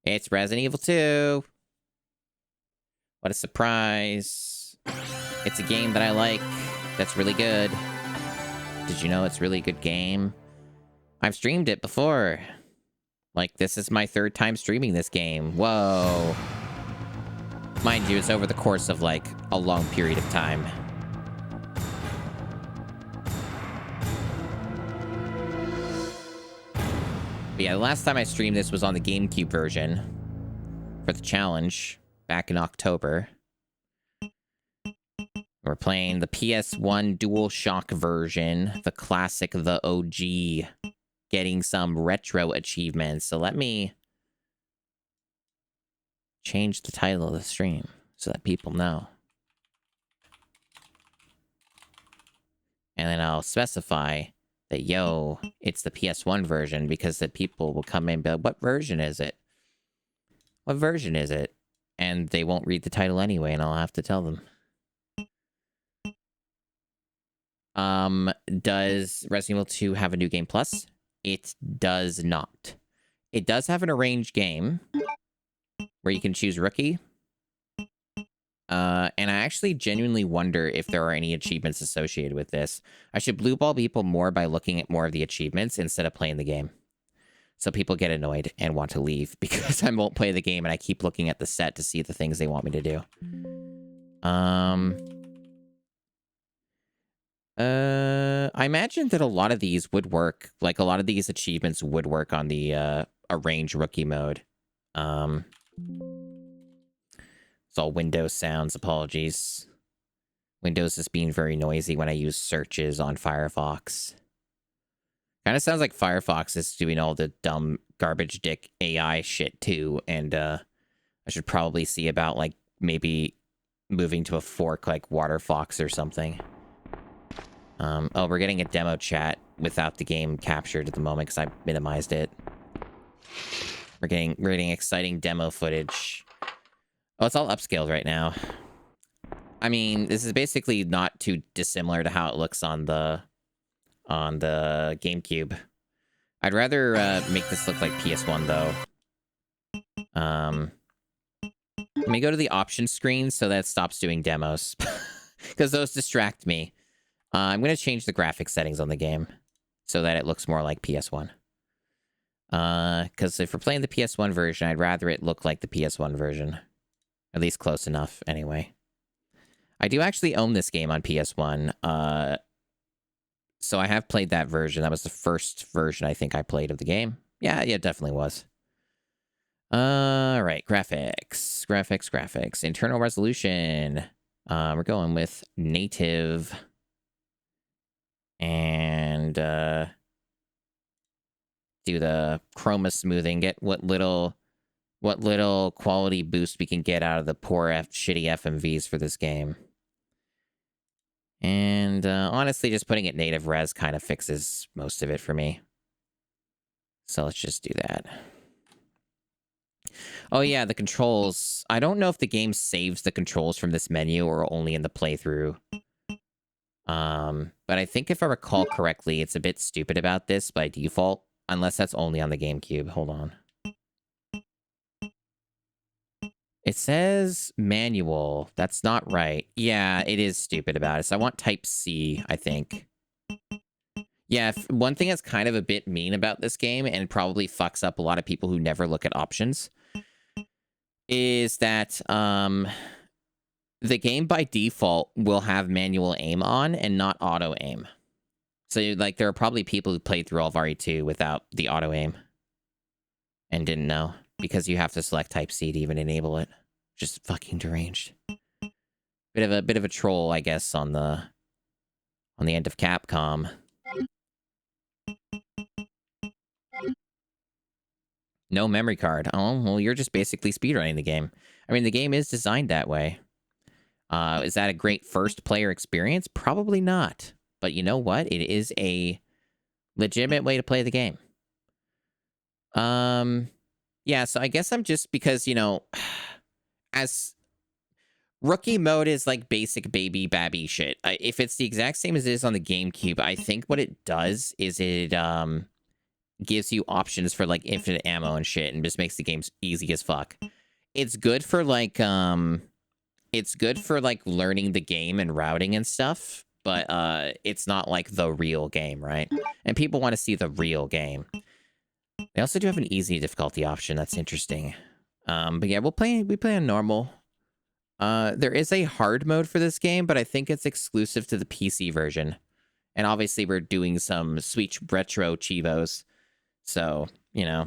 It's Resident Evil 2. What a surprise. It's a game that I like. That's really good. Did you know it's a really good game? I've streamed it before. Like, this is my third time streaming this game. Whoa. Mind you, it's over the course of, like, a long period of time. But yeah, the last time I streamed this was on the GameCube version for the challenge back in October. We're playing the PS1 DualShock version, the classic, the OG, getting some retro achievements. So let me change the title of the stream so that people know. And then I'll specify that, yo, it's the PS1 version, because the people will come in and be like, what version is it? What version is it? And they won't read the title anyway, and I'll have to tell them. Does Resident Evil 2 have a new game plus? It does not. It does have an arranged game where you can choose rookie. And I actually genuinely wonder if there are any achievements associated with this. I should blue ball people more by looking at more of the achievements instead of playing the game. So people get annoyed and want to leave because I won't play the game and I keep looking at the set to see the things they want me to do. I imagine that a lot of these would work. Like, a lot of these achievements would work on the arrange rookie mode. It's all Windows sounds. Apologies. Windows is being very noisy when I use searches on Firefox. Kind of sounds like Firefox is doing all the dumb garbage dick AI shit too, and I should probably see about, like, maybe moving to a fork like WaterFox or something. Oh, we're getting a demo chat without the game captured at the moment because I minimized it. We're getting exciting demo footage. Oh, it's all upscaled right now. I mean, this is basically not too dissimilar to how it looks on the GameCube. I'd rather make this look like PS1 though. Let me go to the options screen so that it stops doing demos, because those distract me. I'm going to change the graphics settings on the game so that it looks more like PS1. Because if we're playing the PS1 version, I'd rather it look like the PS1 version. At least close enough, anyway. I do actually own this game on PS1. So I have played that version. That was the first version I think I played of the game. Yeah, it definitely was. All right, graphics. Internal resolution. We're going with native. And do the chroma smoothing. Get what little quality boost we can get out of the poor shitty FMVs for this game. And honestly, just putting it native res kind of fixes most of it for me. So let's just do that. Oh yeah, the controls. I don't know if the game saves the controls from this menu or only in the playthrough. But I think if I recall correctly, it's a bit stupid about this by default, unless that's only on the GameCube. Hold on. It says manual. That's not right. Yeah, it is stupid about it. So I want type C, I think. Yeah, one thing that's kind of a bit mean about this game and probably fucks up a lot of people who never look at options is that the game by default will have manual aim on and not auto aim. So, like, there are probably people who played through all of RE2 without the auto aim and didn't know, because you have to select type C to even enable it. Just fucking deranged. Bit of a troll, I guess, on the end of Capcom. No memory card. Oh, well, you're just basically speedrunning the game. I mean, the game is designed that way. Is that a great first player experience? Probably not. But you know what? It is a legitimate way to play the game. Yeah, so I guess I'm just, because, you know, as rookie mode is like basic baby babby shit. If it's the exact same as it is on the GameCube, I think what it does is it gives you options for like infinite ammo and shit, and just makes the games easy as fuck. It's good for like learning the game and routing and stuff, but it's not like the real game, right? And people want to see the real game. They also do have an easy difficulty option. That's interesting. But yeah, we play on normal. There is a hard mode for this game, but I think it's exclusive to the PC version. And obviously we're doing some sweet retro chivos. So, you know,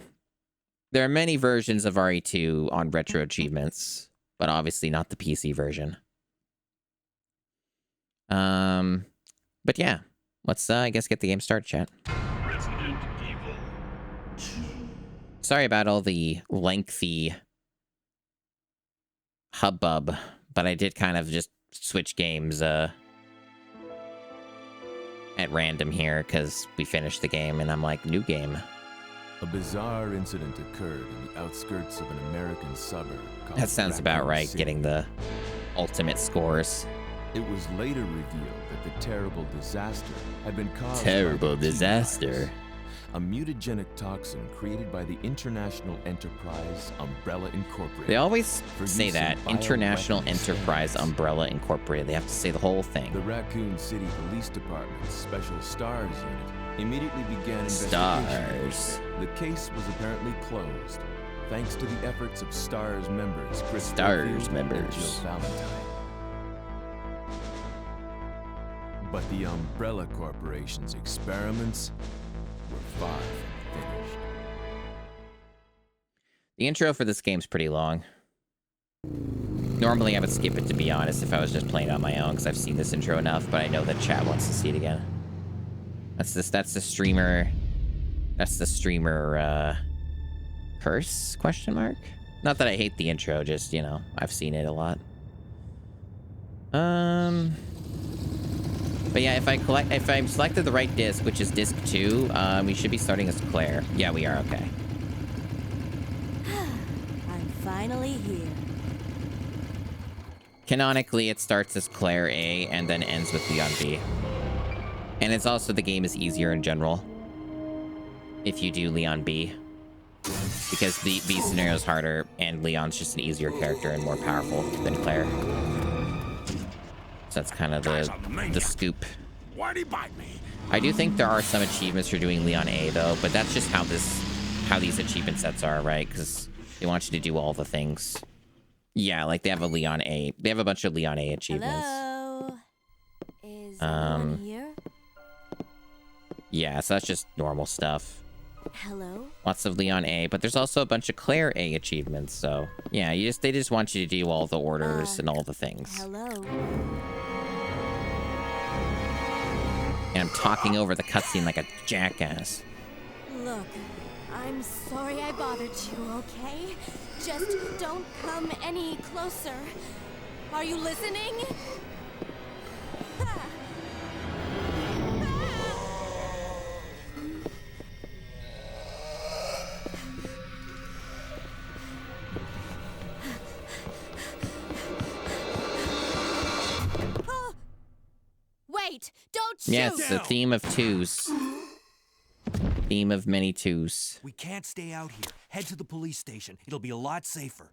there are many versions of RE2 on Retroachievements, but obviously not the PC version. But yeah, let's, I guess, get the game started, chat. Resident Evil 2. Sorry about all the lengthy hubbub, but I did kind of just switch games at random here because we finished the game and I'm like, new game. A bizarre incident occurred in the outskirts of an American suburb called That sounds about Raccoon right, City. getting the ultimate scores. It was later revealed that the terrible disaster had been caused Terrible by disaster. T-virus, a mutagenic toxin created by the international enterprise Umbrella Incorporated. They always for say use that. in International bioweapons Enterprise standards. Umbrella Incorporated. They have to say the whole The thing. Raccoon City Police Department's Special STARS unit immediately began investigation. Stars. The case was apparently closed, thanks to the efforts of STARS members Chris STARS Redfield and members. Jill Valentine. But the Umbrella Corporation's experiments were far from finished. The intro for this game's pretty long. Normally I would skip it, to be honest, if I was just playing on my own, because I've seen this intro enough, but I know that chat wants to see it again. That's the streamer curse, question mark? Not that I hate the intro, just, you know, I've seen it a lot. But yeah, if I've selected the right disc, which is disc 2, we should be starting as Claire. Yeah, we are, okay. I'm finally here. Canonically, it starts as Claire A and then ends with Leon B. And it's also, the game is easier in general if you do Leon B. Because the B scenario is harder, and Leon's just an easier character and more powerful than Claire. So that's kind of the scoop. Why'd he bite me? I do think there are some achievements for doing Leon A, though, but that's just how these achievement sets are, right? Because they want you to do all the things. Yeah, like they have a Leon A. They have a bunch of Leon A achievements. Hello? Is anyone here? Yeah, so that's just normal stuff. Hello? Lots of Leon A, but there's also a bunch of Claire A achievements, so yeah, they just want you to do all the orders and all the things. Hello? And I'm talking over the cutscene like a jackass. Look, I'm sorry I bothered you, okay? Just don't come any closer. Are you listening? Ha! Wait! Don't shoot! Yes, the theme of twos. Theme of many twos. We can't stay out here. Head to the police station. It'll be a lot safer.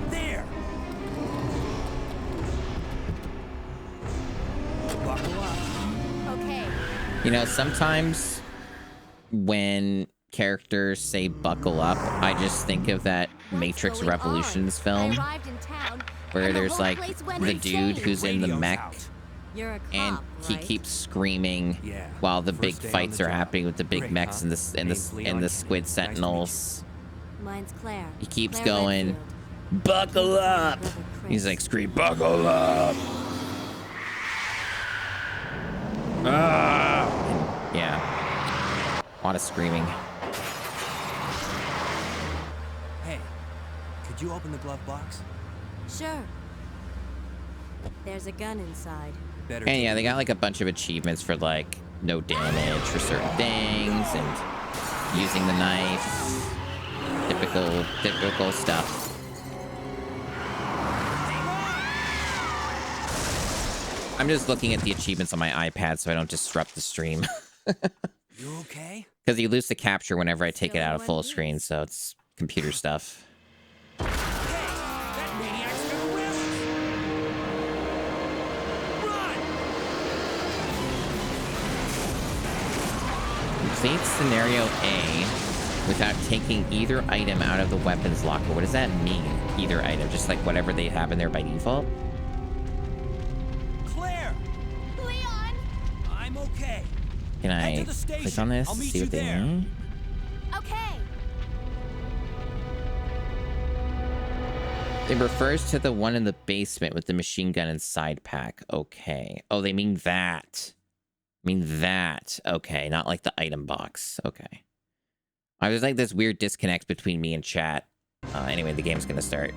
There! Buckle up. Okay. You know, sometimes when characters say buckle up, I just think of that Matrix What's going Revolutions on? film I arrived in town, where and the there's whole like place went the insane. dude who's in the Radio's mech out. You're a cop, and he right? keeps screaming Yeah, while the first big day on fights the are job. happening with the big Great, mechs huh? and Name's the Leon Squid Kennedy. Nice to meet Sentinels. Mine's Claire. He keeps Claire going, Redfield. buckle up. Brother Chris. He's like, scream, buckle up. Ah! Yeah. A lot of screaming. Hey, could you open the glove box? Sure. There's a gun inside. Better. And yeah, they got like a bunch of achievements for like no damage for certain things and using the knife. Typical stuff. I'm just looking at the achievements on my iPad so I don't disrupt the stream. You okay? Because you lose the capture whenever I take it Still out of one full piece. screen, so it's computer stuff. Hey, that maniac's got wrists! Run! Complete scenario A without taking either item out of the weapons locker. What does that mean? Either item, just like whatever they have in there by default? Claire! Leon! I'm okay. Can Head I to the click station. on this? I'll meet See you what they there. mean? Okay. It refers to the one in the basement with the machine gun and side pack. Okay. Oh, they mean that. Okay, not like the item box. Okay. There's like this weird disconnect between me and chat. Anyway, the game's gonna start.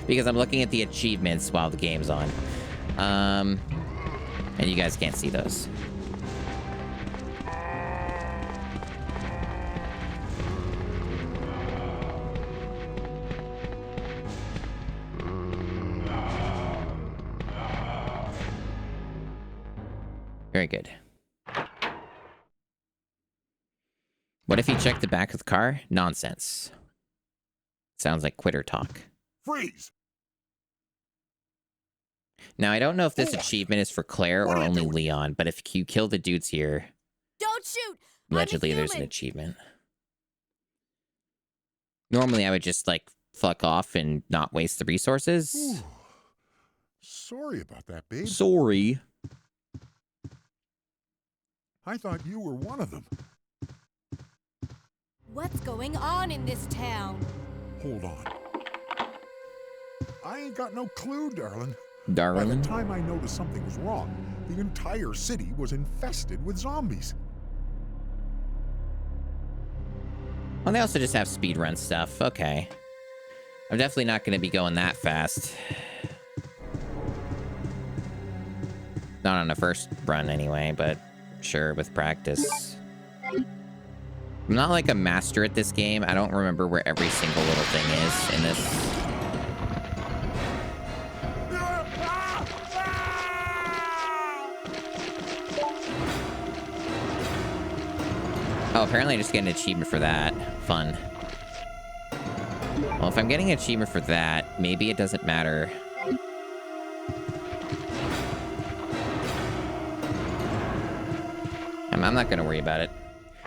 Because I'm looking at the achievements while the game's on. And you guys can't see those. Very good. What if you check the back of the car? Nonsense. Sounds like quitter talk. Freeze! Now, I don't know if this achievement is for Claire What or are you only doing? Leon, but if you kill the dudes here, Don't shoot! I'm a allegedly there's an human. achievement. Normally, I would just, like, fuck off and not waste the resources. Ooh. Sorry about that, babe. Sorry. I thought you were one of them. What's going on in this town? Hold on. I ain't got no clue, darling. By the Darling. time I noticed something was wrong, the entire city was infested with zombies. Well, they also just have speedrun stuff. Okay. I'm definitely not going to be going that fast. Not on the first run, anyway, but sure, with practice. I'm not like a master at this game. I don't remember where every single little thing is in this. Oh, apparently I just get an achievement for that. Fun. Well, if I'm getting an achievement for that, maybe it doesn't matter. I'm not going to worry about it.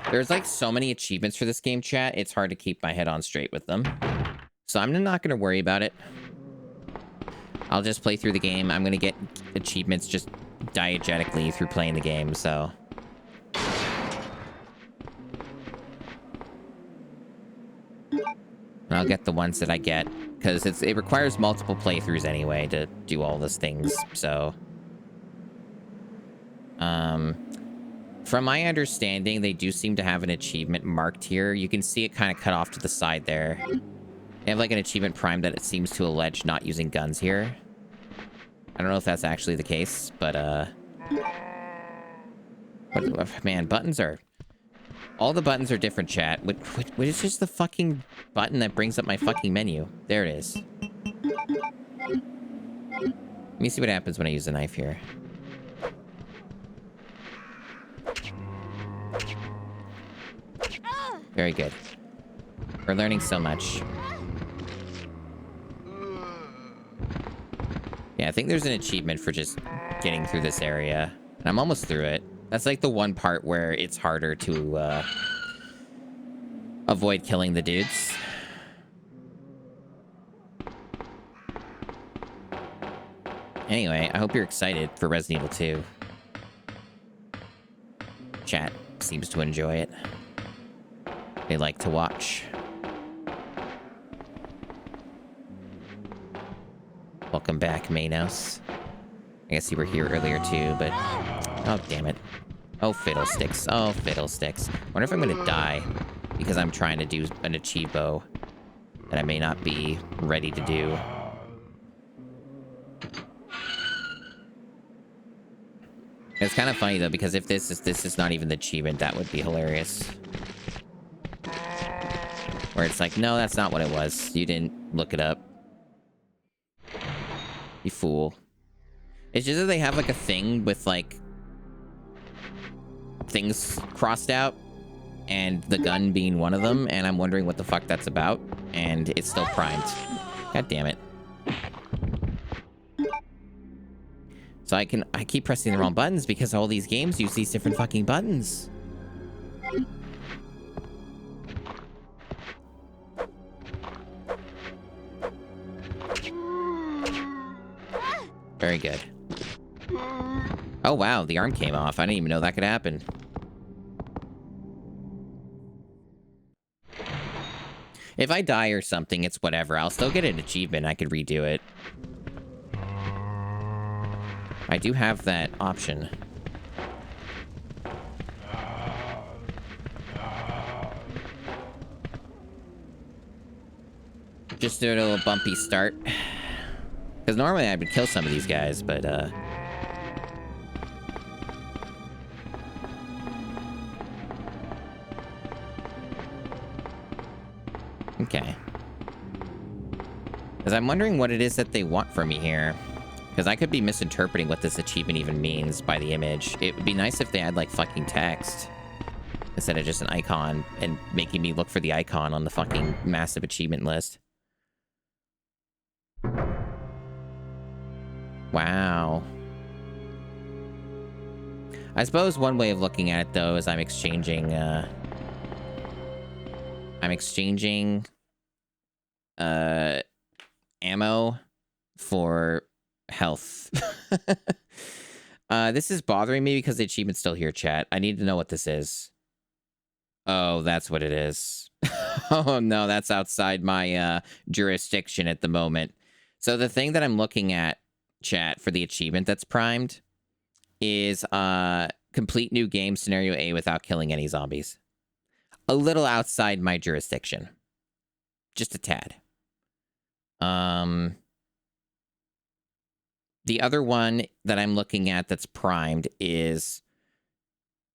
There's like so many achievements for this game, chat. It's hard to keep my head on straight with them. So I'm not going to worry about it. I'll just play through the game. I'm going to get achievements just diegetically through playing the game, so... I'll get the ones that I get, because it requires multiple playthroughs anyway to do all those things, so... From my understanding, they do seem to have an achievement marked here. You can see it kind of cut off to the side there. They have like an achievement prime that it seems to allege not using guns here. I don't know if that's actually the case, but man, buttons are... All the buttons are different, chat. What is just the fucking button that brings up my fucking menu? There it is. Let me see what happens when I use the knife here. Very good. We're learning so much. Yeah, I think there's an achievement for just getting through this area. And I'm almost through it. That's like the one part where it's harder to avoid killing the dudes. Anyway, I hope you're excited for Resident Evil 2. Chat seems to enjoy it. They like to watch. Welcome back, Manos. I guess you were here earlier too, but... Oh, damn it. Oh, fiddlesticks. Oh, fiddlesticks. Wonder if I'm gonna die because I'm trying to do an achievo that I may not be ready to do. It's kind of funny though, because if this is not even the achievement, that would be hilarious. Where it's like, no, that's not what it was. You didn't look it up. You fool. It's just that they have like a thing with like things crossed out, and the gun being one of them, and I'm wondering what the fuck that's about, and it's still primed. God damn it. So I keep pressing the wrong buttons because all these games use these different fucking buttons. Very good. Oh wow, the arm came off. I didn't even know that could happen. If I die or something, it's whatever. I'll still get an achievement. I could redo it. I do have that option. Just do a little bumpy start. Because normally I would kill some of these guys, but, okay. Because I'm wondering what it is that they want from me here. Because I could be misinterpreting what this achievement even means by the image. It would be nice if they had, like, fucking text instead of just an icon and making me look for the icon on the fucking massive achievement list. Wow. I suppose one way of looking at it, though, is I'm exchanging ammo for health. This is bothering me because the achievement's still here, chat. I need to know what this is. Oh, that's what it is. Oh, no, that's outside my jurisdiction at the moment. So the thing that I'm looking at, chat, for the achievement that's primed is complete new game scenario A without killing any zombies. A little outside my jurisdiction. Just a tad. The other one that I'm looking at that's primed is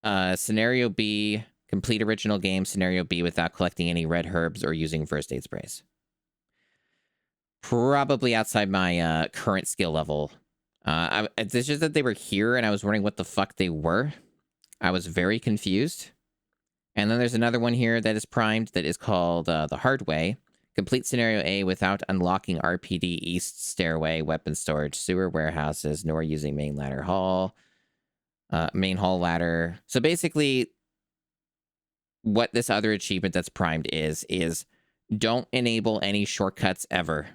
scenario B, complete original game scenario B without collecting any red herbs or using first aid sprays. Probably outside my current skill level. It's just that they were here and I was wondering what the fuck they were. I was very confused. And then there's another one here that is primed that is called The Hard Way. Complete scenario A without unlocking RPD East Stairway, weapon storage, sewer warehouses, nor using main hall ladder. So basically, what this other achievement that's primed is don't enable any shortcuts ever.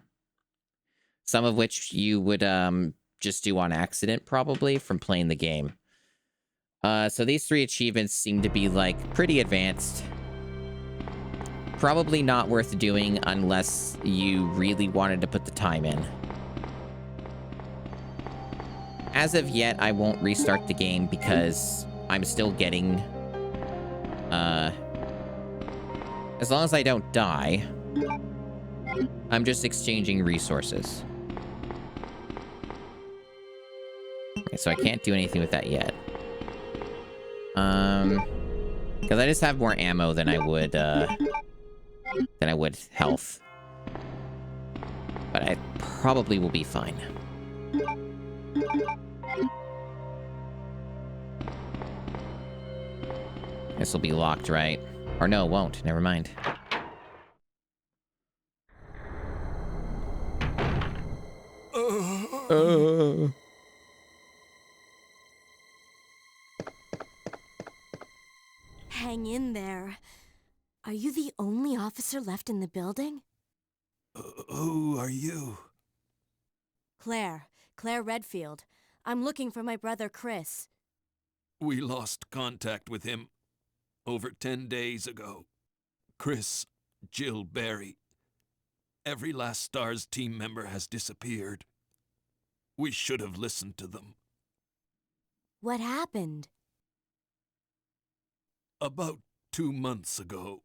Some of which you would just do on accident, probably, from playing the game. So these three achievements seem to be, like, pretty advanced. Probably not worth doing unless you really wanted to put the time in. As of yet, I won't restart the game because I'm still getting... as long as I don't die, I'm just exchanging resources. Okay, so I can't do anything with that yet. Because I just have more ammo than I would health. But I probably will be fine. This will be locked, right? Or no, it won't. Never mind. Hang in there. Are you the only officer left in the building? Who are you? Claire Redfield. I'm looking for my brother Chris. We lost contact with him over 10 days ago. Chris, Jill, Barry. Every last STARS team member has disappeared. We should have listened to them. What happened? About 2 months ago,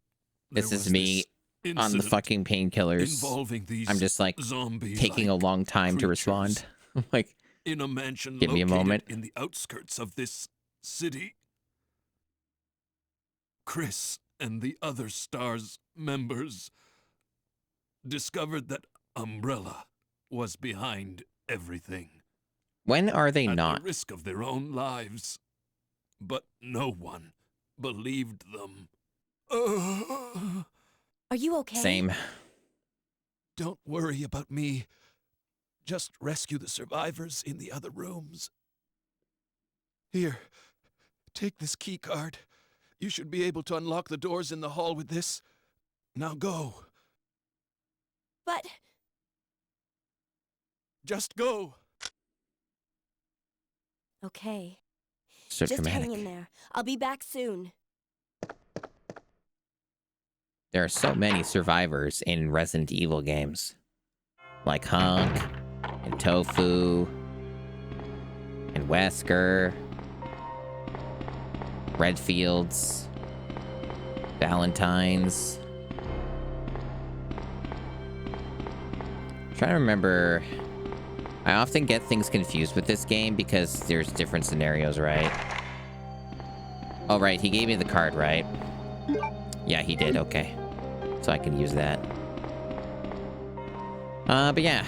This is me on the fucking painkillers. involving these I'm just like taking a long time to respond. Like, in a mansion give me a located moment. in the outskirts of this city. Chris and the other STARS members discovered that Umbrella was behind everything. When are they at not? the risk of their own lives. But no one believed them. Are you okay? Same. Don't worry about me. Just rescue the survivors in the other rooms. Here, take this key card. You should be able to unlock the doors in the hall with this. Now go. But Just go. okay. So Just dramatic. hang in there. I'll be back soon. There are so many survivors in Resident Evil games. Like Hunk, and Tofu, and Wesker, Redfields, Valentine's. I'm trying to remember. I often get things confused with this game because there's different scenarios, right? Oh, right. He gave me the card, right? Yeah, he did. Okay. So I can use that. But yeah.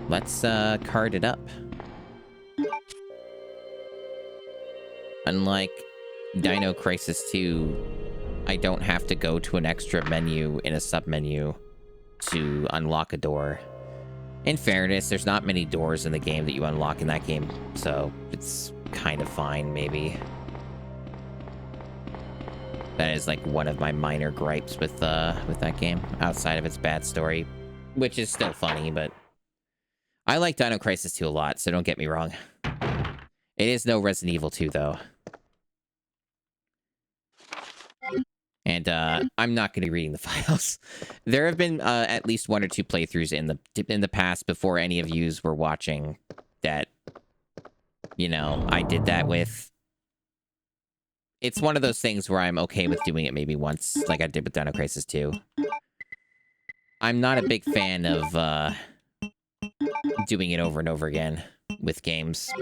Let's, card it up. Unlike Dino Crisis 2, I don't have to go to an extra menu in a submenu to unlock a door. In fairness, there's not many doors in the game that you unlock in that game, so it's kind of fine, maybe. That is like one of my minor gripes with that game, outside of its bad story, which is still funny, but I like Dino Crisis 2 a lot, so don't get me wrong. It is no Resident Evil 2, though. And I'm not going to be reading the files. There have been at least 1 or 2 playthroughs in the past before any of yous were watching that, you know, I did that with. It's one of those things where I'm okay with doing it maybe once, like I did with Dino Crisis 2. I'm not a big fan of doing it over and over again with games.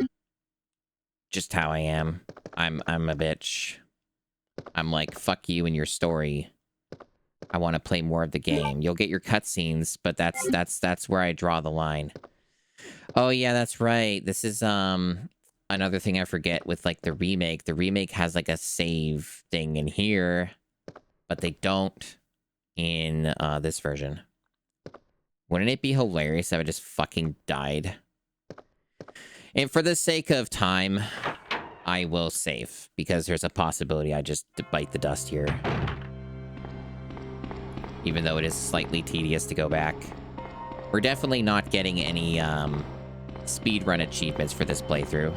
Just how I am. I'm a bitch. I'm like, fuck you and your story. I want to play more of the game. You'll get your cutscenes, but that's where I draw the line. Oh yeah, that's right. This is another thing I forget with like the remake. The remake has like a save thing in here, but they don't in this version. Wouldn't it be hilarious if I just fucking died? And for the sake of time, I will save, because there's a possibility I just bite the dust here. Even though it is slightly tedious to go back. We're definitely not getting any speedrun achievements for this playthrough.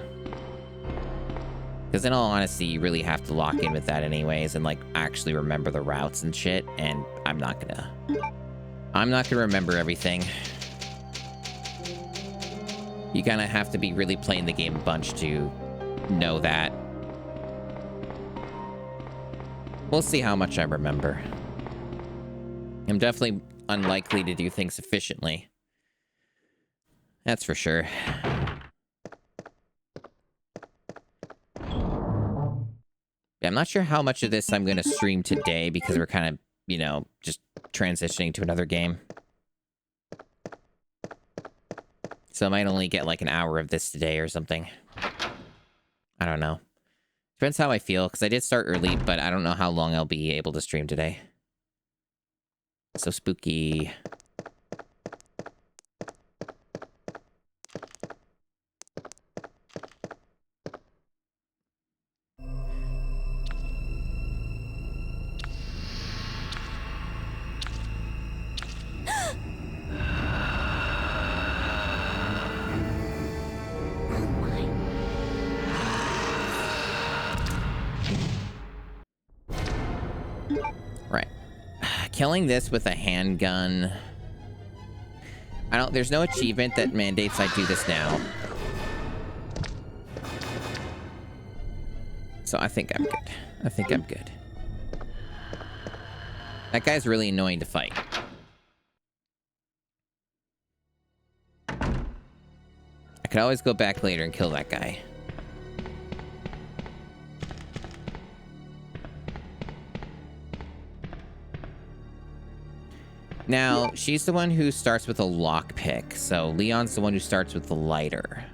Because in all honesty, you really have to lock in with that anyways and like actually remember the routes and shit, and I'm not gonna remember everything. You kind of have to be really playing the game a bunch to know that. We'll see how much I remember. I'm definitely unlikely to do things efficiently. That's for sure. Yeah, I'm not sure how much of this I'm going to stream today because we're kind of, you know, just transitioning to another game. So I might only get like an hour of this today or something. I don't know. Depends how I feel, because I did start early, but I don't know how long I'll be able to stream today. So spooky. Right. Killing this with a handgun. There's no achievement that mandates I do this now. So I think I'm good. I think I'm good. That guy's really annoying to fight. I could always go back later and kill that guy. Now, she's the one who starts with a lockpick, so Leon's the one who starts with the lighter.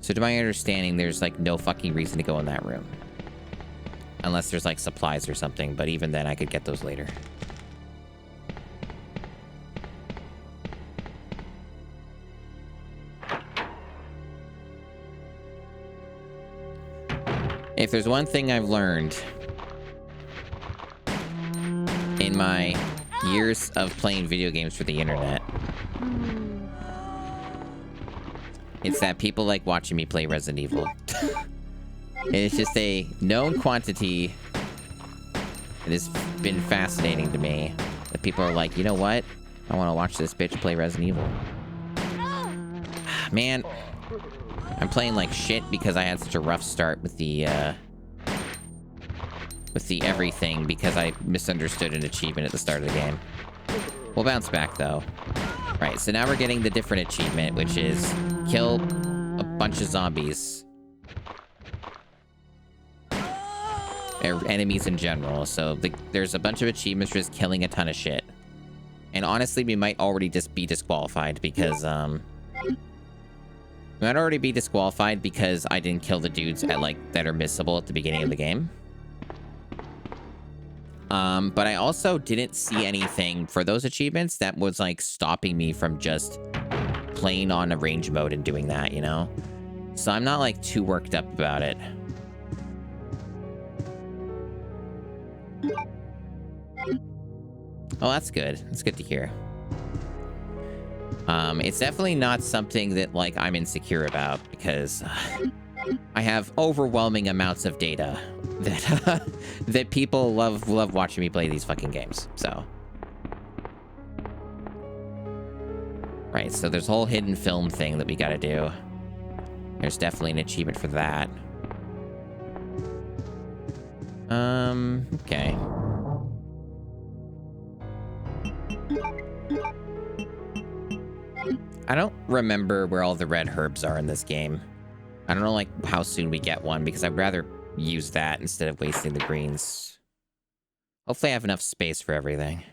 So to my understanding, there's like no fucking reason to go in that room. Unless there's like supplies or something, but even then I could get those later. If there's one thing I've learned in my years of playing video games for the internet, it's that people like watching me play Resident Evil. It's just a known quantity. It has been fascinating to me that people are like, you know what? I want to watch this bitch play Resident Evil. Man, I'm playing like shit because I had such a rough start with the everything because I misunderstood an achievement at the start of the game. We'll bounce back though. Right, so now we're getting the different achievement, which is kill a bunch of zombies. Or enemies in general. So there's a bunch of achievements for just killing a ton of shit. And honestly, we might already just be disqualified because, we might already be disqualified because I didn't kill the dudes at, like, that are missable at the beginning of the game. But I also didn't see anything for those achievements that was, like, stopping me from just playing on a range mode and doing that, you know? So I'm not, like, too worked up about it. Oh, that's good. That's good to hear. It's definitely not something that, like, I'm insecure about, because I have overwhelming amounts of data that that people love watching me play these fucking games, so. Right, so there's a whole hidden film thing that we gotta do. There's definitely an achievement for that. Okay. I don't remember where all the red herbs are in this game. I don't know, like, how soon we get one, because I'd rather use that instead of wasting the greens. Hopefully I have enough space for everything.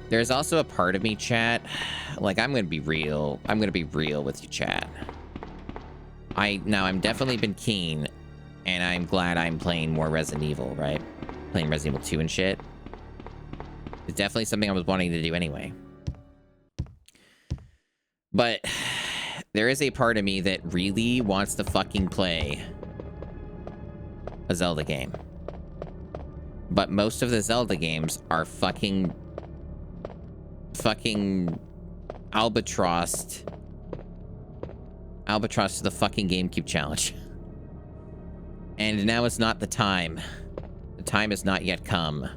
There's also a part of me, chat, like, I'm gonna be real with you, chat. I'm definitely been keen, and I'm glad I'm playing more Resident Evil, right? Playing Resident Evil 2 and shit. It's definitely something I was wanting to do anyway. But there is a part of me that really wants to fucking play a Zelda game. But most of the Zelda games are fucking albatross to the fucking GameCube challenge. And now is not the time. The time has not yet come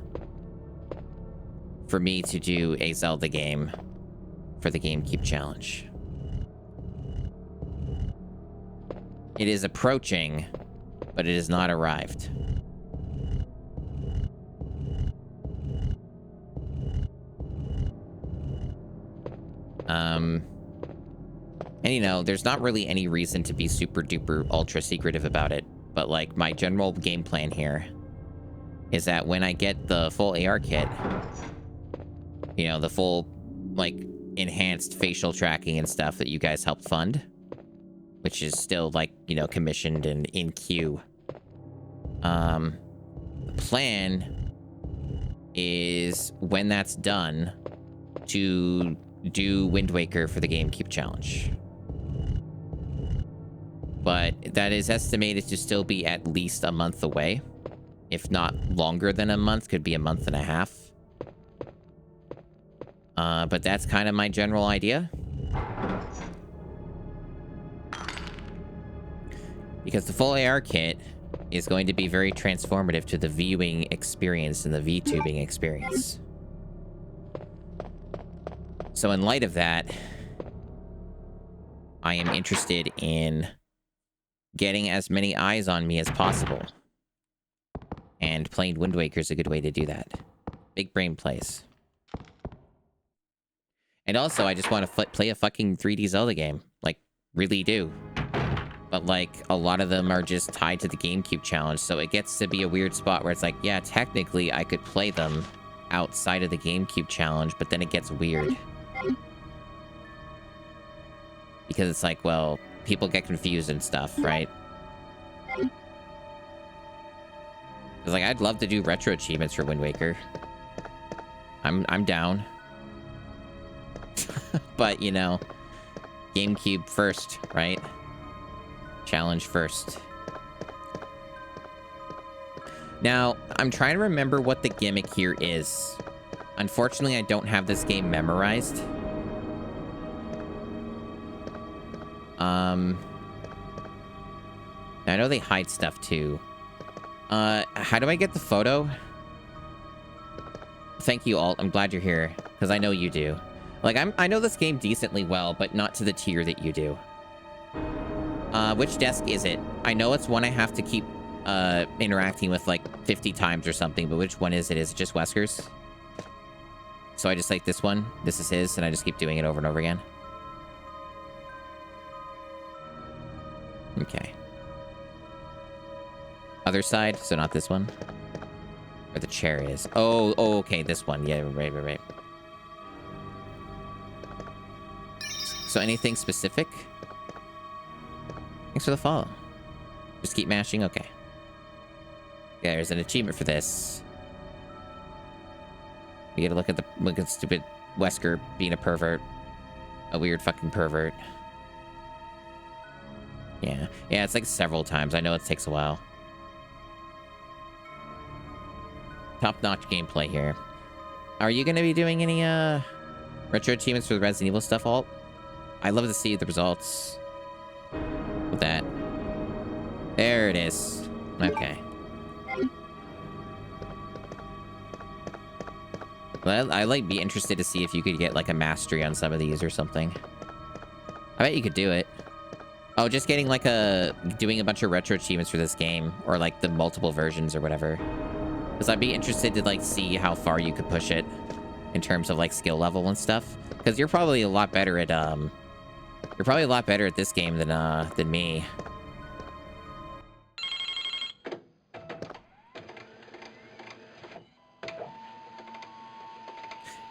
for me to do a Zelda game for the GameCube challenge. It is approaching, but it has not arrived. And you know, there's not really any reason to be super duper ultra secretive about it, but like my general game plan here is that when I get the full AR kit, you know, the full, like, enhanced facial tracking and stuff that you guys helped fund, which is still, like, you know, commissioned and in queue. The plan is, when that's done, to do Wind Waker for the GameCube challenge. But that is estimated to still be at least a month away. If not longer than a month, could be a month and a half. But that's kind of my general idea. Because the full AR kit is going to be very transformative to the viewing experience and the VTubing experience. So in light of that, I am interested in getting as many eyes on me as possible. And playing Wind Waker is a good way to do that. Big brain plays. And also, I just want to play a fucking 3D Zelda game. Like, really do. but like a lot of them are just tied to the GameCube challenge, so it gets to be a weird spot where it's like, yeah, technically I could play them outside of the GameCube challenge, but then it gets weird. Because it's like, well, people get confused and stuff, right? Because like, I'd love to do retro achievements for Wind Waker. I'm down. But, you know, GameCube first, right? Challenge first. Now, I'm trying to remember what the gimmick here is. Unfortunately, I don't have this game memorized. I know they hide stuff too. How do I get the photo? Thank you, Alt. I'm glad you're here, because I know you do. Like, I know this game decently well, but not to the tier that you do. Which desk is it? I know it's one I have to keep interacting with like 50 times or something, but which one is it? Is it just Wesker's? So I just like this one. This is his, and I just keep doing it over and over again. Okay. Other side, so not this one. Where the chair is. Oh, okay, this one. Yeah, right. So anything specific? Thanks for the follow. Just keep mashing? Okay. Yeah, there's an achievement for this. You gotta look at stupid Wesker being a pervert. A weird fucking pervert. Yeah, it's like several times. I know it takes a while. Top-notch gameplay here. Are you gonna be doing any retro achievements for the Resident Evil stuff, Alt? I'd love to see the results with that. There it is. Okay. Well, I'd like be interested to see if you could get like a mastery on some of these or something. I bet you could do it. Oh, just getting like doing a bunch of retro achievements for this game, or like the multiple versions or whatever. Because I'd be interested to like see how far you could push it in terms of like skill level and stuff. Because you're probably a lot better at this game than me.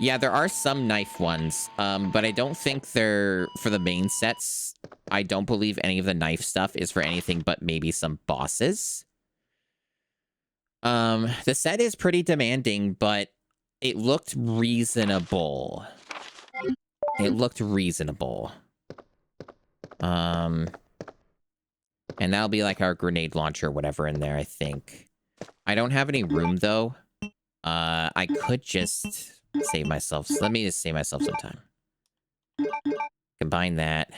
Yeah, there are some knife ones, but I don't think they're for the main sets. I don't believe any of the knife stuff is for anything but maybe some bosses. The set is pretty demanding, but it looked reasonable. And that'll be like our grenade launcher or whatever in there, I think. I don't have any room, though. I could just save myself. So let me just save myself some time. Combine that.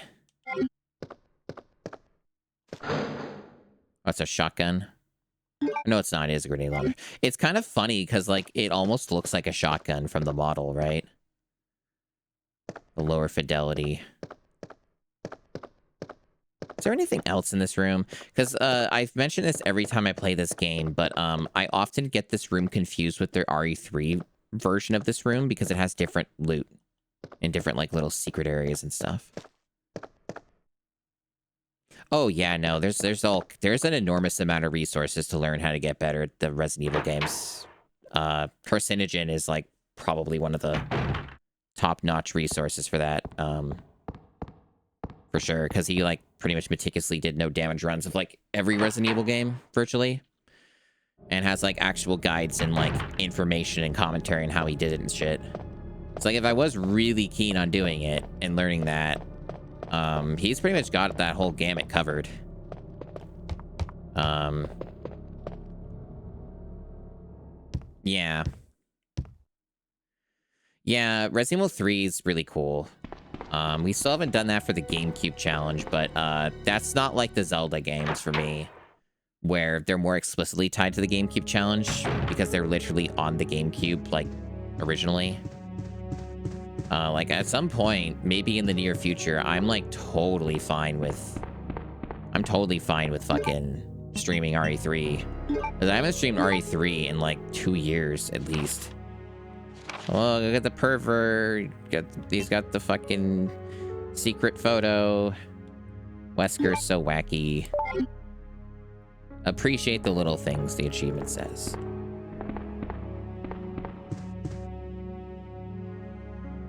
Oh, it's a shotgun. No, it's not. It is a grenade launcher. It's kind of funny because, like, it almost looks like a shotgun from the model, right? The lower fidelity. Is there anything else in this room? Because I've mentioned this every time I play this game, but I often get this room confused with their RE3 version of this room because it has different loot and different, like, little secret areas and stuff. Oh yeah, no, there's an enormous amount of resources to learn how to get better at the Resident Evil games. Carcinogen is like probably one of the top-notch resources for that. For sure, because he like pretty much meticulously did no damage runs of like every Resident Evil game virtually, and has like actual guides and like information and commentary on how he did it and shit. It's like if I was really keen on doing it and learning that. He's pretty much got that whole gamut covered. Yeah. Yeah, Resident Evil 3 is really cool. We still haven't done that for the GameCube challenge, but that's not like the Zelda games for me, where they're more explicitly tied to the GameCube challenge because they're literally on the GameCube, like, originally. Like, at some point, maybe in the near future, I'm, like, totally fine with fucking streaming RE3. Because I haven't streamed RE3 in, like, 2 years, at least. Oh, look at the pervert. He's got the fucking secret photo. Wesker's so wacky. Appreciate the little things, the achievement says.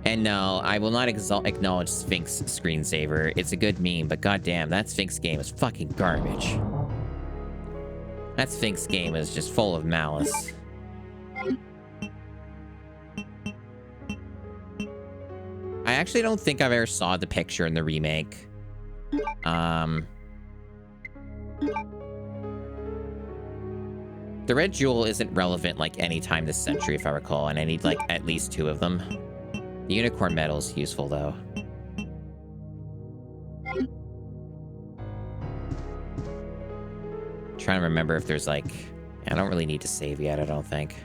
And no, I will not acknowledge Sphinx screensaver. It's a good meme, but goddamn, that Sphinx game is fucking garbage. That Sphinx game is just full of malice. I actually don't think I've ever saw the picture in the remake. The red jewel isn't relevant like any time this century, if I recall, and I need like at least 2 of them. The unicorn medal is useful though. Trying to remember if there's like... I don't really need to save yet, I don't think.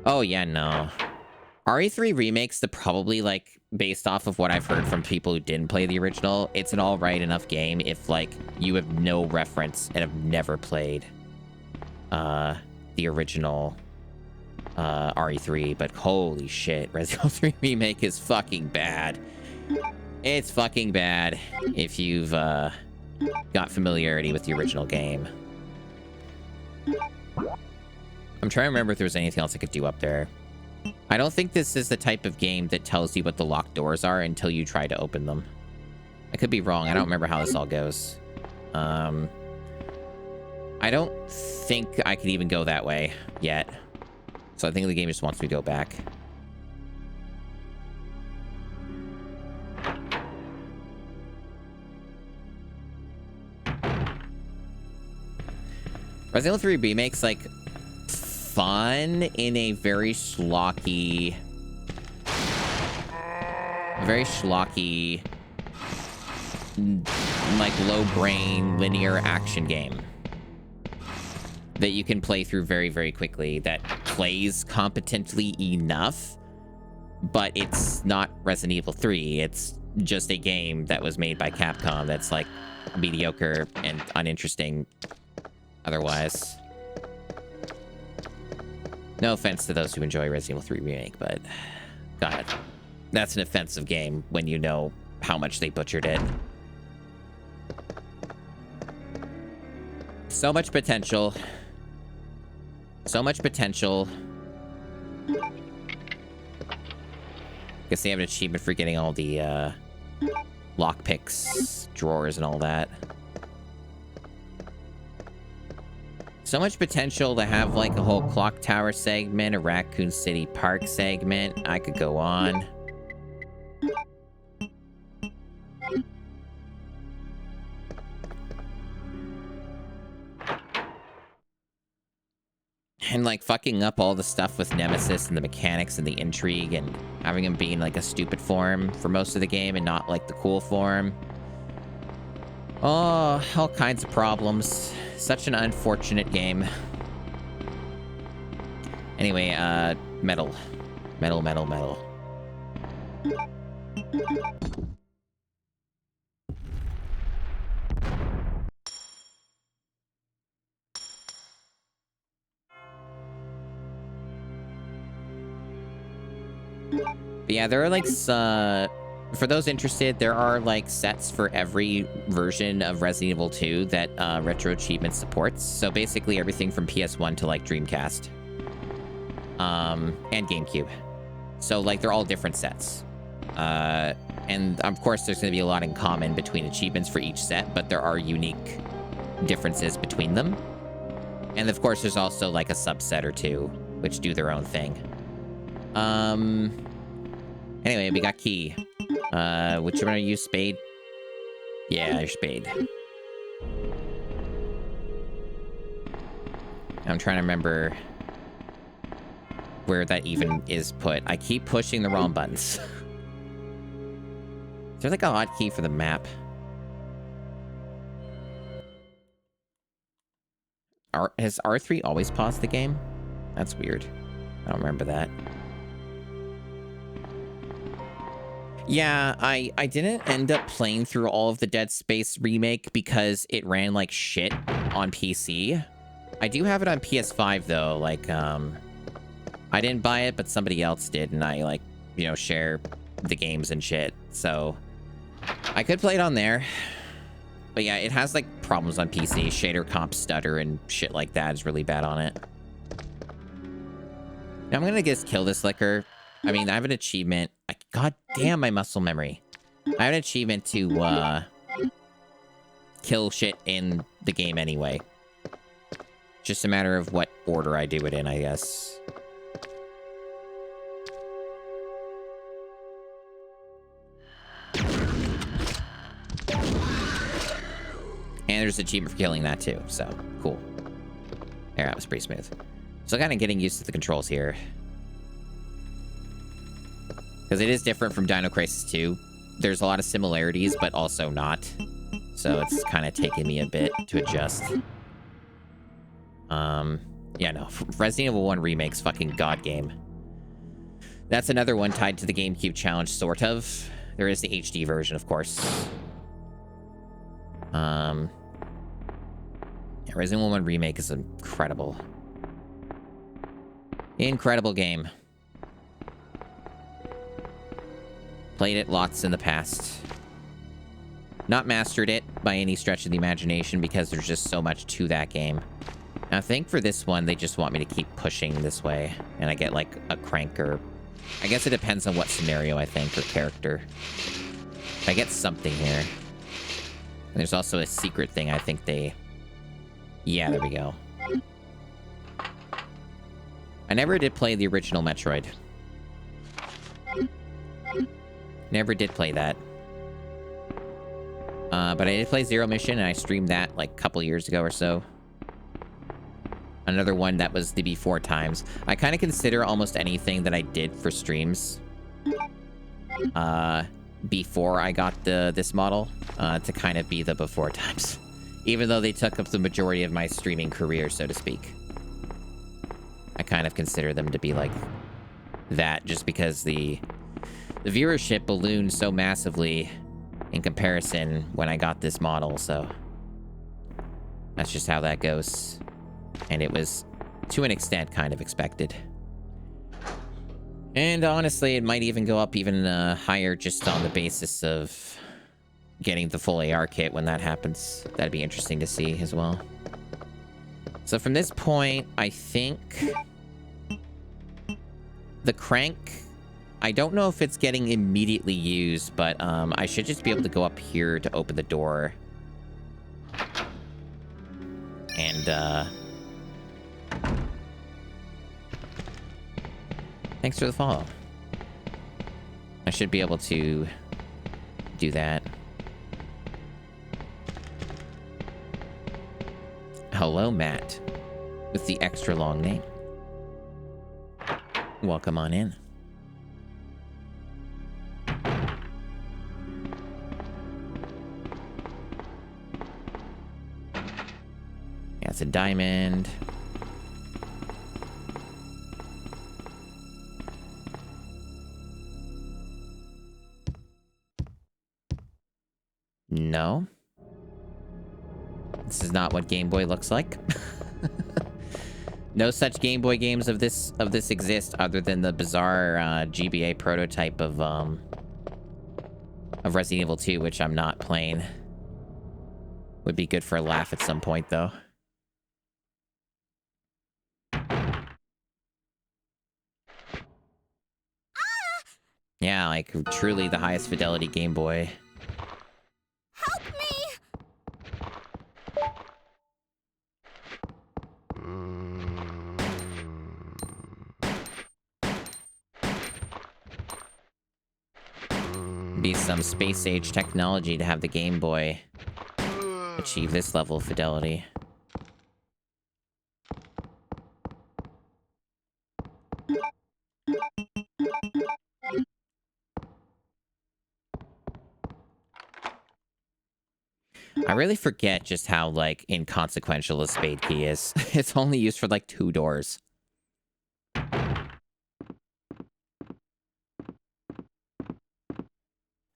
Oh yeah, no. RE3 Remake's the probably like, based off of what I've heard from people who didn't play the original, it's an alright enough game if like, you have no reference and have never played the original RE3, but holy shit, Resident Evil 3 Remake is fucking bad. It's fucking bad if you've got familiarity with the original game. I'm trying to remember if there was anything else I could do up there. I don't think this is the type of game that tells you what the locked doors are until you try to open them. I could be wrong. I don't remember how this all goes. I don't think I can even go that way yet. So I think the game just wants me to go back. Resident Evil 3 Remake's like fun in a very schlocky, like low brain linear action game that you can play through very, very quickly, that plays competently enough, but it's not Resident Evil 3. It's just a game that was made by Capcom that's like mediocre and uninteresting otherwise. No offense to those who enjoy Resident Evil 3 Remake, but God, that's an offensive game when you know how much they butchered it. So much potential. So much potential. Guess they have an achievement for getting all the lockpicks, drawers, and all that. So much potential to have like a whole clock tower segment, a Raccoon City Park segment. I could go on. And like fucking up all the stuff with Nemesis and the mechanics and the intrigue and having him be in like a stupid form for most of the game and not like the cool form. Oh, all kinds of problems. Such an unfortunate game. Anyway, metal. Metal, metal, metal. But yeah, there are like, for those interested, there are like sets for every version of Resident Evil 2 that Retroachievements supports. So basically everything from PS1 to like Dreamcast. And GameCube. So like they're all different sets. And of course there's going to be a lot in common between achievements for each set, but there are unique differences between them. And of course there's also like a subset or two which do their own thing. Anyway, we got key. Which one are you, spade? Yeah, your spade. I'm trying to remember where that even is put. I keep pushing the wrong buttons. Is there like a hotkey for the map? Has R3 always paused the game? That's weird. I don't remember that. Yeah, I didn't end up playing through all of the Dead Space remake because it ran like shit on PC. I do have it on PS5 though, like, I didn't buy it, but somebody else did, and I like, you know, share the games and shit. So I could play it on there. But yeah, it has like problems on PC. Shader comp stutter and shit like that is really bad on it. Now I'm gonna just kill this liquor. I mean, I have an achievement. God damn my muscle memory. I have an achievement to kill shit in the game anyway. Just a matter of what order I do it in, I guess. And there's an achievement for killing that too, so cool. There, that was pretty smooth. So kind of getting used to the controls here. Because it is different from Dino Crisis 2. There's a lot of similarities, but also not. So it's kind of taking me a bit to adjust. Yeah, no. Resident Evil 1 Remake's fucking god game. That's another one tied to the GameCube challenge, sort of. There is the HD version, of course. Yeah, Resident Evil 1 Remake is incredible. Incredible game. Played it lots in the past. Not mastered it by any stretch of the imagination because there's just so much to that game. Now, I think for this one, they just want me to keep pushing this way. And I get like a crank or... I guess it depends on what scenario, I think, or character. I get something here. And there's also a secret thing I think they... Yeah, there we go. I never did play the original Metroid. Never did play that. But I did play Zero Mission, and I streamed that like a couple years ago or so. Another one that was the before times. I kind of consider almost anything that I did for streams before I got this model to kind of be the before times. Even though they took up the majority of my streaming career, so to speak. I kind of consider them to be like that just because the viewership ballooned so massively in comparison when I got this model, so that's just how that goes. And it was, to an extent, kind of expected. And honestly, it might even go up even higher just on the basis of getting the full AR kit when that happens. That'd be interesting to see as well. So from this point, I think the crank, I don't know if it's getting immediately used, but I should just be able to go up here to open the door. And thanks for the follow. I should be able to do that. Hello, Matt, with the extra long name. Welcome on in. Yeah, it's a diamond. No. This is not what Game Boy looks like. No such Game Boy games of this exist other than the bizarre GBA prototype of Resident Evil 2, which I'm not playing. Would be good for a laugh at some point, though. Yeah, like truly the highest fidelity Game Boy. Help me! Be some space age technology to have the Game Boy achieve this level of fidelity. I really forget just how, like, inconsequential a spade key is. It's only used for, like, 2 doors.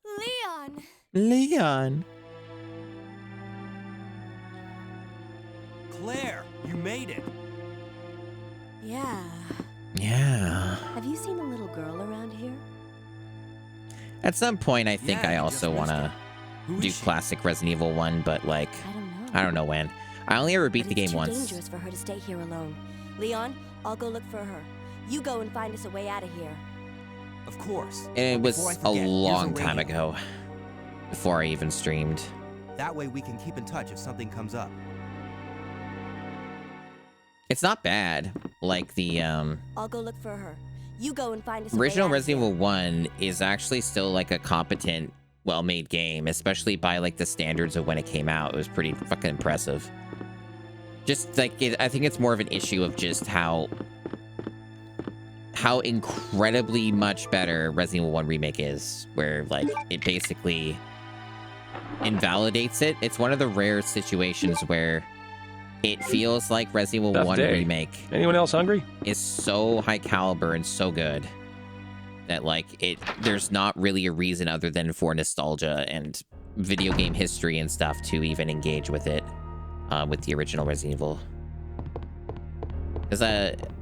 Leon! Leon! Claire, you made it. Yeah. Yeah. Have you seen a little girl around here? At some point, I think Yeah, I you also just want missed to Who do is she? classic Resident Evil 1, but like, I don't know. I don't know when. I only ever beat But the game it's too once. dangerous for her to stay here alone. Leon, I'll go look for her. You go and find us a way out of here. Of course. And it Before I was a forget, here's long time radio. ago, before I even streamed. That way we can keep in touch if something comes up. It's not bad. Like the I'll go look for her. You go and find us a way original out of Resident here. Evil 1 is actually still like a competent, well-made game, especially by like the standards of when it came out. It was pretty fucking impressive. Just like I think it's more of an issue of just how incredibly much better Resident Evil 1 Remake is, where like it basically invalidates it. It's one of the rare situations where it feels like Resident Evil 1 Day. Remake Anyone else hungry? is so high caliber and so good that like there's not really a reason other than for nostalgia and video game history and stuff to even engage with it, with the original Resident Evil. Because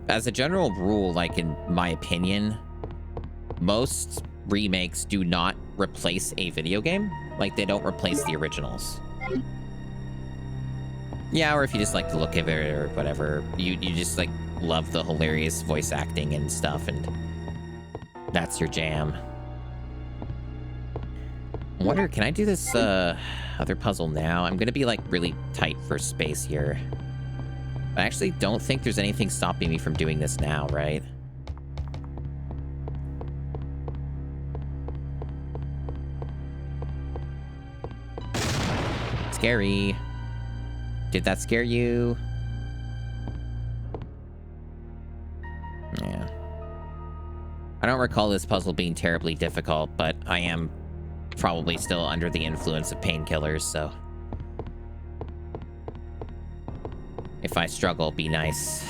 as a general rule, like in my opinion, most remakes do not replace a video game. Like they don't replace the originals. Yeah, or if you just like the look of it or whatever, you just like love the hilarious voice acting and stuff, and that's your jam. I wonder, can I do this other puzzle now? I'm gonna be like really tight for space here. I actually don't think there's anything stopping me from doing this now, right? Scary. Did that scare you? Yeah. I don't recall this puzzle being terribly difficult, but I am probably still under the influence of painkillers, so if I struggle, be nice.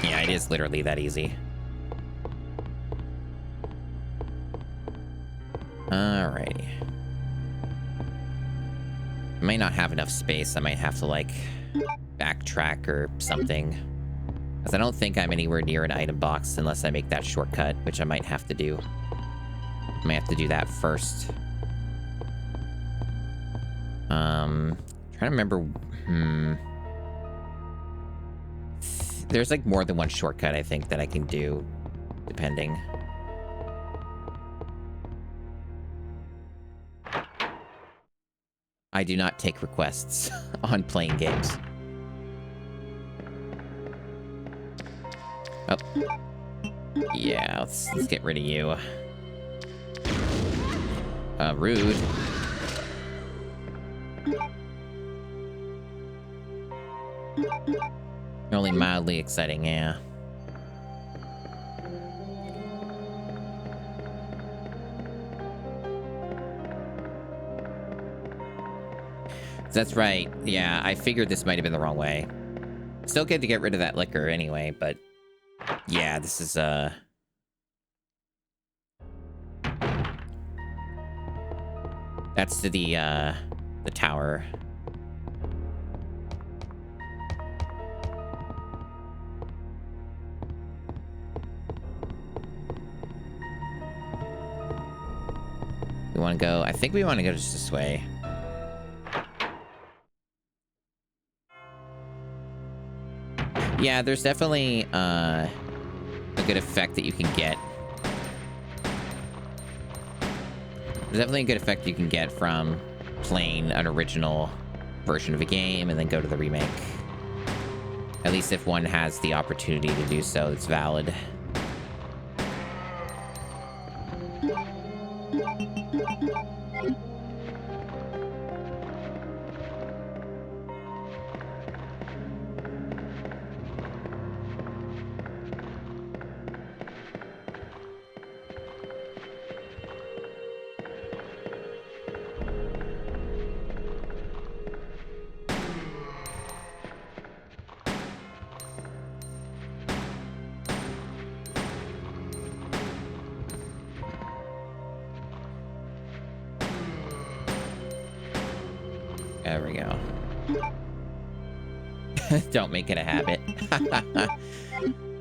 Yeah, it is literally that easy. Alrighty. I might not have enough space. I might have to, like, backtrack or something. Because I don't think I'm anywhere near an item box unless I make that shortcut, which I might have to do. I might have to do that first. Trying to remember... There's, like, more than one shortcut, I think, that I can do, depending. I do not take requests on playing games. Oh. Yeah, let's get rid of you. Rude. Only mildly exciting, yeah. That's right. Yeah, I figured this might have been the wrong way. Still good to get rid of that liquor anyway, but yeah, this is that's to the tower. We want to go, I think we want to go just this way. Yeah, there's definitely a good effect that you can get. There's definitely a good effect you can get from playing an original version of a game and then go to the remake. At least if one has the opportunity to do so, it's valid. There we go. Don't make it a habit.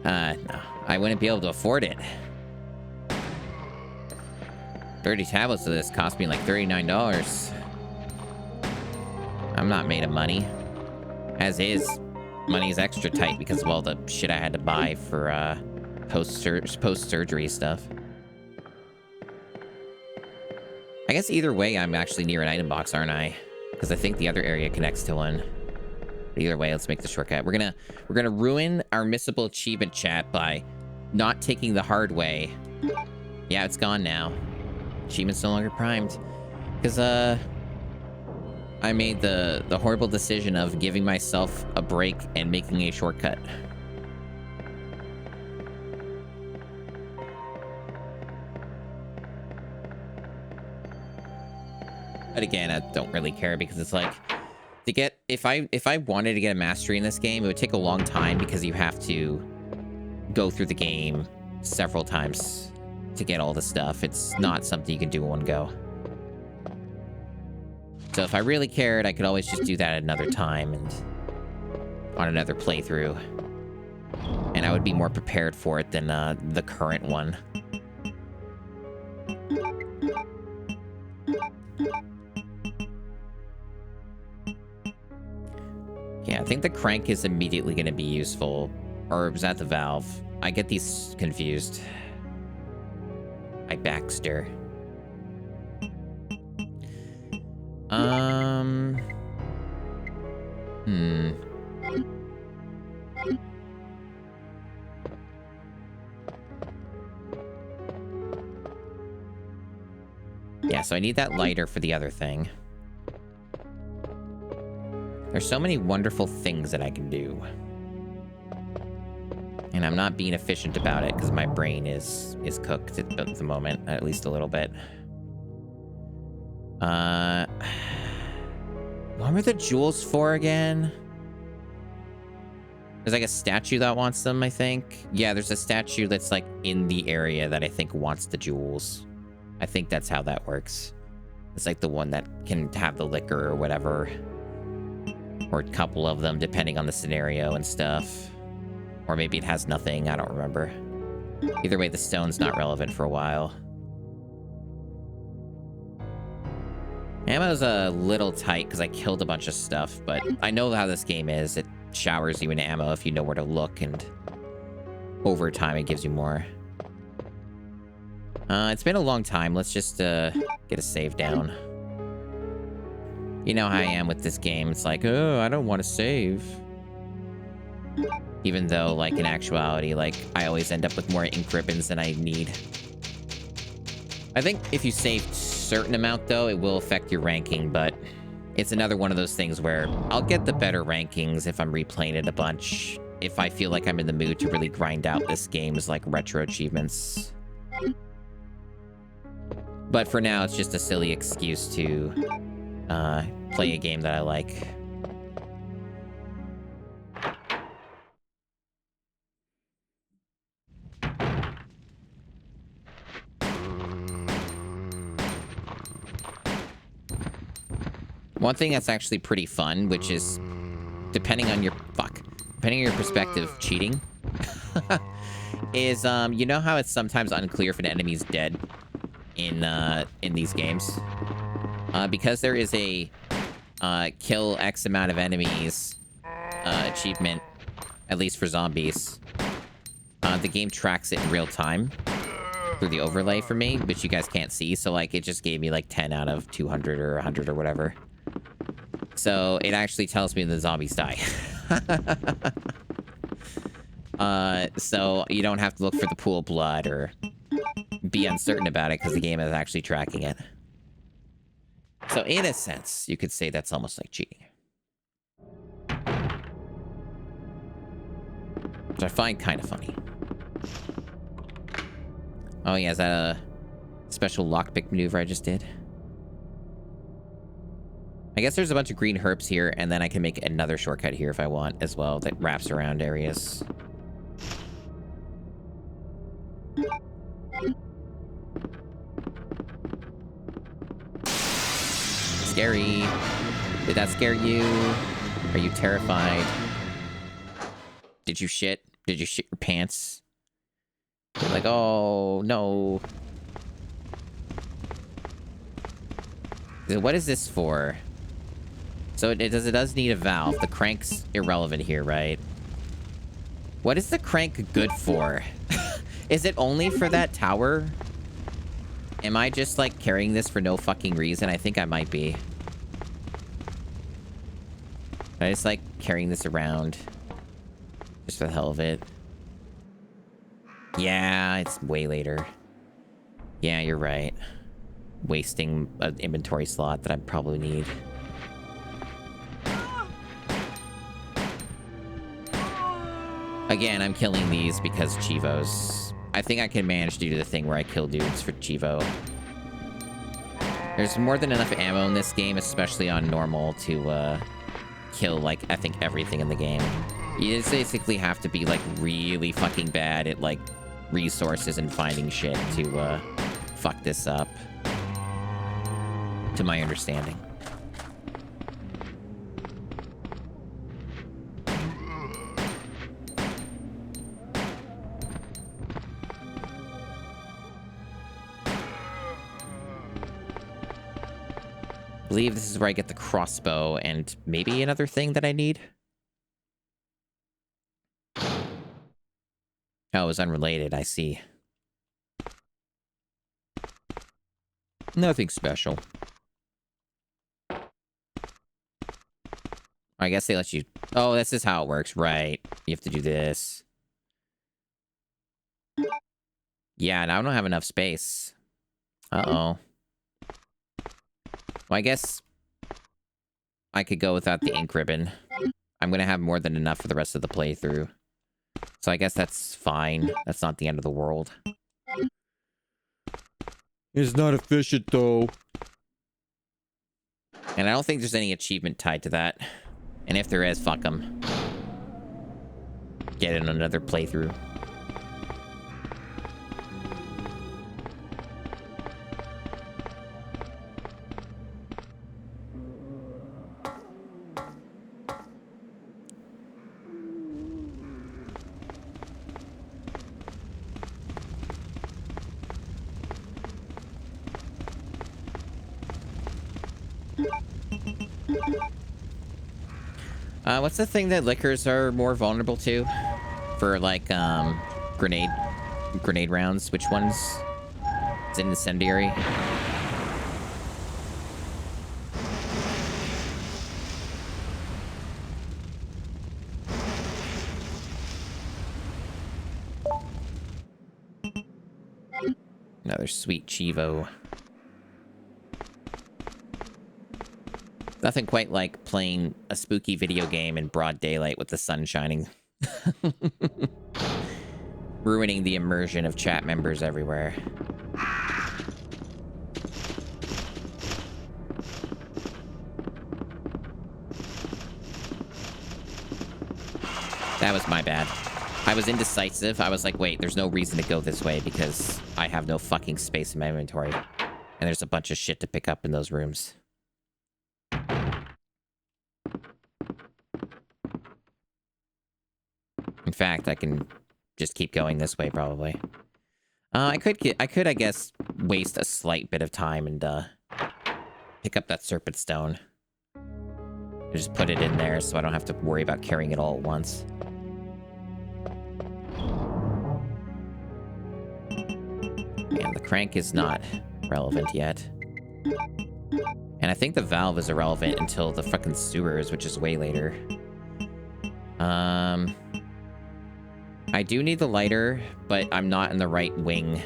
No, I wouldn't be able to afford it. 30 tablets of this cost me like $39. I'm not made of money. As is, money's extra tight because of all the shit I had to buy for post-surgery stuff. I guess either way, I'm actually near an item box, aren't I? Because I think the other area connects to one. But either way, let's make the shortcut. We're gonna ruin our missable achievement chat by not taking the hard way. Yeah, it's gone now. Achievement's no longer primed. Because, I made the horrible decision of giving myself a break and making a shortcut. But again, I don't really care because it's like, to get, if I wanted to get a mastery in this game, it would take a long time because you have to go through the game several times to get all the stuff. It's not something you can do in one go. So if I really cared, I could always just do that at another time and on another playthrough. And I would be more prepared for it than the current one. Yeah, I think the crank is immediately going to be useful. Or was that the valve? I get these confused. By Baxter. Yeah, so I need that lighter for the other thing. There's so many wonderful things that I can do. And I'm not being efficient about it because my brain is cooked at the moment, at least a little bit. What were the jewels for again? There's like a statue that wants them, I think. Yeah, there's a statue that's like in the area that I think wants the jewels. I think that's how that works. It's like the one that can have the liquor or whatever. Or a couple of them, depending on the scenario and stuff. Or maybe it has nothing, I don't remember. Either way, the stone's not relevant for a while. Ammo's a little tight because I killed a bunch of stuff, but I know how this game is. It showers you in ammo if you know where to look, and over time it gives you more. It's been a long time. Let's just get a save down. You know how I am with this game. It's like, oh, I don't want to save. Even though, like, in actuality, like, I always end up with more ink ribbons than I need. I think if you save a certain amount, though, it will affect your ranking, but it's another one of those things where I'll get the better rankings if I'm replaying it a bunch. If I feel like I'm in the mood to really grind out this game's, like, retro achievements. But for now, it's just a silly excuse to play a game that I like. One thing that's actually pretty fun, which is, depending on your perspective, cheating, is, you know how it's sometimes unclear if an enemy's dead in these games? Because there is a, kill X amount of enemies, achievement, at least for zombies, the game tracks it in real time through the overlay for me, which you guys can't see, so, like, it just gave me, like, 10 out of 200 or 100 or whatever. So it actually tells me the zombies die. So you don't have to look for the pool of blood or be uncertain about it because the game is actually tracking it. So in a sense, you could say that's almost like cheating. Which I find kind of funny. Oh yeah, is that a special lockpick maneuver I just did? I guess there's a bunch of green herbs here, and then I can make another shortcut here if I want as well that wraps around areas. Scary. Did that scare you? Are you terrified? Did you shit? Did you shit your pants? You're like, oh, no. What is this for? So it does need a valve. The crank's irrelevant here, right? What is the crank good for? Is it only for that tower? Am I just, like, carrying this for no fucking reason? I think I might be. I just like carrying this around. Just for the hell of it. Yeah, it's way later. Yeah, you're right. Wasting an inventory slot that I probably need. Again, I'm killing these because Chivos. I think I can manage to do the thing where I kill dudes for Chivo. There's more than enough ammo in this game, especially on normal, to kill, like, I think everything in the game. You just basically have to be, like, really fucking bad at, like, resources and finding shit to fuck this up. To my understanding. I believe this is where I get the crossbow and maybe another thing that I need. Oh, it was unrelated, I see. Nothing special. I guess they let you... Oh, this is how it works, right. You have to do this. Yeah, now I don't have enough space. Uh-oh. Well, I guess I could go without the ink ribbon. I'm going to have more than enough for the rest of the playthrough. So I guess that's fine. That's not the end of the world. It's not efficient, though. And I don't think there's any achievement tied to that. And if there is, fuck them. Get in another playthrough. What's the thing that liquors are more vulnerable to? For, like, grenade rounds? Which ones? Is it incendiary? Another sweet Chivo. Nothing quite like playing a spooky video game in broad daylight with the sun shining. Ruining the immersion of chat members everywhere. That was my bad. I was indecisive. I was like, wait, there's no reason to go this way because I have no fucking space in my inventory. And there's a bunch of shit to pick up in those rooms. In fact, I can just keep going this way, probably. I could, I guess, waste a slight bit of time and, pick up that serpent stone. Just put it in there so I don't have to worry about carrying it all at once. And the crank is not relevant yet. And I think the valve is irrelevant until the fucking sewers, which is way later. I do need the lighter, but I'm not in the right wing.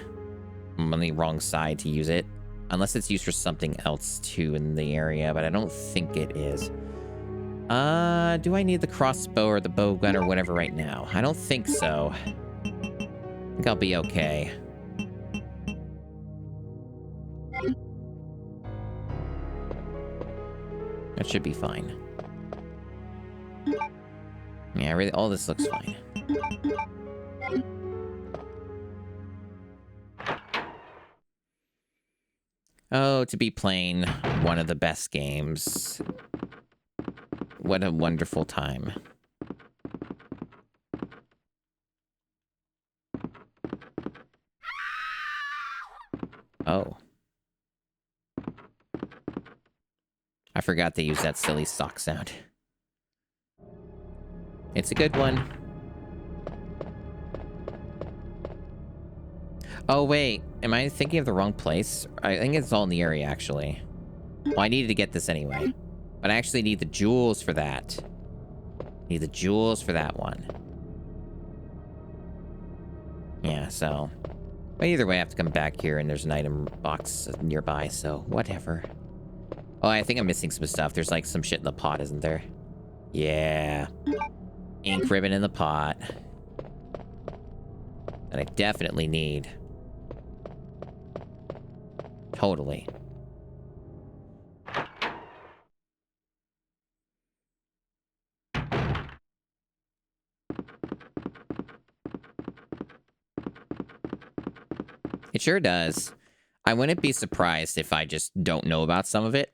I'm on the wrong side to use it. Unless it's used for something else, too, in the area, but I don't think it is. Do I need the crossbow or the bow gun or whatever right now? I don't think so. I think I'll be okay. That should be fine. Yeah, really, all this looks fine. Oh, to be playing one of the best games. What a wonderful time. Oh. I forgot to use that silly sock sound. It's a good one. Oh, wait. Am I thinking of the wrong place? I think it's all in the area, actually. Well, I needed to get this anyway. But I actually need the jewels for that. Need the jewels for that one. Yeah, so... But either way, I have to come back here, and there's an item box nearby, so whatever. Oh, I think I'm missing some stuff. There's, like, some shit in the pot, isn't there? Yeah. Ink ribbon in the pot. That I definitely need. Totally. It sure does. I wouldn't be surprised if I just don't know about some of it.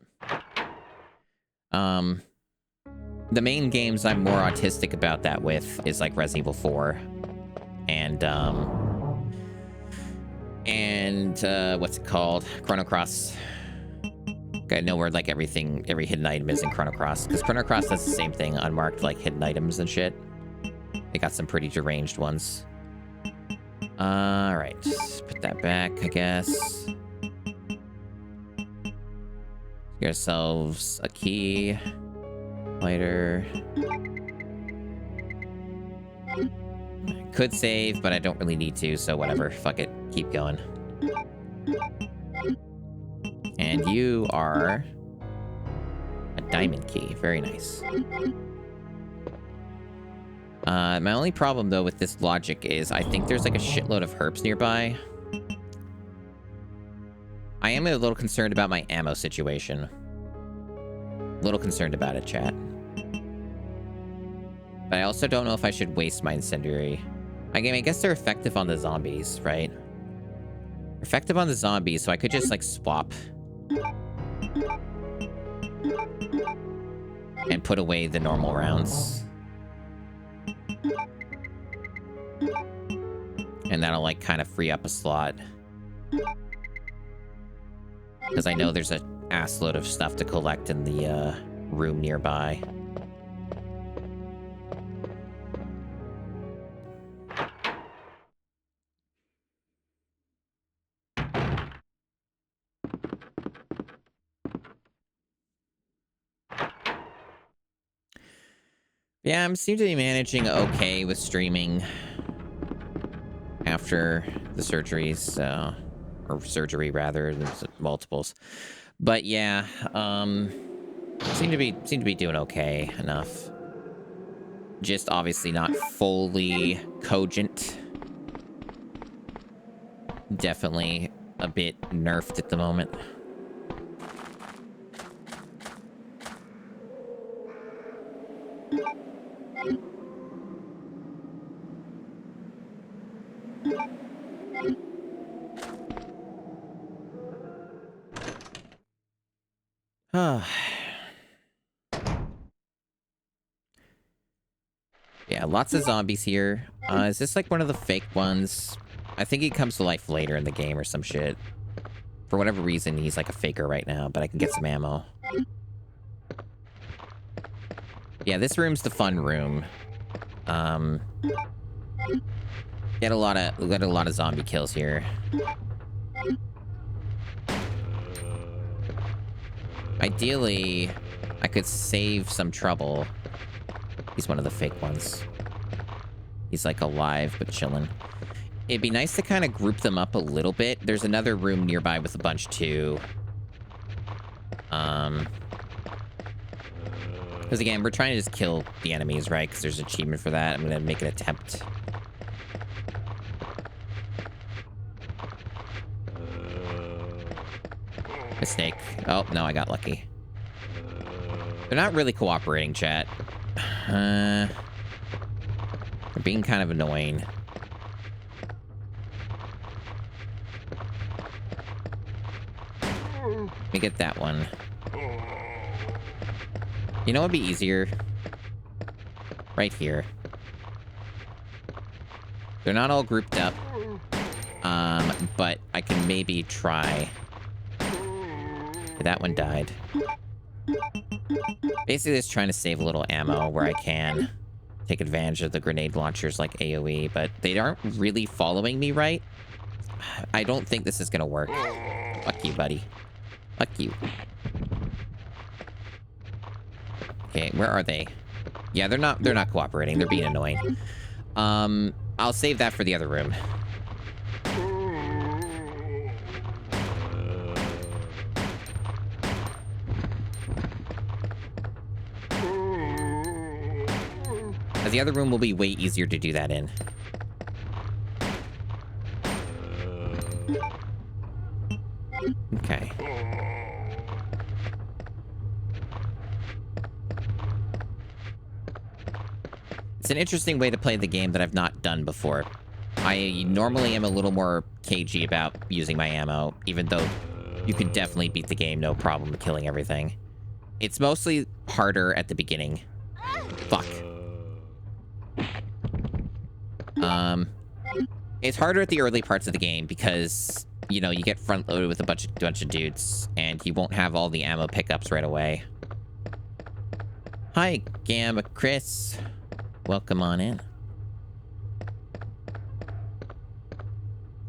The main games I'm more autistic about that with is like Resident Evil 4. And what's it called? Chrono Cross. I know where like every hidden item is in Chrono Cross. Because Chrono Cross does the same thing, unmarked like hidden items and shit. They got some pretty deranged ones. Alright, put that back, I guess. Get ourselves a key. Lighter. Could save, but I don't really need to, so whatever. Fuck it. Keep going. And you are a diamond key. Very nice. My only problem, though, with this logic is I think there's like a shitload of herbs nearby. I am a little concerned about my ammo situation. A little concerned about it, chat. But I also don't know if I should waste my incendiary. I guess they're effective on the zombies, right? Effective on the zombies, so I could just, like, swap. And put away the normal rounds. And that'll, like, kind of free up a slot. Because I know there's an assload of stuff to collect in the room nearby. Yeah, I seem to be managing okay with streaming after the surgeries, or surgery rather, there's multiples. But yeah, seem to be doing okay enough. Just obviously not fully cogent. Definitely a bit nerfed at the moment. Yeah, lots of zombies here. Is this like one of the fake ones? I think he comes to life later in the game or some shit. For whatever reason, he's like a faker right now, but I can get some ammo. Yeah, this room's the fun room. Get a lot of zombie kills here. Ideally, I could save some trouble. He's one of the fake ones. He's like alive but chilling. It'd be nice to kind of group them up a little bit. There's another room nearby with a bunch too. Because again, we're trying to just kill the enemies, right? Because there's an achievement for that. I'm gonna make an attempt. Mistake. Oh, no, I got lucky. They're not really cooperating, chat. They're being kind of annoying. Let me get that one. You know what'd be easier? Right here. They're not all grouped up. But I can maybe try. That one died. Basically, just trying to save a little ammo where I can. Take advantage of the grenade launchers like AoE, but they aren't really following me right. I don't think this is gonna work. Fuck you, buddy. Fuck you. Okay, where are they? Yeah, they're not cooperating. They're being annoying. I'll save that for the other room. The other room will be way easier to do that in. Okay. It's an interesting way to play the game that I've not done before. I normally am a little more cagey about using my ammo, even though you can definitely beat the game no problem killing everything. It's mostly harder at the beginning. Fuck. It's harder at the early parts of the game because, you know, you get front loaded with a bunch of dudes and you won't have all the ammo pickups right away. Hi, Gamma Chris. Welcome on in.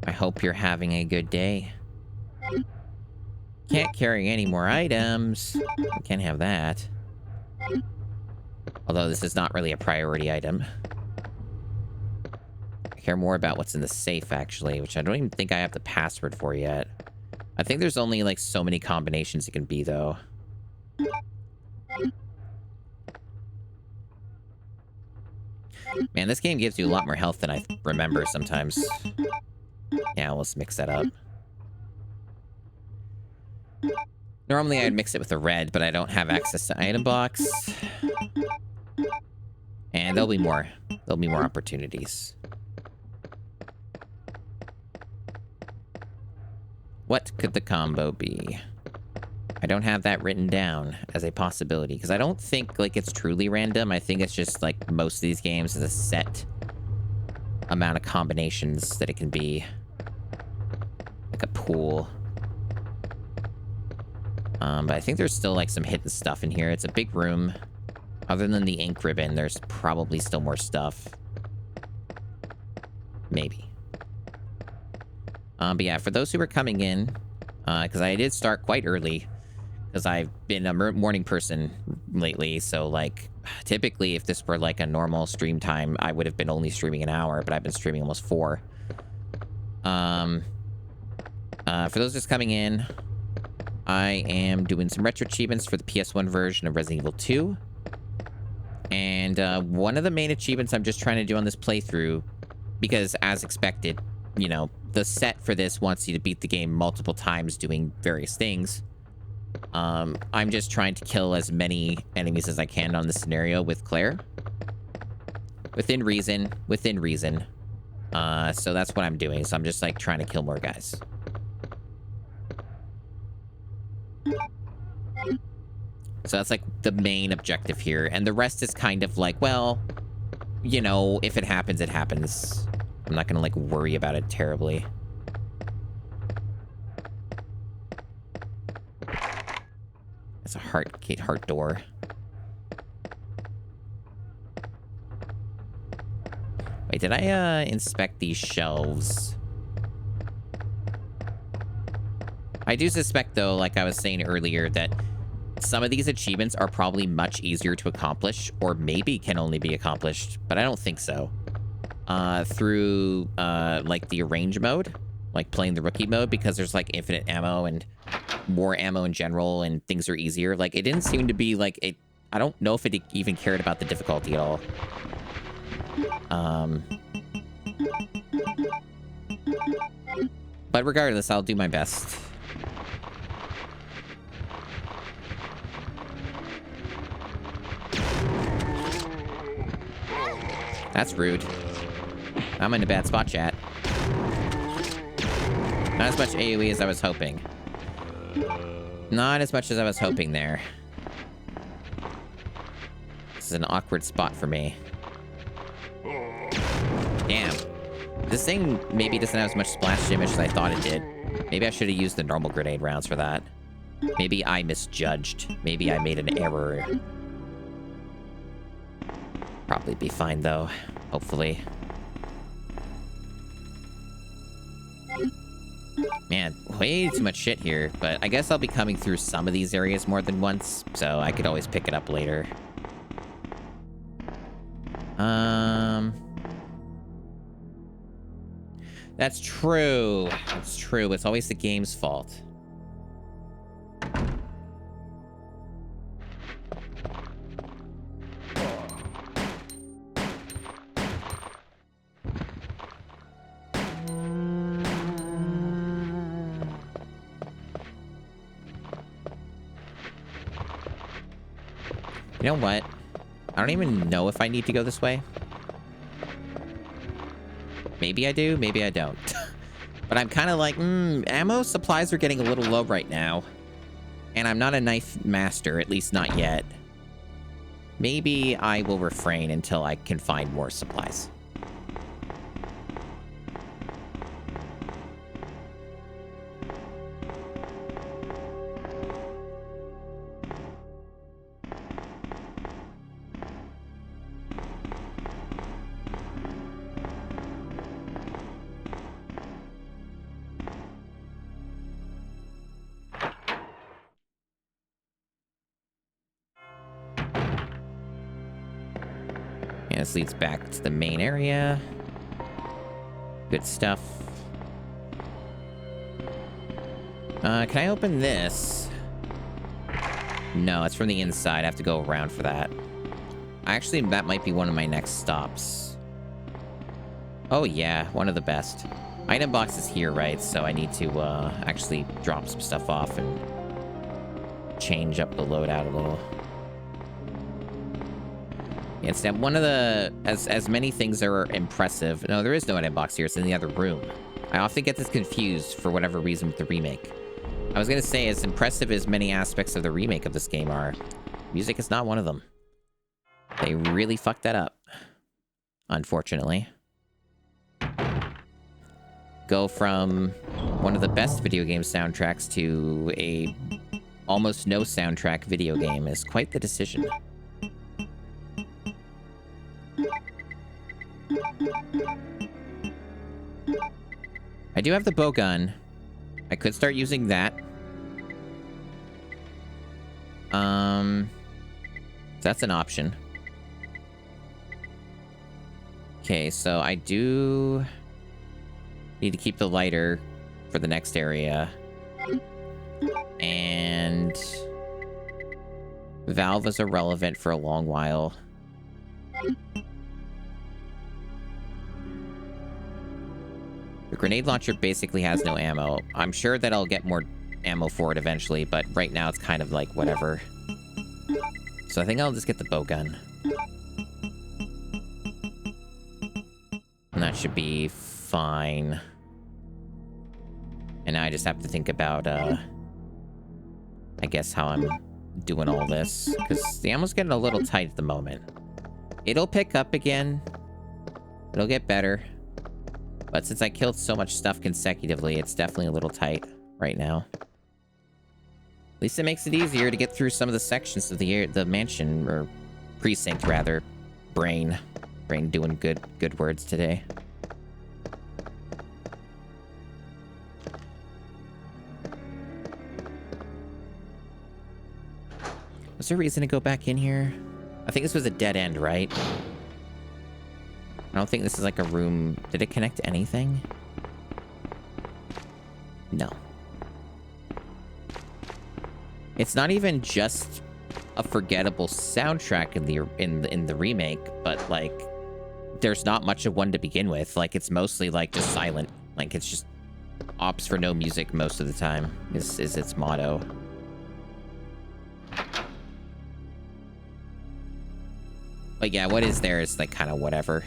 I hope you're having a good day. Can't carry any more items. Can't have that. Although this is not really a priority item. I care more about what's in the safe, actually, which I don't even think I have the password for yet. I think there's only, like, so many combinations it can be, though. Man, this game gives you a lot more health than I remember sometimes. Yeah, let's mix that up. Normally, I'd mix it with a red, but I don't have access to item box. And there'll be more. There'll be more opportunities. What could the combo be? I don't have that written down as a possibility, because I don't think, like, it's truly random. I think it's just, like, most of these games is a set amount of combinations that it can be. Like a pool. But I think there's still, like, some hidden stuff in here. It's a big room. Other than the ink ribbon, there's probably still more stuff. Maybe. But yeah, for those who are coming in, because I did start quite early, because I've been a morning person lately, so, like, typically if this were, like, a normal stream time, I would have been only streaming an hour, but I've been streaming almost 4. For those just coming in, I am doing some retro achievements for the PS1 version of Resident Evil 2. And one of the main achievements I'm just trying to do on this playthrough, because as expected, you know, the set for this wants you to beat the game multiple times doing various things. I'm just trying to kill as many enemies as I can on this scenario with Claire. Within reason. So that's what I'm doing. So I'm just, like, trying to kill more guys. So that's, like, the main objective here. And the rest is kind of like, well, you know, if it happens, it happens. I'm not gonna, like, worry about it terribly. That's a heart door. Wait, did I inspect these shelves? I do suspect, though, like I was saying earlier, that some of these achievements are probably much easier to accomplish, or maybe can only be accomplished, but I don't think so. Through, like, the arrange mode, like playing the rookie mode, because there's, like, infinite ammo and more ammo in general, and things are easier. Like, it didn't seem to be, like, I don't know if it even cared about the difficulty at all. But regardless, I'll do my best. That's rude. I'm in a bad spot, chat. Not as much AoE as I was hoping. Not as much as I was hoping there. This is an awkward spot for me. Damn. This thing maybe doesn't have as much splash damage as I thought it did. Maybe I should have used the normal grenade rounds for that. Maybe I misjudged. Maybe I made an error. Probably be fine, though. Hopefully. Man, way too much shit here, but I guess I'll be coming through some of these areas more than once, so I could always pick it up later. That's true. That's true. It's always the game's fault. You know what? I don't even know if I need to go this way. Maybe I do, maybe I don't. But I'm kind of like, ammo supplies are getting a little low right now. And I'm not a knife master, at least not yet. Maybe I will refrain until I can find more supplies. Yeah, this leads back to the main area. Good stuff. Can I open this? No, it's from the inside. I have to go around for that. Actually, that might be one of my next stops. Oh, yeah. One of the best. Item box is here, right? So I need to actually drop some stuff off and change up the loadout a little. It's one of the, as many things are impressive. No, there is no item box here. It's in the other room. I often get this confused for whatever reason with the remake. I was going to say, as impressive as many aspects of the remake of this game are, music is not one of them. They really fucked that up. Unfortunately. Go from one of the best video game soundtracks to a almost no soundtrack video game is quite the decision. I do have the bow gun. I could start using that. That's an option. Okay, so I do need to keep the lighter for the next area. And valve is irrelevant for a long while. The grenade launcher basically has no ammo. I'm sure that I'll get more ammo for it eventually, but right now it's kind of like whatever. So I think I'll just get the bow gun. And that should be fine. And now I just have to think about, I guess how I'm doing all this. Because the ammo's getting a little tight at the moment. It'll pick up again. It'll get better. But since I killed so much stuff consecutively, it's definitely a little tight right now. At least it makes it easier to get through some of the sections of the mansion, or precinct rather. Brain doing good words today. Was there a reason to go back in here? I think this was a dead end, right? I don't think this is like a room. Did it connect to anything? No. It's not even just a forgettable soundtrack in the remake, but like there's not much of one to begin with. Like it's mostly like just silent. Like it's just opts for no music most of the time is its motto. But yeah, what is there is like kind of whatever.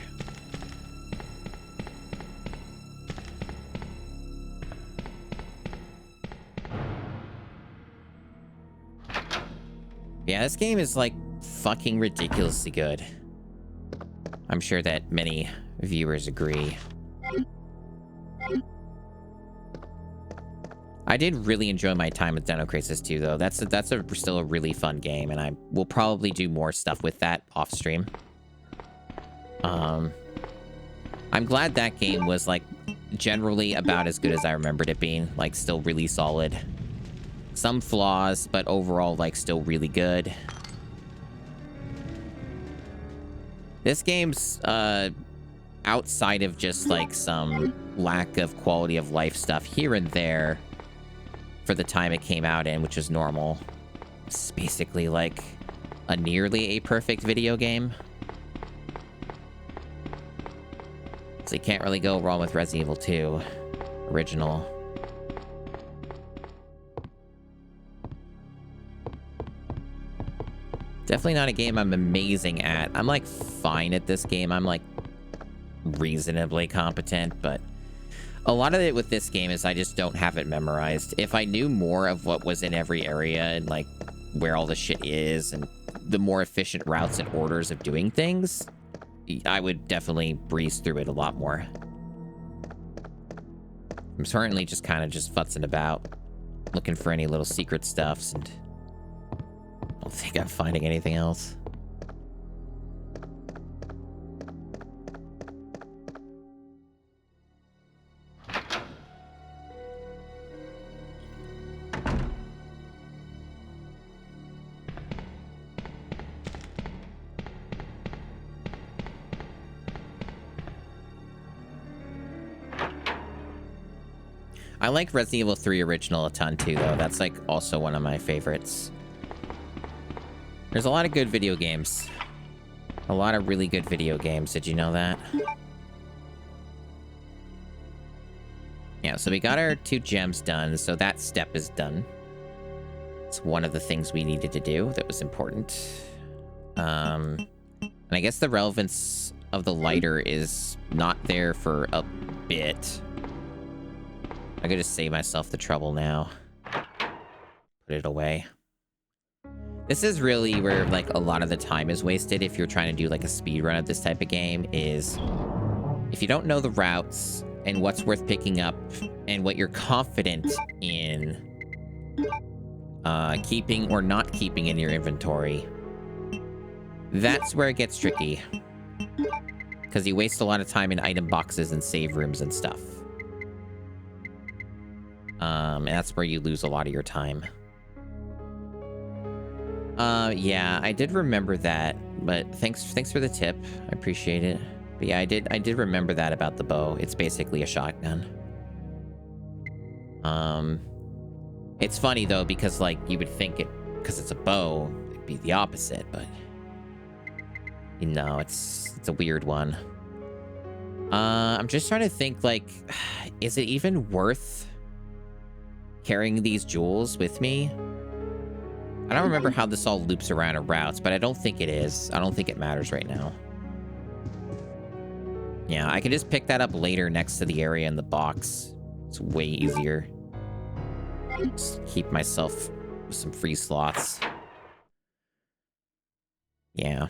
Yeah, this game is like fucking ridiculously good. I'm sure that many viewers agree. I did really enjoy my time with Dino Crisis 2, though. That's still a really fun game, and I will probably do more stuff with that off stream. I'm glad that game was, like, generally about as good as I remembered it being. Like, still really solid. Some flaws, but overall, like, still really good. This game's, outside of just, like, some lack of quality of life stuff here and there for the time it came out in, which is normal. It's basically, like, a nearly a perfect video game. So you can't really go wrong with Resident Evil 2 original. Definitely not a game I'm amazing at. I'm, like, fine at this game. I'm, like, reasonably competent, but a lot of it with this game is I just don't have it memorized. If I knew more of what was in every area and, like, where all the shit is and the more efficient routes and orders of doing things, I would definitely breeze through it a lot more. I'm currently just kind of just futzing about, looking for any little secret stuffs, and I don't think I'm finding anything else. I like Resident Evil 3 Original a ton too, though. That's, like, also one of my favorites. There's a lot of good video games. A lot of really good video games. Did you know that? Yeah, so we got our 2 gems done, so that step is done. It's one of the things we needed to do that was important. And I guess the relevance of the lighter is not there for a bit. I could just save myself the trouble now. Put it away. This is really where, like, a lot of the time is wasted if you're trying to do, like, a speed run of this type of game, is if you don't know the routes and what's worth picking up and what you're confident in keeping or not keeping in your inventory, that's where it gets tricky. Because you waste a lot of time in item boxes and save rooms and stuff. And that's where you lose a lot of your time. Yeah, I did remember that, but thanks for the tip. I appreciate it. But yeah, I did remember that about the bow. It's basically a shotgun. It's funny though, because, like, you would think it, because it's a bow, it'd be the opposite, but no, it's a weird one. I'm just trying to think, like, is it even worth carrying these jewels with me? I don't remember how this all loops around in routes, but I don't think it is. I don't think it matters right now. Yeah, I can just pick that up later next to the area in the box. It's way easier. Just keep myself with some free slots. Yeah.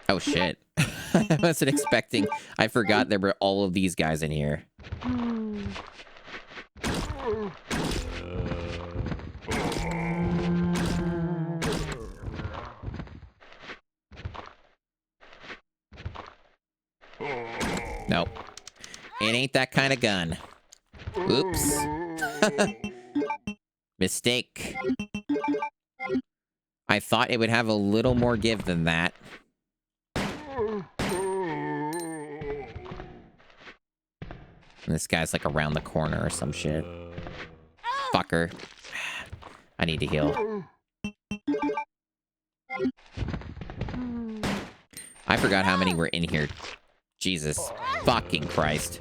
Oh, shit. I wasn't expecting. I forgot there were all of these guys in here. Nope. It ain't that kind of gun. Oops. Mistake. I thought it would have a little more give than that. And this guy's, like, around the corner or some shit. Fucker. I need to heal. I forgot how many were in here. Jesus fucking Christ.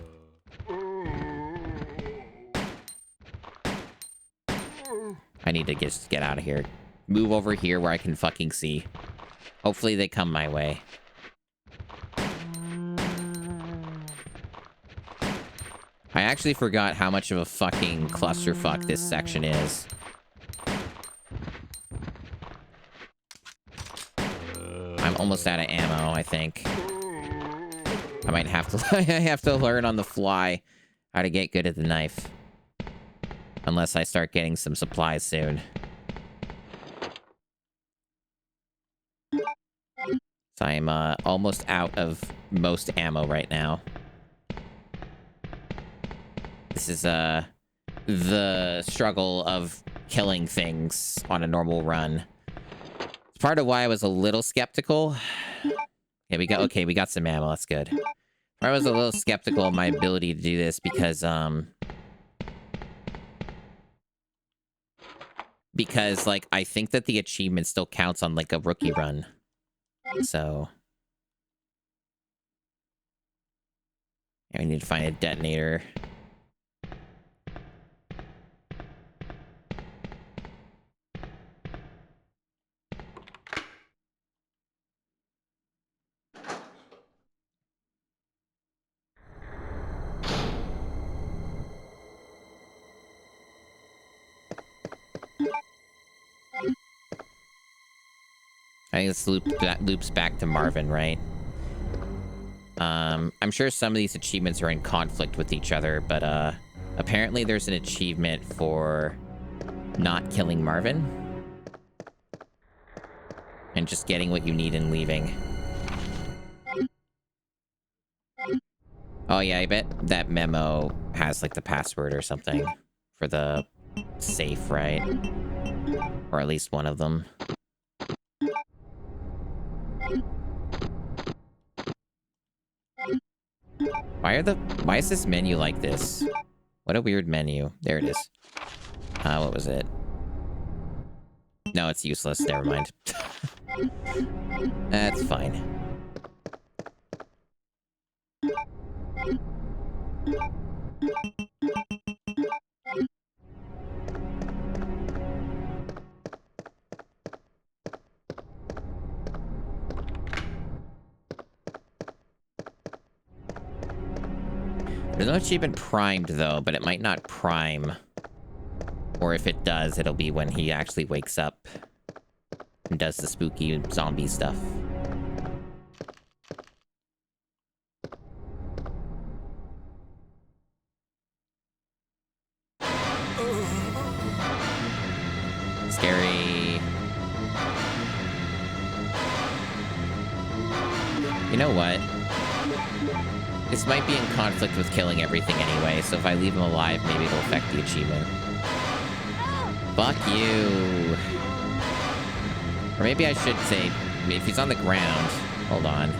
I need to just get out of here. Move over here where I can fucking see. Hopefully they come my way. I actually forgot how much of a fucking clusterfuck this section is. I'm almost out of ammo, I think. I might have to I have to learn on the fly how to get good at the knife. Unless I start getting some supplies soon. So I'm almost out of most ammo right now. This is the struggle of killing things on a normal run. It's part of why I was a little skeptical. Okay, we got some ammo, that's good. I was a little skeptical of my ability to do this because like I think that the achievement still counts on like a rookie run. So I need to find a detonator. I think this loops back to Marvin, right? I'm sure some of these achievements are in conflict with each other, but apparently there's an achievement for not killing Marvin. And just getting what you need and leaving. Oh yeah, I bet that memo has like the password or something for the safe, right? Or at least one of them. Why is this menu like this? What a weird menu. There it is. What was it? No, it's useless. Never mind. That's fine. There's no achievement primed, though, but it might not prime. Or if it does, it'll be when he actually wakes up and does the spooky zombie stuff. Scary. You know what? This might be in conflict with killing everything anyway, so if I leave him alive, maybe it'll affect the achievement. Fuck you. Or maybe I should say, if he's on the ground, hold on.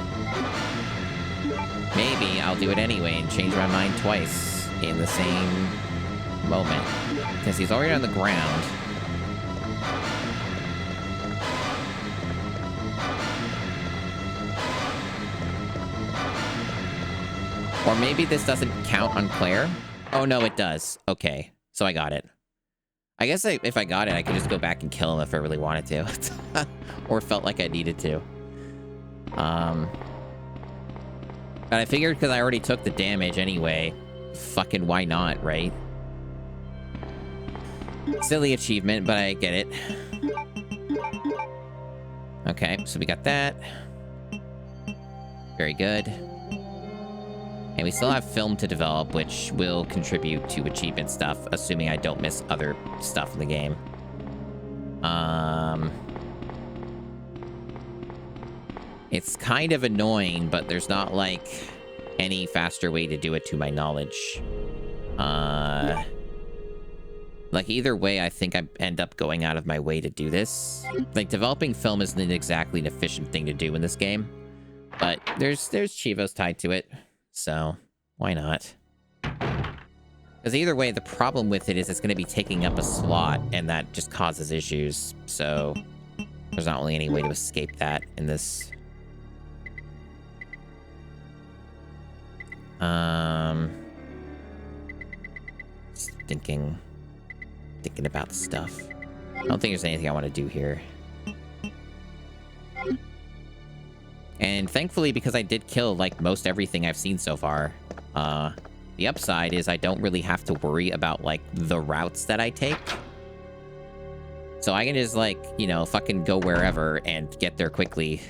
Maybe I'll do it anyway and change my mind twice in the same moment. Because he's already on the ground. Or maybe this doesn't count on Claire. Oh, no, it does. Okay, so I got it. I guess if I got it, I could just go back and kill him if I really wanted to. Or felt like I needed to. But I figured because I already took the damage anyway, fucking why not, right? Silly achievement, but I get it. Okay, so we got that. Very good. And we still have film to develop, which will contribute to achievement stuff, assuming I don't miss other stuff in the game. It's kind of annoying, but there's not, like, any faster way to do it to my knowledge. Like, either way, I think I end up going out of my way to do this. Like, developing film isn't exactly an efficient thing to do in this game. But there's Chivos tied to it. So, why not? Because either way, the problem with it is it's going to be taking up a slot, and that just causes issues. So, there's not really any way to escape that in this. Just thinking about stuff. I don't think there's anything I want to do here. And thankfully, because I did kill, like, most everything I've seen so far, The upside is I don't really have to worry about, like, the routes that I take. So I can just, like, you know, fucking go wherever and get there quickly.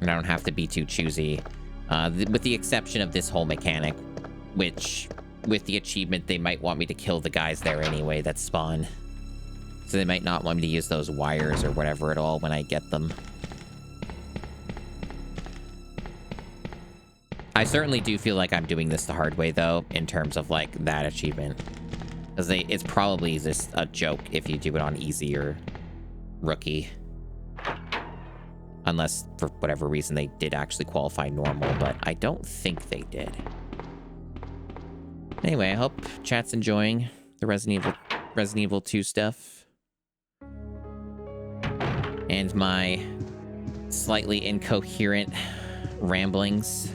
And I don't have to be too choosy. With the exception of this whole mechanic, which, with the achievement, they might want me to kill the guys there anyway that spawn. So they might not want me to use those wires or whatever at all when I get them. I certainly do feel like I'm doing this the hard way, though, in terms of, like, that achievement. Because it's probably just a joke if you do it on easy or rookie. Unless, for whatever reason, they did actually qualify normal, but I don't think they did. Anyway, I hope chat's enjoying the Resident Evil 2 stuff. And my slightly incoherent ramblings.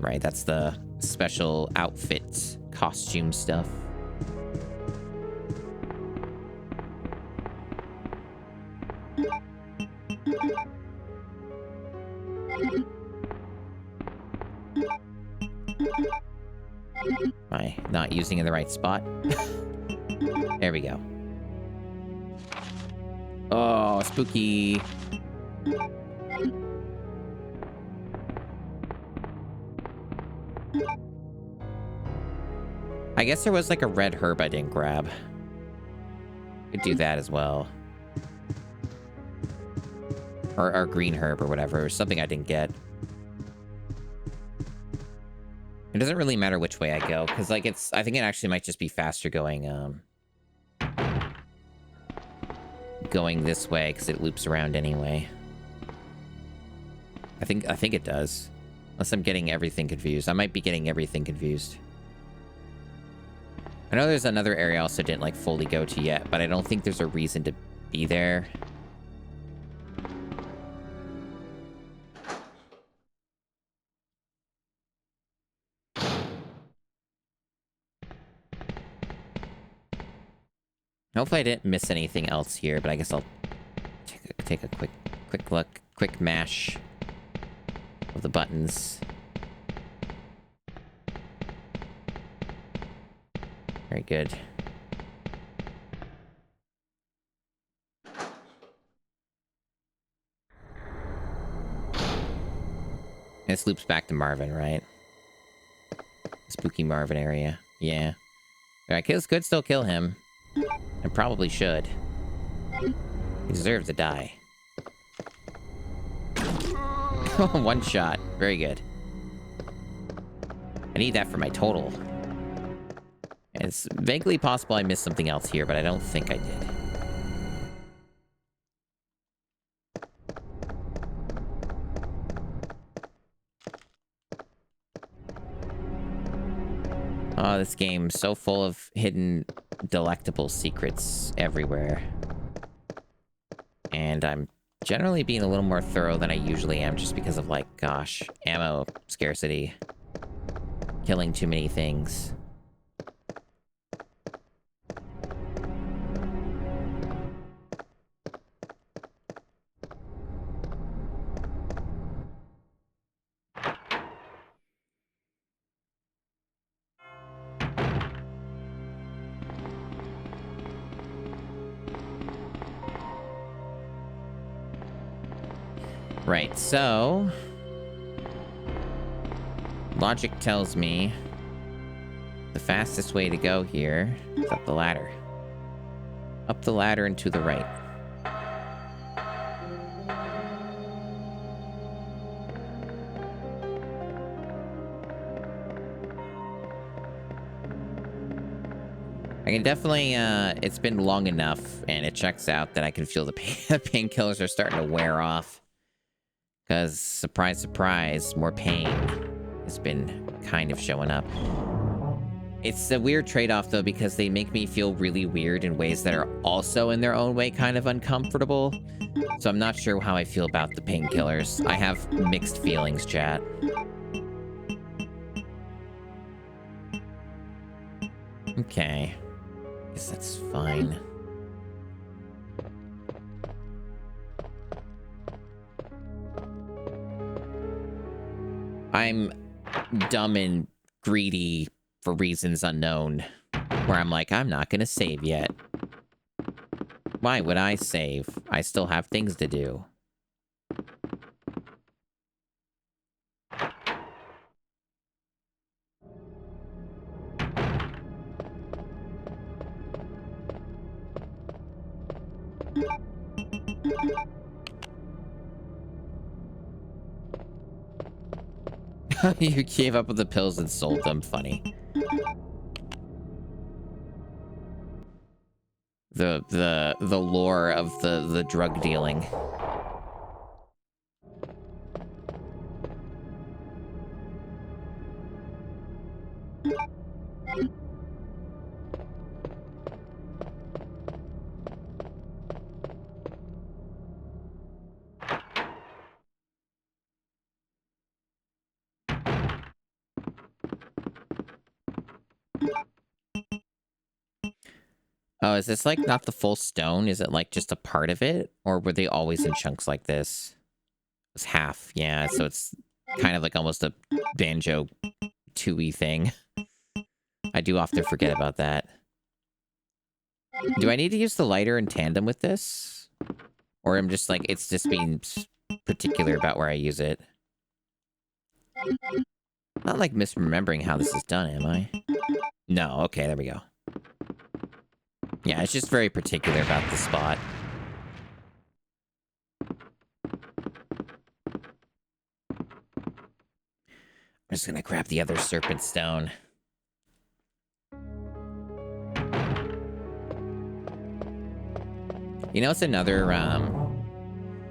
Right, that's the special outfit costume stuff. Am I not using in the right spot? There we go. Oh, spooky. I guess there was like a red herb I didn't grab. Could do that as well. Or green herb or whatever, or something I didn't get. It doesn't really matter which way I go, because like I think it actually might just be faster going going this way, because it loops around anyway. I think it does. Unless I'm getting everything confused. I might be getting everything confused. I know there's another area I also didn't like fully go to yet, but I don't think there's a reason to be there. Hopefully I didn't miss anything else here, but I guess I'll take a quick look, quick mash of the buttons. Very good. This loops back to Marvin, right? Spooky Marvin area. Yeah. I could still kill him. I probably should. He deserves to die. One shot. Very good. I need that for my total. And it's vaguely possible I missed something else here, but I don't think I did. Oh, this game's so full of hidden, delectable secrets everywhere. And I'm generally being a little more thorough than I usually am just because of, like, gosh, ammo scarcity. Killing too many things. Right, so logic tells me the fastest way to go here is up the ladder. Up the ladder and to the right. I can definitely, it's been long enough and it checks out that I can feel the painkillers are starting to wear off. Because, surprise, surprise, more pain has been kind of showing up. It's a weird trade-off, though, because they make me feel really weird in ways that are also, in their own way, kind of uncomfortable. So I'm not sure how I feel about the painkillers. I have mixed feelings, chat. Okay. Guess that's fine. I'm dumb and greedy for reasons unknown, where I'm like, I'm not going to save yet. Why would I save? I still have things to do. You gave up with the pills and sold them. Funny. The lore of the drug dealing. Oh, is this like not the full stone? Is it like just a part of it? Or were they always in chunks like this? It's half, yeah, so it's kind of like almost a Banjo 2-y thing. I do often forget about that. Do I need to use the lighter in tandem with this? Or I'm just like, it's just being particular about where I use it. Not like misremembering how this is done, am I? No, okay, there we go. Yeah, it's just very particular about the spot. I'm just gonna grab the other serpent stone. You know, it's another,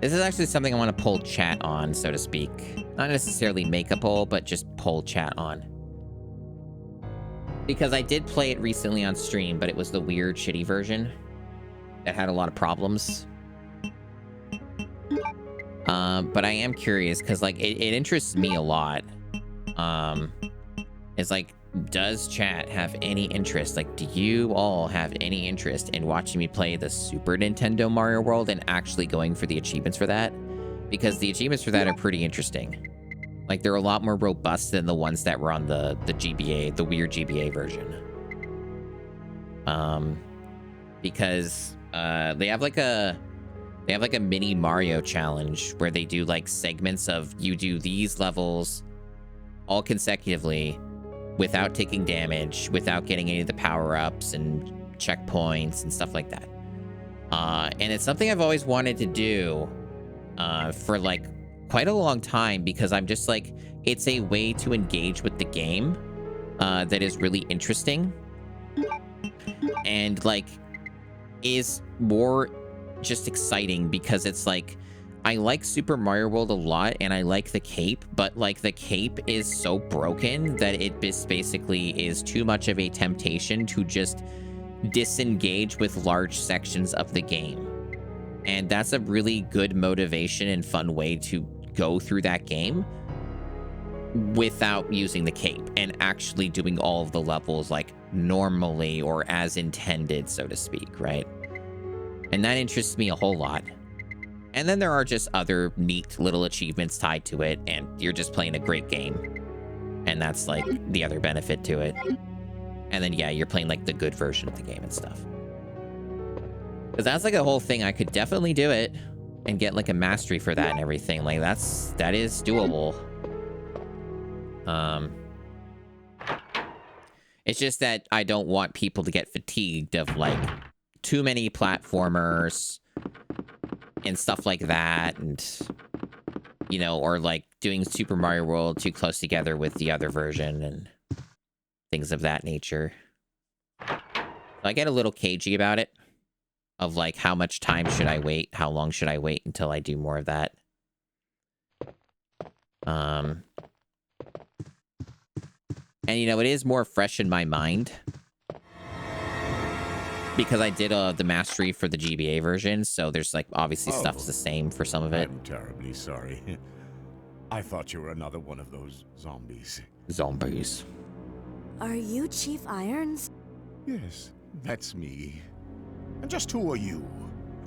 this is actually something I want to poll chat on, so to speak. Not necessarily make a poll, but just poll chat on. Because I did play it recently on stream, but it was the weird, shitty version that had a lot of problems. But I am curious, because, like, it interests me a lot. It's like, does chat have any interest? Like, do you all have any interest in watching me play the Super Nintendo Mario World and actually going for the achievements for that? Because the achievements for that are pretty interesting. Like, they're a lot more robust than the ones that were on the GBA, the weird GBA version. Because they have like a mini Mario challenge where they do like segments of you do these levels all consecutively without taking damage, without getting any of the power-ups and checkpoints and stuff like that. And it's something I've always wanted to do for like quite a long time, because I'm just like, it's a way to engage with the game that is really interesting and like is more just exciting, because it's like, I like Super Mario World a lot and I like the cape, but like the cape is so broken that it basically is too much of a temptation to just disengage with large sections of the game. And that's a really good motivation and fun way to go through that game without using the cape and actually doing all of the levels like normally or as intended, so to speak, right? And that interests me a whole lot. And then there are just other neat little achievements tied to it, and you're just playing a great game. And that's like the other benefit to it. And then, yeah, you're playing like the good version of the game and stuff. Because that's like a whole thing. I could definitely do it and get like a mastery for that and everything. Like that is doable. It's just that I don't want people to get fatigued of like too many platformers and stuff like that, and you know, or like doing Super Mario World too close together with the other version and things of that nature. So I get a little cagey about it, of like how much time should I wait, how long should I wait until I do more of that. And you know, it is more fresh in my mind because I did the mastery for the GBA version, so there's like obviously stuff's the same for some of it. I'm terribly sorry. I thought you were another one of those zombies. Zombies. Are you Chief Irons? Yes, that's me. And just who are you?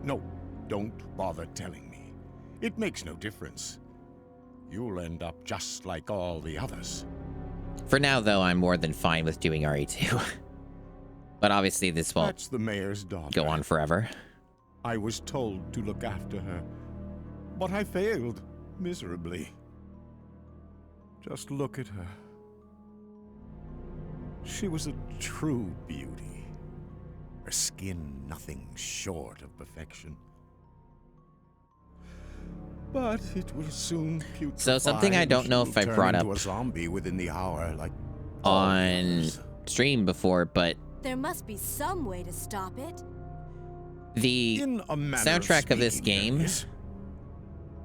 No, don't bother telling me. It makes no difference. you'll end up just like all the others. For now, though, I'm more than fine with doing RE2. But obviously, this won't That's the mayor's daughter. go on forever. I was told to look after her, but I failed miserably. Just look at her. She was a true beauty. Her skin nothing short of perfection. But it will soon putrefy. So something I don't know if I She'll brought turn up into a zombie within the hour, like on stream before, but There must be some way to stop it. the in a manner soundtrack of this speaking, game yes.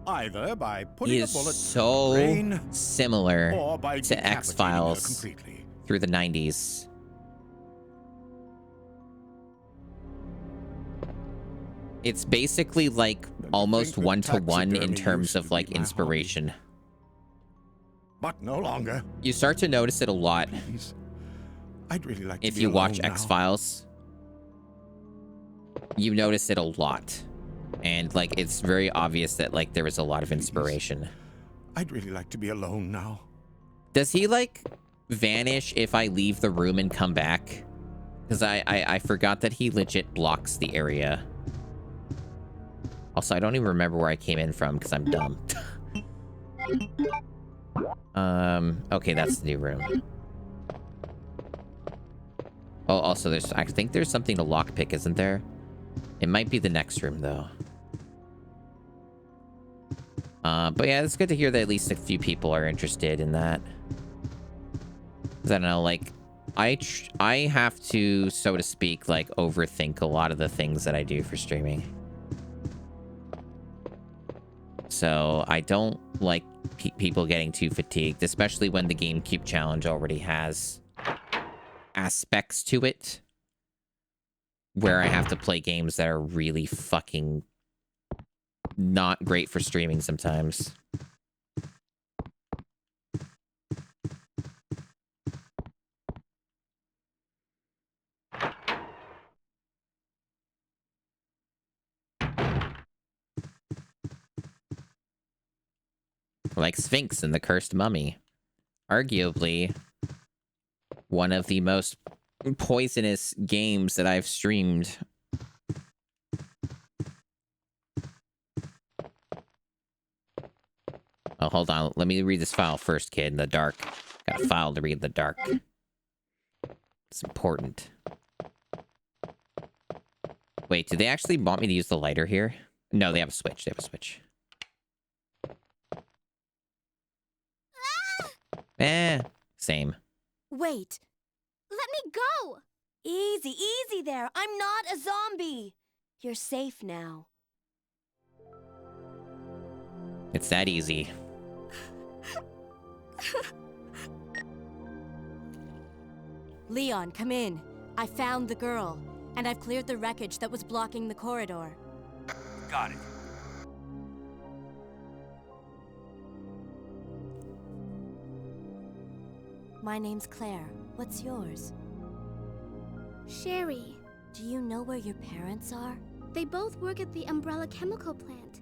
Either by putting is a bullet so through her brain, similar or by to decapitating her X-Files completely. through the 90s. It's basically like almost think that one-to-one in taxidermy terms used of to be like my hobby. inspiration. But no longer. You start to notice it a lot Please. I'd really like to if be you watch alone now. X-Files. You notice it a lot. And like it's very obvious that like there was a lot of inspiration. I'd really like to be alone now. Does he like vanish if I leave the room and come back? Because I forgot that he legit blocks the area. Also, I don't even remember where I came in from because I'm dumb. Okay, that's the new room. Oh, also, I think there's something to lockpick, isn't there? It might be the next room, though. But yeah, it's good to hear that at least a few people are interested in that. 'Cause I don't know, like, I have to, so to speak, like, overthink a lot of the things that I do for streaming. So I don't like people getting too fatigued, especially when the GameCube challenge already has aspects to it where I have to play games that are really fucking not great for streaming sometimes. Like Sphinx and the Cursed Mummy. Arguably one of the most poisonous games that I've streamed. Oh, hold on. Let me read this file first, kid, in the dark. Got a file to read in the dark. It's important. Wait, do they actually want me to use the lighter here? No, they have a switch. They have a switch. Same. Wait. Let me go! Easy, easy there. I'm not a zombie. You're safe now. It's that easy. Leon, come in. I found the girl, and I've cleared the wreckage that was blocking the corridor. Got it. My name's Claire. What's yours? Sherry. Do you know where your parents are? They both work at the Umbrella Chemical Plant,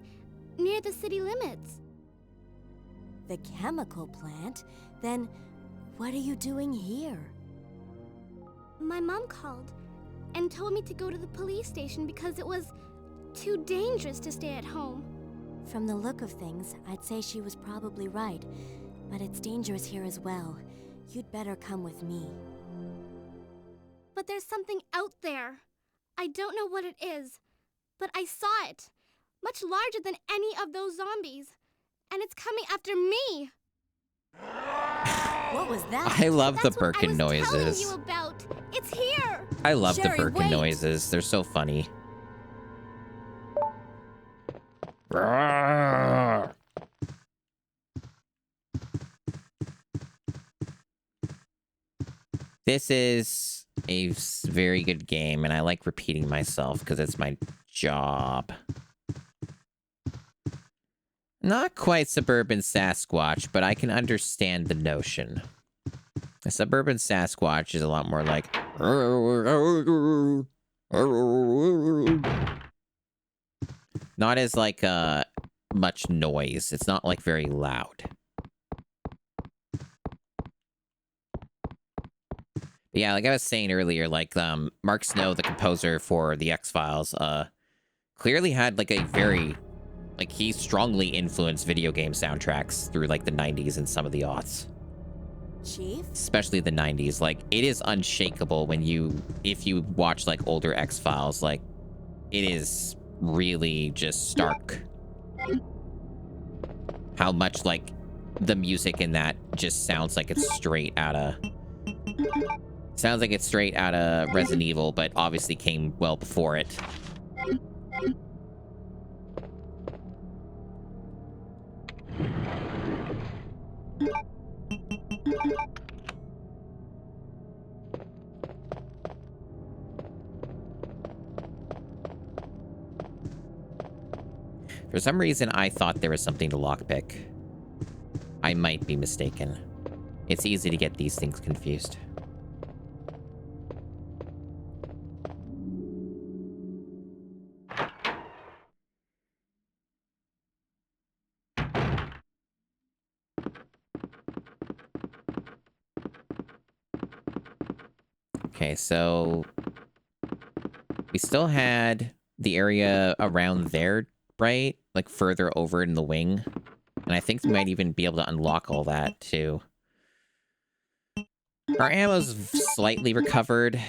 near the city limits. The chemical plant? Then what are you doing here? My mom called and told me to go to the police station because it was too dangerous to stay at home. From the look of things, I'd say she was probably right. But it's dangerous here as well. You'd better come with me. But there's something out there. I don't know what it is, but I saw it. Much larger than any of those zombies. And it's coming after me. What was that? I love the That's what Birkin I was telling noises. you about. It's here. I love Sherry, the Birkin wait. noises. They're so funny. This is a very good game, and I like repeating myself because it's my job. Not quite Suburban Sasquatch, but I can understand the notion. A Suburban Sasquatch is a lot more like... Not as like much noise. It's not like very loud. But yeah, like I was saying earlier, like Mark Snow, the composer for the X-Files, clearly had like a very, like, he strongly influenced video game soundtracks through like the 90s and some of the aughts. Chief? Especially the 90s. Like, it is unshakable when if you watch like older X-Files, like, it is really just stark how much like the music in that just sounds like it's straight out of Resident Evil, but obviously came well before it. For some reason, I thought there was something to lockpick. I might be mistaken. It's easy to get these things confused. Okay, so we still had the area around there, right? Like further over in the wing. And I think we might even be able to unlock all that too. Our ammo's slightly recovered.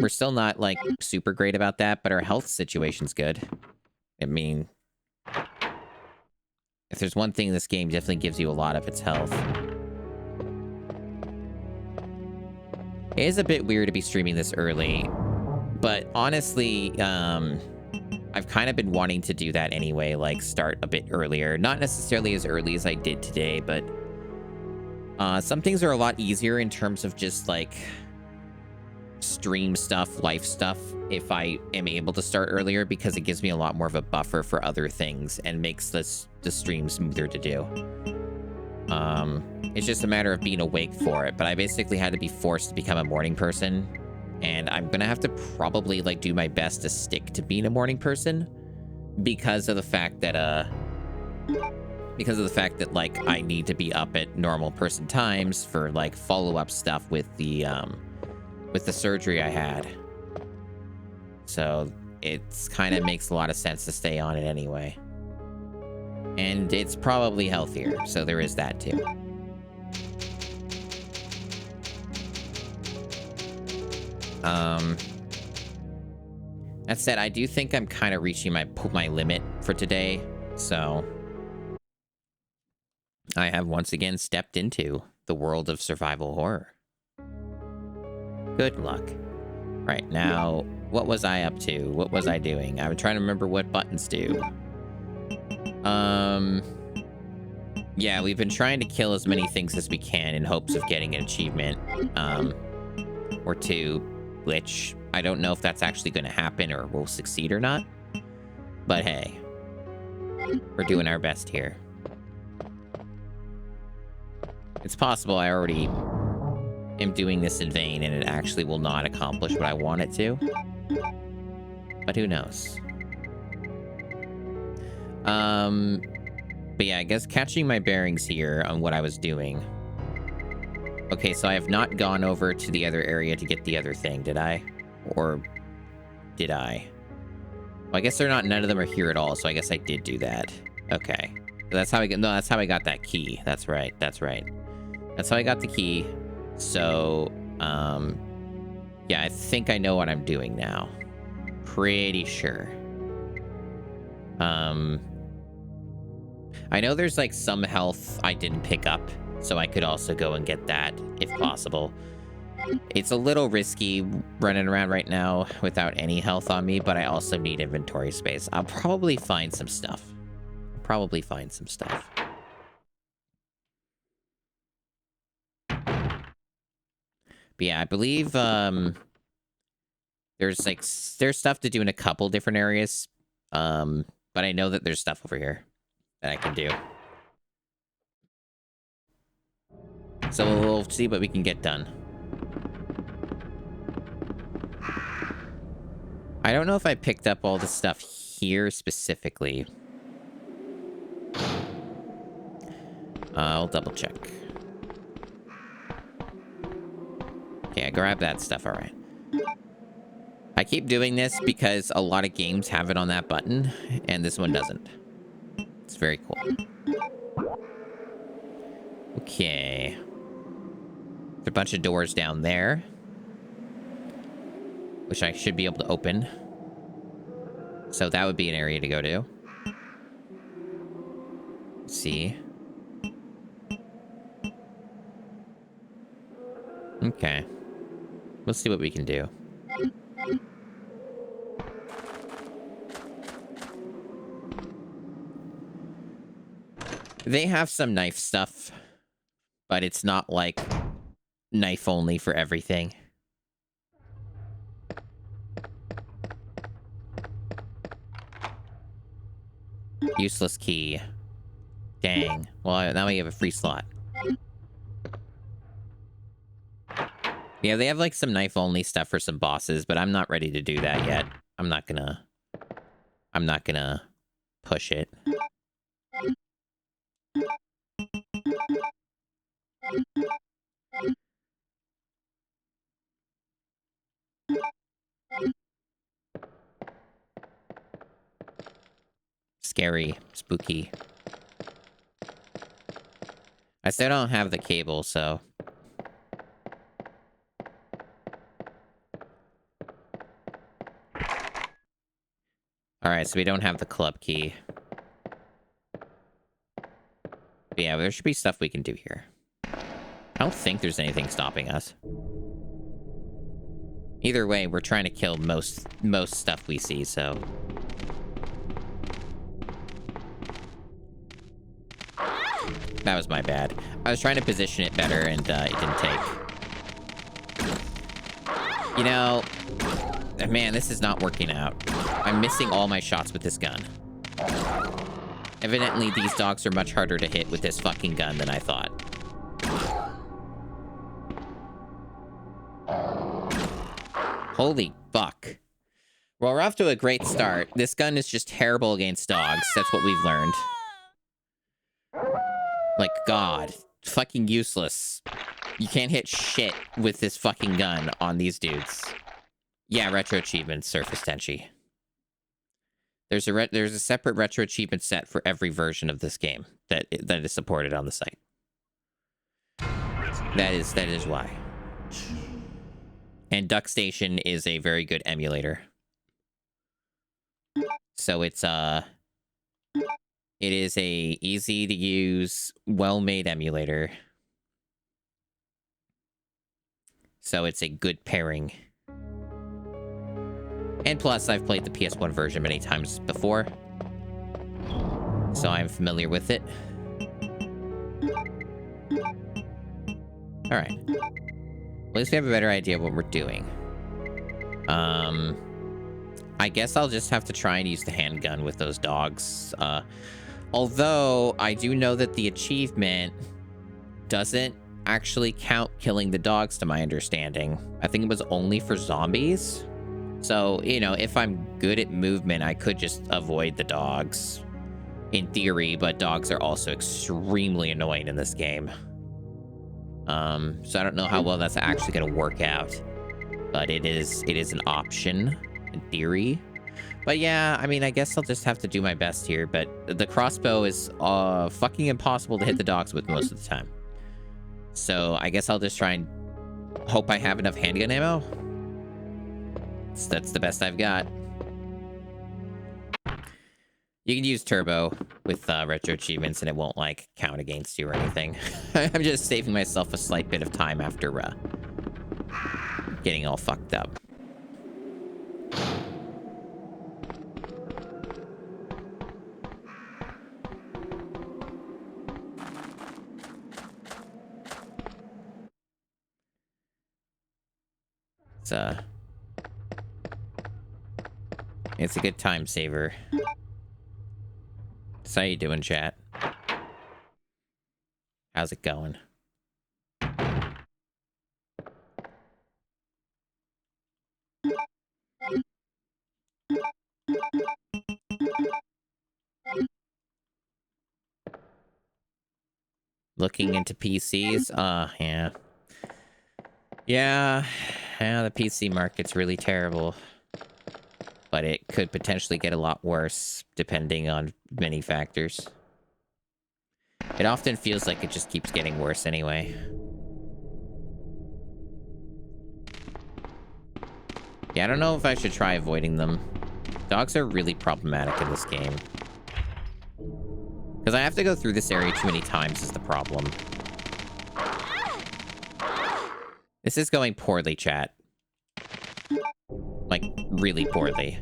We're still not like super great about that, but our health situation's good. I mean, if there's one thing this game definitely gives you a lot of, it's health. It is a bit weird to be streaming this early, but honestly, I've kind of been wanting to do that anyway, like start a bit earlier. Not necessarily as early as I did today, but some things are a lot easier in terms of just like stream stuff, life stuff, if I am able to start earlier, because it gives me a lot more of a buffer for other things and makes the stream smoother to do. It's just a matter of being awake for it, but I basically had to be forced to become a morning person, and I'm gonna have to probably like do my best to stick to being a morning person because of the fact that like I need to be up at normal person times for like follow-up stuff with the surgery I had. So it's kind of makes a lot of sense to stay on it anyway. And it's probably healthier, so there is that too. That said, I do think I'm kind of reaching my limit for today, so I have once again stepped into the world of survival horror. Good luck. Right, now, what was I up to? What was I doing? I'm trying to remember what buttons do. Yeah, we've been trying to kill as many things as we can in hopes of getting an achievement, or two, which I don't know if that's actually going to happen or will succeed or not. But hey, we're doing our best here. It's possible I already am doing this in vain and it actually will not accomplish what I want it to. But who knows? But yeah, I guess catching my bearings here on what I was doing. Okay, so I have not gone over to the other area to get the other thing, did I? Or did I? Well, I guess none of them are here at all, so I guess I did do that. Okay. So that's how I got that key. That's right. That's how I got the key. So, yeah, I think I know what I'm doing now. Pretty sure. I know there's like some health I didn't pick up, so I could also go and get that if possible. It's a little risky running around right now without any health on me, but I also need inventory space. I'll probably find some stuff. But yeah, I believe there's stuff to do in a couple different areas. But I know that there's stuff over here that I can do. So we'll see what we can get done. I don't know if I picked up all the stuff here specifically. I'll double check. Okay, I grabbed that stuff. All right. I keep doing this because a lot of games have it on that button, and this one doesn't. It's very cool. Okay. There's a bunch of doors down there, which I should be able to open. So that would be an area to go to. Let's see. Okay. We'll see what we can do. They have some knife stuff, but it's not like knife only for everything. Useless key. Dang. Well, now we have a free slot. Yeah, they have like some knife only stuff for some bosses, but I'm not ready to do that yet. I'm not gonna push it. Scary, spooky. I still don't have the cable, so. Alright, so we don't have the club key. But yeah, there should be stuff we can do here. I don't think there's anything stopping us. Either way, we're trying to kill most stuff we see, so. That was my bad. I was trying to position it better, and it didn't take. You know, man, this is not working out. I'm missing all my shots with this gun. Evidently, these dogs are much harder to hit with this fucking gun than I thought. Holy fuck. Well, we're off to a great start. This gun is just terrible against dogs. That's what we've learned. Like, God. Fucking useless. You can't hit shit with this fucking gun on these dudes. Yeah, Retro Achievements, Surface Tenchi. There's a separate Retro Achievement set for every version of this game that is supported on the site. That is why. And Duck Station is a very good emulator. So it's it is a easy to use, well-made emulator. So it's a good pairing. And plus, I've played the PS1 version many times before, so I'm familiar with it. All right. At least we have a better idea of what we're doing. I guess I'll just have to try and use the handgun with those dogs. Although, I do know that the achievement doesn't actually count killing the dogs, to my understanding. I think it was only for zombies. So, you know, if I'm good at movement, I could just avoid the dogs. In theory, but dogs are also extremely annoying in this game. So I don't know how well that's actually going to work out. But it is an option, in theory. But yeah, I mean, I guess I'll just have to do my best here. But the crossbow is fucking impossible to hit the dogs with most of the time. So I guess I'll just try and hope I have enough handgun ammo. That's the best I've got. You can use turbo with retro achievements and it won't like count against you or anything. I'm just saving myself a slight bit of time after getting all fucked up. It's a good time saver. So how you doing, chat? How's it going? Looking into PCs? Yeah. Yeah, the PC market's really terrible. But it could potentially get a lot worse, depending on many factors. It often feels like it just keeps getting worse anyway. Yeah, I don't know if I should try avoiding them. Dogs are really problematic in this game. Because I have to go through this area too many times is the problem. This is going poorly, chat. Like, really poorly.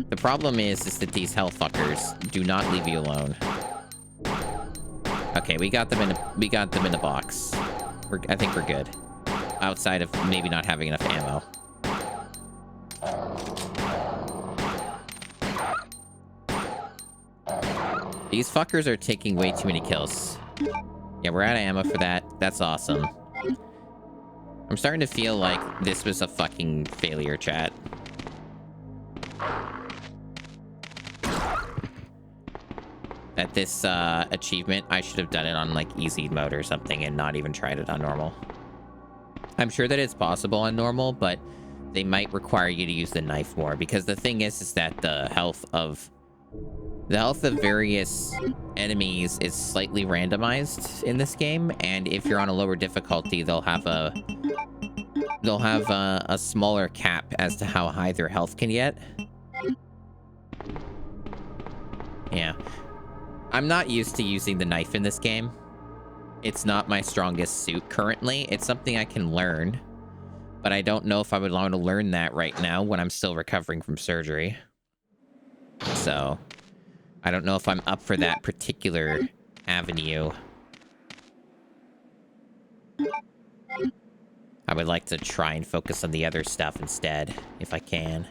The problem is that these hellfuckers do not leave you alone. Okay, we got them in a box. I think we're good. Outside of maybe not having enough ammo. These fuckers are taking way too many kills. Yeah, we're out of ammo for that. That's awesome. I'm starting to feel like this was a fucking failure, chat. At this achievement, I should have done it on like easy mode or something and not even tried it on normal. I'm sure that it's possible on normal, but they might require you to use the knife more, because the thing is that the health of various enemies is slightly randomized in this game, and if you're on a lower difficulty, they'll have a smaller cap as to how high their health can get. Yeah. I'm not used to using the knife in this game. It's not my strongest suit currently. It's something I can learn, but I don't know if I would want to learn that right now when I'm still recovering from surgery. So, I don't know if I'm up for that particular avenue. I would like to try and focus on the other stuff instead, if I can.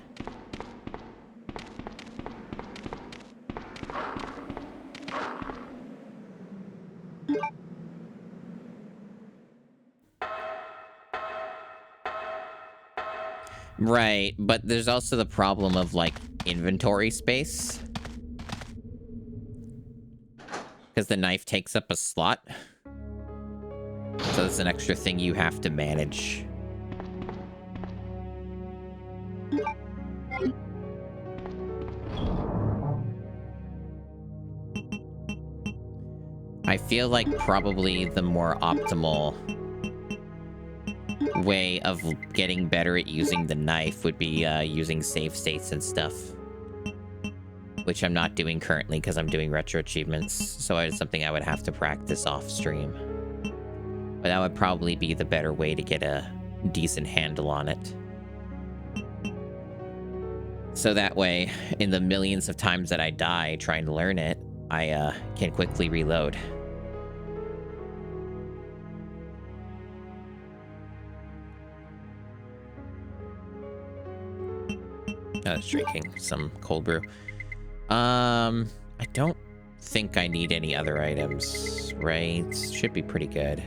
Right, but there's also the problem of, like, inventory space. Because the knife takes up a slot. So it's an extra thing you have to manage. I feel like probably the more optimal way of getting better at using the knife would be using save states and stuff, which I'm not doing currently because I'm doing retro achievements, so it's something I would have to practice off stream, but that would probably be the better way to get a decent handle on it, so that way in the millions of times that I die trying to learn it, I can quickly reload. I was drinking some cold brew. I don't think I need any other items, right? Should be pretty good.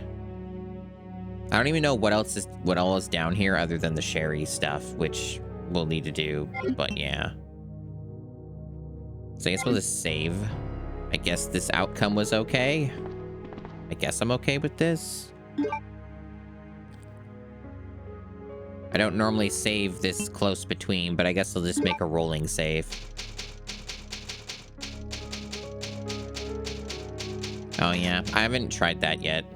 I don't even know what all is down here other than the sherry stuff, which we'll need to do, but yeah. So I guess we'll just save. I guess this outcome was okay. I guess I'm okay with this. I don't normally save this close between, but I guess I'll just make a rolling save. Oh yeah, I haven't tried that yet.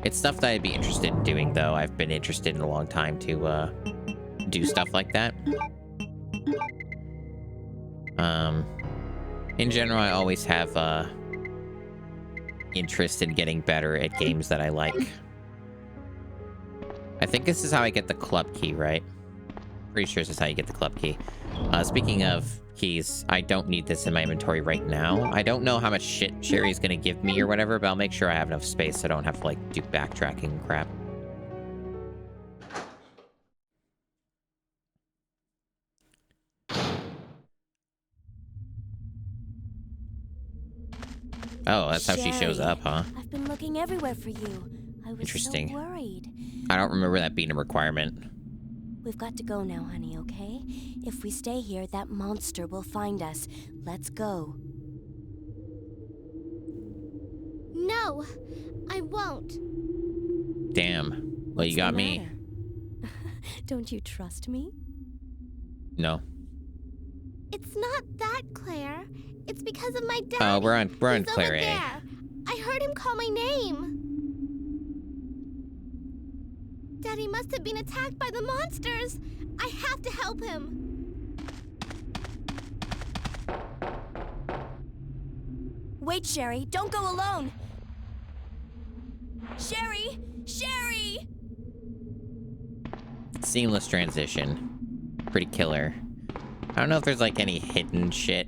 It's stuff that I'd be interested in doing, though. I've been interested in a long time to do stuff like that. In general, I always have interest in getting better at games that I like. I think this is how I get the club key, right? Pretty sure this is how you get the club key. Speaking of keys, I don't need this in my inventory right now. I don't know how much shit Sherry's gonna give me or whatever, but I'll make sure I have enough space so I don't have to, like, do backtracking and crap. Oh, that's how she shows up, huh? I've been looking everywhere for you. I was Interesting. so worried. I don't remember that being a requirement. We've got to go now, honey, okay? If we stay here, that monster will find us. Let's go. No, I won't. Damn. Well, you What's got the me. matter? Don't you trust me? No. It's not that, Claire. It's because of my dad. Oh, we're on He's Claire over A. there. I heard him call my name. Daddy must have been attacked by the monsters. I have to help him. Wait, Sherry. Don't go alone. Sherry! Sherry! Seamless transition. Pretty killer. I don't know if there's like any hidden shit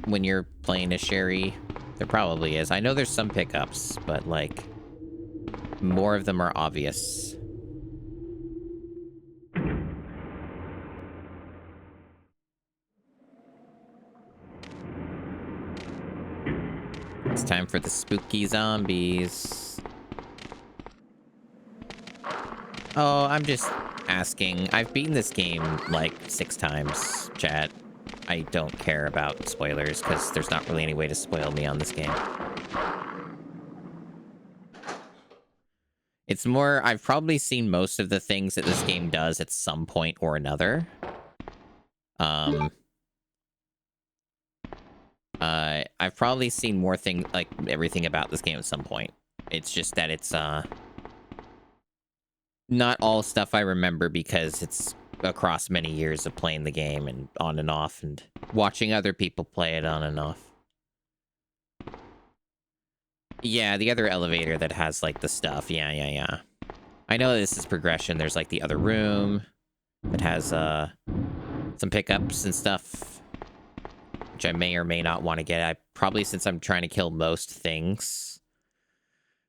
when you're playing as Sherry. There probably is. I know there's some pickups, but like more of them are obvious. It's time for the spooky zombies. Oh, I'm just asking. I've beaten this game like 6 times, chat. I don't care about spoilers because there's not really any way to spoil me on this game. It's more, I've probably seen most of the things that this game does at some point or another. I've probably seen more things, like everything about this game at some point. It's just that it's, not all stuff I remember because it's across many years of playing the game and on and off and watching other people play it on and off. Yeah, the other elevator that has like the stuff. Yeah. I know this is progression. There's like the other room that has some pickups and stuff, which I may or may not want to get. I probably, since I'm trying to kill most things,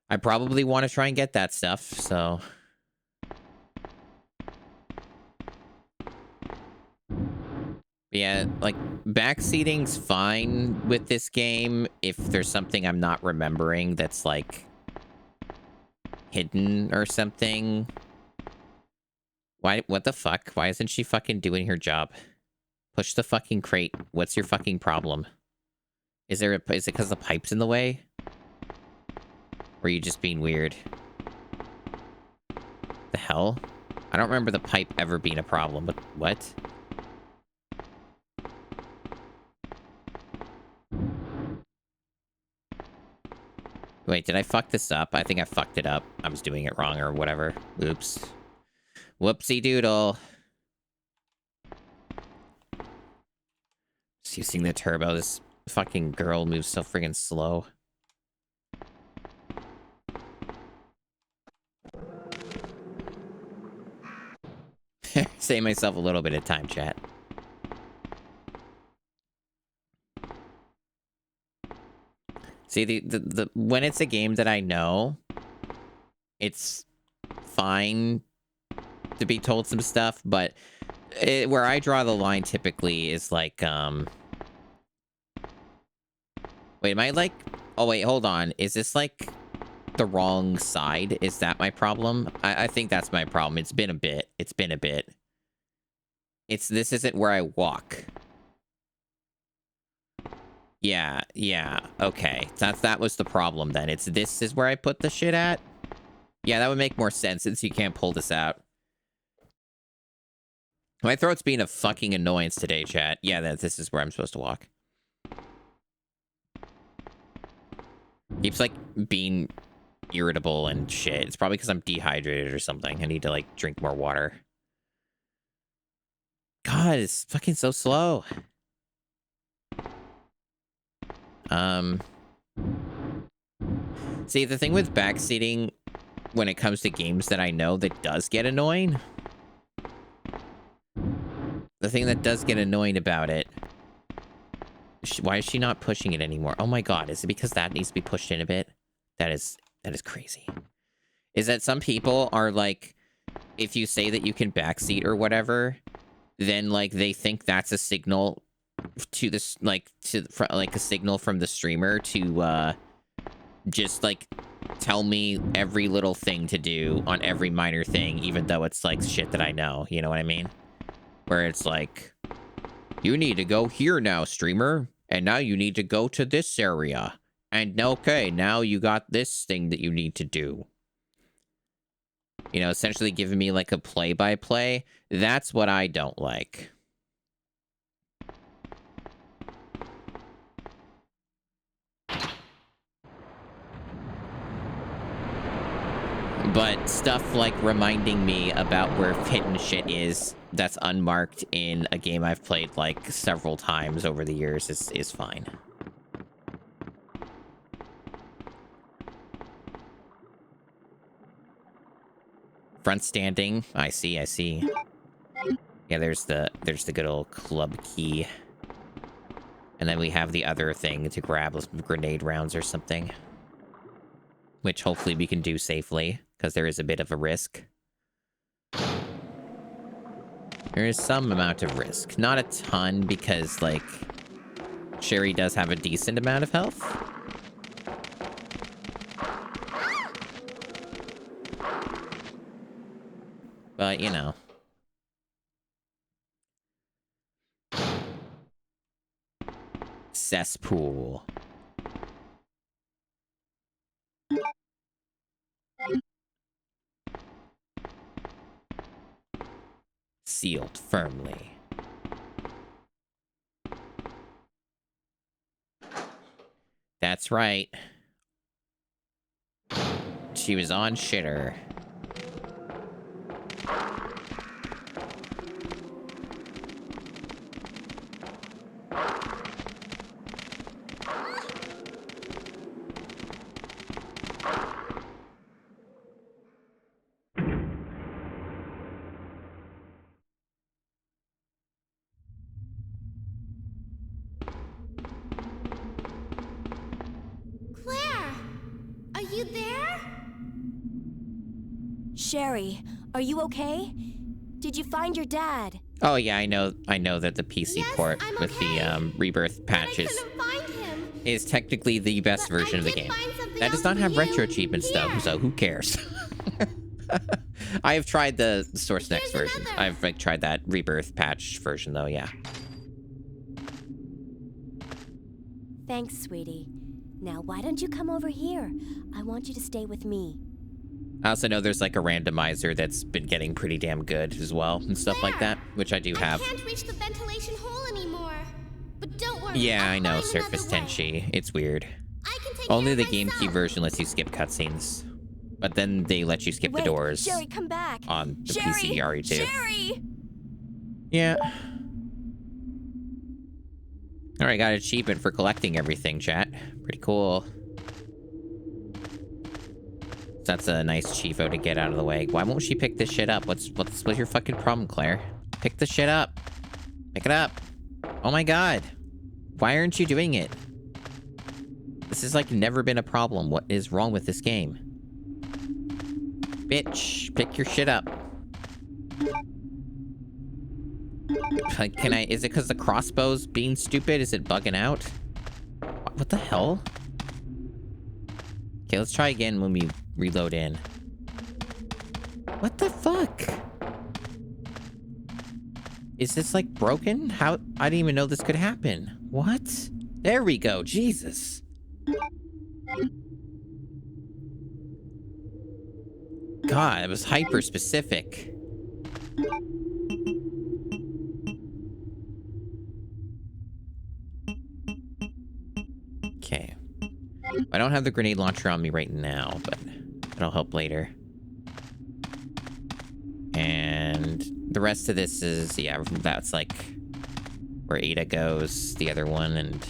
I probably want to try and get that stuff, so... Yeah, like, backseating's fine with this game if there's something I'm not remembering that's, like, hidden or something. Why? What the fuck? Why isn't she fucking doing her job? Push the fucking crate. What's your fucking problem? Is it because the pipe's in the way? Or are you just being weird? The hell? I don't remember the pipe ever being a problem, but what? Wait, did I fuck this up? I think I fucked it up. I was doing it wrong or whatever. Oops. Whoopsie doodle. Just using the turbo. This fucking girl moves so friggin' slow. Save myself a little bit of time, chat. See, the when it's a game that I know, it's fine to be told some stuff, but where I draw the line typically is like, wait, am I like, oh wait, hold on. Is this like the wrong side? Is that my problem? I think that's my problem. It's been a bit. This isn't where I walk. Yeah, okay. That was the problem then. This is where I put the shit at? Yeah, that would make more sense since you can't pull this out. My throat's being a fucking annoyance today, chat. Yeah, this is where I'm supposed to walk. Keeps, like, being irritable and shit. It's probably because I'm dehydrated or something. I need to, like, drink more water. God, it's fucking so slow. See, the thing with backseating when it comes to games that I know that does get annoying, the thing that does get annoying about it, why is she not pushing it anymore? Oh my god, is it because that needs to be pushed in a bit? That is crazy. Is that some people are like, if you say that you can backseat or whatever, then like they think that's a signal to this, like a signal from the streamer to just like tell me every little thing to do on every minor thing, even though it's like shit that I know. You know what I mean? Where it's like, you need to go here now, streamer, and now you need to go to this area, and okay, now you got this thing that you need to do. You know, essentially giving me like a play-by-play. That's what I don't like. But stuff like reminding me about where hidden shit is that's unmarked in a game I've played like several times over the years is fine. Front standing. I see. Yeah, there's the good old club key. And then we have the other thing to grab, some grenade rounds or something. Which hopefully we can do safely, because there is a bit of a risk. There is some amount of risk. Not a ton, because, like, Sherry does have a decent amount of health. But, you know. Cesspool. Sealed firmly. That's right. She was on shitter. Claire! Are you there? Sherry, are you okay? Did you find your dad? Oh yeah, I know that the PC Yes, port I'm with okay. the rebirth But patches I couldn't find him. is technically the best But I version of the did game. find something That does else not for have you. retro achievements though, Here. so who cares? I have tried the Source Next Here's version. another. I've like tried that rebirth patch version though, yeah. Thanks, sweetie. Now, why don't you come over here? I want you to stay with me. I also know there's like a randomizer that's been getting pretty damn good as well and stuff like that, which I do have. I can't reach the ventilation hole anymore. But don't worry. Yeah, I'll I know, find Surface another way. Tenchi. It's weird. I can take Only care the of GameCube myself. version lets you skip cutscenes. But then they let you skip Wait, the doors Sherry, come back. on the Sherry, PC RE2. Sherry! Yeah. Alright, got an achievement for collecting everything, chat. Pretty cool. That's a nice chiefo to get out of the way. Why won't she pick this shit up? What's your fucking problem, Claire? Pick the shit up. Pick it up. Oh my god. Why aren't you doing it? This has like never been a problem. What is wrong with this game? Bitch, pick your shit up. Like, is it because the crossbow's being stupid? Is it bugging out? What the hell? Okay, let's try again when we reload in. What the fuck? Is this like broken? How? I didn't even know this could happen. What? There we go. Jesus. God, it was hyper specific. Okay. I don't have the grenade launcher on me right now, but it'll help later. And the rest of this is, yeah, that's like where Ada goes, the other one, and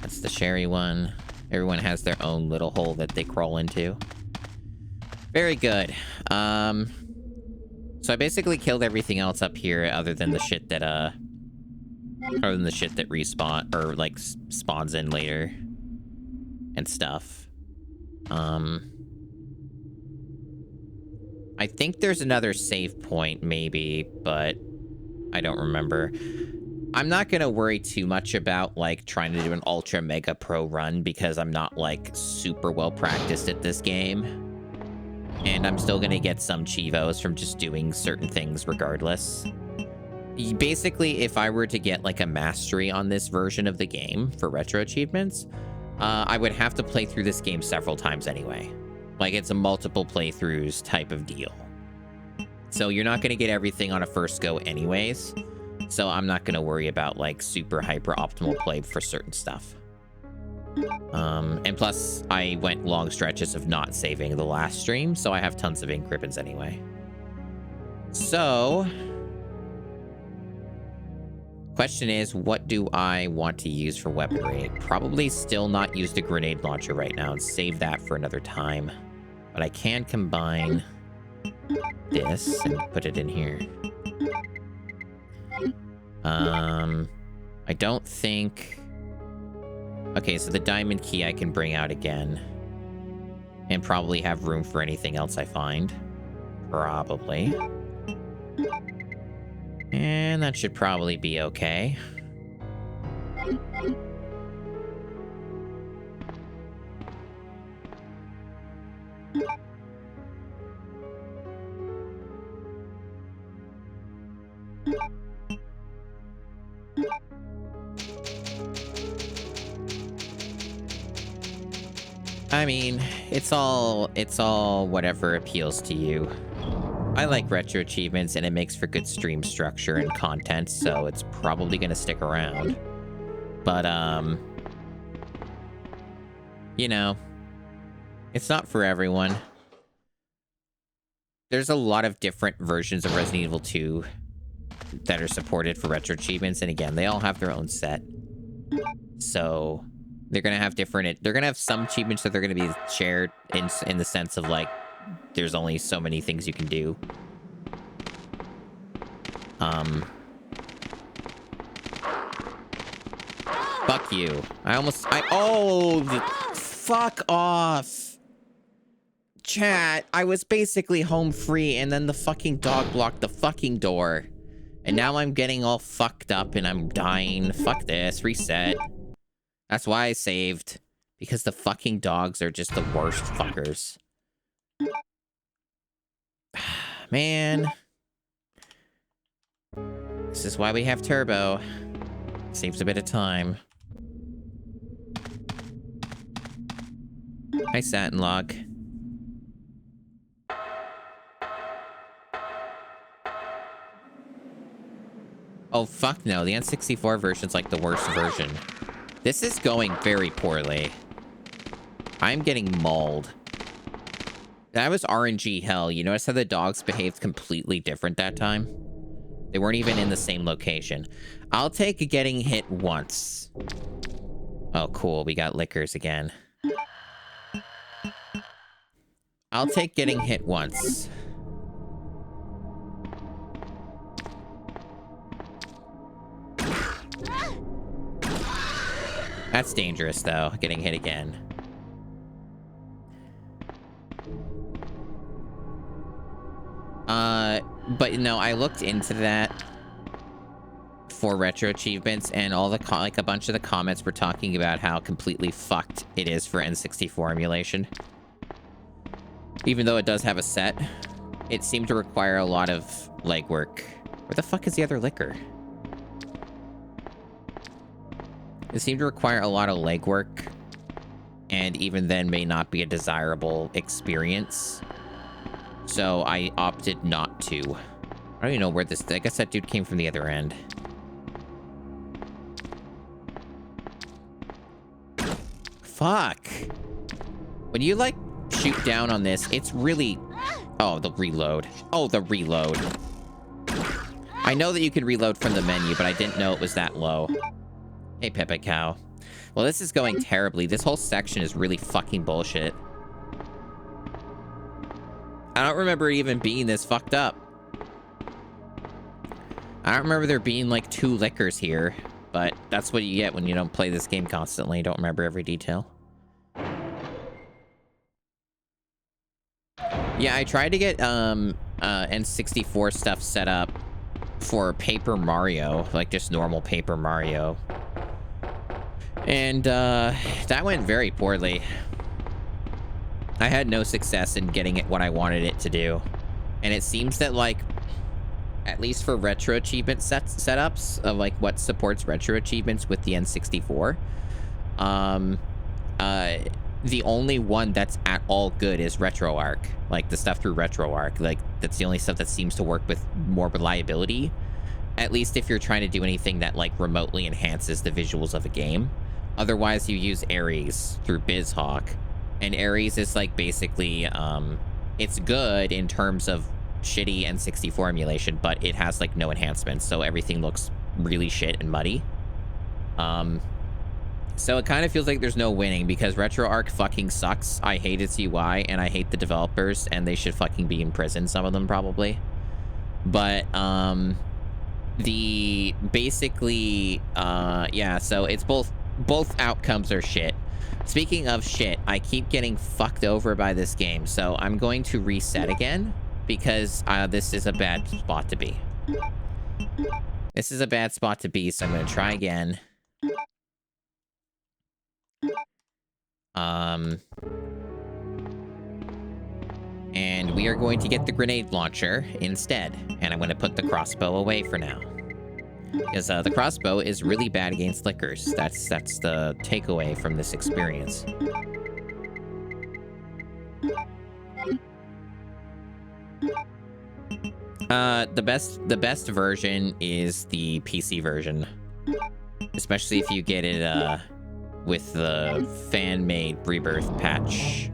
that's the Sherry one. Everyone has their own little hole that they crawl into. Very good. So I basically killed everything else up here other than the shit that, respawn, or, like, spawns in later. And stuff. I think there's another save point, maybe, but I don't remember. I'm not gonna worry too much about, like, trying to do an ultra mega pro run because I'm not, like, super well practiced at this game. And I'm still gonna get some chivos from just doing certain things regardless. Basically, if I were to get, like, a mastery on this version of the game for retro achievements, I would have to play through this game several times anyway. Like, it's a multiple playthroughs type of deal. So you're not going to get everything on a first go anyways. So I'm not going to worry about, like, super hyper optimal play for certain stuff. And plus, I went long stretches of not saving the last stream, so I have tons of ink ribbons anyway. So, question is, what do I want to use for weaponry? Probably still not use the grenade launcher right now and save that for another time. But I can combine this and put it in here. I don't think... Okay, so the diamond key I can bring out again. And probably have room for anything else I find. Probably. And that should probably be okay. I mean, it's all whatever appeals to you. I like retro achievements and it makes for good stream structure and content, so it's probably gonna stick around. But, you know, it's not for everyone. There's a lot of different versions of Resident Evil 2 that are supported for retro achievements, and again, they all have their own set. So they're gonna have different. They're gonna have some achievements that they're gonna be shared in the sense of like, there's only so many things you can do. Fuck you. Fuck off. Chat, I was basically home free and then the fucking dog blocked the fucking door. And now I'm getting all fucked up and I'm dying. Fuck this. Reset. That's why I saved. Because the fucking dogs are just the worst fuckers. Man. This is why we have turbo. Saves a bit of time. Hi, Satin Log. Oh, fuck no. The N64 version's like the worst version. This is going very poorly. I'm getting mauled. That was RNG hell. You notice how the dogs behaved completely different that time? They weren't even in the same location. I'll take getting hit once. Oh, cool. We got lickers again. I'll take getting hit once. That's dangerous, though, getting hit again. But no, I looked into that for retro achievements, and all the like a bunch of the comments were talking about how completely fucked it is for N64 emulation. Even though it does have a set, it seemed to require a lot of legwork. Where the fuck is the other liquor? It seemed to require a lot of legwork, and even then may not be a desirable experience. So I opted not to. I don't even know where this... I guess that dude came from the other end. Fuck. When you, like, shoot down on this, it's really... Oh, the reload. Oh, the reload. I know that you can reload from the menu, but I didn't know it was that low. Hey, Pepe Cow. Well, this is going terribly. This whole section is really fucking bullshit. I don't remember it even being this fucked up. I don't remember there being, like, 2 lickers here. But that's what you get when you don't play this game constantly. You don't remember every detail. Yeah, I tried to get N64 stuff set up for Paper Mario. Like, just normal Paper Mario. And that went very poorly. I had no success in getting it what I wanted it to do. And it seems that, like, at least for retro achievement setups of, like, what supports retro achievements with the N64, the only one that's at all good is RetroArch. Like, the stuff through RetroArch. Like, that's the only stuff that seems to work with more reliability. At least if you're trying to do anything that, like, remotely enhances the visuals of a game. Otherwise, you use Ares through BizHawk. And Ares is, like, basically, it's good in terms of shitty N64 emulation, but it has, like, no enhancements, so everything looks really shit and muddy. So it kind of feels like there's no winning, because RetroArch fucking sucks. I hate its UI, and I hate the developers, and they should fucking be in prison, some of them probably. But, yeah, so it's both outcomes are shit. Speaking of shit, I keep getting fucked over by this game, so I'm going to reset again, because this is a bad spot to be. This is a bad spot to be, so I'm going to try again. And we are going to get the grenade launcher instead, and I'm going to put the crossbow away for now. Because the crossbow is really bad against lickers. That's the takeaway from this experience. The best version is the PC version, especially if you get it with the fan-made Rebirth patch.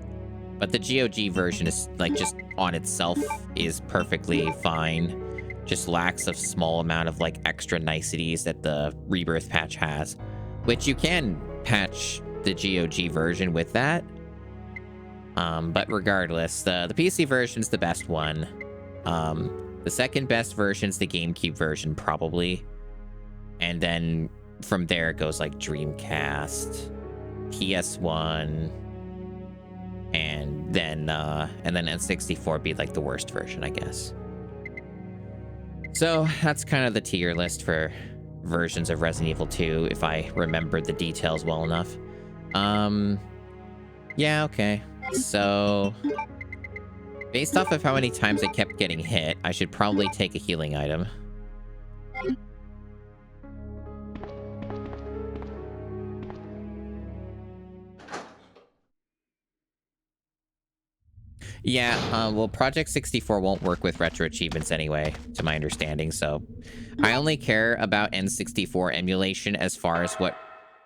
But the GOG version is, like, just on itself is perfectly fine. Just lacks a small amount of, like, extra niceties that the Rebirth patch has, which you can patch the GOG version with that. But regardless, the PC version's the best one. The second best version's the GameCube version, probably. And then from there it goes, like, Dreamcast, PS1, and then N64 be, like, the worst version, I guess. So that's kind of the tier list for versions of Resident Evil 2, if I remembered the details well enough. Yeah, okay. So, based off of how many times I kept getting hit, I should probably take a healing item. Yeah, well, Project 64 won't work with Retroachievements anyway, to my understanding, so I only care about N64 emulation as far as what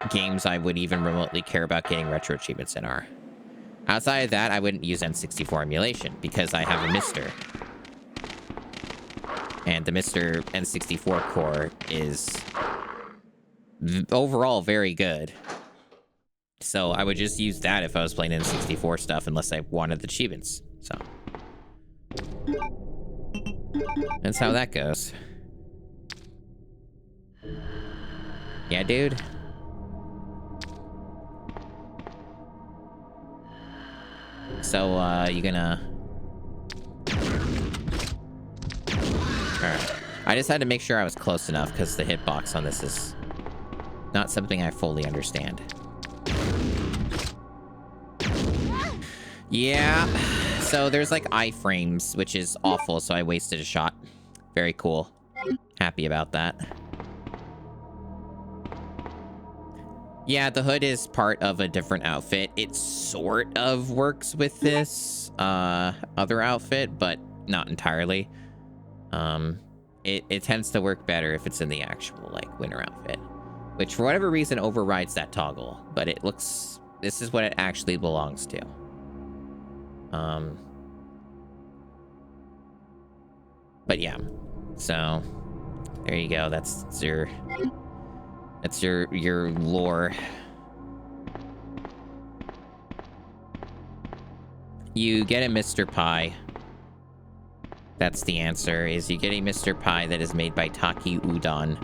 games I would even remotely care about getting Retroachievements in are. Outside of that, I wouldn't use N64 emulation, because I have a Mister. And the Mister N64 core is overall very good. So I would just use that if I was playing N64 stuff, unless I wanted the achievements. So that's how that goes. Yeah, dude. So, you gonna... Alright. I just had to make sure I was close enough, because the hitbox on this is not something I fully understand. Yeah, so there's like iframes, which is awful, so I wasted a shot. Very cool. Happy about that. Yeah, the hood is part of a different outfit. It sort of works with this other outfit, but not entirely. It tends to work better if it's in the actual, like, winter outfit, which for whatever reason overrides that toggle, but it looks... This is what it actually belongs to. But yeah, so there you go. That's your lore. You get a Mr. Pie. That's the answer, is you get a Mr. Pie that is made by Taki Udon.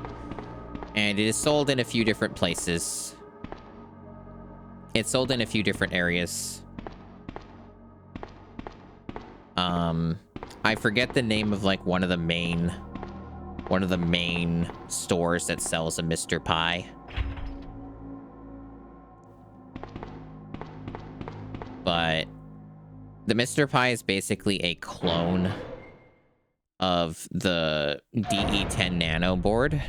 And it is sold in a few different places. It's sold in a few different areas. I forget the name of, like, one of the main stores that sells a Mr. Pie. But the Mr. Pie is basically a clone of the DE10 Nano board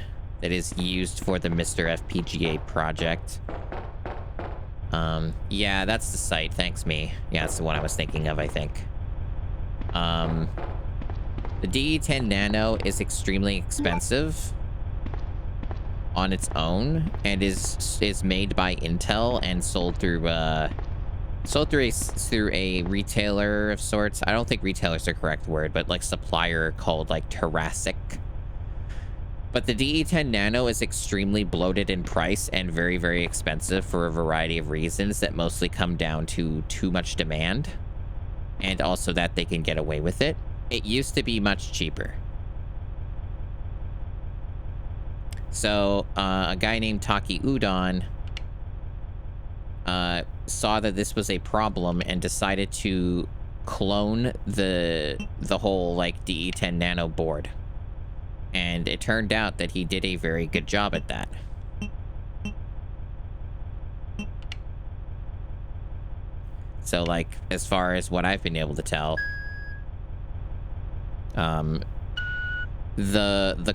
that is used for the Mr. FPGA project. Yeah, that's the site. Thanks, me. Yeah, that's the one I was thinking of, I think. The DE10 Nano is extremely expensive on its own and is made by Intel and sold through a retailer of sorts. I don't think retailer is the correct word, but like supplier called like Terrasic. But the DE10 Nano is extremely bloated in price and very, very expensive for a variety of reasons that mostly come down to too much demand and also that they can get away with it. It used to be much cheaper. So a guy named Taki Udon saw that this was a problem and decided to clone the whole like DE10 Nano board. And it turned out that he did a very good job at that. So, like, as far as what I've been able to tell, the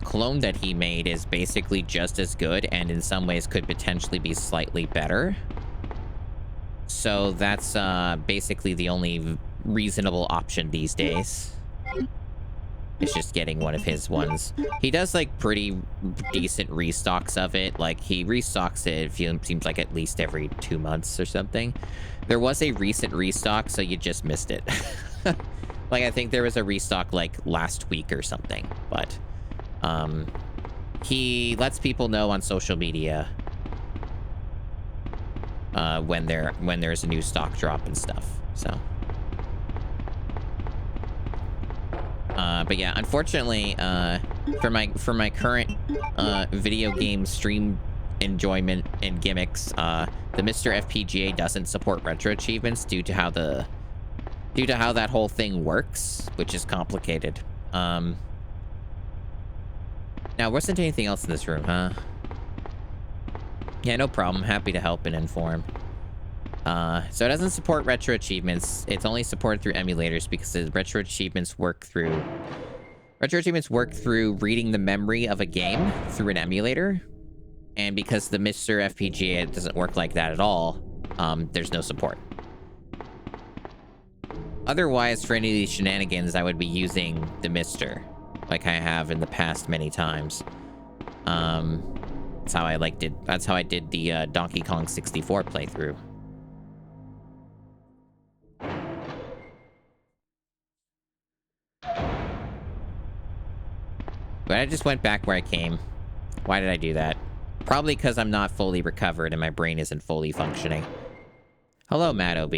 clone that he made is basically just as good and in some ways could potentially be slightly better. So that's basically the only reasonable option these days. It's just getting one of his ones. He does like pretty decent restocks of it. Like he restocks it seems like at least every 2 months or something. There was a recent restock, so you just missed it. Like I think there was a restock like last week or something, but he lets people know on social media when there's a new stock drop and stuff. So but yeah, unfortunately, for my current video game stream enjoyment and gimmicks, the Mr. FPGA doesn't support Retroachievements due to how that whole thing works, which is complicated. Now, wasn't anything else in this room, huh? Yeah, no problem. Happy to help and inform. So it doesn't support Retroachievements. It's only supported through emulators because the Retroachievements work through reading the memory of a game through an emulator. And because the Mr. FPGA doesn't work like that at all, there's no support. Otherwise, for any of these shenanigans, I would be using the Mr. like I have in the past many times. That's how I did the Donkey Kong 64 playthrough. But I just went back where I came. Why did I do that? Probably because I'm not fully recovered and my brain isn't fully functioning. Hello, Matt OB.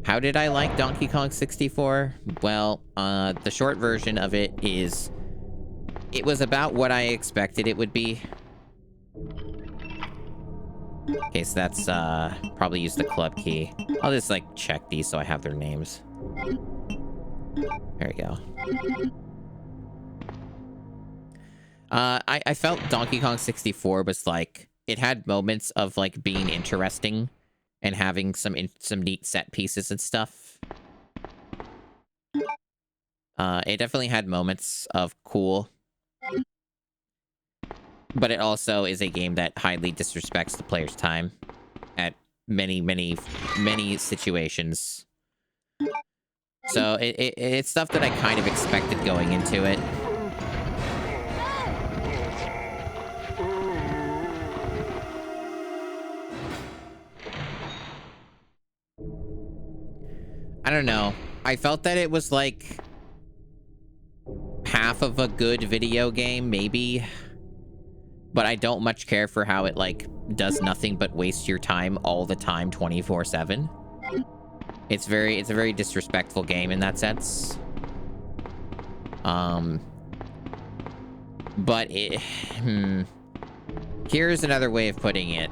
How did I like Donkey Kong 64? Well, the short version of it is... it was about what I expected it would be. Okay, so that's, probably use the club key. I'll just, like, check these so I have their names. There we go. I felt Donkey Kong 64 was, like, it had moments of, like, being interesting and having some neat set pieces and stuff. It definitely had moments of cool. But it also is a game that highly disrespects the player's time at many, many, many situations. So it's stuff that I kind of expected going into it. I don't know. I felt that it was like half of a good video game, maybe. But I don't much care for how it, like, does nothing but waste your time all the time, 24/7. It's a very disrespectful game in that sense. But here's another way of putting it.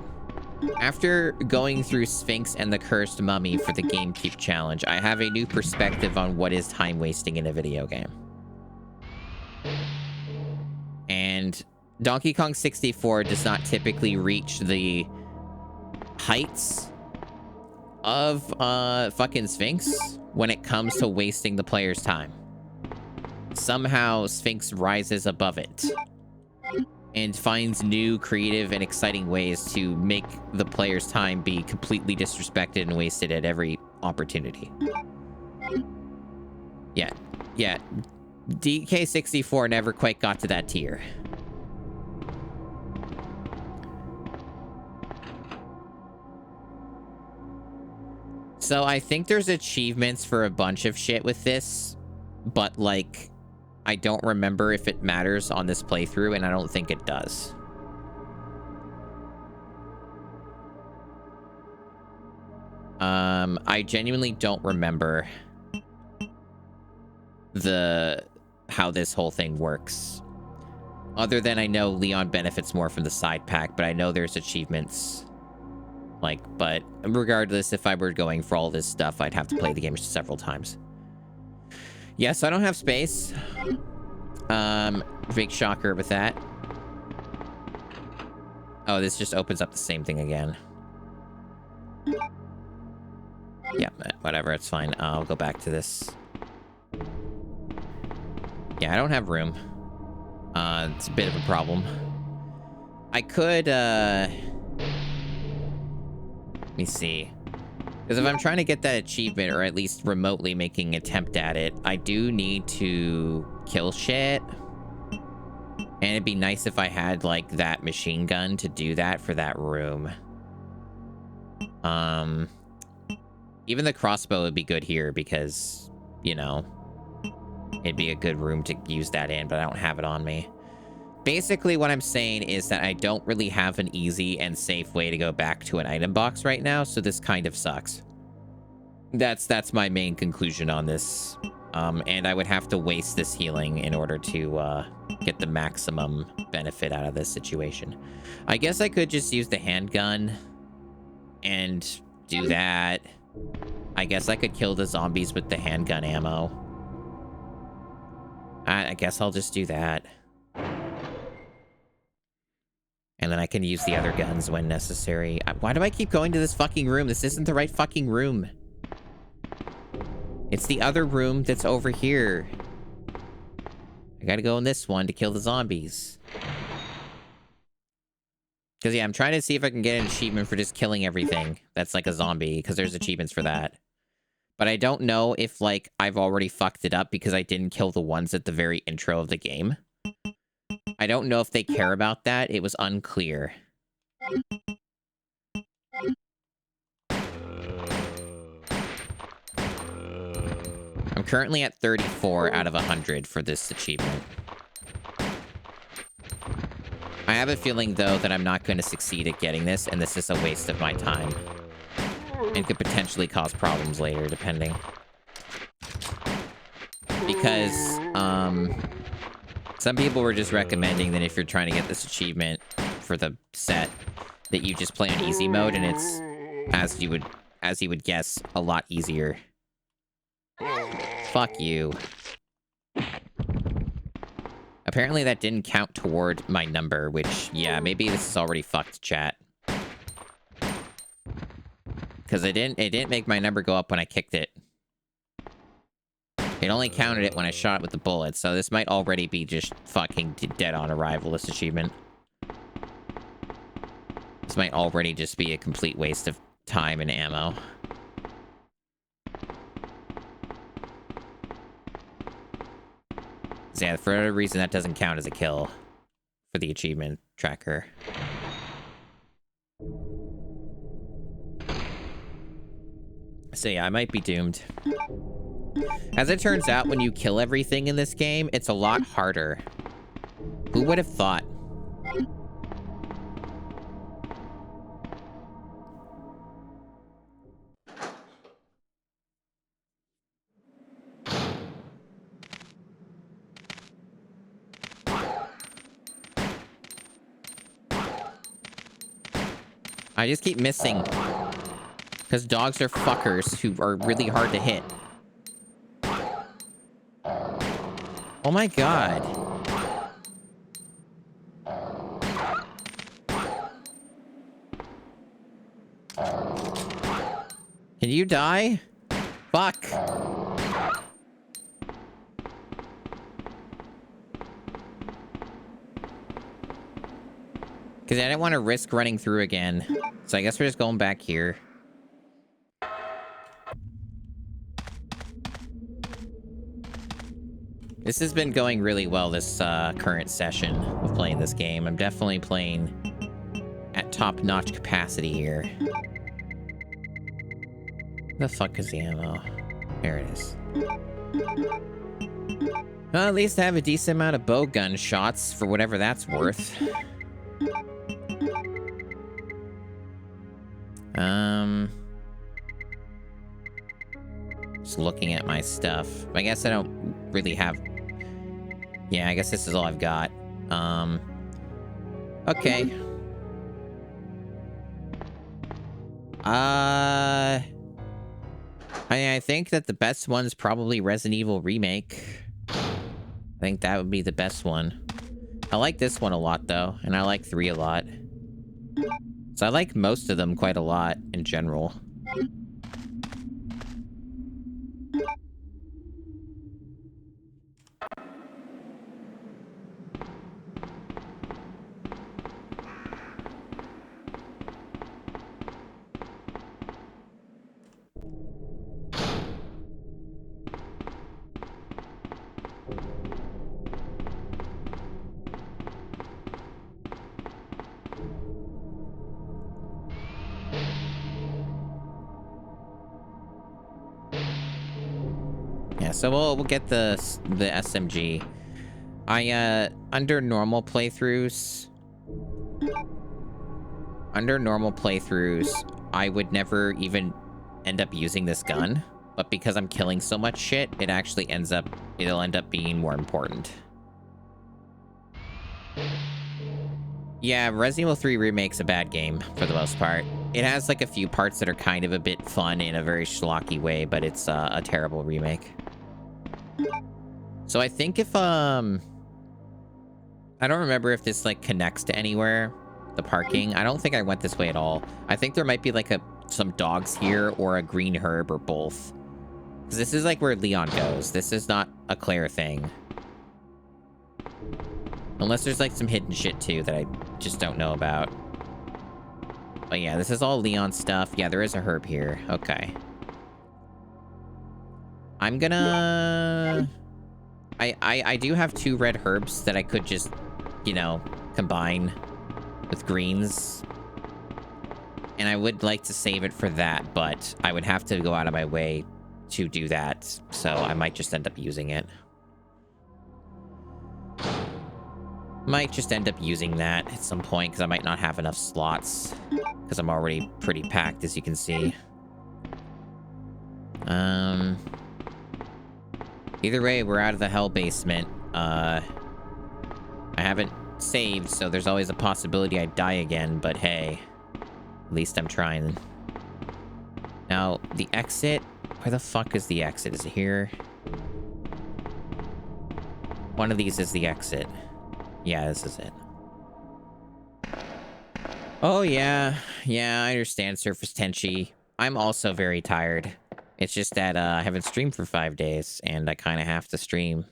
After going through Sphinx and the Cursed Mummy for the GameCube challenge, I have a new perspective on what is time wasting in a video game. And Donkey Kong 64 does not typically reach the heights of fucking Sphinx when it comes to wasting the player's time. Somehow Sphinx rises above it. and finds new, creative, and exciting ways to make the player's time be completely disrespected and wasted at every opportunity. Yeah. DK64 never quite got to that tier. So I think there's achievements for a bunch of shit with this, but like, I don't remember if it matters on this playthrough, and I don't think it does. I genuinely don't remember how this whole thing works. Other than I know Leon benefits more from the side pack, but I know there's achievements. Like, but regardless, if I were going for all this stuff, I'd have to play the game several times. Yes, I don't have space. Big shocker with that. Oh, this just opens up the same thing again. Yeah, whatever, it's fine. I'll go back to this. Yeah, I don't have room. It's a bit of a problem. I could, let me see. Because if I'm trying to get that achievement, or at least remotely making an attempt at it, I do need to kill shit. And it'd be nice if I had, like, that machine gun to do that for that room. Even the crossbow would be good here because, you know, it'd be a good room to use that in, but I don't have it on me. Basically, what I'm saying is that I don't really have an easy and safe way to go back to an item box right now, so this kind of sucks. That's my main conclusion on this. And I would have to waste this healing in order to get the maximum benefit out of this situation. I guess I could just use the handgun and do that. I guess I could kill the zombies with the handgun ammo. I guess I'll just do that. And then I can use the other guns when necessary. Why do I keep going to this fucking room? This isn't the right fucking room. It's the other room that's over here. I gotta go in this one to kill the zombies. Because, yeah, I'm trying to see if I can get an achievement for just killing everything that's like a zombie, because there's achievements for that. But I don't know if, like, I've already fucked it up because I didn't kill the ones at the very intro of the game. I don't know if they care about that. It was unclear. I'm currently at 34 out of 100 for this achievement. I have a feeling, though, that I'm not going to succeed at getting this, and this is a waste of my time. And could potentially cause problems later, depending. Because, some people were just recommending that if you're trying to get this achievement for the set, that you just play on easy mode, and it's, as you would guess, a lot easier. Fuck you. Apparently that didn't count toward my number, which, yeah, maybe this is already fucked, chat. Because it didn't make my number go up when I kicked it. It only counted it when I shot it with the bullet, so this might already be just fucking dead on arrival, this achievement. This might already just be a complete waste of time and ammo. So yeah, for whatever reason, that doesn't count as a kill for the achievement tracker. So yeah, I might be doomed. As it turns out, when you kill everything in this game, it's a lot harder. Who would have thought? I just keep missing. Because dogs are fuckers who are really hard to hit. Oh my god. Can you die? Fuck. Because I didn't want to risk running through again. So I guess we're just going back here. This has been going really well, this current session of playing this game. I'm definitely playing at top-notch capacity here. The fuck is the ammo? There it is. Well, at least I have a decent amount of bow gun shots for whatever that's worth. Just looking at my stuff. I guess I don't really have... Yeah, I guess this is all I've got. Okay. I think that the best one's probably Resident Evil Remake. I think that would be the best one. I like this one a lot, though, and I like 3 a lot. So I like most of them quite a lot in general. Yeah, so we'll get the SMG. Under normal playthroughs, I would never even end up using this gun, but because I'm killing so much shit, it'll end up being more important. Yeah, Resident Evil 3 Remake's a bad game for the most part. It has like a few parts that are kind of a bit fun in a very schlocky way, but it's a terrible remake. So I think if I don't remember if this like connects to anywhere, the parking. I don't think I went this way at all. I think there might be like some dogs here or a green herb or both. Because this is like where Leon goes. This is not a Claire thing. Unless there's like some hidden shit too that I just don't know about. But yeah, this is all Leon stuff. Yeah, there is a herb here. Okay. I'm gonna... I do have 2 red herbs that I could just, you know, combine with greens. And I would like to save it for that, but I would have to go out of my way to do that. So I might just end up using it. Might just end up using that at some point because I might not have enough slots. Because I'm already pretty packed, as you can see. Either way, we're out of the hell basement. I haven't saved, so there's always a possibility I'd die again, but hey. At least I'm trying. Now, the exit... Where the fuck is the exit? Is it here? One of these is the exit. Yeah, this is it. Oh, yeah. Yeah, I understand, Surface Tenchi. I'm also very tired. It's just that I haven't streamed for 5 days, and I kind of have to stream.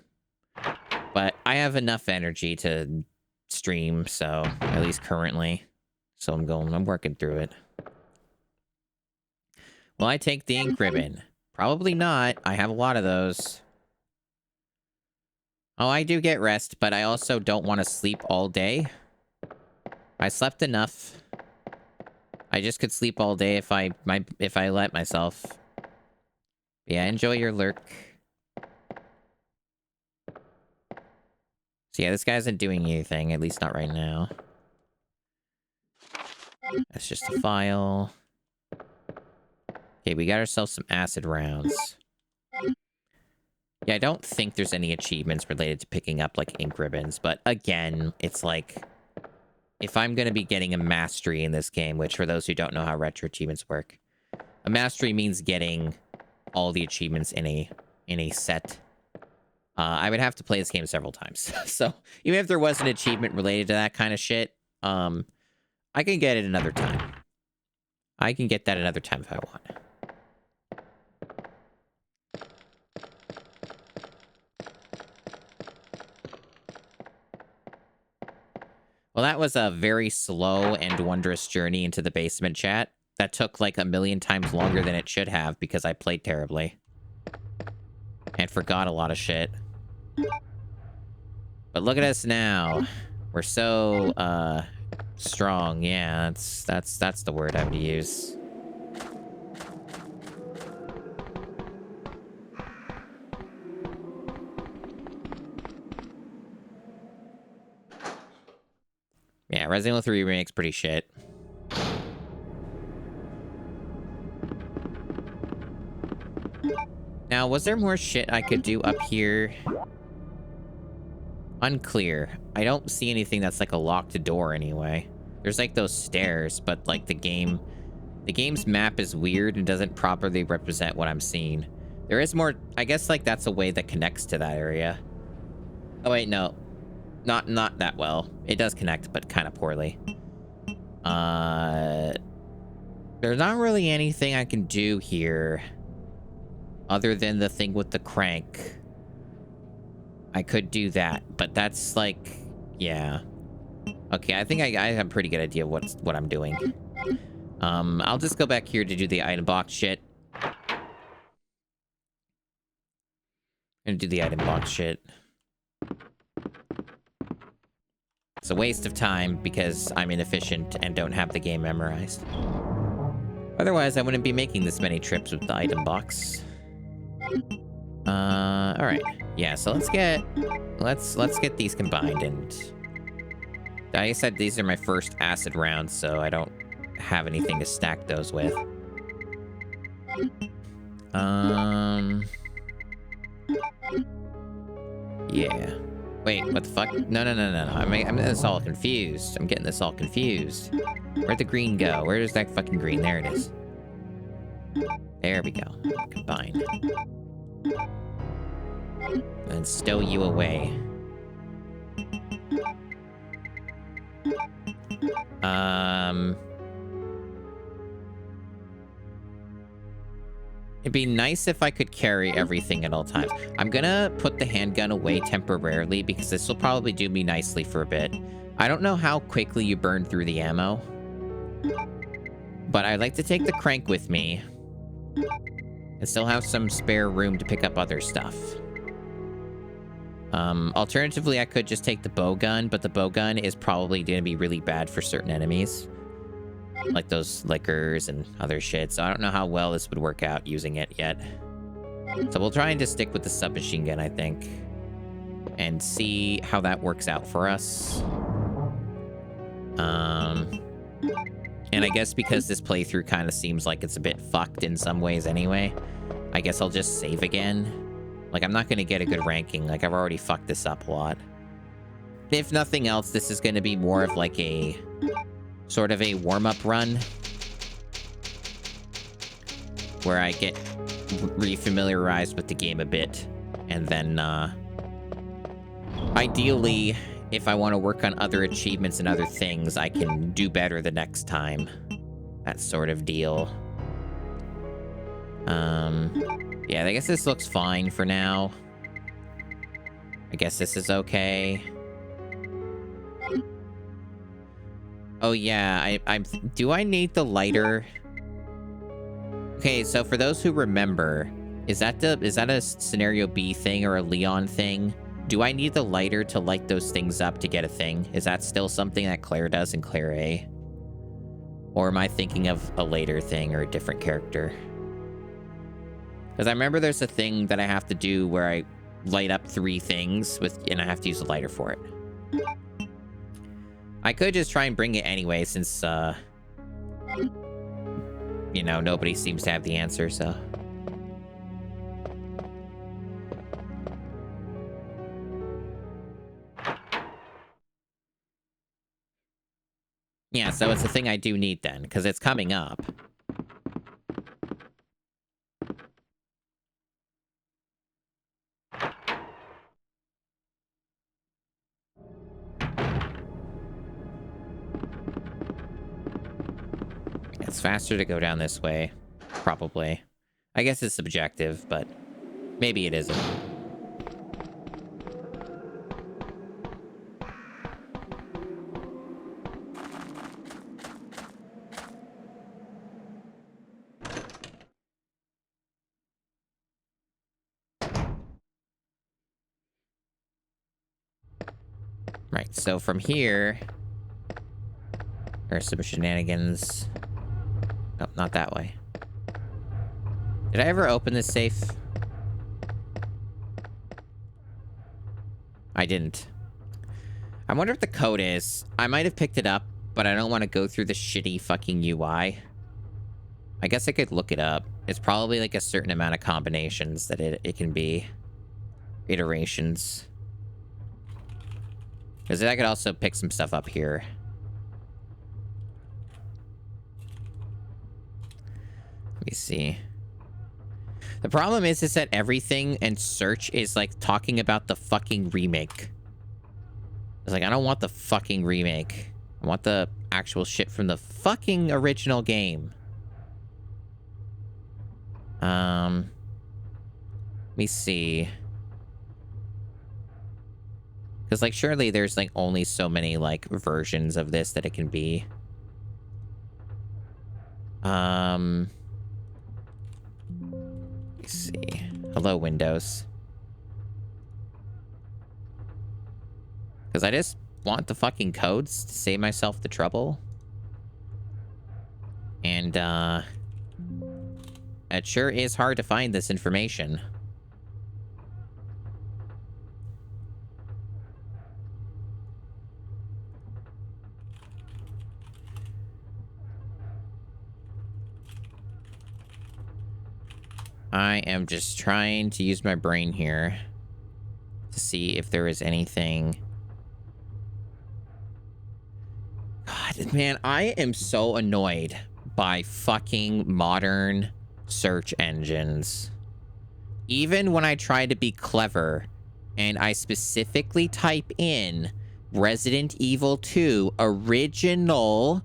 But I have enough energy to stream, so at least currently. So I'm working through it. Will I take the ink ribbon? Probably not. I have a lot of those. Oh, I do get rest, but I also don't want to sleep all day. I slept enough. I just could sleep all day if I let myself. Yeah, enjoy your lurk. So yeah, this guy isn't doing anything, at least not right now. That's just a file. Okay, we got ourselves some acid rounds. Yeah, I don't think there's any achievements related to picking up, like, ink ribbons. But, again, it's like... If I'm going to be getting a mastery in this game, which, for those who don't know how retro achievements work... A mastery means getting all the achievements in a set. I would have to play this game several times. So, even if there was an achievement related to that kind of shit... I can get it another time. I can get that another time if I want. Well, that was a very slow and wondrous journey into the basement, chat. That took like a million times longer than it should have because I played terribly. And forgot a lot of shit. But look at us now. We're so, strong. Yeah, that's the word I would use. Yeah, Resident Evil 3 Remake's pretty shit. Now, was there more shit I could do up here? Unclear. I don't see anything that's like a locked door anyway. There's like those stairs, but like the game's map is weird and doesn't properly represent what I'm seeing. There is more, I guess like that's a way that connects to that area. Oh wait, no. Not that well. It does connect, but kind of poorly. There's not really anything I can do here other than the thing with the crank. I could do that, but that's like, yeah. Okay, I think I have a pretty good idea of what I'm doing. I'll just go back here to do the item box shit. And do the item box shit. It's a waste of time because I'm inefficient and don't have the game memorized. Otherwise, I wouldn't be making this many trips with the item box. All right. Yeah, so let's get these combined, and I said these are my first acid rounds, so I don't have anything to stack those with. Yeah. Wait, what the fuck? No. I'm getting this all confused. Where'd the green go? Where does that fucking green? There it is. There we go. Combine. And stow you away. It'd be nice if I could carry everything at all times. I'm gonna put the handgun away temporarily because this will probably do me nicely for a bit. I don't know how quickly you burn through the ammo, but I like to take the crank with me and still have some spare room to pick up other stuff. Alternatively, I could just take the bow gun, but the bow gun is probably going to be really bad for certain enemies. Like those lickers and other shit, so I don't know how well this would work out using it yet. So we'll try and just stick with the submachine gun, I think. And see how that works out for us. And I guess because this playthrough kind of seems like it's a bit fucked in some ways anyway, I guess I'll just save again. Like, I'm not going to get a good ranking. Like, I've already fucked this up a lot. If nothing else, this is going to be more of like a sort of a warm-up run where I get refamiliarized with the game a bit. And then, ideally, if I want to work on other achievements and other things, I can do better the next time. That sort of deal. Yeah, I guess this looks fine for now. I guess this is okay. Oh yeah, do I need the lighter? Okay, so for those who remember, is that a scenario B thing or a Leon thing? Do I need the lighter to light those things up to get a thing? Is that still something that Claire does in Claire A? Or am I thinking of a later thing or a different character? Because I remember there's a thing that I have to do where I light up 3 things and I have to use a lighter for it. I could just try and bring it anyway since, you know, nobody seems to have the answer, so. Yeah, so it's a thing I do need then, because it's coming up. It's faster to go down this way, probably. I guess it's subjective, but maybe it isn't. Right, so from here... There's some shenanigans. Nope, not that way. Did I ever open this safe? I didn't. I wonder if the code is. I might have picked it up, but I don't want to go through the shitty fucking UI. I guess I could look it up. It's probably like a certain amount of combinations that it can be. Iterations. Because I could also pick some stuff up here. Let me see. The problem is that everything and search is like talking about the fucking remake. It's like, I don't want the fucking remake. I want the actual shit from the fucking original game. Let me see. Because, like, surely there's, like, only so many, like, versions of this that it can be. Let me see. Hello, Windows. Because I just want the fucking codes to save myself the trouble. And, it sure is hard to find this information. I am just trying to use my brain here to see if there is anything. God, man, I am so annoyed by fucking modern search engines. Even when I try to be clever and I specifically type in Resident Evil 2 original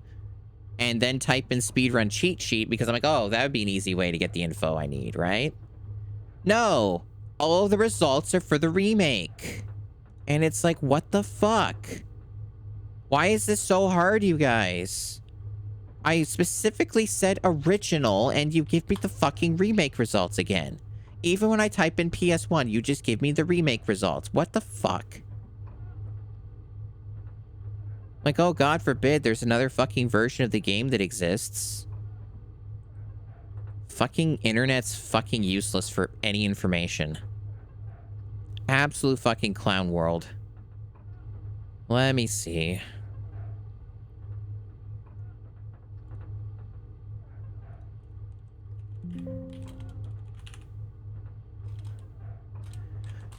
and then type in speedrun cheat sheet because I'm like, oh, that would be an easy way to get the info I need, right? No, all of the results are for the remake. And it's like, what the fuck? Why is this so hard, you guys? I specifically said original, and you give me the fucking remake results again. Even when I type in PS1, you just give me the remake results. What the fuck? Like, oh, God forbid there's another fucking version of the game that exists. Fucking internet's fucking useless for any information. Absolute fucking clown world. Let me see.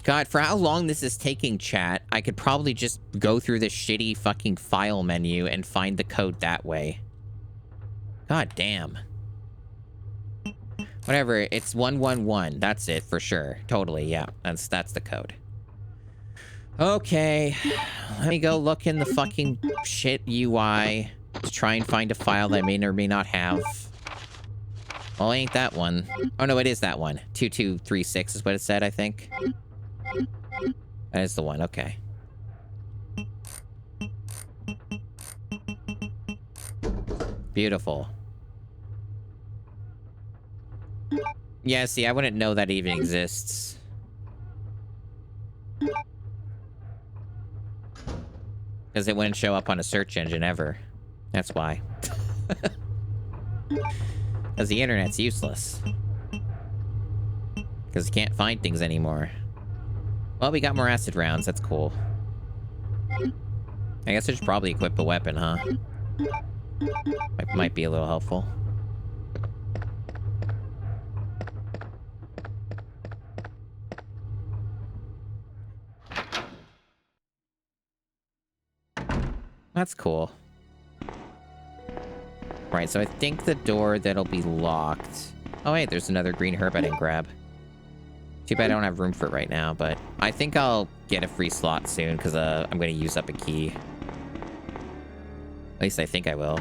God, for how long this is taking, chat, I could probably just go through this shitty fucking file menu and find the code that way. God damn. Whatever, it's 111. That's it, for sure. Totally, yeah. That's the code. Okay. Let me go look in the fucking shit UI to try and find a file that I may or may not have. Well, ain't that one. Oh, no, it is that one. 2236 is what it said, I think. That is the one, okay. Beautiful. Yeah, see, I wouldn't know that even exists. Because it wouldn't show up on a search engine ever. That's why. Because the internet's useless. Because you can't find things anymore. Well, we got more acid rounds. That's cool. I guess I should probably equip a weapon, huh? Might be a little helpful. That's cool. Right, so I think the door that'll be locked... Oh, wait, there's another green herb I didn't grab. Too bad I don't have room for it right now, but I think I'll get a free slot soon because I'm going to use up a key. At least I think I will.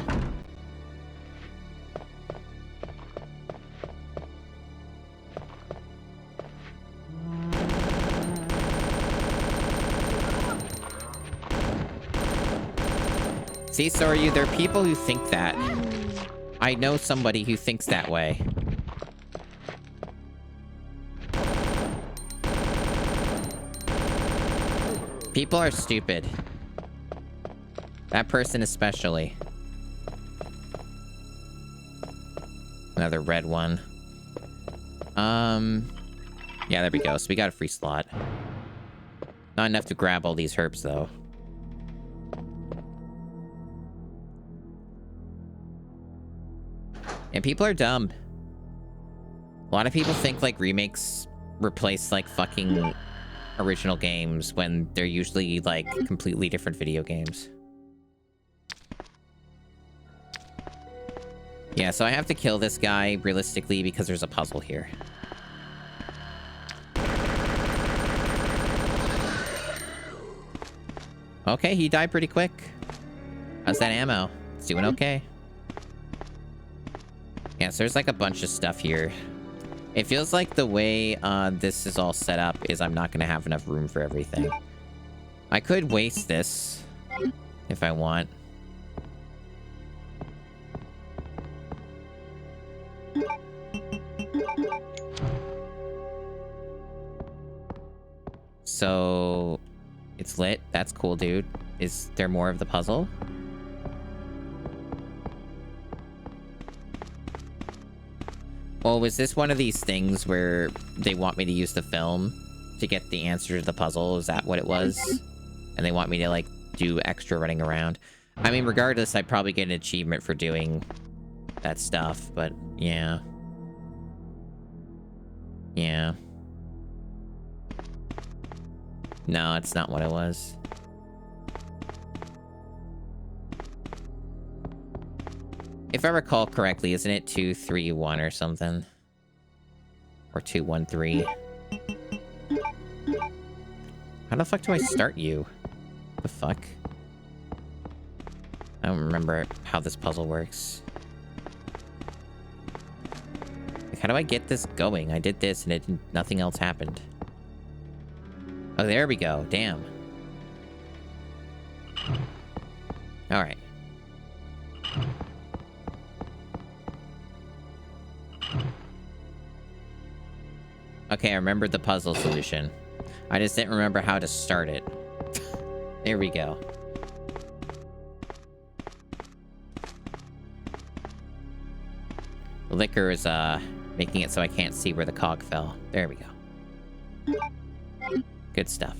See, so are you. There are people who think that. I know somebody who thinks that way. People are stupid. That person especially. Another red one. Yeah, there we go. So we got a free slot. Not enough to grab all these herbs, though. And people are dumb. A lot of people think, like, remakes replace, like, fucking original games when they're usually, like, completely different video games. Yeah, so I have to kill this guy, realistically, because there's a puzzle here. Okay, he died pretty quick. How's that ammo? It's doing okay. Yeah, so there's like a bunch of stuff here. It feels like the way this is all set up is I'm not going to have enough room for everything. I could waste this if I want. So, it's lit. That's cool, dude. Is there more of the puzzle? Well, was this one of these things where they want me to use the film to get the answer to the puzzle? Is that what it was? And they want me to, like, do extra running around? I mean, regardless, I'd probably get an achievement for doing that stuff, but yeah. Yeah. No, it's not what it was. If I recall correctly, isn't it 231 or something? Or 213? How the fuck do I start you? The fuck? I don't remember how this puzzle works. Like, how do I get this going? I did this and nothing else happened. Oh, there we go. Damn. Alright. Okay, I remembered the puzzle solution. I just didn't remember how to start it. There we go. The liquor is, making it so I can't see where the cog fell. There we go. Good stuff.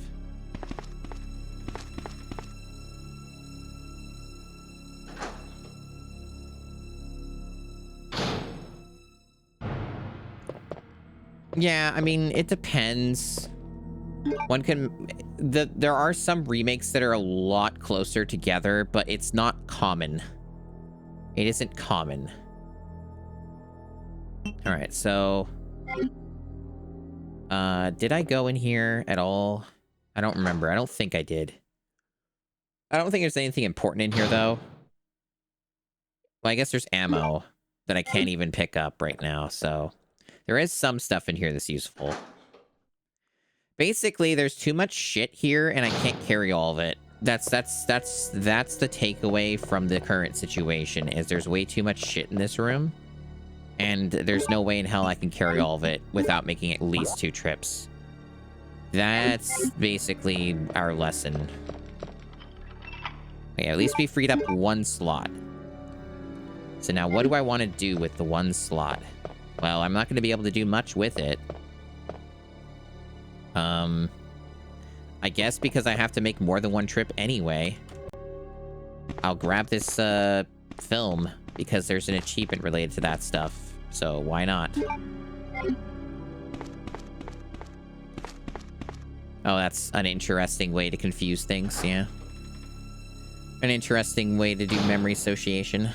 Yeah, I mean, it depends. One can... There are some remakes that are a lot closer together, but it's not common. It isn't common. Alright, so... did I go in here at all? I don't remember. I don't think I did. I don't think there's anything important in here, though. Well, I guess there's ammo that I can't even pick up right now, so... There is some stuff in here that's useful. Basically, there's too much shit here, and I can't carry all of it. That's the takeaway from the current situation, is there's way too much shit in this room. And there's no way in hell I can carry all of it without making at least 2 trips. That's basically our lesson. Okay, at least we freed up 1 slot. So now what do I want to do with the 1 slot? Well, I'm not going to be able to do much with it. I guess because I have to make more than 1 trip anyway. I'll grab this, film, because there's an achievement related to that stuff. So, why not? Oh, that's an interesting way to confuse things, yeah. An interesting way to do memory association.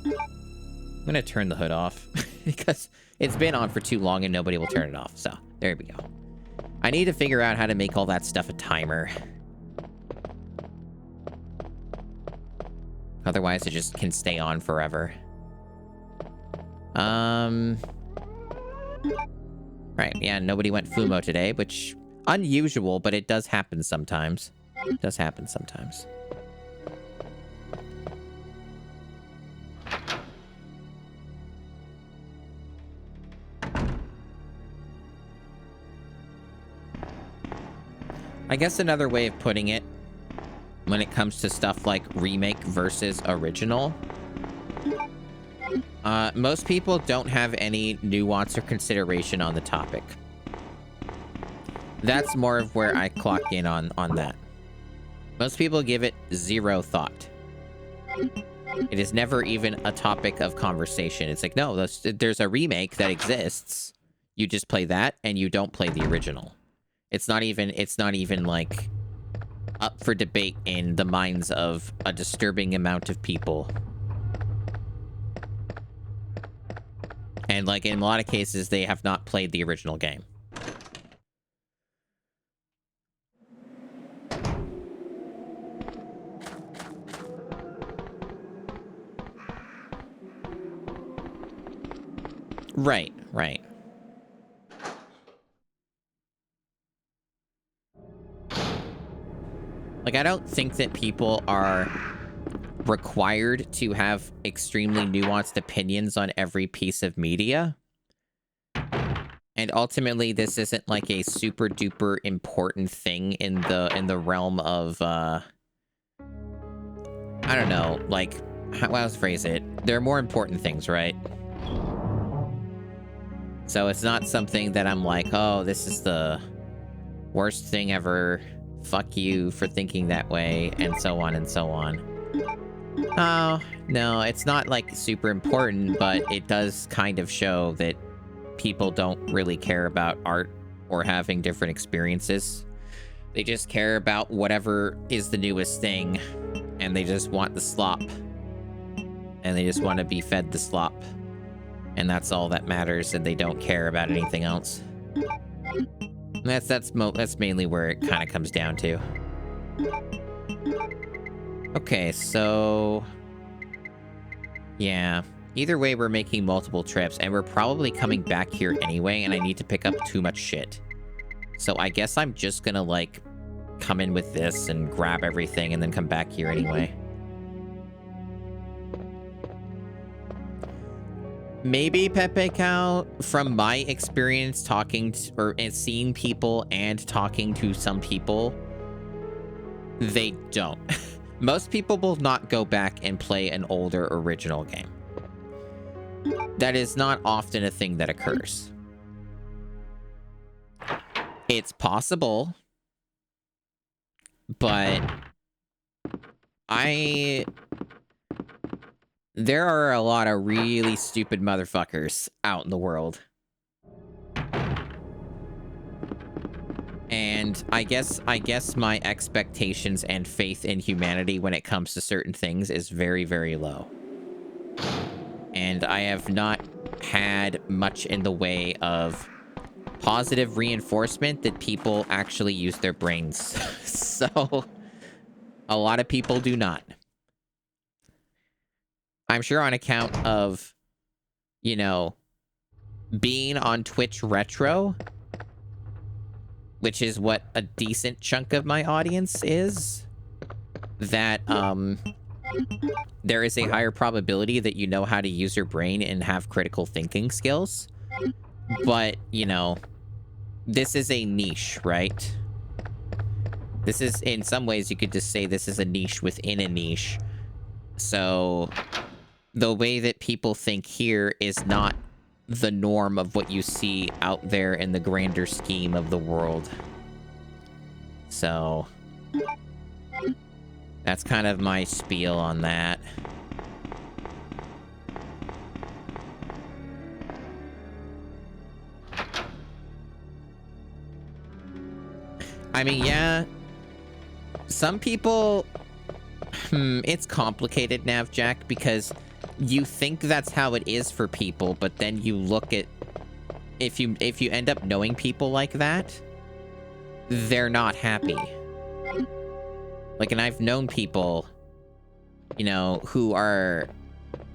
I'm gonna turn the hood off, because it's been on for too long and nobody will turn it off, so there we go. I need to figure out how to make all that stuff a timer. Otherwise, it just can stay on forever. Right, yeah, nobody went Fumo today, which... unusual, but it does happen sometimes. It does happen sometimes. I guess another way of putting it when it comes to stuff like remake versus original. Most people don't have any nuance or consideration on the topic. That's more of where I clock in on that. Most people give it zero thought. It is never even a topic of conversation. It's like, no, there's a remake that exists. You just play that and you don't play the original. It's not even like up for debate in the minds of a disturbing amount of people. And like in a lot of cases, they have not played the original game. Right, right. Like, I don't think that people are required to have extremely nuanced opinions on every piece of media. And ultimately, this isn't like a super duper important thing in the realm of I don't know, like, how else phrase it? There are more important things, right? So it's not something that I'm like, oh, this is the worst thing ever. Fuck you for thinking that way, and so on and so on. Oh, no, it's not like super important, but it does kind of show that people don't really care about art or having different experiences. They just care about whatever is the newest thing, and they just want the slop. And they just want to be fed the slop. And that's all that matters, and they don't care about anything else. That's mainly where it kind of comes down to. Okay, so... yeah. Either way, we're making multiple trips, and we're probably coming back here anyway, and I need to pick up too much shit. So I guess I'm just gonna, like, come in with this and grab everything and then come back here anyway. Maybe Pepe Cow, from my experience talking or seeing people and talking to some people, they don't. Most people will not go back and play an older original game. That is not often a thing that occurs. It's possible, but there are a lot of really stupid motherfuckers out in the world. And I guess my expectations and faith in humanity when it comes to certain things is very, very low. And I have not had much in the way of positive reinforcement that people actually use their brains. So, a lot of people do not. I'm sure on account of, you know, being on Twitch Retro, which is what a decent chunk of my audience is, that there is a higher probability that you know how to use your brain and have critical thinking skills. But, you know, this is a niche, right? This is, in some ways, you could just say this is a niche within a niche. So the way that people think here is not the norm of what you see out there in the grander scheme of the world. So that's kind of my spiel on that. I mean, yeah, some people, it's complicated, Navjack, because you think that's how it is for people, but then you look at, if you end up knowing people like that, they're not happy. Like, and I've known people, you know, who are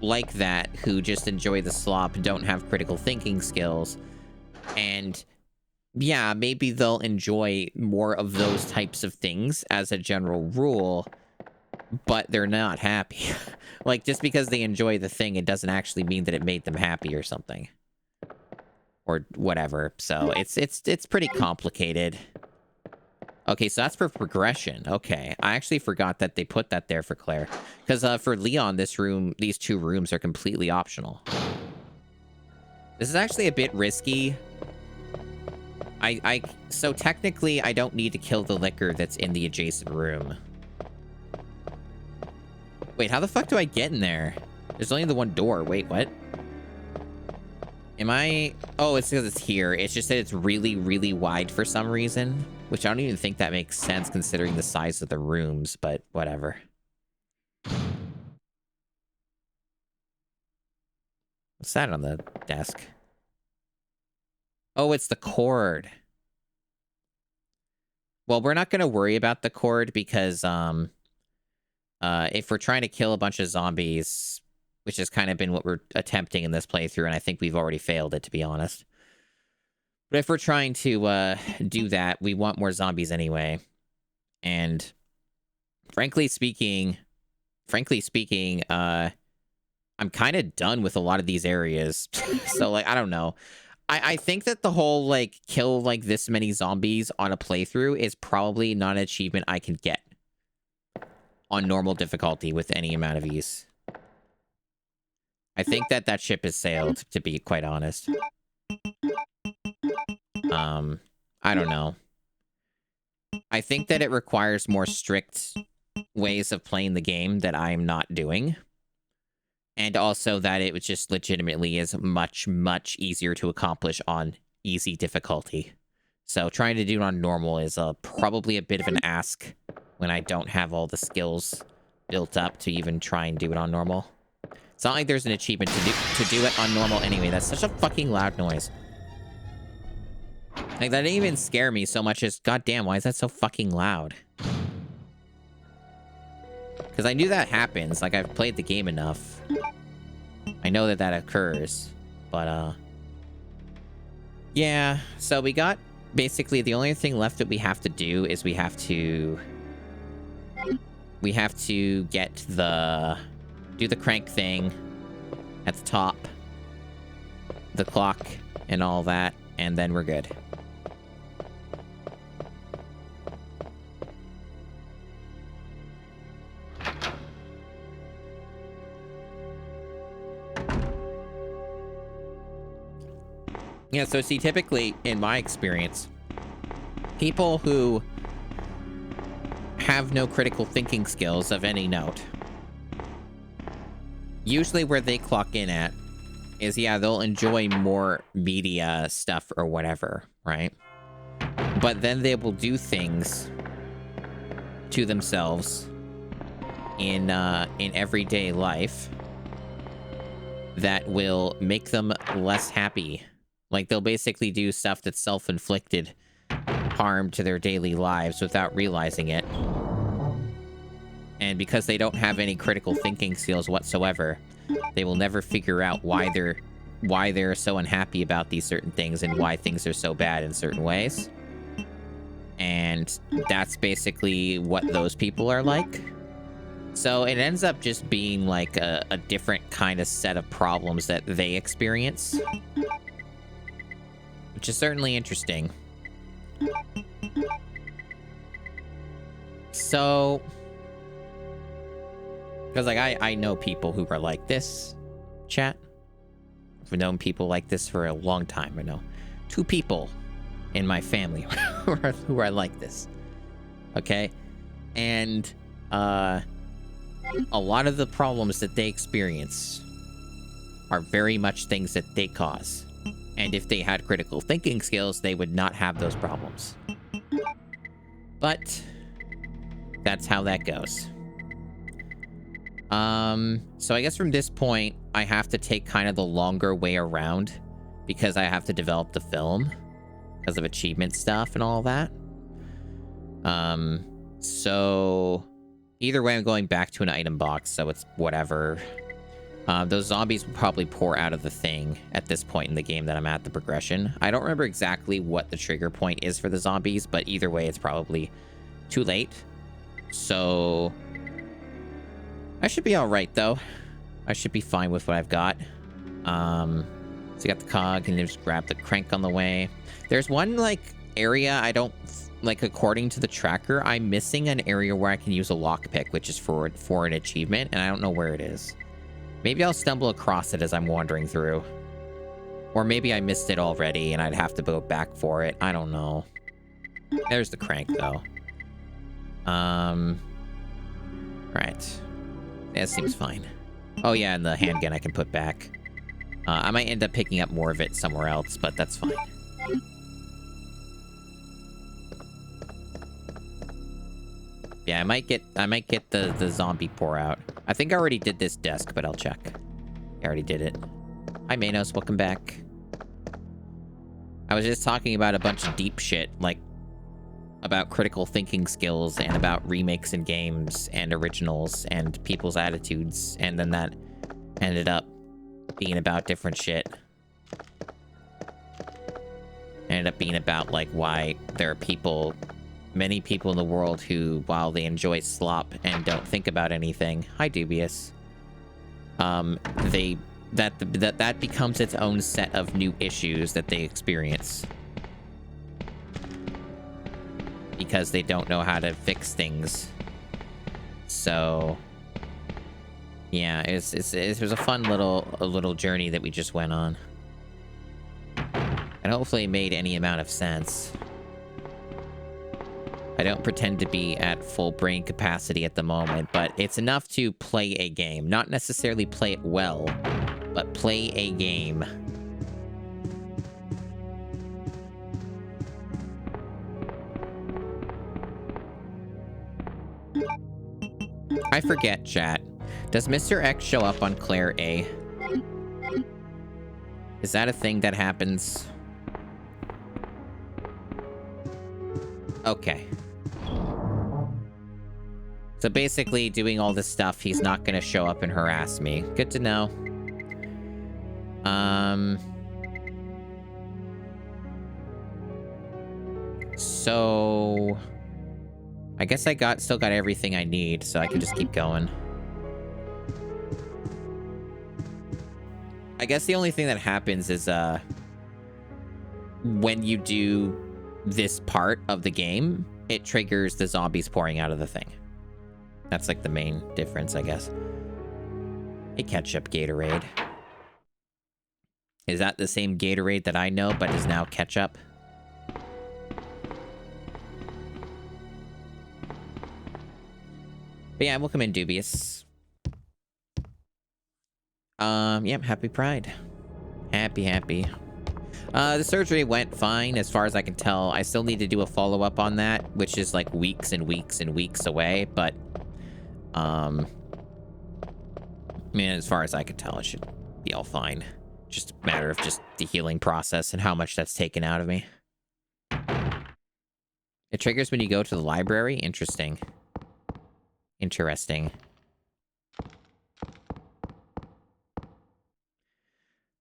like that, who just enjoy the slop, don't have critical thinking skills, and yeah, maybe they'll enjoy more of those types of things as a general rule, but they're not happy. Like, just because they enjoy the thing, it doesn't actually mean that it made them happy or something. Or whatever. So, it's pretty complicated. Okay, so that's for progression. Okay, I actually forgot that they put that there for Claire. Because for Leon, these 2 rooms are completely optional. This is actually a bit risky. So technically, I don't need to kill the liquor that's in the adjacent room. Wait, how the fuck do I get in there? There's only the one door. Wait, what? Am I... Oh, it's because it's here. It's just that it's really, really wide for some reason. Which I don't even think that makes sense considering the size of the rooms, but whatever. What's that on the desk? Oh, it's the cord. Well, we're not going to worry about the cord because if we're trying to kill a bunch of zombies, which has kind of been what we're attempting in this playthrough, and I think we've already failed it, to be honest. But if we're trying to do that, we want more zombies anyway. And frankly speaking, I'm kind of done with a lot of these areas. So, like, I don't know. I think that the whole, like, kill, like, this many zombies on a playthrough is probably not an achievement I can get on normal difficulty with any amount of ease. I think that ship has sailed, to be quite honest. I don't know. I think that it requires more strict ways of playing the game that I'm not doing. And also that it just legitimately is much, much easier to accomplish on easy difficulty. So trying to do it on normal is probably a bit of an ask when I don't have all the skills built up to even try and do it on normal. It's not like there's an achievement to do it on normal anyway. That's such a fucking loud noise. Like, that didn't even scare me so much as, goddamn, why is that so fucking loud? Because I knew that happens. Like, I've played the game enough. I know that occurs. But, yeah. So we got, basically, the only thing left that we have to do is we have to get do the crank thing at the top, the clock, and all that, and then we're good. Yeah, so see, typically, in my experience, people who have no critical thinking skills of any note, usually where they clock in at is, yeah, they'll enjoy more media stuff or whatever, right? But then they will do things to themselves in everyday life that will make them less happy. Like, they'll basically do stuff that's self-inflicted harm to their daily lives without realizing it. And because they don't have any critical thinking skills whatsoever, they will never figure out why they're so unhappy about these certain things and why things are so bad in certain ways. And that's basically what those people are like. So it ends up just being like a different kind of set of problems that they experience, which is certainly interesting. So, because like I know people who are like this, chat. I've known people like this for a long time. I know 2 people in my family who are like this. Okay, and a lot of the problems that they experience are very much things that they cause. And if they had critical thinking skills, they would not have those problems. But that's how that goes. So I guess from this point, I have to take kind of the longer way around because I have to develop the film because of achievement stuff and all that. So either way, I'm going back to an item box, so it's whatever. Those zombies will probably pour out of the thing at this point in the game that I'm at, the progression. I don't remember exactly what the trigger point is for the zombies, but either way, it's probably too late. So I should be all right, though. I should be fine with what I've got. So you got the cog, and just grab the crank on the way. There's one, like, area, I don't... Like, according to the tracker, I'm missing an area where I can use a lockpick, which is for an achievement, and I don't know where it is. Maybe I'll stumble across it as I'm wandering through. Or maybe I missed it already, and I'd have to go back for it. I don't know. There's the crank, though. Right. That seems fine. Oh, yeah, and the handgun I can put back. I might end up picking up more of it somewhere else, but that's fine. Yeah, I might get the zombie pour out. I think I already did this desk, but I'll check. I already did it. Hi, Manos. Welcome back. I was just talking about a bunch of deep shit, like about critical thinking skills and about remakes in games and originals and people's attitudes, and then that ended up being about different shit. Ended up being about, like, why there are many people in the world who, while they enjoy slop and don't think about anything, hi, Dubious, that becomes its own set of new issues that they experience. Because they don't know how to fix things. So, yeah, it was a fun little journey that we just went on. And hopefully it made any amount of sense. I don't pretend to be at full brain capacity at the moment, but it's enough to play a game. Not necessarily play it well, but play a game. I forget, chat. Does Mr. X show up on Claire A? Is that a thing that happens? Okay. So basically, doing all this stuff, he's not gonna show up and harass me. Good to know. So... I guess I still got everything I need, so I can just keep going. I guess the only thing that happens is, when you do this part of the game, it triggers the zombies pouring out of the thing. That's, like, the main difference, I guess. Hey, Ketchup Gatorade. Is that the same Gatorade that I know, but is now ketchup? But yeah, welcome in, Dubious. Yep, happy Pride. Happy. The surgery went fine, as far as I can tell. I still need to do a follow-up on that, which is like weeks and weeks and weeks away, but, I mean, as far as I can tell, it should be all fine. Just a matter of just the healing process and how much that's taken out of me. It triggers when you go to the library? Interesting.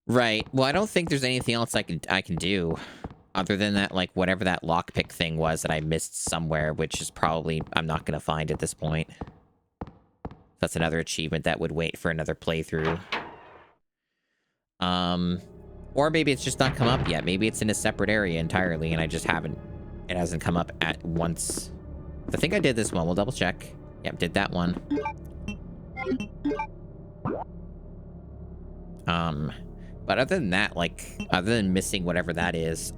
Right. Well, I don't think there's anything else I can do other than that, like, whatever that lockpick thing was that I missed somewhere, which is probably I'm not going to find at this point. That's another achievement that would wait for another playthrough. Or maybe it's just not come up yet. Maybe it's in a separate area entirely and it hasn't come up at once. I think I did this one. We'll double check. Yep, did that one. But other than that, like, other than missing whatever that is,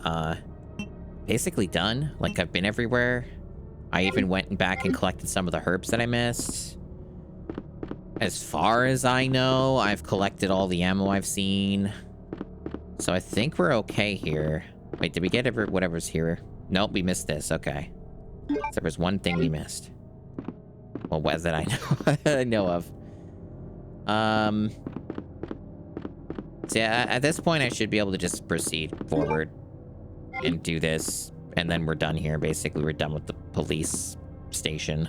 basically done. Like, I've been everywhere. I even went back and collected some of the herbs that I missed. As far as I know, I've collected all the ammo I've seen. So I think we're okay here. Wait, did we get whatever's here? Nope, we missed this. Okay. So there was one thing we missed. Well, what that I know of. So yeah, at this point, I should be able to just proceed forward and do this, and then we're done here. Basically, we're done with the police station.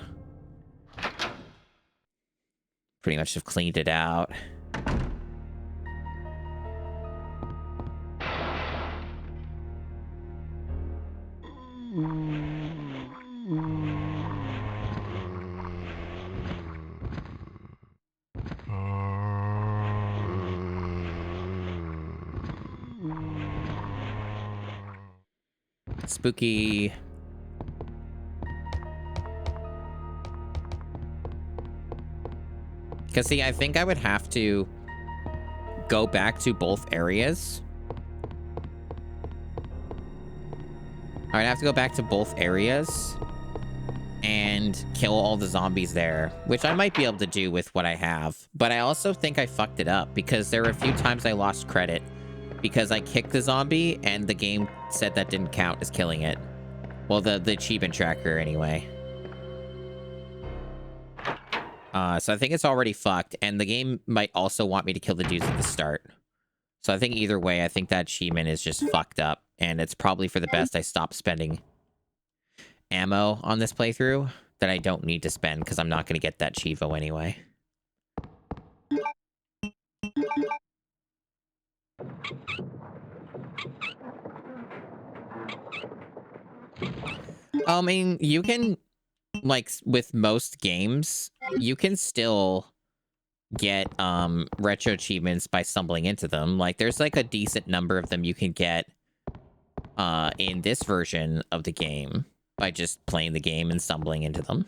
Pretty much have cleaned it out. Spooky. Because, see, I think I would have to go back to both areas. I'd have to go back to both areas and kill all the zombies there, which I might be able to do with what I have. But I also think I fucked it up because there were a few times I lost credit because I kicked the zombie and the game said that didn't count as killing it. Well, the achievement tracker anyway. So I think it's already fucked, and the game might also want me to kill the dudes at the start. So I think either way, I think that achievement is just fucked up, and it's probably for the best I stop spending ammo on this playthrough that I don't need to spend because I'm not going to get that Chivo anyway. I mean, you can, like, with most games, you can still get retro achievements by stumbling into them. Like, there's like a decent number of them you can get in this version of the game by just playing the game and stumbling into them.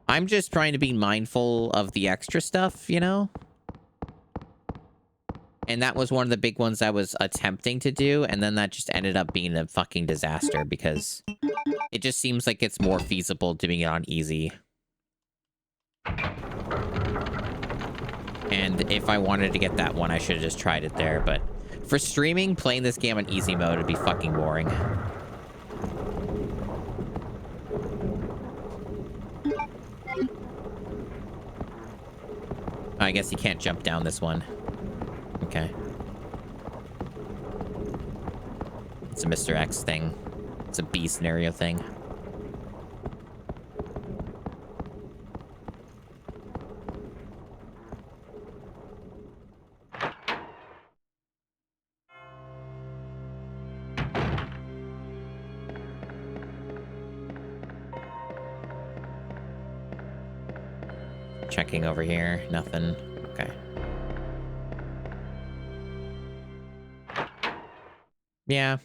I'm just trying to be mindful of the extra stuff, you know? And that was one of the big ones I was attempting to do, and then that just ended up being a fucking disaster because it just seems like it's more feasible doing it on easy. And if I wanted to get that one, I should have just tried it there, but for streaming, playing this game on easy mode would be fucking boring. I guess you can't jump down this one. Okay. It's a Mr. X thing. It's a B scenario thing. Checking over here. Nothing. Okay. Yeah.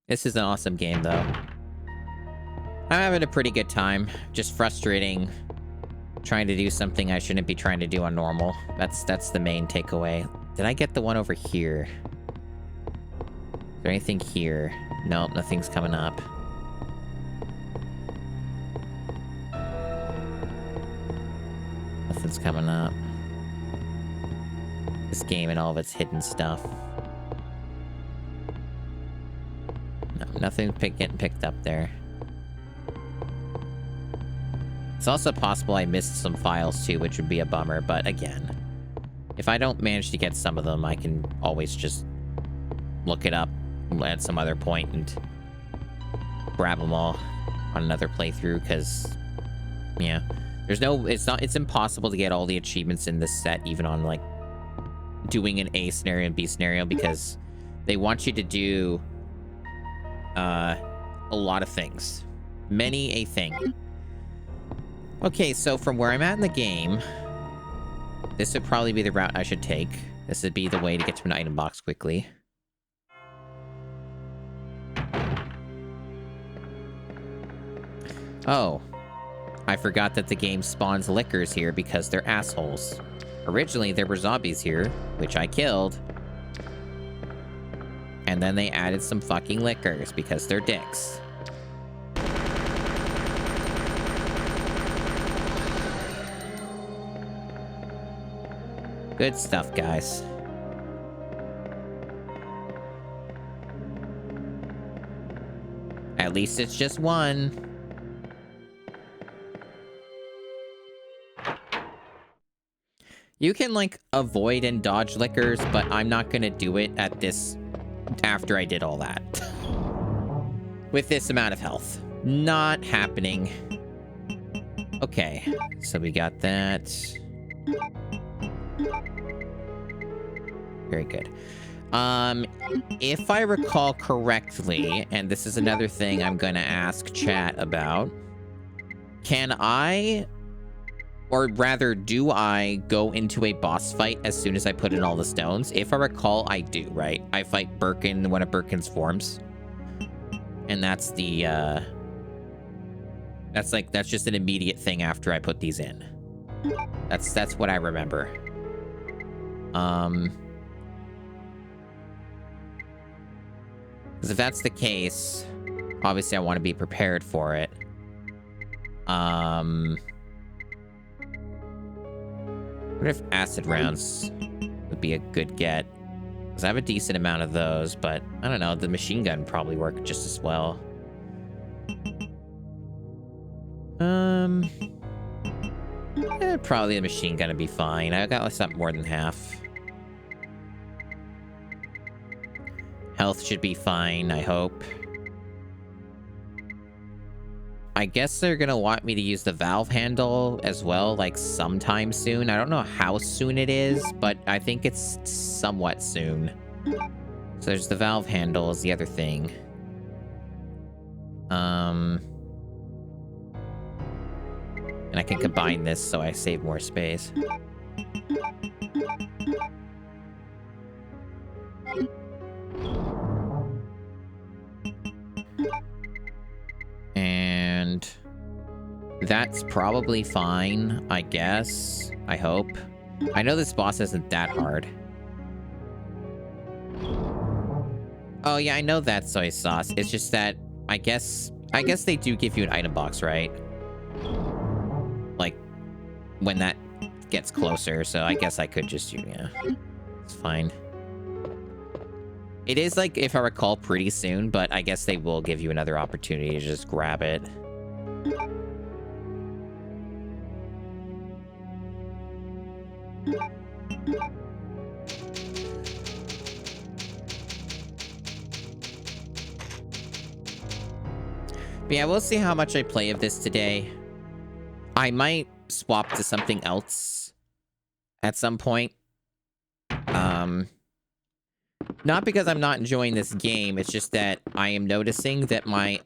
This is an awesome game, though. I'm having a pretty good time. Just frustrating trying to do something I shouldn't be trying to do on normal. That's the main takeaway. Did I get the one over here? Is there anything here? Nope, nothing's coming up. Nothing's coming up. This game and all of its hidden stuff. No, nothing's getting picked up there. It's also possible I missed some files too, which would be a bummer, but again, if I don't manage to get some of them, I can always just look it up at some other point and grab them all on another playthrough, because, yeah. It's impossible to get all the achievements in this set, even on, like, doing an A scenario and B scenario, because they want you to do a lot of things. Many a thing. Okay, so from where I'm at in the game, this would probably be the route I should take. This would be the way to get to an item box quickly. Oh. I forgot that the game spawns lickers here because they're assholes. Originally, there were zombies here, which I killed. And then they added some fucking lickers because they're dicks. Good stuff, guys. At least it's just one. You can, like, avoid and dodge lickers, but I'm not gonna do it at this... after I did all that. With this amount of health. Not happening. Okay, so we got that. Very good. If I recall correctly, and this is another thing I'm gonna ask chat about, can I... or rather, do I go into a boss fight as soon as I put in all the stones? If I recall, I do, right? I fight Birkin, one of Birkin's forms. And that's the, that's just an immediate thing after I put these in. That's what I remember. Because if that's the case, obviously I want to be prepared for it. What if acid rounds would be a good get? Because I have a decent amount of those, but I don't know, the machine gun probably work just as well. Probably the machine gun would be fine. I got something more than half. Health should be fine, I hope. I guess they're gonna want me to use the valve handle as well, like sometime soon. I don't know how soon it is, but I think it's somewhat soon. So there's the valve handle is the other thing. And I can combine this so I save more space. And that's probably fine, I guess. I hope. I know this boss isn't that hard. Oh yeah, I know that's soy sauce. It's just that I guess they do give you an item box, right? Like when that gets closer, so I guess I could just yeah. It's fine. It is, like, if I recall, pretty soon, but I guess they will give you another opportunity to just grab it. But yeah, we'll see how much I play of this today. I might swap to something else at some point. Not because I'm not enjoying this game, it's just that I am noticing that my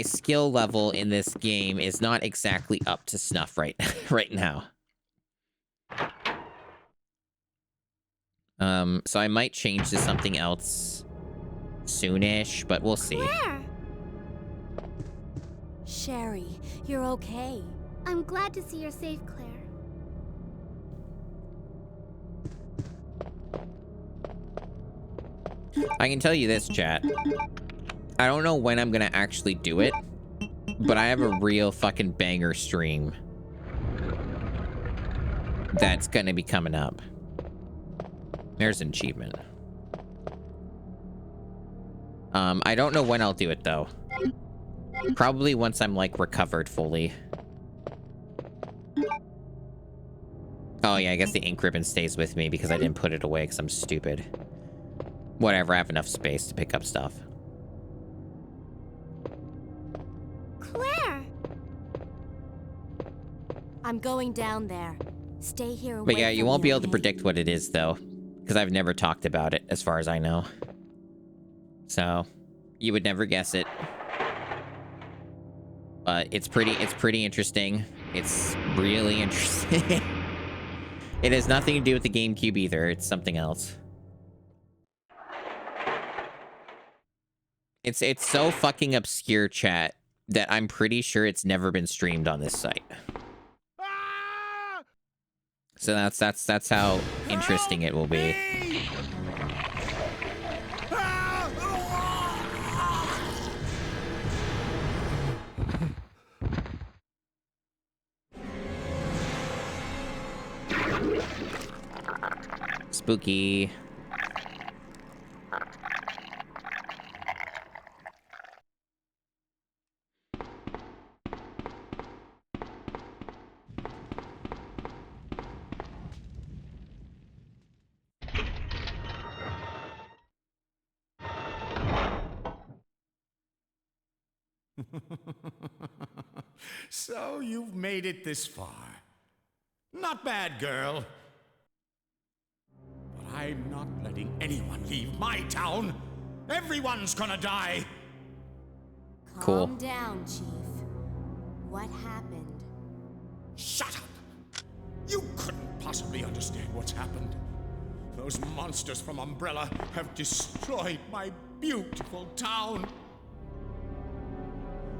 skill level in this game is not exactly up to snuff right now. So I might change to something else soonish, but we'll see. Claire! Sherry, you're okay. I'm glad to see you're safe, Claire. I can tell you this, chat. I don't know when I'm gonna actually do it, but I have a real fucking banger stream that's gonna be coming up. There's an achievement. I don't know when I'll do it, though. Probably once I'm, like, recovered fully. Oh, yeah, I guess the ink ribbon stays with me because I didn't put it away because I'm stupid. Whatever, I have enough space to pick up stuff. Claire! I'm going down there. Stay here and But wait yeah, for you me, won't be able to okay? predict what it is, though. Because I've never talked about it, as far as I know. So, you would never guess it. But it's pretty interesting. It's really interesting. It has nothing to do with the GameCube either. It's something else. It's so fucking obscure, chat, that I'm pretty sure it's never been streamed on this site. So that's how interesting it will be. Spooky. So you've made it this far. Not bad, girl. But I'm not letting anyone leave my town. Everyone's gonna die. Cool. Calm down, Chief. What happened? Shut up! You couldn't possibly understand what's happened. Those monsters from Umbrella have destroyed my beautiful town.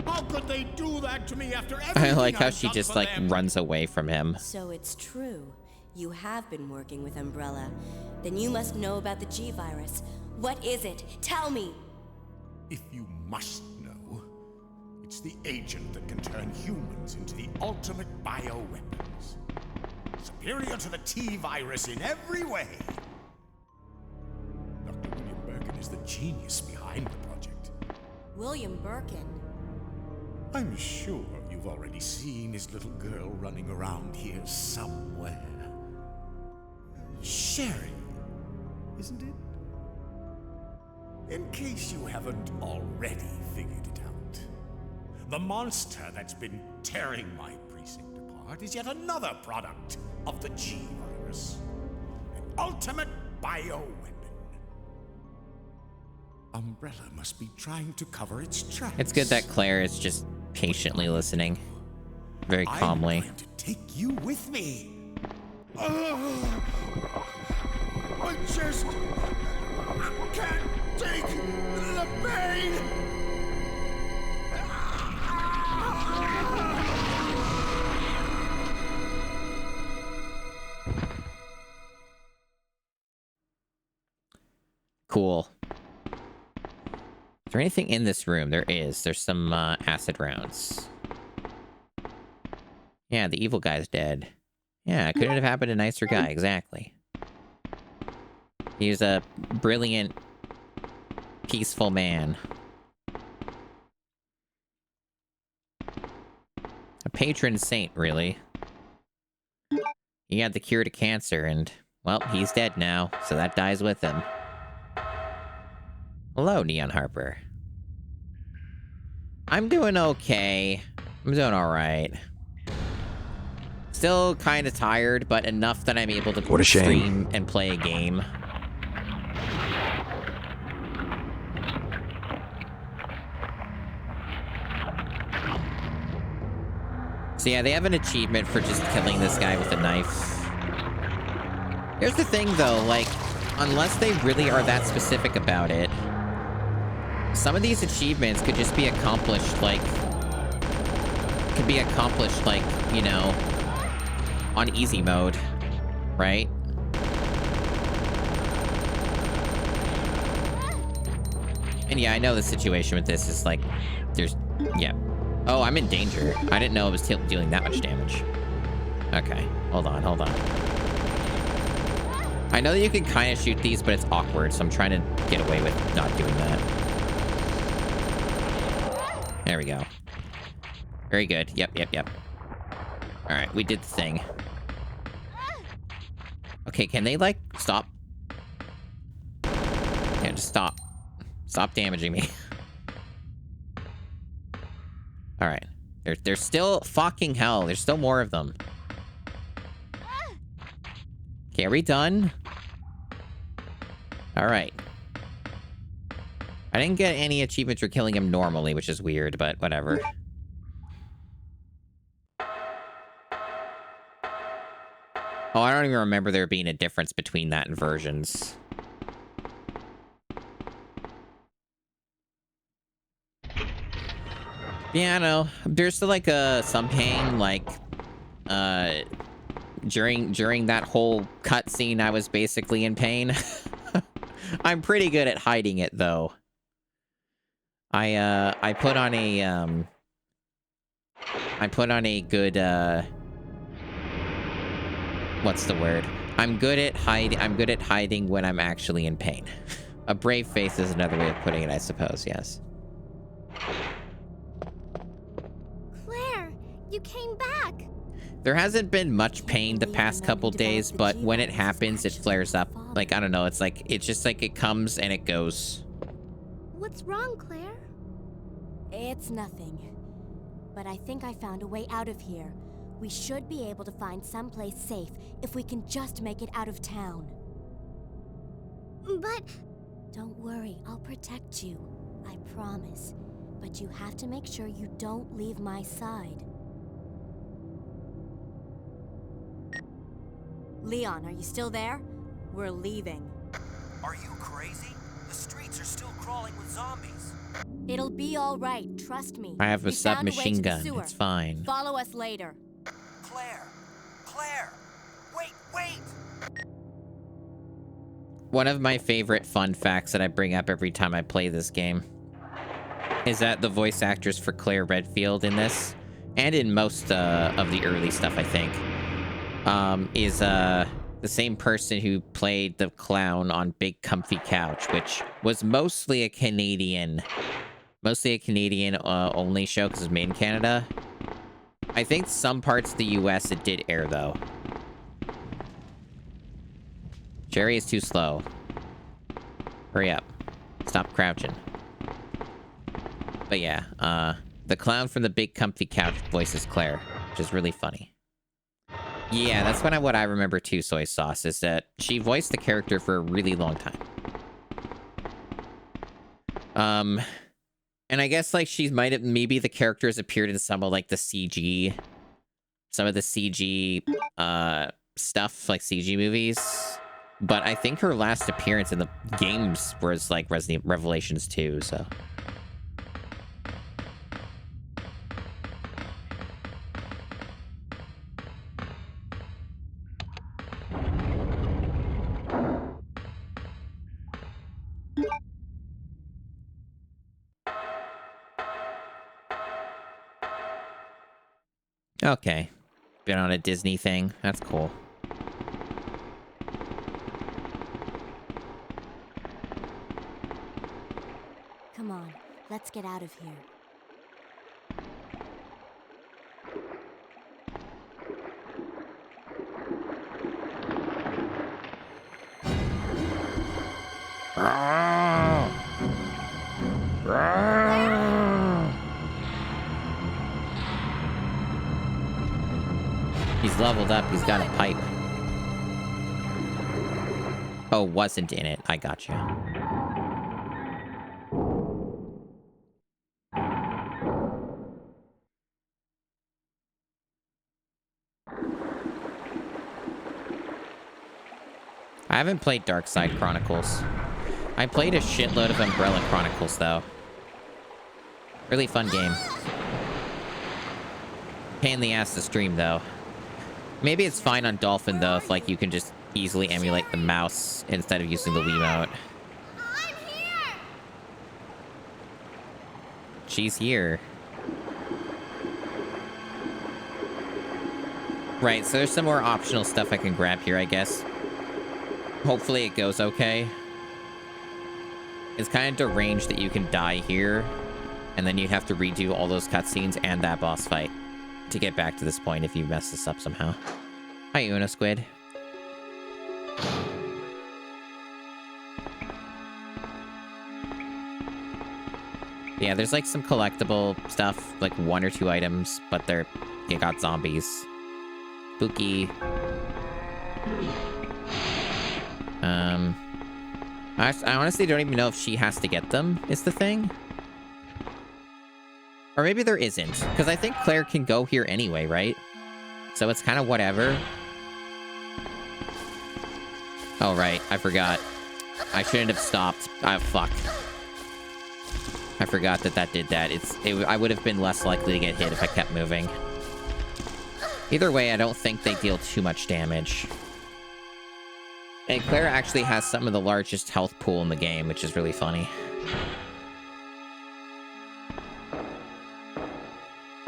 How could they do that to me after I everything like how I've she done just for like them? runs away from him. So it's true. You have been working with Umbrella. Then you must know about the G-Virus. What is it? Tell me! If you must know, it's the agent that can turn humans into the ultimate bioweapons. Superior to the T-Virus in every way. Dr. William Birkin is the genius behind the project. William Birkin. I'm sure you've already seen his little girl running around here somewhere. Sherry, isn't it? In case you haven't already figured it out, the monster that's been tearing my precinct apart is yet another product of the G-Virus. An ultimate bioweapon. Umbrella must be trying to cover its tracks. It's good that Claire is just patiently listening. Very calmly. I'm going to take you with me. I just can't take the pain. Cool. Is there anything in this room? There is. There's some acid rounds. Yeah, the evil guy's dead. Yeah, it couldn't have happened to a nicer guy. Exactly. He's a brilliant, peaceful man. A patron saint, really. He had the cure to cancer, and, well, he's dead now, so that dies with him. Hello, Neon Harper. I'm doing okay. I'm doing alright. Still kind of tired, but enough that I'm able to stream and play a game. So yeah, they have an achievement for just killing this guy with a knife. Here's the thing, though, like, unless they really are that specific about it, some of these achievements could just be accomplished, like, you know, on easy mode, right? And yeah, I know the situation with this is like, yeah. Oh, I'm in danger. I didn't know it was dealing that much damage. Okay, hold on. I know that you can kind of shoot these, but it's awkward, so I'm trying to get away with not doing that. There we go. Very good. Yep. All right, we did the thing. Okay, can they, like, stop? Yeah, just stop. Stop damaging me. All right. There's still fucking hell. There's still more of them. Okay, are we done? All right. I didn't get any achievements for killing him normally, which is weird, but whatever. Oh, I don't even remember there being a difference between that and versions. Yeah, I know. There's still, like, some pain, like, during that whole cutscene, I was basically in pain. I'm pretty good at hiding it, though. I put on a good, what's the word? I'm good at hiding when I'm actually in pain. A brave face is another way of putting it, I suppose, yes. Claire, you came back. There hasn't been much pain the past couple days, but when it happens, it flares up. Like, I don't know, it's just like it comes and it goes. What's wrong, Claire? It's nothing. But I think I found a way out of here. We should be able to find someplace safe if we can just make it out of town. But... Don't worry, I'll protect you. I promise. But you have to make sure you don't leave my side. Leon, are you still there? We're leaving. Are you crazy? The streets are still crawling with zombies. It'll be all right, trust me. I have a We found way submachine to the gun. sewer. It's fine. Follow us later. Claire! Claire! Wait! One of my favorite fun facts that I bring up every time I play this game is that the voice actress for Claire Redfield in this, and in most of the early stuff, I think, is the same person who played the clown on Big Comfy Couch, which was mostly a Canadian only show because it's made in Canada. I think some parts of the US it did air, though. Jerry is too slow. Hurry up. Stop crouching. But yeah, the clown from the Big Comfy Couch voices Claire, which is really funny. Yeah, that's what I remember too, Soy Sauce, is that she voiced the character for a really long time. And I guess, like, she might have, maybe the characters appeared in some of, like, the CG stuff, like CG movies. But I think her last appearance in the games was, like, Resident Revelations 2, so... Okay. Been on a Disney thing. That's cool. Come on, let's get out of here. He's leveled up. He's got a pipe. Oh, wasn't in it. I gotcha. I haven't played Dark Side Chronicles. I played a shitload of Umbrella Chronicles, though. Really fun game. Pain in the ass to stream, though. Maybe it's fine on Dolphin, though, if, like, you can just easily emulate the mouse instead of using the Wiimote. I'm here! She's here. Right, so there's some more optional stuff I can grab here, I guess. Hopefully it goes okay. It's kind of deranged that you can die here, and then you'd have to redo all those cutscenes and that boss fight to get back to this point if you mess this up somehow. Hi, Una Squid. Yeah, there's like some collectible stuff, like 1 or 2 items, but you got zombies. Spooky. I honestly don't even know if she has to get them, is the thing. Or maybe there isn't, because I think Claire can go here anyway, right? So it's kind of whatever. Oh, right, I forgot. I shouldn't have stopped. Fuck. I forgot that did that. I would have been less likely to get hit if I kept moving. Either way, I don't think they deal too much damage. And Claire actually has some of the largest health pool in the game, which is really funny.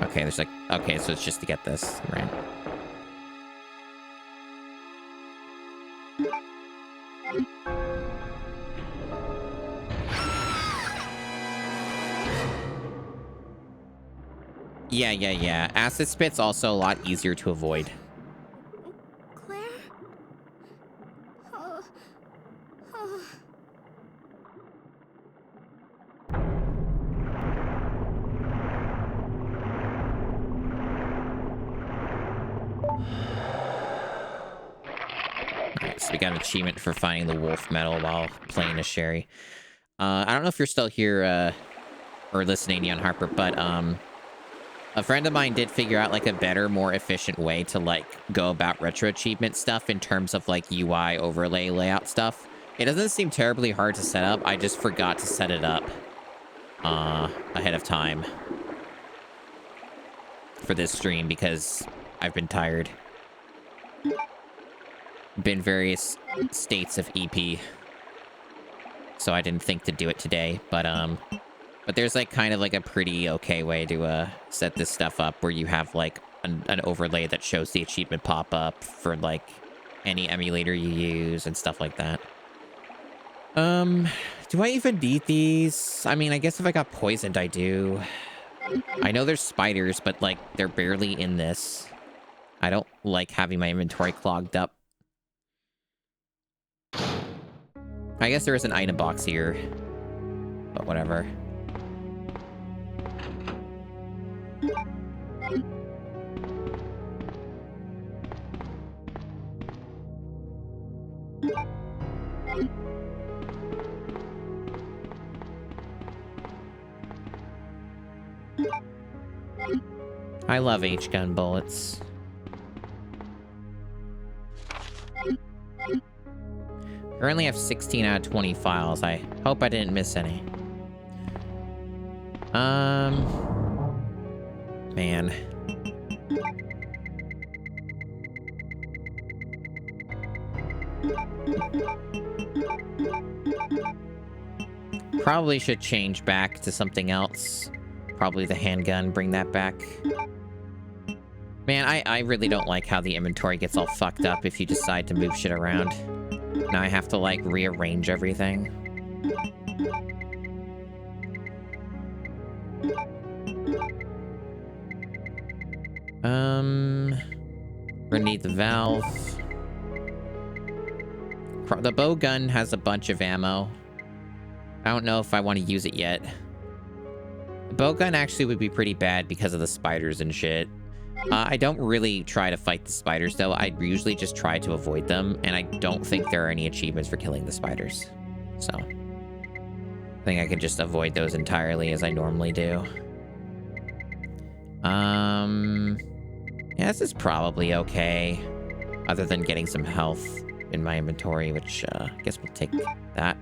Okay, there's like... Okay, so it's just to get this, right? Yeah. Acid Spit's also a lot easier to avoid. Claire? Oh. Alright, so we got an achievement for finding the wolf medal while playing as Sherry. I don't know if you're still here, or listening, Young Harper, but, a friend of mine did figure out, like, a better, more efficient way to, like, go about retro achievement stuff in terms of, like, UI overlay layout stuff. It doesn't seem terribly hard to set up. I just forgot to set it up. ahead of time for this stream because I've been tired. Been various states of EP, so I didn't think to do it today. But there's like kind of like a pretty okay way to set this stuff up where you have like an overlay that shows the achievement pop up for like any emulator you use and stuff like that. Do I even need these? I mean, I guess if I got poisoned, I do. I know there's spiders, but like they're barely in this. I don't like having my inventory clogged up. I guess there is an item box here, but whatever. I love H-gun bullets. Currently have 16 out of 20 files. I hope I didn't miss any. Man. Probably should change back to something else. Probably the handgun, bring that back. Man, I really don't like how the inventory gets all fucked up if you decide to move shit around. Now I have to, like, rearrange everything. Grenade the valve. The bow gun has a bunch of ammo. I don't know if I want to use it yet. The bow gun actually would be pretty bad because of the spiders and shit. I don't really try to fight the spiders, though. I usually just try to avoid them, and I don't think there are any achievements for killing the spiders. So, I think I can just avoid those entirely as I normally do. Yeah, this is probably okay. Other than getting some health in my inventory, which, I guess we'll take that.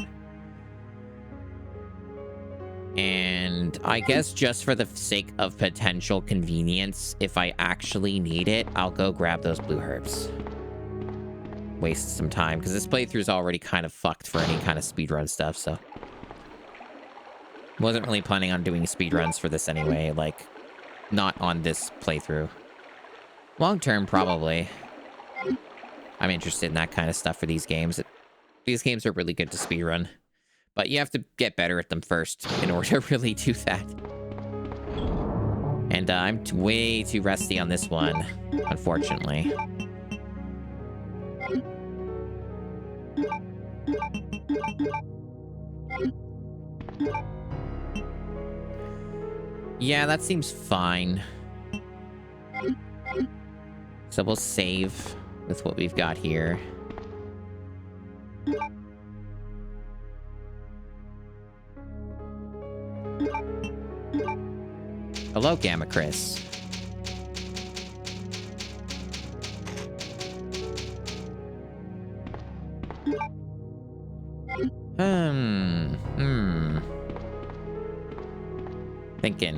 And I guess just for the sake of potential convenience, if I actually need it, I'll go grab those blue herbs. Waste some time, because this playthrough's already kind of fucked for any kind of speedrun stuff, so. Wasn't really planning on doing speedruns for this anyway, like, not on this playthrough. Long term, probably. I'm interested in that kind of stuff for these games. These games are really good to speedrun. But you have to get better at them first in order to really do that. And I'm way too rusty on this one, unfortunately. Yeah, that seems fine. So we'll save with what we've got here. Hello, Gamma Chris.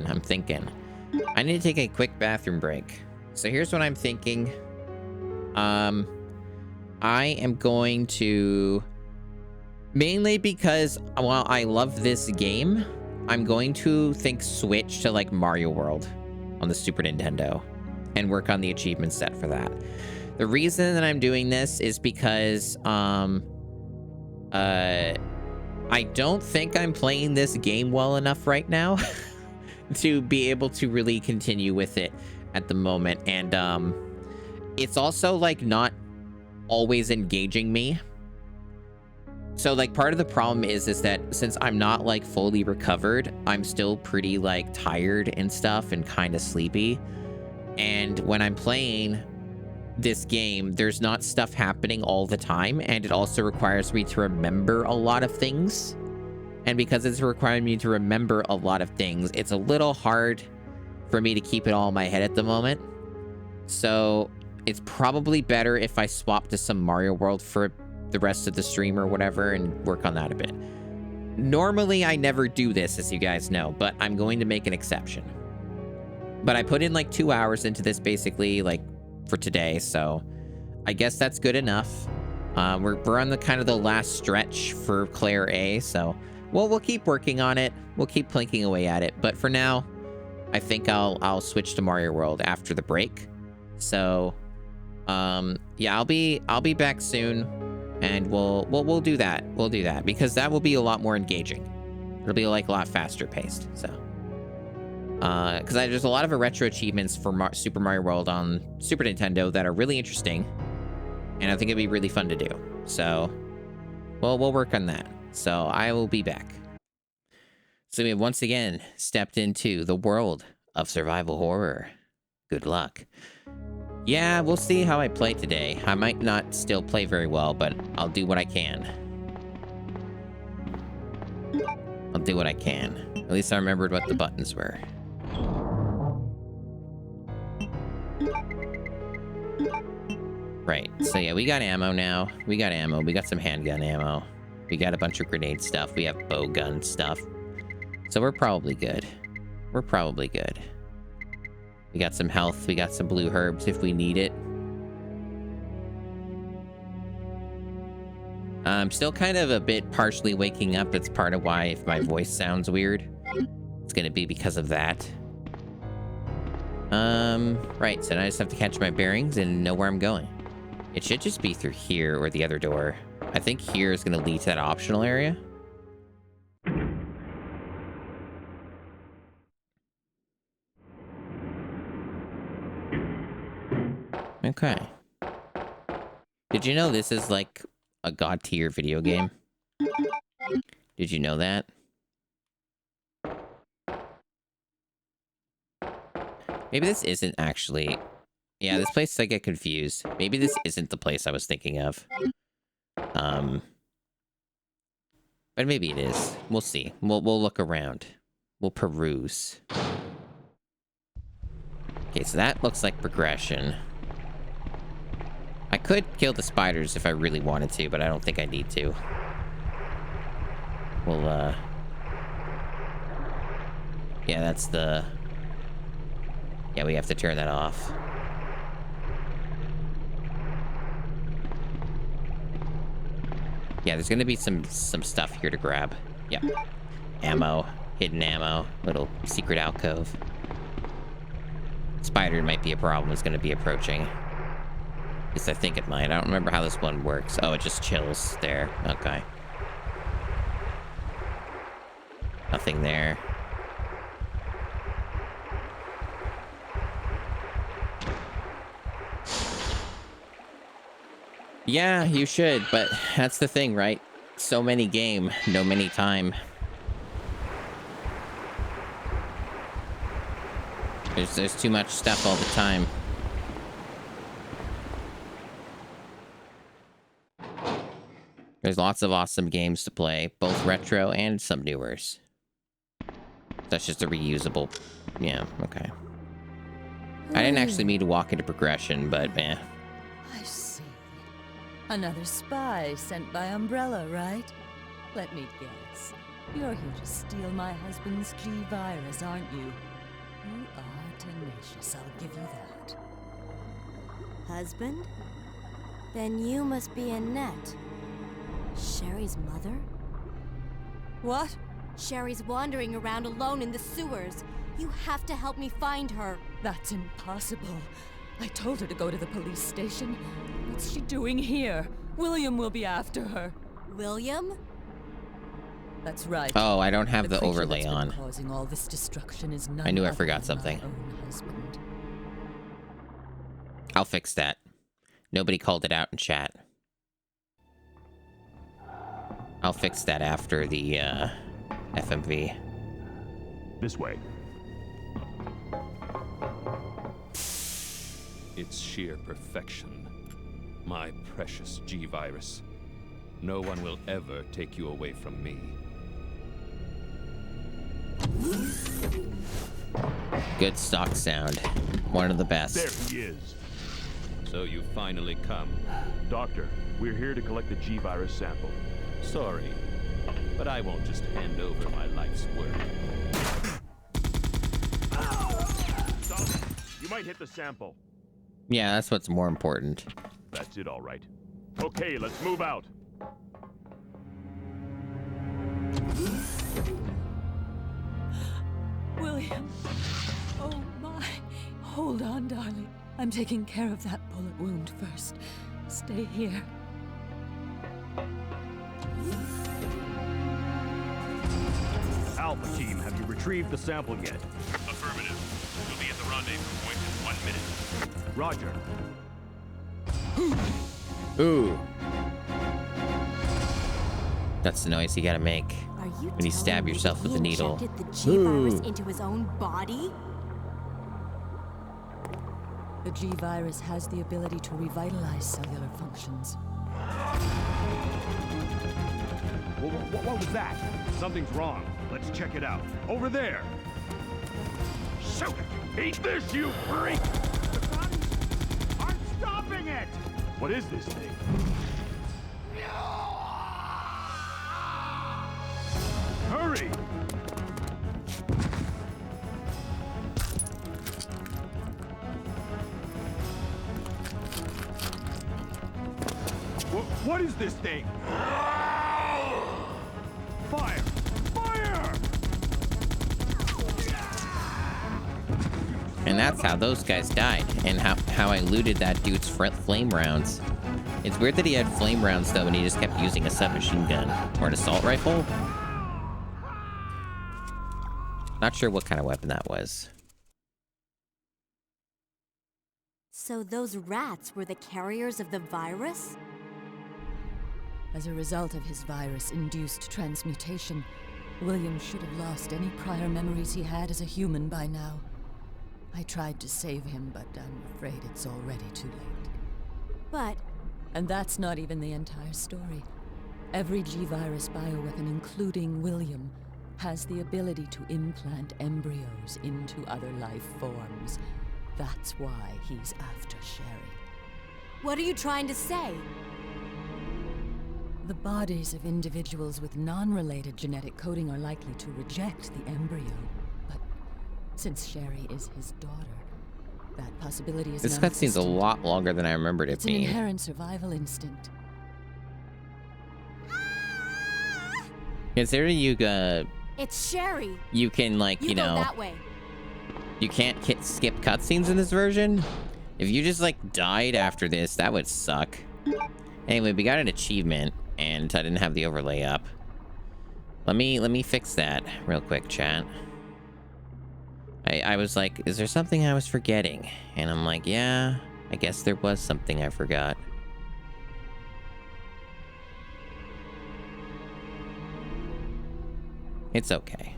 I'm thinking. I need to take a quick bathroom break. So here's what I'm thinking. I am going to... Mainly because, while I love this game, I'm going to switch to, like, Mario World on the Super Nintendo and work on the achievement set for that. The reason that I'm doing this is because, I don't think I'm playing this game well enough right now to be able to really continue with it at the moment. And, it's also, like, not always engaging me. So, like, part of the problem is that since I'm not, like, fully recovered, I'm still pretty, like, tired and stuff and kind of sleepy. And when I'm playing this game, there's not stuff happening all the time, and it also requires me to remember a lot of things. And because it's requiring me to remember a lot of things, it's a little hard for me to keep it all in my head at the moment. So it's probably better if I swap to some Mario World for the rest of the stream or whatever and work on that a bit. Normally, I never do this, as you guys know, but I'm going to make an exception. But I put in like 2 hours into this basically, like, for today, so I guess that's good enough. We're on the kind of the last stretch for Claire A, so we'll keep working on it. We'll keep plinking away at it, but for now, I think I'll switch to Mario World after the break. So, yeah, I'll be back soon, and we'll do that. We'll do that because that will be a lot more engaging. It'll be like a lot faster paced. So, because there's a lot of retro achievements for Super Mario World on Super Nintendo that are really interesting, and I think it'd be really fun to do. So, well, we'll work on that. So I will be back. So we have once again stepped into the world of survival horror. Good luck. Yeah, we'll see how I play today. I might not still play very well, but I'll do what I can. I'll do what I can. At least I remembered what the buttons were. Right, so yeah, we got ammo now. We got ammo. We got some handgun ammo. We got a bunch of grenade stuff. We have bow gun stuff. So we're probably good. We're probably good. We got some health. We got some blue herbs if we need it. I'm still kind of a bit partially waking up. That's part of why if my voice sounds weird, it's going to be because of that. Right, so now I just have to catch my bearings and know where I'm going. It should just be through here or the other door. I think here is going to lead to that optional area. Okay. Did you know this is like a god tier video game? Did you know that? Maybe this isn't actually... Yeah, this place I get confused. Maybe this isn't the place I was thinking of. But maybe it is. We'll see. We'll look around. We'll peruse. Okay, so that looks like progression. I could kill the spiders if I really wanted to, but I don't think I need to. We'll, yeah, that's the... Yeah, we have to turn that off. Yeah, there's gonna be some stuff here to grab. Yep. Ammo. Hidden ammo. Little secret alcove. Spider might be a problem. It's gonna be approaching. At least I think it might. I don't remember how this one works. Oh, it just chills there. Okay. Nothing there. Yeah, you should, but that's the thing, right? So many game, no many time. There's too much stuff all the time. There's lots of awesome games to play, both retro and some newers. That's just a reusable... Yeah, okay. I didn't actually mean to walk into progression, but eh. I see. Another spy sent by Umbrella, right? Let me guess. You're here to steal my husband's G-Virus, aren't you? You are tenacious, I'll give you that. Husband? Then you must be Annette. Sherry's mother? What? Sherry's wandering around alone in the sewers. You have to help me find her. That's impossible. I told her to go to the police station. What's she doing here? William will be after her. William? That's right. Oh, I don't have the creature overlay that's been on. causing all this destruction is none I knew I other forgot than something. my own husband. I'll fix that. Nobody called it out in chat. I'll fix that after the FMV. This way. It's sheer perfection. My precious G-Virus. No one will ever take you away from me. Good stock sound. One of the best. There he is. So you finally come. Doctor, we're here to collect the G-Virus sample. Sorry, But I won't just hand over my life's work. Stop. You might hit the sample. Yeah, that's what's more important. That's it, all right. Okay, let's move out. William. Oh my. Hold on, darling. I'm taking care of that bullet wound first. Stay here. Alpha team, have you retrieved the sample yet? Affirmative. We'll be at the rendezvous point in 1 minute. Roger. Ooh. That's the noise you gotta make Are you when you stab telling me yourself that with he a needle. injected the G-virus Ooh. into his own body? The G-virus has the ability to revitalize cellular functions. What was that? Something's wrong. Let's check it out. Over there. Shoot it! Eat this, you freak! The guns aren't stopping it! What is this thing? Hurry! What is this thing? Fire! Fire! And that's how those guys died, and how I looted that dude's flame rounds. It's weird that he had flame rounds, though, and he just kept using a submachine gun. Or an assault rifle? Not sure what kind of weapon that was. So those rats were the carriers of the virus? As a result of his virus-induced transmutation, William should have lost any prior memories he had as a human by now. I tried to save him, but I'm afraid it's already too late. But... And that's not even the entire story. Every G-virus bioweapon, including William, has the ability to implant embryos into other life forms. That's why he's after Sherry. What are you trying to say? The bodies of individuals with non-related genetic coding are likely to reject the embryo, but since Sherry is his daughter, that possibility is This cutscene's a non-existent. lot longer than I remembered it It's an being. inherent survival instinct. Considering It's Sherry. you can, like, you go know, that way. you can't skip cutscenes in this version. If you just, like, died after this, that would suck. Anyway, we got an achievement, and I didn't have the overlay up. Let me fix that real quick, chat. I was like, is there something I was forgetting? And I'm like, yeah, I guess there was something I forgot. It's okay.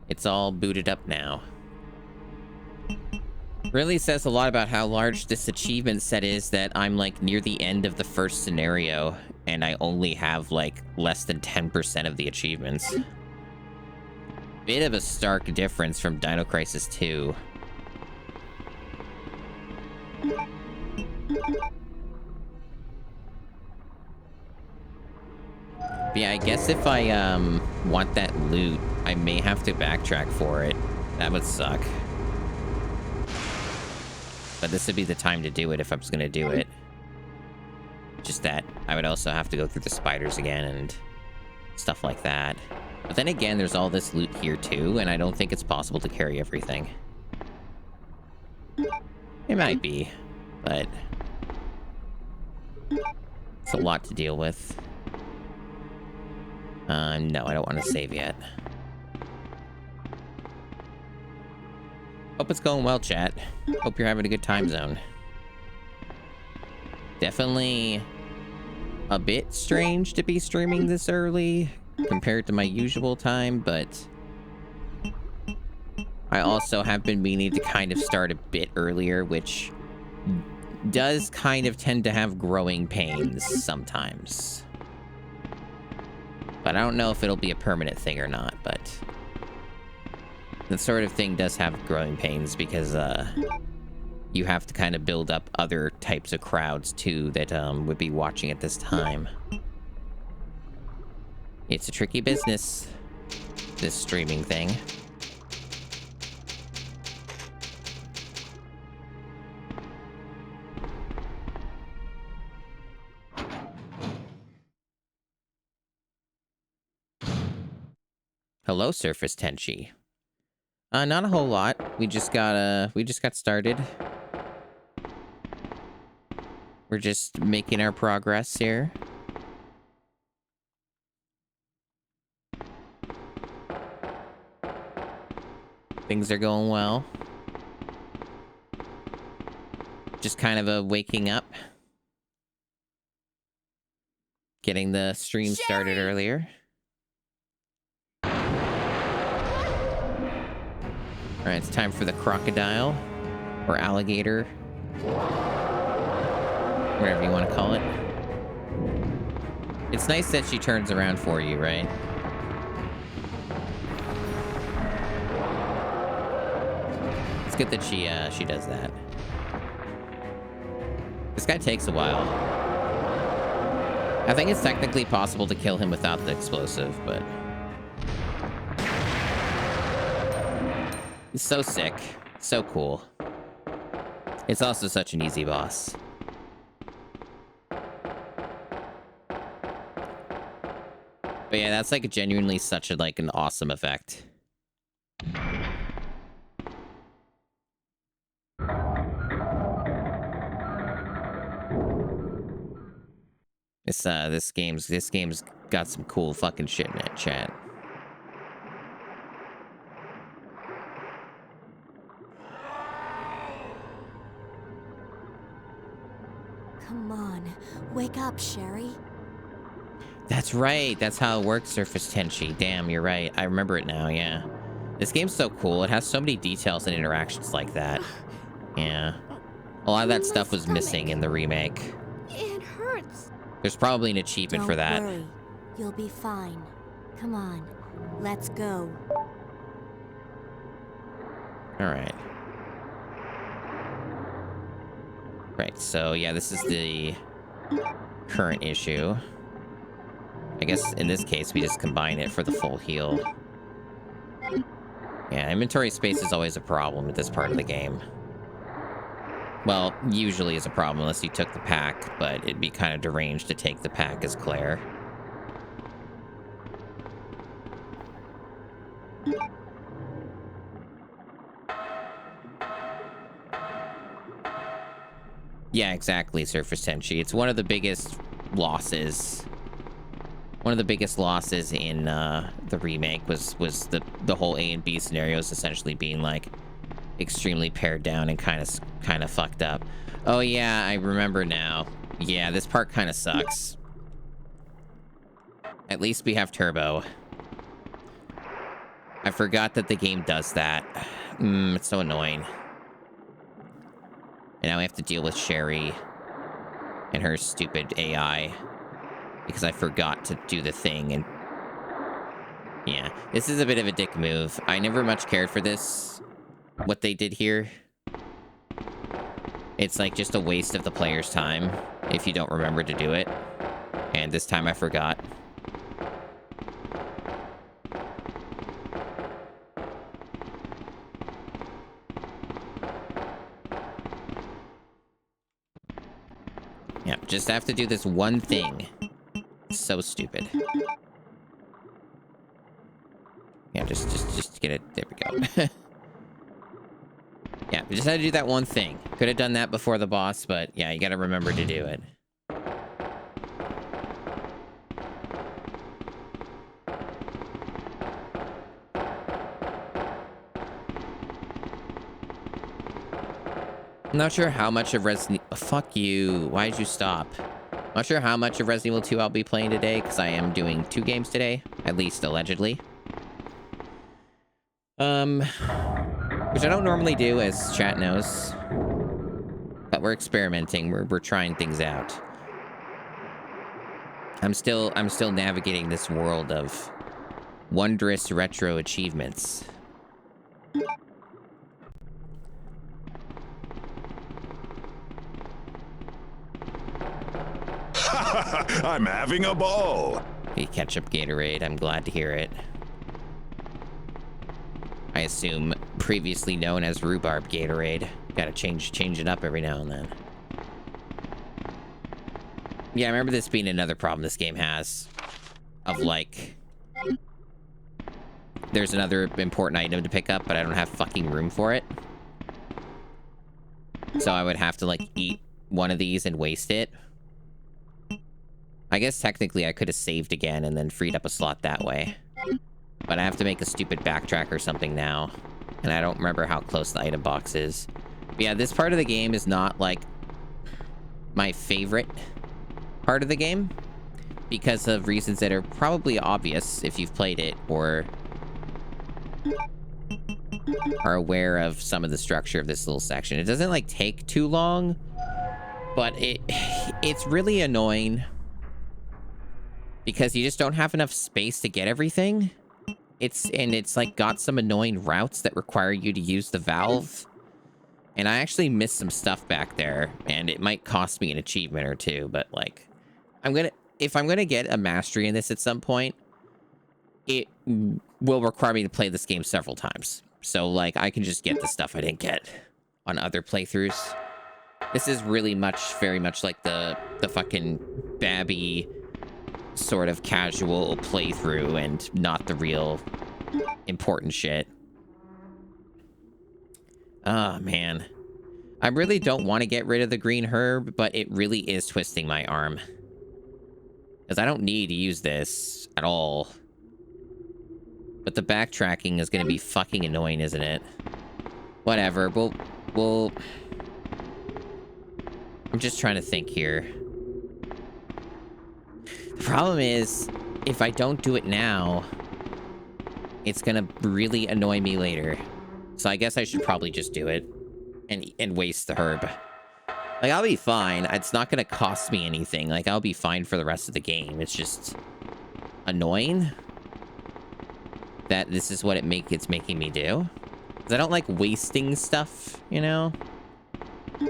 It's all booted up now. Really says a lot about how large this achievement set is that I'm like near the end of the first scenario and I only have like less than 10% of the achievements. Bit of a stark difference from Dino Crisis 2. But yeah, I guess if I want that loot, I may have to backtrack for it. That would suck. But this would be the time to do it if I was gonna do it. Just that I would also have to go through the spiders again and stuff like that. But then again, there's all this loot here too, and I don't think it's possible to carry everything. It might be, but it's a lot to deal with. No, I don't want to save yet. Hope it's going well, chat. Hope you're having a good time zone. Definitely a bit strange to be streaming this early compared to my usual time, but I also have been meaning to kind of start a bit earlier, which does kind of tend to have growing pains sometimes. But I don't know if it'll be a permanent thing or not, but that sort of thing does have growing pains because you have to kind of build up other types of crowds too that would be watching at this time. It's a tricky business, this streaming thing. Hello, Surface Tenchi. Not a whole lot. We just got started. We're just making our progress here. Things are going well. Just kind of a waking up. Getting the stream started earlier. Alright, it's time for the crocodile. Or alligator. Whatever you want to call it. It's nice that she turns around for you, right? It's good that she does that. This guy takes a while. I think it's technically possible to kill him without the explosive, but... He's so sick. So cool. It's also such an easy boss. But yeah, that's like genuinely such a an awesome effect. This game's got some cool fucking shit in it, chat. Come on, wake up, Sherry. That's right. That's how it works, Surface Tenchi. Damn, you're right. I remember it now, yeah. This game's so cool. It has so many details and interactions like that. Yeah. A lot of that stuff was missing in the remake. It hurts. There's probably an achievement for that. Don't worry. You'll be fine. Come on, let's go. Alright. Right, so yeah, this is the current issue. I guess in this case, we just combine it for the full heal. Yeah, inventory space is always a problem with this part of the game. Well, usually is a problem unless you took the pack, but it'd be kind of deranged to take the pack as Claire. Yeah, exactly, Surface Tenchi. It's one of the biggest losses. One of the biggest losses in the remake was the whole A and B scenarios essentially being like extremely pared down and kind of fucked up. Oh yeah, I remember now. Yeah, this part kind of sucks. At least we have turbo. I forgot that the game does that. It's so annoying. And now we have to deal with Sherry and her stupid AI. Because I forgot to do the thing, and... Yeah, this is a bit of a dick move. I never much cared for this, what they did here. It's like just a waste of the player's time if you don't remember to do it. And this time I forgot. Yeah, just have to do this one thing. So stupid. Yeah, just get it. There we go. Yeah, we just had to do that one thing. Could have done that before the boss, but yeah, you gotta remember to do it. I'm not sure how much of Resident... Fuck you. Why did you stop? Not sure how much of Resident Evil 2 I'll be playing today, because I am doing 2 games today, at least allegedly. Which I don't normally do, as chat knows. But we're experimenting. We're trying things out. I'm still navigating this world of wondrous retro achievements. I'm having a ball. Hey, ketchup Gatorade. I'm glad to hear it. I assume previously known as rhubarb Gatorade. Gotta change it up every now and then. Yeah, I remember this being another problem this game has. Of like... There's another important item to pick up, but I don't have fucking room for it. So I would have to, like, eat one of these and waste it. I guess technically I could have saved again and then freed up a slot that way. But I have to make a stupid backtrack or something now. And I don't remember how close the item box is. But yeah, this part of the game is not, like, my favorite part of the game. Because of reasons that are probably obvious if you've played it or are aware of some of the structure of this little section. It doesn't, like, take too long, but it's really annoying because you just don't have enough space to get everything. It's like got some annoying routes that require you to use the valve. And I actually missed some stuff back there, and it might cost me an achievement or two, but like if I'm gonna get a mastery in this at some point, it will require me to play this game several times. So like I can just get the stuff I didn't get on other playthroughs. This is really very much like the fucking Babby sort of casual playthrough and not the real important shit. Oh, man. I really don't want to get rid of the green herb, but it really is twisting my arm. Because I don't need to use this at all. But the backtracking is going to be fucking annoying, isn't it? Whatever. We'll... I'm just trying to think here. The problem is, if I don't do it now, it's gonna really annoy me later. So I guess I should probably just do it and waste the herb. Like, I'll be fine. It's not gonna cost me anything. Like, I'll be fine for the rest of the game. It's just annoying that this is what it's making me do. Because I don't like wasting stuff, you know?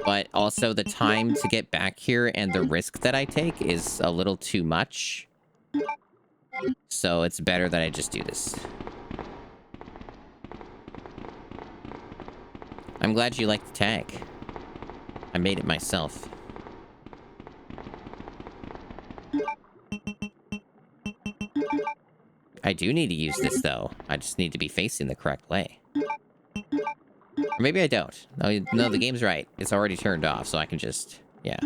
But also the time to get back here and the risk that I take is a little too much. So it's better that I just do this. I'm glad you like the tag. I made it myself. I do need to use this, though. I just need to be facing the correct way. Or maybe I don't. No, the game's right. It's already turned off, so I can just... Yeah.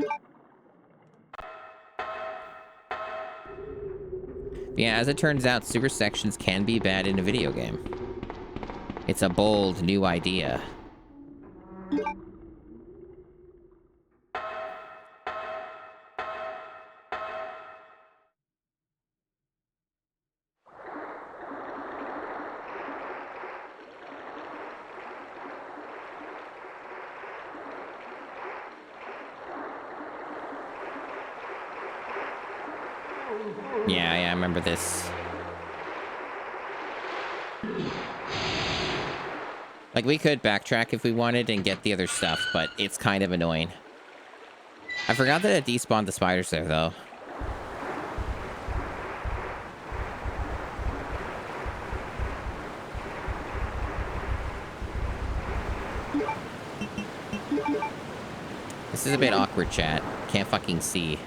Yeah, as it turns out, super sections can be bad in a video game. It's a bold, new idea. Yeah, I remember this. Like, we could backtrack if we wanted and get the other stuff, but it's kind of annoying. I forgot that it despawned the spiders there, though. This is a bit awkward, chat. Can't fucking see.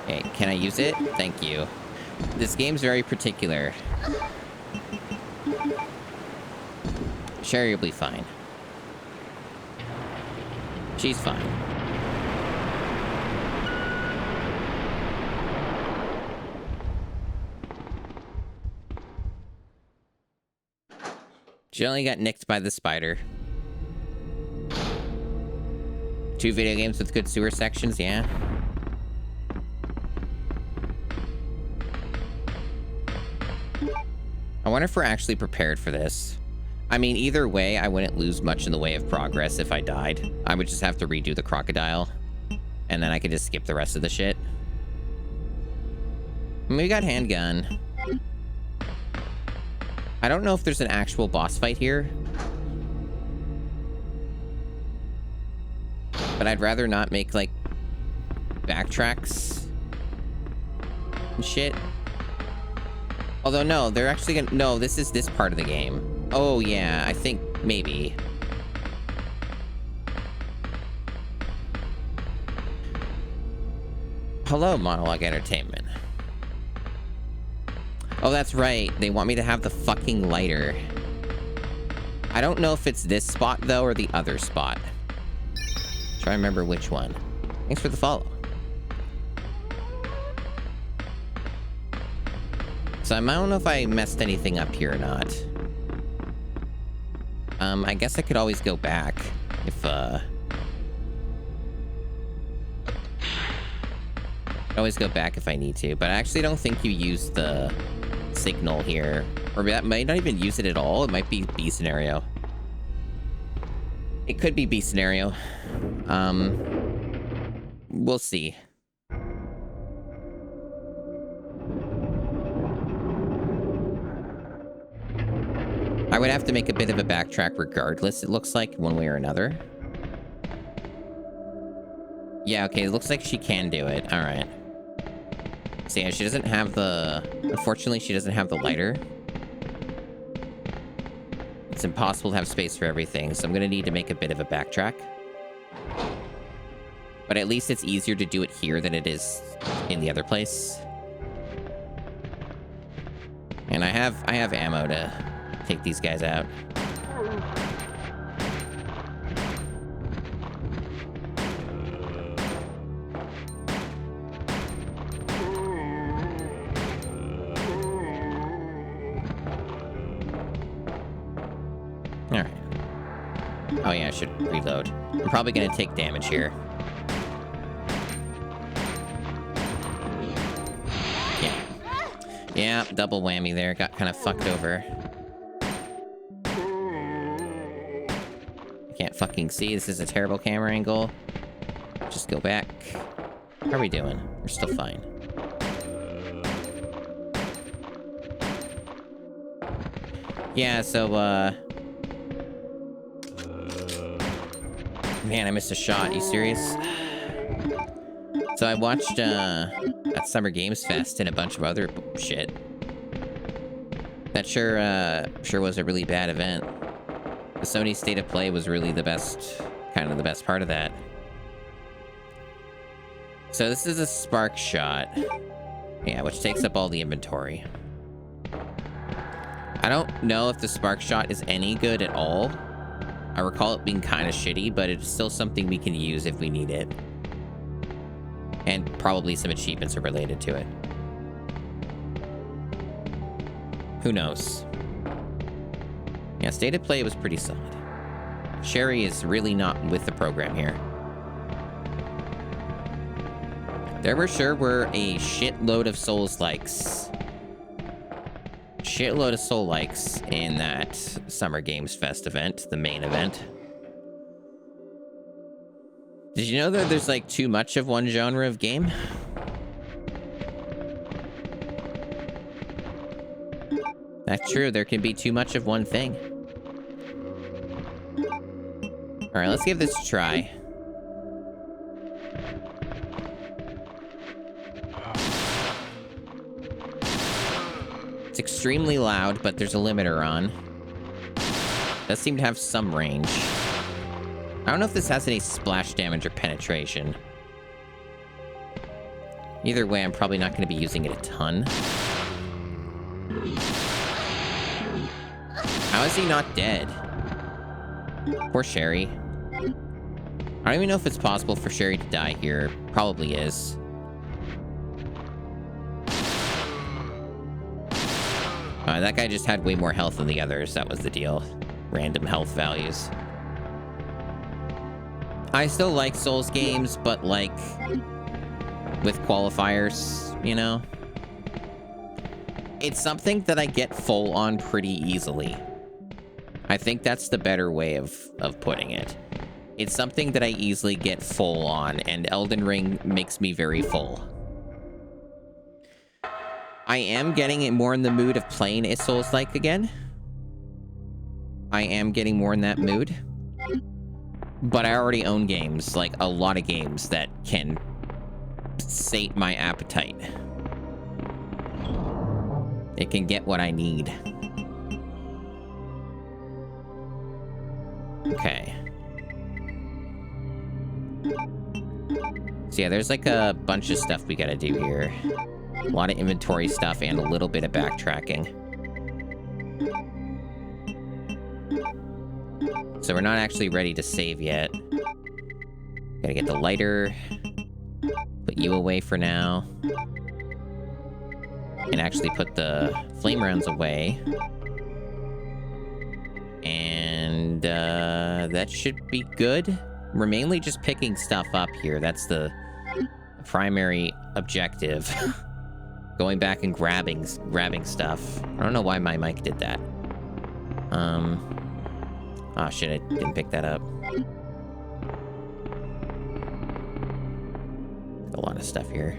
Okay, can I use it? Thank you. This game's very particular. Sherry will be fine. She's fine. She only got nicked by the spider. 2 video games with good sewer sections, yeah. I wonder if we're actually prepared for this. I mean, either way, I wouldn't lose much in the way of progress if I died. I would just have to redo the crocodile. And then I could just skip the rest of the shit. I mean, we got handgun. I don't know if there's an actual boss fight here. But I'd rather not make, like, backtracks. and shit. Although, no, they're actually gonna... No, this is this part of the game. Oh, yeah, I think maybe. Hello, Monologue Entertainment. Oh, that's right. They want me to have the fucking lighter. I don't know if it's this spot, though, or the other spot. Try to remember which one. Thanks for the follow. So I don't know if I messed anything up here or not. I guess I could always go back if, always go back if I need to, but I actually don't think you use the signal here. Or that might not even use it at all. It might be B scenario. It could be B scenario. We'll see. I would have to make a bit of a backtrack regardless, it looks like, one way or another. Yeah, okay, it looks like she can do it. All right. So yeah, she doesn't have the... Unfortunately, she doesn't have the lighter. It's impossible to have space for everything, so I'm gonna need to make a bit of a backtrack. But at least it's easier to do it here than it is in the other place. And I have ammo to take these guys out. Alright. Oh yeah, I should reload. I'm probably gonna take damage here. Yeah. Yeah, double whammy there. Got kind of fucked over. I can't fucking see. This is a terrible camera angle. Just go back. How are we doing? We're still fine. Yeah, so, man, I missed a shot. You serious? So I watched, that Summer Games Fest and a bunch of other shit. That sure was a really bad event. The Sony State of Play was really the best, kind of the best part of that. So this is a spark shot. Yeah, which takes up all the inventory. I don't know if the spark shot is any good at all. I recall it being kind of shitty, but it's still something we can use if we need it. And probably some achievements are related to it. Who knows? Yeah, State of Play was pretty solid. Sherry is really not with the program here. There were a shitload of Souls likes. Shitload of Soul likes in that Summer Games Fest event, the main event. Did you know that there's like too much of one genre of game? That's true, there can be too much of one thing. Alright, let's give this a try. It's extremely loud, but there's a limiter on. Does seem to have some range. I don't know if this has any splash damage or penetration. Either way, I'm probably not going to be using it a ton. How is he not dead? Poor Sherry. I don't even know if it's possible for Sherry to die here. Probably is. That guy just had way more health than the others. That was the deal. Random health values. I still like Souls games, but like with qualifiers, you know? It's something that I get full on pretty easily. I think that's the better way of putting it. It's something that I easily get full on, and Elden Ring makes me very full. I am getting it more in the mood of playing a Souls-like again. I am getting more in that mood. But I already own games, like a lot of games that can sate my appetite. It can get what I need. Okay. So yeah, there's like a bunch of stuff we gotta do here. A lot of inventory stuff and a little bit of backtracking. So we're not actually ready to save yet. Gotta get the lighter. Put you away for now. And actually put the flame rounds away. And that should be good. We're mainly just picking stuff up here. That's the primary objective. Going back and grabbing stuff. I don't know why my mic did that. Oh shit, I didn't pick that up. A lot of stuff here.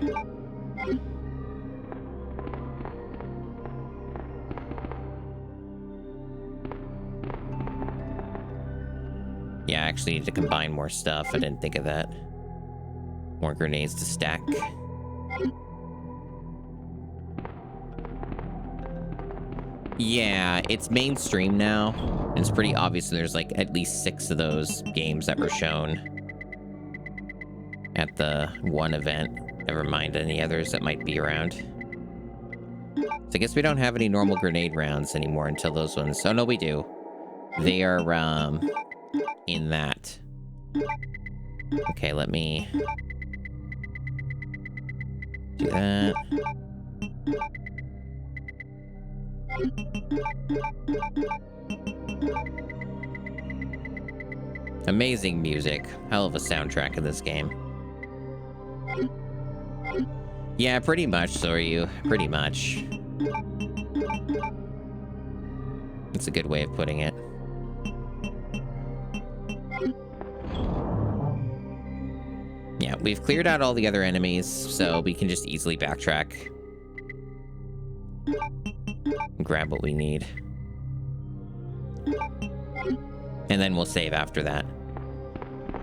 Yeah, I actually need to combine more stuff. I didn't think of that. More grenades to stack. Yeah, it's mainstream now. It's pretty obvious there's like at least 6 of those games that were shown at the one event. Never mind any others that might be around. So I guess we don't have any normal grenade rounds anymore until those ones. Oh, no, we do. They are, in that. Okay, let me do that. Amazing music. Hell of a soundtrack in this game. Yeah, pretty much, so are you. Pretty much. That's a good way of putting it. Yeah, we've cleared out all the other enemies, so we can just easily backtrack. And grab what we need. And then we'll save after that.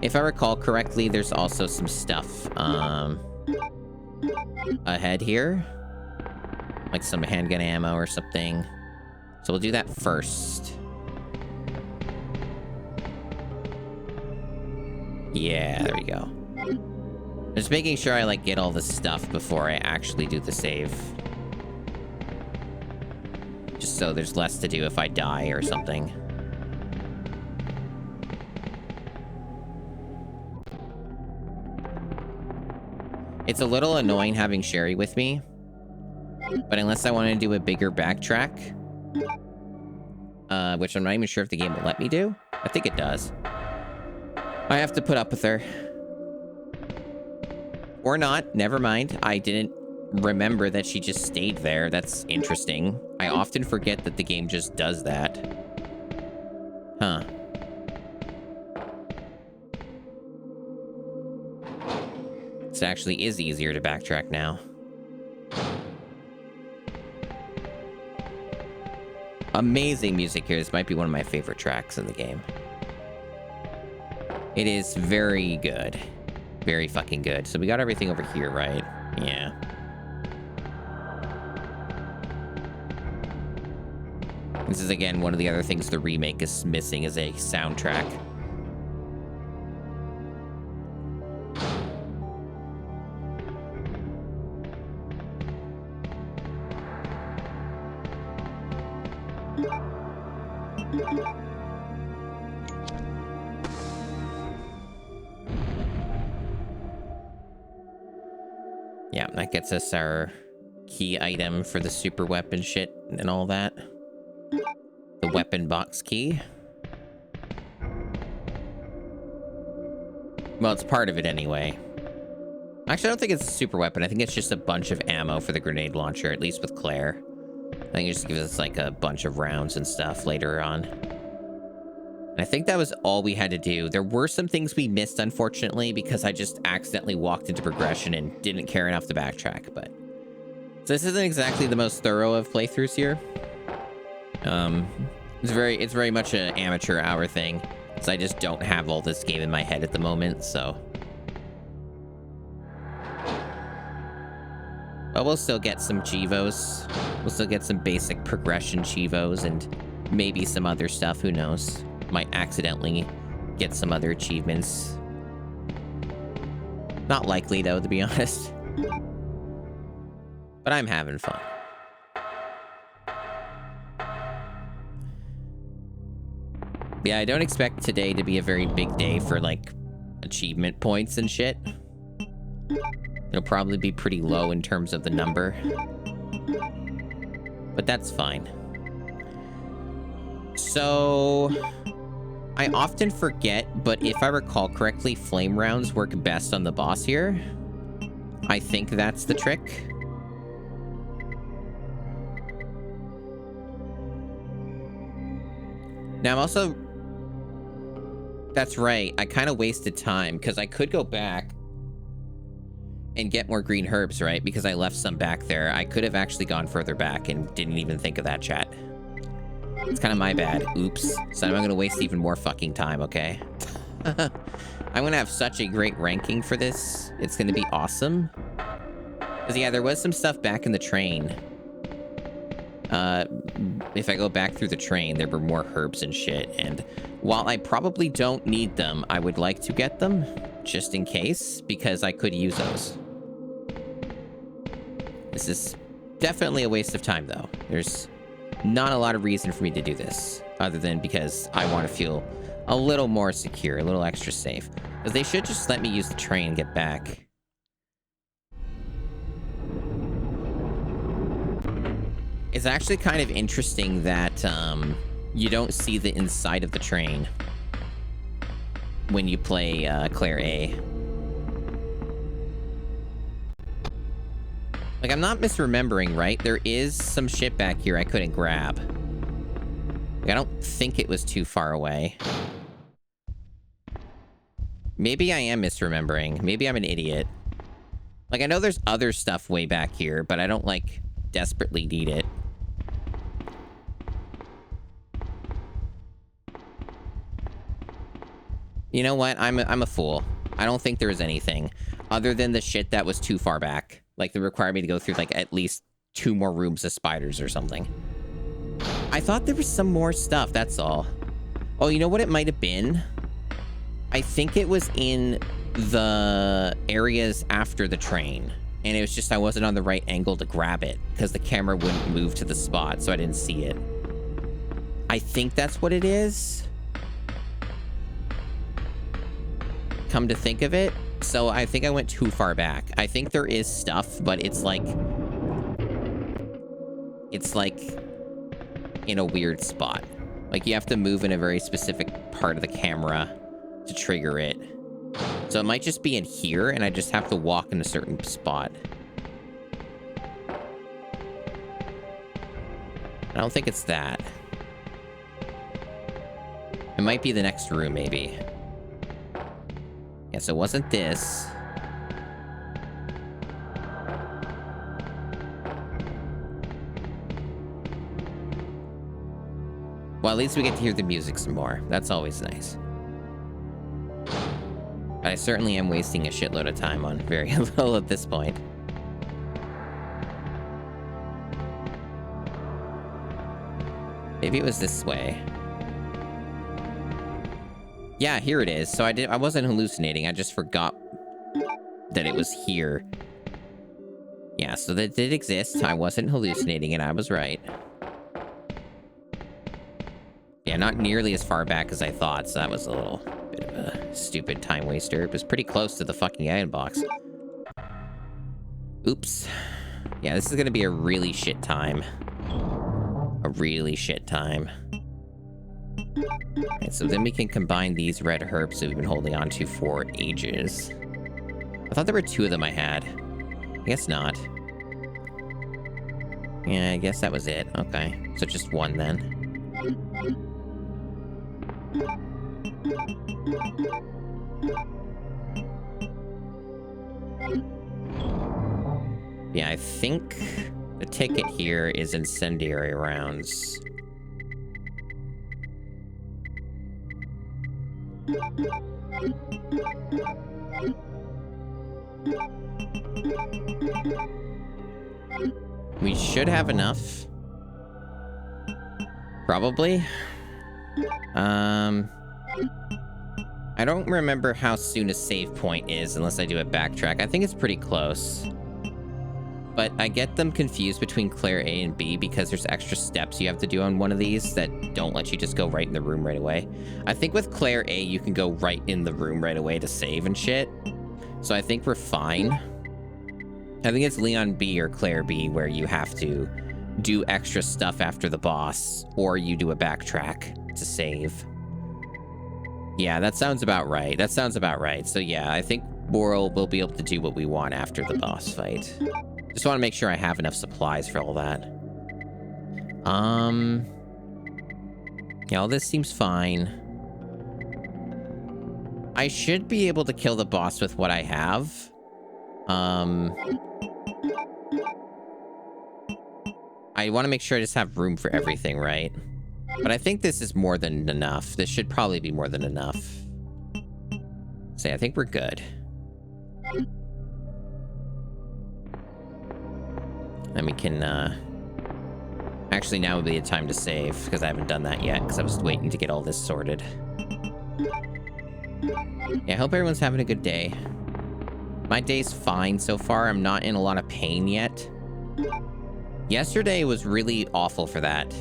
If I recall correctly, there's also some stuff ahead here. Like some handgun ammo or something. So we'll do that first. Yeah, there we go. Just making sure I like get all the stuff before I actually do the save. Just so there's less to do if I die or something. It's a little annoying having Sherry with me. But unless I want to do a bigger backtrack, which I'm not even sure if the game will let me do. I think it does. I have to put up with her. Or not. Never mind. I didn't remember that she just stayed there. That's interesting. I often forget that the game just does that. Huh. This actually is easier to backtrack now. Amazing music here. This might be one of my favorite tracks in the game. It is very good. Very fucking good. So we got everything over here, right? Yeah. This is, again, one of the other things the remake is missing is a soundtrack. Yeah, that gets us our key item for the super weapon shit and all that. The weapon box key. Well, it's part of it anyway. Actually, I don't think it's a super weapon. I think it's just a bunch of ammo for the grenade launcher, at least with Claire. I think it just gives us like a bunch of rounds and stuff later on. And I think that was all we had to do. There were some things we missed, unfortunately, because I just accidentally walked into progression and didn't care enough to backtrack, but... So this isn't exactly the most thorough of playthroughs here. It's very much an amateur hour thing, because I just don't have all this game in my head at the moment, so... But we'll still get some Chivos. We'll still get some basic progression Chivos and maybe some other stuff. Who knows? Might accidentally get some other achievements. Not likely, though, to be honest. But I'm having fun. Yeah, I don't expect today to be a very big day for, like, achievement points and shit. It'll probably be pretty low in terms of the number. But that's fine. So, I often forget, but if I recall correctly, flame rounds work best on the boss here. I think that's the trick. Now, I'm also... That's right. I kind of wasted time, because I could go back and get more green herbs, right? Because I left some back there. I could have actually gone further back and didn't even think of that, chat. It's kind of my bad. Oops. So I'm going to waste even more fucking time, okay? I'm going to have such a great ranking for this. It's going to be awesome. Because, yeah, there was some stuff back in the train. If I go back through the train, there were more herbs and shit. And while I probably don't need them, I would like to get them just in case, because I could use those. This is definitely a waste of time, though. There's not a lot of reason for me to do this, other than because I want to feel a little more secure, a little extra safe. Because they should just let me use the train and get back. It's actually kind of interesting that you don't see the inside of the train when you play Claire A. Like, I'm not misremembering, right? There is some shit back here I couldn't grab. Like, I don't think it was too far away. Maybe I am misremembering. Maybe I'm an idiot. Like, I know there's other stuff way back here, but I don't, like, desperately need it. You know what? I'm a fool. I don't think there was anything other than the shit that was too far back. Like, they required me to go through, like, at least 2 more rooms of spiders or something. I thought there was some more stuff, that's all. Oh, you know what it might have been? I think it was in the areas after the train. And it was just I wasn't on the right angle to grab it because the camera wouldn't move to the spot, so I didn't see it. I think that's what it is. Come to think of it. So I think I went too far back. I think there is stuff, but it's like in a weird spot. Like, you have to move in a very specific part of the camera to trigger it. So it might just be in here, and I just have to walk in a certain spot. I don't think it's that. It might be the next room, maybe. Yeah, so it wasn't this. Well, at least we get to hear the music some more. That's always nice. But I certainly am wasting a shitload of time on very little at this point. Maybe it was this way. Yeah, here it is. So I wasn't hallucinating. I just forgot that it was here. Yeah, so that did exist. I wasn't hallucinating, and I was right. Yeah, not nearly as far back as I thought, so that was a little bit of a stupid time waster. It was pretty close to the fucking iron box. Oops. Yeah, this is gonna be a really shit time. A really shit time. Alright, so then we can combine these red herbs that we've been holding on to for ages. I thought there were 2 of them I had. I guess not. Yeah, I guess that was it. Okay, so just 1 then. Yeah, I think the ticket here is incendiary rounds. We should have enough. Probably. I don't remember how soon a save point is unless I do a backtrack. I think it's pretty close. But I get them confused between Claire A and B because there's extra steps you have to do on one of these that don't let you just go right in the room right away. I think with Claire A, you can go right in the room right away to save and shit. So I think we're fine. I think it's Leon B or Claire B where you have to do extra stuff after the boss, or you do a backtrack to save. Yeah, that sounds about right. That sounds about right. So yeah, I think we'll be able to do what we want after the boss fight. Just want to make sure I have enough supplies for all that. Yeah, all this seems fine. I should be able to kill the boss with what I have. I want to make sure I just have room for everything, right? But I think this is more than enough. This should probably be more than enough. So I think we're good. And we can, actually, now would be the time to save, because I haven't done that yet, because I was waiting to get all this sorted. Yeah, I hope everyone's having a good day. My day's fine so far. I'm not in a lot of pain yet. Yesterday was really awful for that.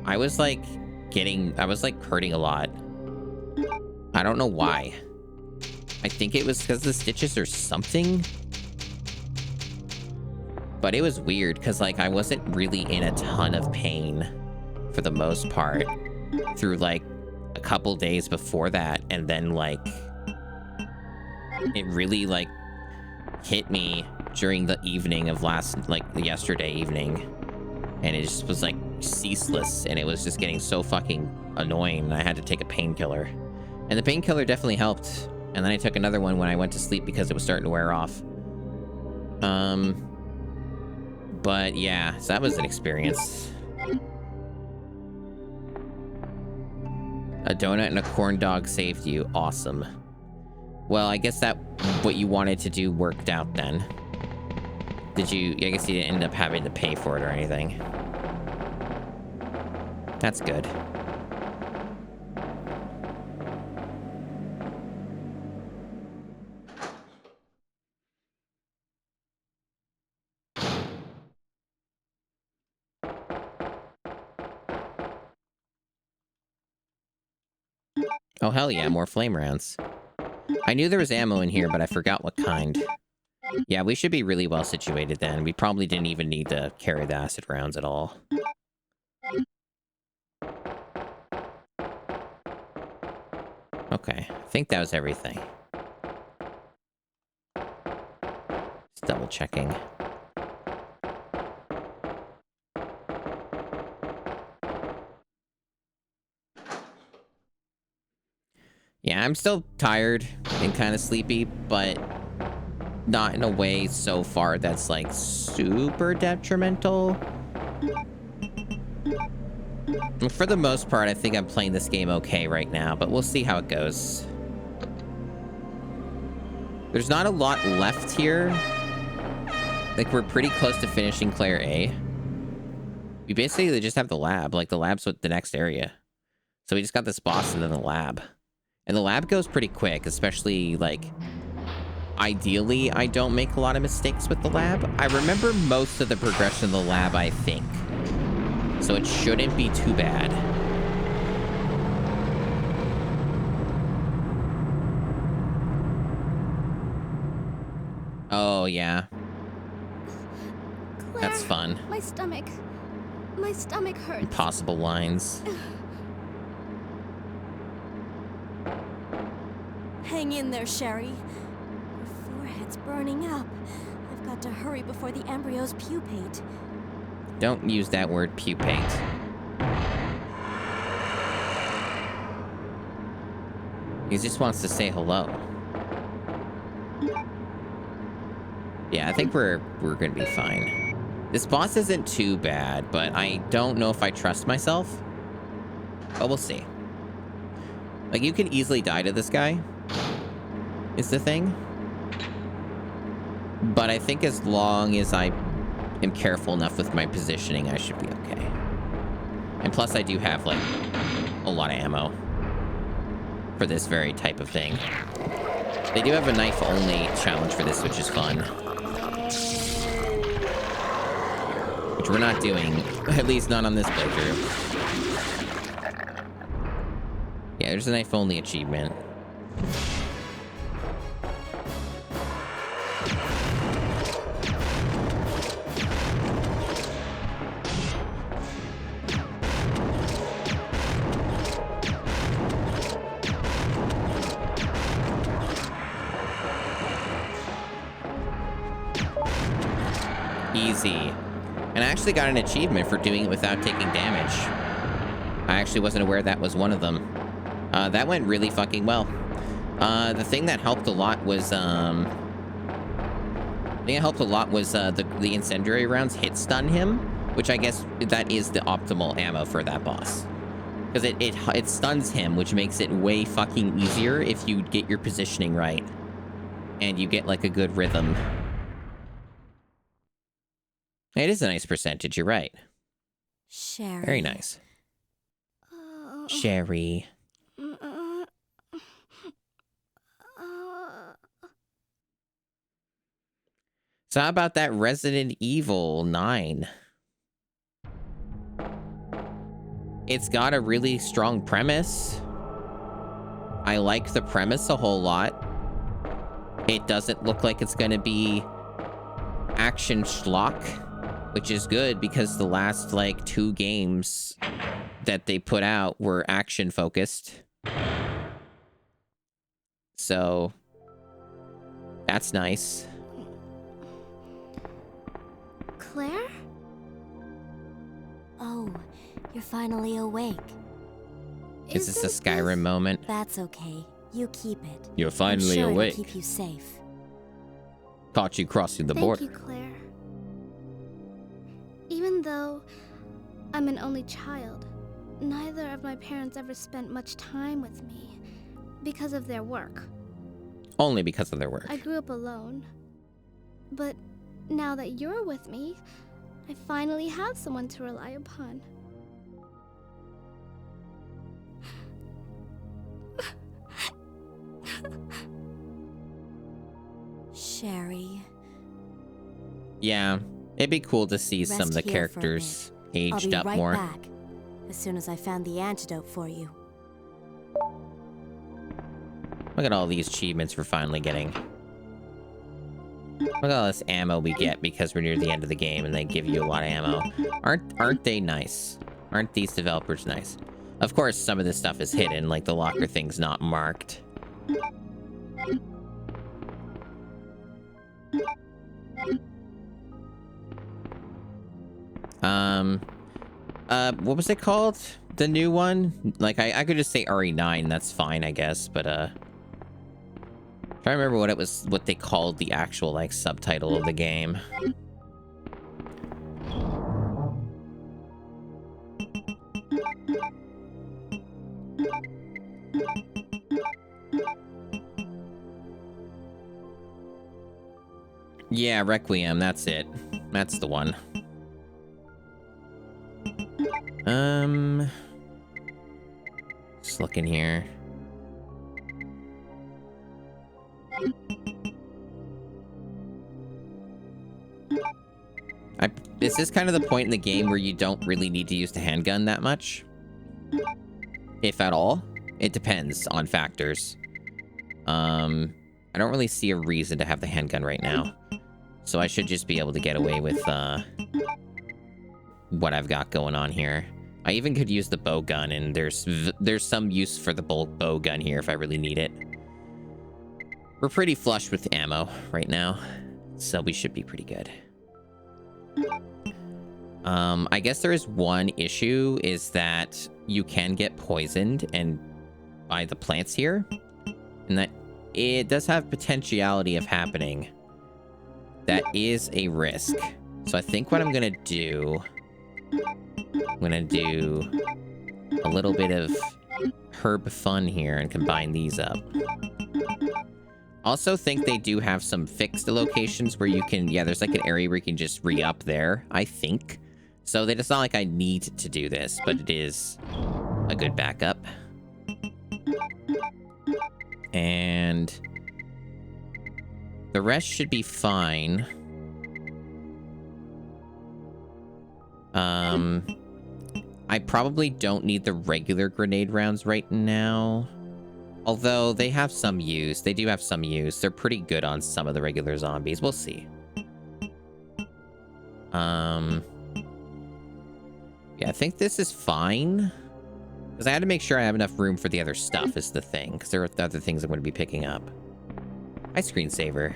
I was like hurting a lot. I don't know why. I think it was because the stitches or something. But it was weird because like I wasn't really in a ton of pain for the most part through like a couple days before that, and then like it really like hit me during the evening of yesterday evening, and it just was like ceaseless, and it was just getting so fucking annoying, and I had to take a painkiller, and the painkiller definitely helped, and then I took another one when I went to sleep because it was starting to wear off. But yeah, so that was an experience. A donut and a corn dog saved you. Awesome. Well, I guess that what you wanted to do worked out then. I guess you didn't end up having to pay for it or anything. That's good. Oh, hell yeah, more flame rounds. I knew there was ammo in here, but I forgot what kind. Yeah, we should be really well situated then. We probably didn't even need to carry the acid rounds at all. Okay, I think that was everything. Just double checking. Yeah, I'm still tired and kind of sleepy, but not in a way so far that's like super detrimental. For the most part, I think I'm playing this game okay right now, but we'll see how it goes. There's not a lot left here. Like, we're pretty close to finishing Claire A. We basically just have the lab. Like, the lab's with the next area. So we just got this boss and then the lab. And the lab goes pretty quick, especially, like, ideally, I don't make a lot of mistakes with the lab. I remember most of the progression of the lab, I think. So it shouldn't be too bad. Oh, yeah. Claire, that's fun. My stomach hurts. Impossible lines. Hang in there, Sherry. Your forehead's burning up. I've got to hurry before the embryos pupate. Don't use that word, pupate. He just wants to say hello. Yeah, I think we're gonna be fine. This boss isn't too bad, but I don't know if I trust myself. But we'll see. Like, you can easily die to this guy, is the thing. But I think as long as I am careful enough with my positioning, I should be okay. And plus, I do have, like, a lot of ammo for this very type of thing. They do have a knife-only challenge for this, which is fun. Which we're not doing, at least not on this playthrough. Yeah, there's a knife-only achievement. Easy. And I actually got an achievement for doing it without taking damage. I actually wasn't aware that was one of them. That went really fucking well. The thing that helped a lot was, the incendiary rounds hit stun him, which I guess that is the optimal ammo for that boss. Because it stuns him, which makes it way fucking easier if you get your positioning right. And you get, like, a good rhythm. It is a nice percentage, you're right. Sherry. Very nice. Sherry. So how about that Resident Evil 9? It's got a really strong premise. I like the premise a whole lot. It doesn't look like it's going to be action schlock, which is good because the last, like, 2 games that they put out were action focused. So that's nice. Claire? Oh, you're finally awake. Is this a Skyrim moment? That's okay. You keep it. You're finally I'm sure awake. It'll keep you safe. Caught you crossing the border. Thank you, Claire. Even though I'm an only child, neither of my parents ever spent much time with me because of their work. Only because of their work. I grew up alone. But now that you're with me, I finally have someone to rely upon. Sherry. Yeah, it'd be cool to see some of the Rest here for a characters bit. aged I'll up be right more. back, as soon as I found the antidote for you. Look at all these achievements we're finally getting. Look at all this ammo we get because we're near the end of the game and they give you a lot of ammo. Aren't they nice? Aren't these developers nice? Of course, some of this stuff is hidden, like the locker thing's not marked. What was it called? The new one? Like, I could just say RE9, that's fine, I guess, but, trying to remember what they called the actual, like, subtitle of the game. Yeah, Requiem, that's it. That's the one. Just looking here. This is kind of the point in the game where you don't really need to use the handgun that much. If at all. It depends on factors. I don't really see a reason to have the handgun right now. So I should just be able to get away with, what I've got going on here. I even could use the bow gun, and there's some use for the bow gun here if I really need it. We're pretty flush with ammo right now, so we should be pretty good. I guess there is one issue, is that you can get poisoned by the plants here, and that it does have potentiality of happening. That is a risk. So I think what I'm gonna do, I'm gonna do a little bit of herb fun here and combine these up. Also think they do have some fixed locations where you can, yeah, there's like an area where you can just re-up there, I think. So that it's not like I need to do this, but it is a good backup. And the rest should be fine. I probably don't need the regular grenade rounds right now. Although they have some use. They do have some use. They're pretty good on some of the regular zombies. We'll see. Yeah, I think this is fine. Because I had to make sure I have enough room for the other stuff is the thing. Because there are other things I'm going to be picking up. Hi, screensaver.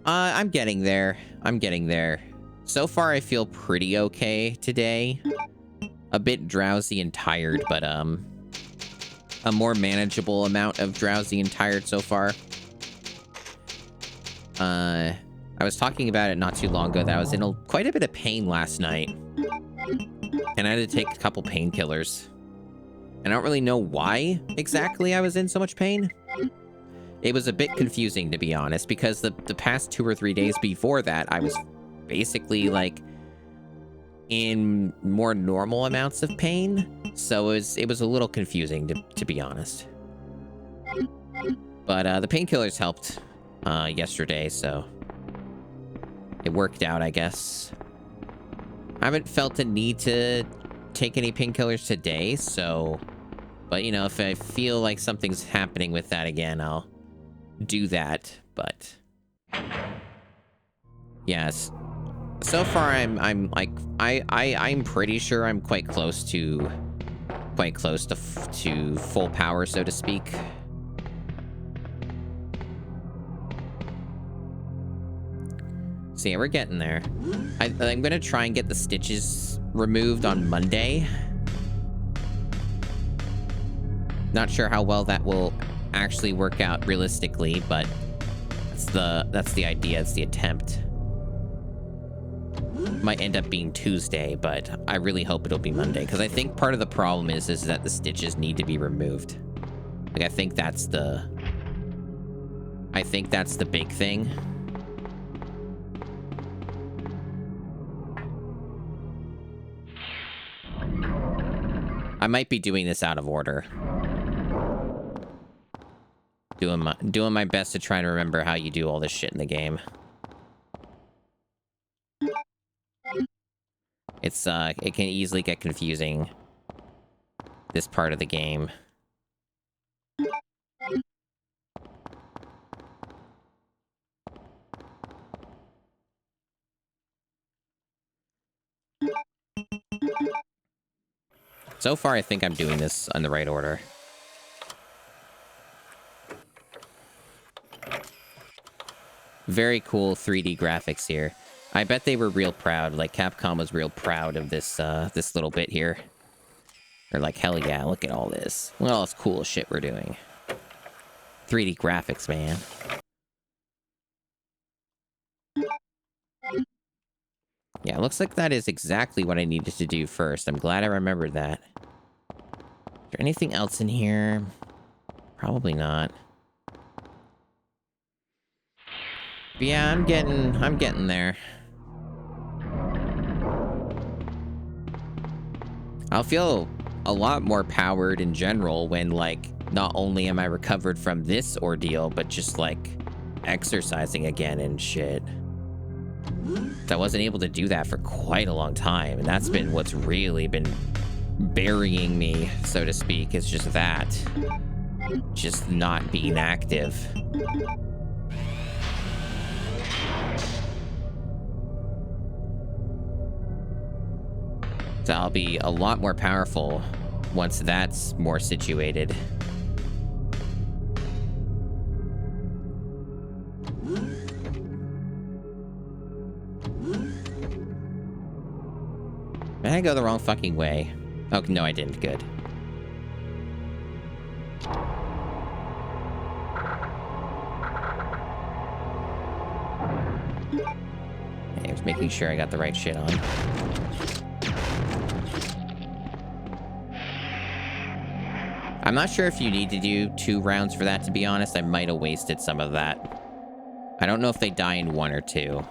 I'm getting there. I'm getting there. So far, I feel pretty okay today. A bit drowsy and tired, but a more manageable amount of drowsy and tired so far. I was talking about it not too long ago that I was in quite a bit of pain last night. And I had to take a couple painkillers. I don't really know why exactly I was in so much pain. It was a bit confusing, to be honest, because the past 2 or 3 days before that, I was basically, like, in more normal amounts of pain. So it was a little confusing, to be honest. But the painkillers helped yesterday, so it worked out, I guess. I haven't felt a need to take any painkillers today, so... But, you know, if I feel like something's happening with that again, I'll do that, but... Yes. So far, I'm like... I'm pretty sure I'm quite close to full power, so to speak. So yeah, we're getting there. I'm gonna try and get the stitches removed on Monday. Not sure how well that will actually work out realistically, but that's the idea, it's the attempt. Might end up being Tuesday, but I really hope it'll be Monday, because I think part of the problem is that the stitches need to be removed. Like, I think that's the big thing. I might be doing this out of order. Doing my best to try to remember how you do all this shit in the game. It's it can easily get confusing, this part of the game. So far, I think I'm doing this in the right order. Very cool 3D graphics here. I bet they were real proud. Like, Capcom was real proud of this this little bit here. They're like, hell yeah, look at all this. Look at all this cool shit we're doing. 3D graphics, man. Yeah, looks like that is exactly what I needed to do first. I'm glad I remembered that. Is there anything else in here? Probably not. But yeah, I'm getting there. I'll feel a lot more powered in general when, like, not only am I recovered from this ordeal, but just, like, exercising again and shit. I wasn't able to do that for quite a long time, and that's been what's really been burying me, so to speak. It's just that. Just not being active. So I'll be a lot more powerful once that's more situated. Did I go the wrong fucking way? Oh, no, I didn't. Good. Okay, I was making sure I got the right shit on. I'm not sure if you need to do 2 rounds for that, to be honest. I might have wasted some of that. I don't know if they die in 1 or 2.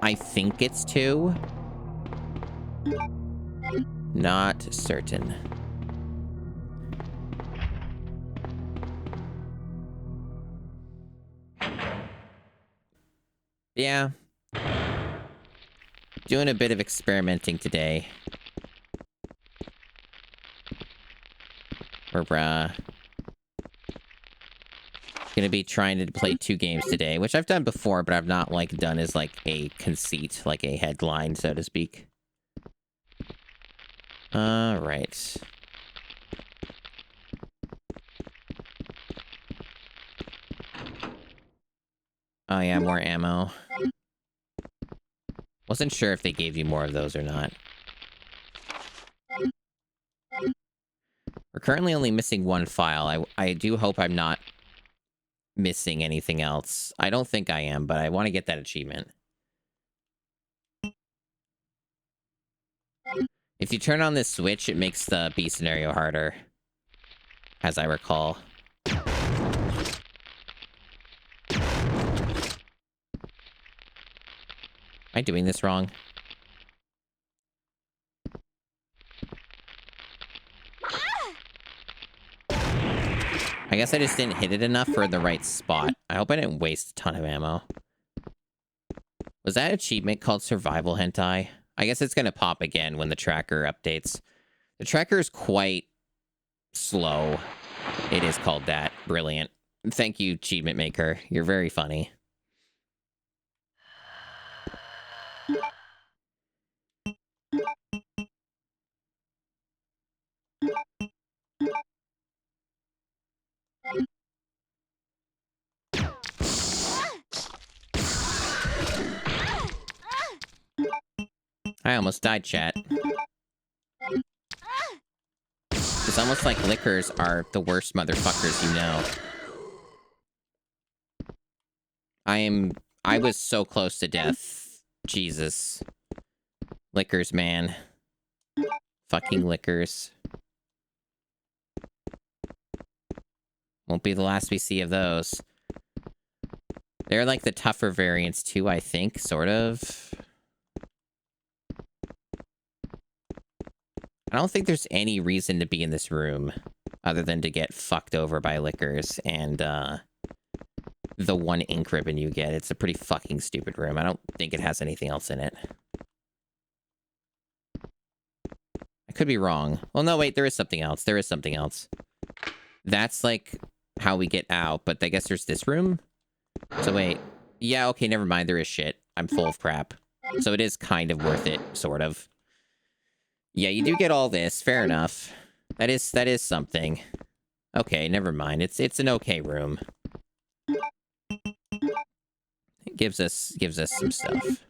I think it's 2. Not certain. Yeah. Doing a bit of experimenting today. We're, gonna be trying to play 2 games today, which I've done before, but I've not, like, done as, like, a conceit, like a headline, so to speak. Alright. Oh yeah, more ammo. Wasn't sure if they gave you more of those or not. We're currently only missing 1 file. I do hope I'm not missing anything else. I don't think I am, but I want to get that achievement. If you turn on this switch, it makes the B scenario harder, as I recall. Am I doing this wrong? I guess I just didn't hit it enough for the right spot. I hope I didn't waste a ton of ammo. Was that achievement called Survival Hentai? I guess it's going to pop again when the tracker updates. The tracker is quite slow. It is called that. Brilliant. Thank you, Achievement Maker. You're very funny. I almost died, chat. It's almost like lickers are the worst motherfuckers you know. I was so close to death. Jesus. Lickers, man. Fucking lickers. Won't be the last we see of those. They're like the tougher variants too, I think, sort of. I don't think there's any reason to be in this room other than to get fucked over by lickers and the 1 ink ribbon you get. It's a pretty fucking stupid room. I don't think it has anything else in it. I could be wrong. Well, no, wait, there is something else. There is something else. That's like how we get out, but I guess there's this room? So wait. Yeah, okay, never mind. There is shit. I'm full of crap. So it is kind of worth it, sort of. Yeah, you do get all this. Fair enough. That is something. Okay, never mind. It's an okay room. It gives us some stuff.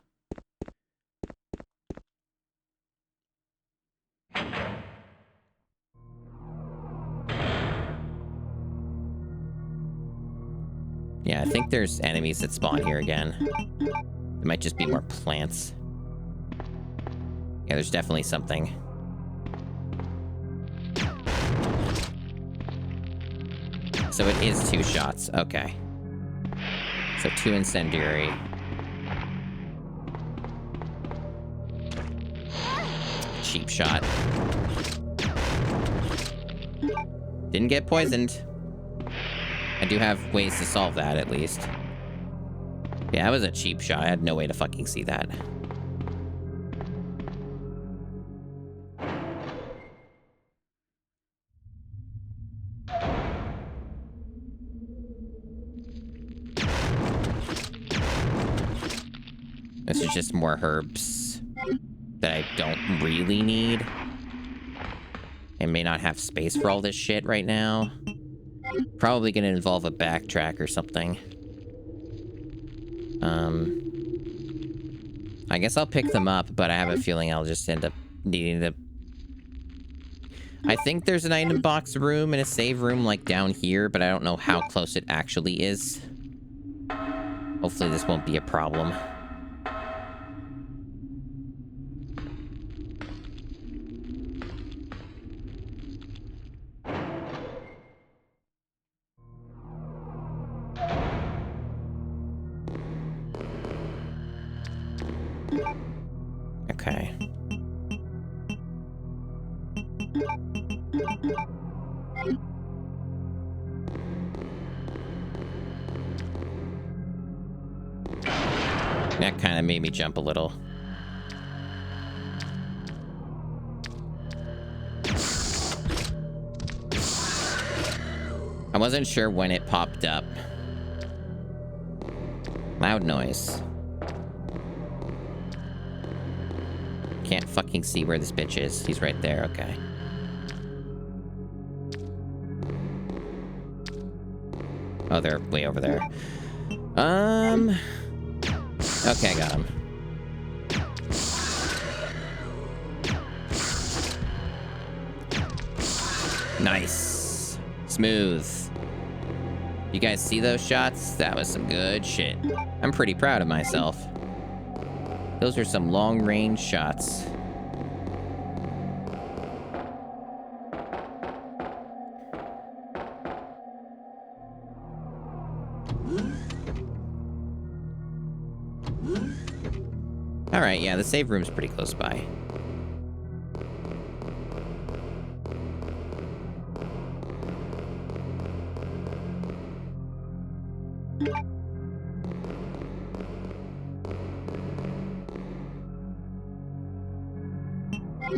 Yeah, I think there's enemies that spawn here again. There might just be more plants. Yeah, there's definitely something. So it is 2 shots. Okay. So 2 incendiary. Cheap shot. Didn't get poisoned. I do have ways to solve that, at least. Yeah, that was a cheap shot. I had no way to fucking see that. This is just more herbs that I don't really need. I may not have space for all this shit right now. Probably gonna involve a backtrack or something. I guess I'll pick them up, but I have a feeling I'll just end up needing to... I think there's an item box room and a save room like down here, but I don't know how close it actually is. Hopefully this won't be a problem. Okay. That kind of made me jump a little. I wasn't sure when it popped up. Loud noise. Can't fucking see where this bitch is. He's right there, okay. Oh, they're way over there. Okay, I got him. Nice. Smooth. You guys see those shots? That was some good shit. I'm pretty proud of myself. Those are some long-range shots. Alright, yeah, the save room's pretty close by.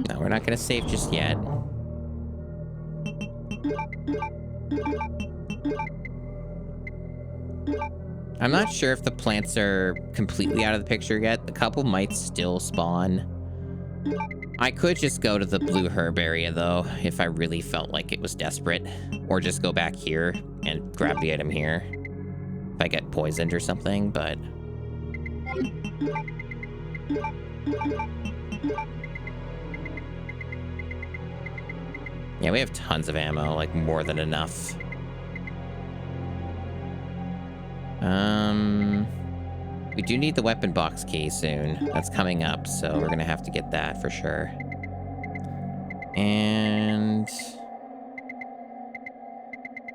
No, we're not gonna save just yet. I'm not sure if the plants are completely out of the picture yet. A couple might still spawn. I could just go to the blue herb area, though, if I really felt like it was desperate. Or just go back here and grab the item here. If I get poisoned or something, but... yeah, we have tons of ammo, like more than enough. We do need the weapon box key soon. That's coming up, so we're gonna have to get that for sure. And...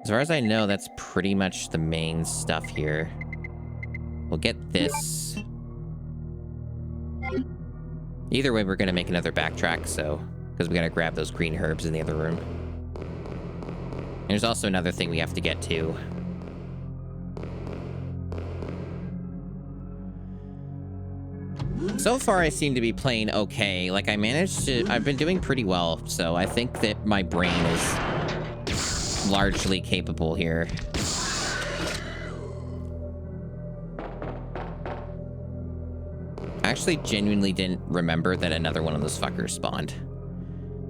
as far as I know, that's pretty much the main stuff here. We'll get this. Either way, we're gonna make another backtrack, so... because we gotta grab those green herbs in the other room. And there's also another thing we have to get to. So far, I seem to be playing okay. Like, I've been doing pretty well, so I think that my brain is largely capable here. I actually genuinely didn't remember that another one of those fuckers spawned.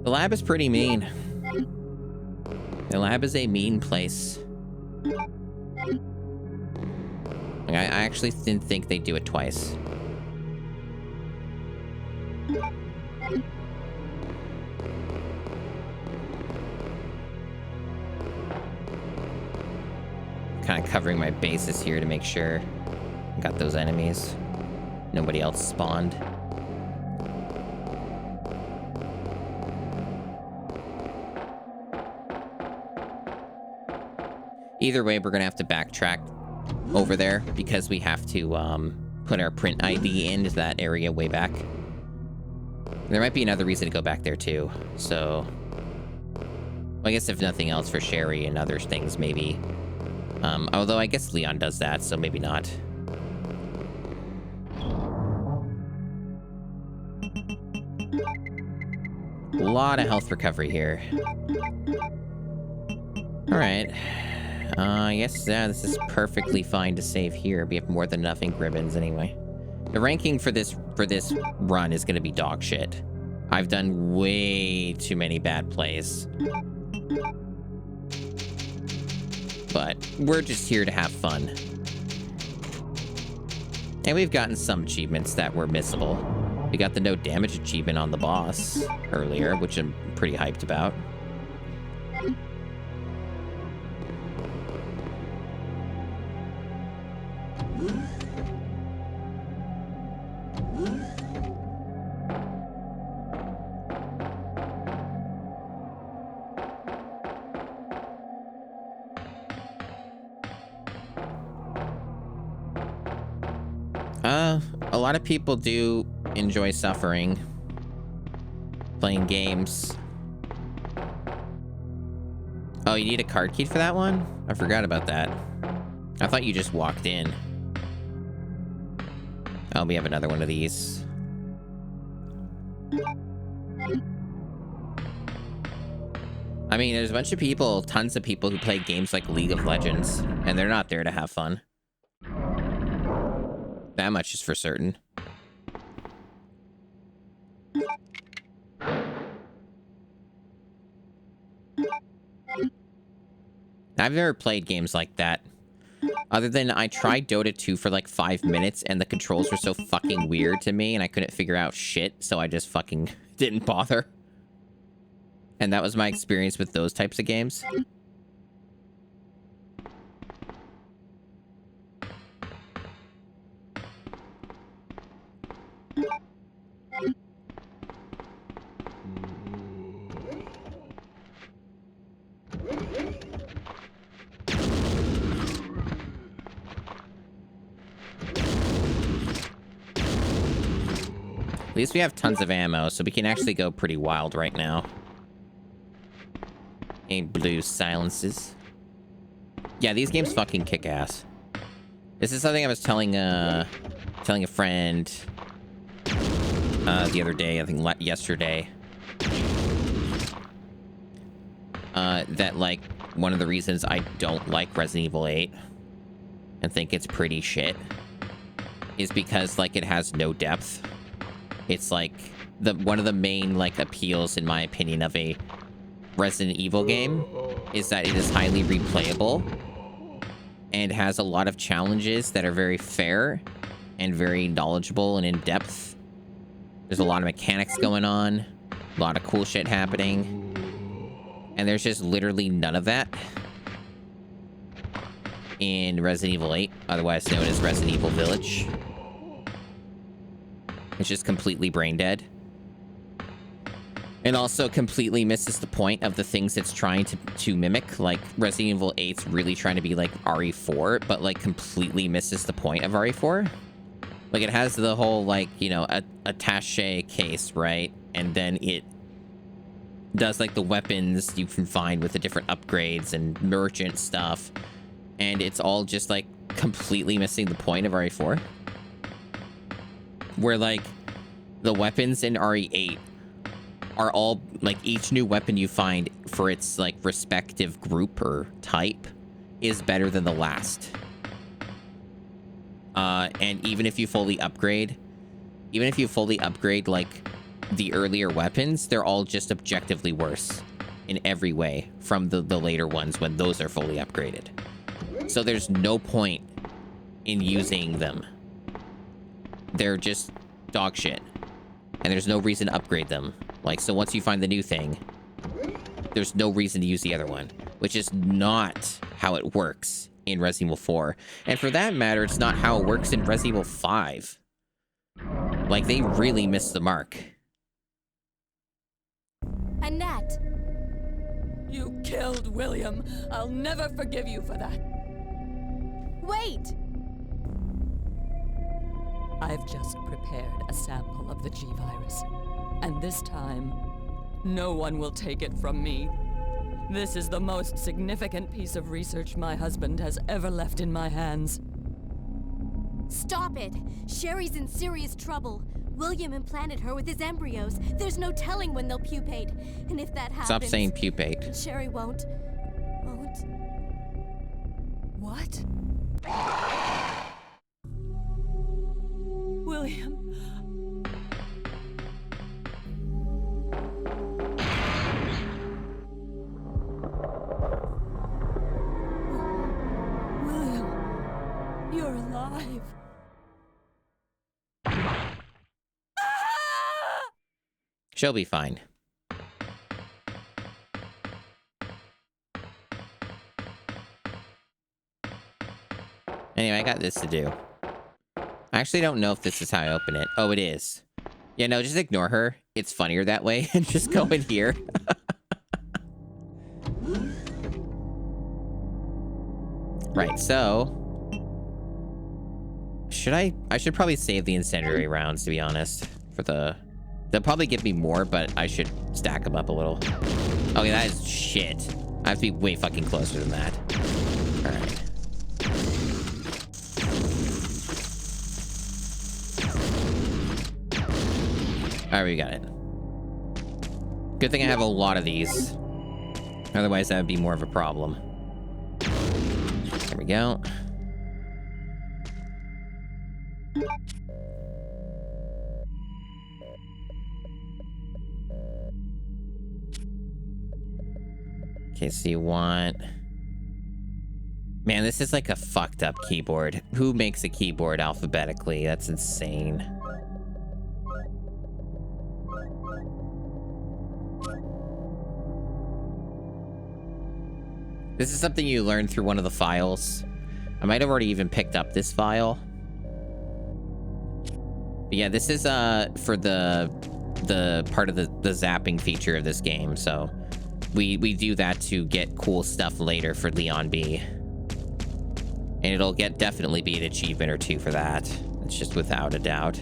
The lab is pretty mean. The lab is a mean place. Like, I actually didn't think they'd do it twice. Kind of covering my bases here to make sure I got those enemies. Nobody else spawned. Either way, we're gonna have to backtrack over there because we have to put our print ID into that area way back. There might be another reason to go back there too, so... well, I guess if nothing else for Sherry and other things, maybe. Although I guess Leon does that, so maybe not. A lot of health recovery here. Alright. I guess this is perfectly fine to save here. We have more than enough ink ribbons anyway. The ranking for this run is gonna be dog shit. I've done way too many bad plays. But we're just here to have fun. And we've gotten some achievements that were missable. We got the no damage achievement on the boss earlier, which I'm pretty hyped about. A lot of people do enjoy suffering. Playing games. Oh, you need a card key for that one? I forgot about that. I thought you just walked in. Oh, we have another one of these. I mean, there's a bunch of people, tons of people who play games like League of Legends, and they're not there to have fun. That much is for certain. I've never played games like that. Other than I tried Dota 2 for like 5 minutes, and the controls were so fucking weird to me, and I couldn't figure out shit, so I just fucking didn't bother. And that was my experience with those types of games. At least we have tons of ammo, so we can actually go pretty wild right now. Blue silences. Yeah, these games fucking kick ass. This is something I was telling a friend the other day, I think yesterday. That like one of the reasons I don't like Resident Evil 8 and think it's pretty shit is because like it has no depth. It's like one of the main like appeals, in my opinion, of a Resident Evil game is that it is highly replayable and has a lot of challenges that are very fair and very knowledgeable and in-depth. There's a lot of mechanics going on, a lot of cool shit happening, and there's just literally none of that in Resident Evil 8, otherwise known as Resident Evil Village. It's just completely brain dead. And also completely misses the point of the things it's trying to mimic. Like, Resident Evil 8's really trying to be like RE4, but like completely misses the point of RE4. Like, it has the whole, like, you know, attaché case, right? And then it does like the weapons you can find with the different upgrades and merchant stuff. And it's all just like completely missing the point of RE4. Where like the weapons in RE8 are all like, each new weapon you find for its like respective group or type is better than the last. And even if you fully upgrade like the earlier weapons, they're all just objectively worse in every way from the later ones when those are fully upgraded. So there's no point in using them. They're just dog shit. And there's no reason to upgrade them. Like, so once you find the new thing, there's no reason to use the other one, which is not how it works in Resident Evil 4. And for that matter, it's not how it works in Resident Evil 5. Like, they really missed the mark. Annette! You killed William. I'll never forgive you for that. Wait! I've just prepared a sample of the G-Virus. And this time, no one will take it from me. This is the most significant piece of research my husband has ever left in my hands. Stop it! Sherry's in serious trouble. William implanted her with his embryos. There's no telling when they'll pupate. And if that happens... Stop saying pupate. Sherry won't... What? William... William, you're alive. She'll be fine. Anyway, I got this to do. I actually don't know if this is how I open it. Oh, it is. Yeah, no, just ignore her. It's funnier that way. And just go in here. Right, so... I should probably save the incendiary rounds, to be honest. for the... They'll probably give me more, but I should stack them up a little. Okay, that is shit. I have to be way fucking closer than that. Alright. Alright, we got it. Good thing I have a lot of these. Otherwise, that would be more of a problem. There we go. Okay, so you want... Man, this is like a fucked up keyboard. Who makes a keyboard alphabetically? That's insane. This is something you learn through one of the files. I might have already even picked up this file. But yeah, this is for the part of the zapping feature of this game. So we do that to get cool stuff later for Leon B. And it'll definitely be an achievement or two for that. It's just without a doubt.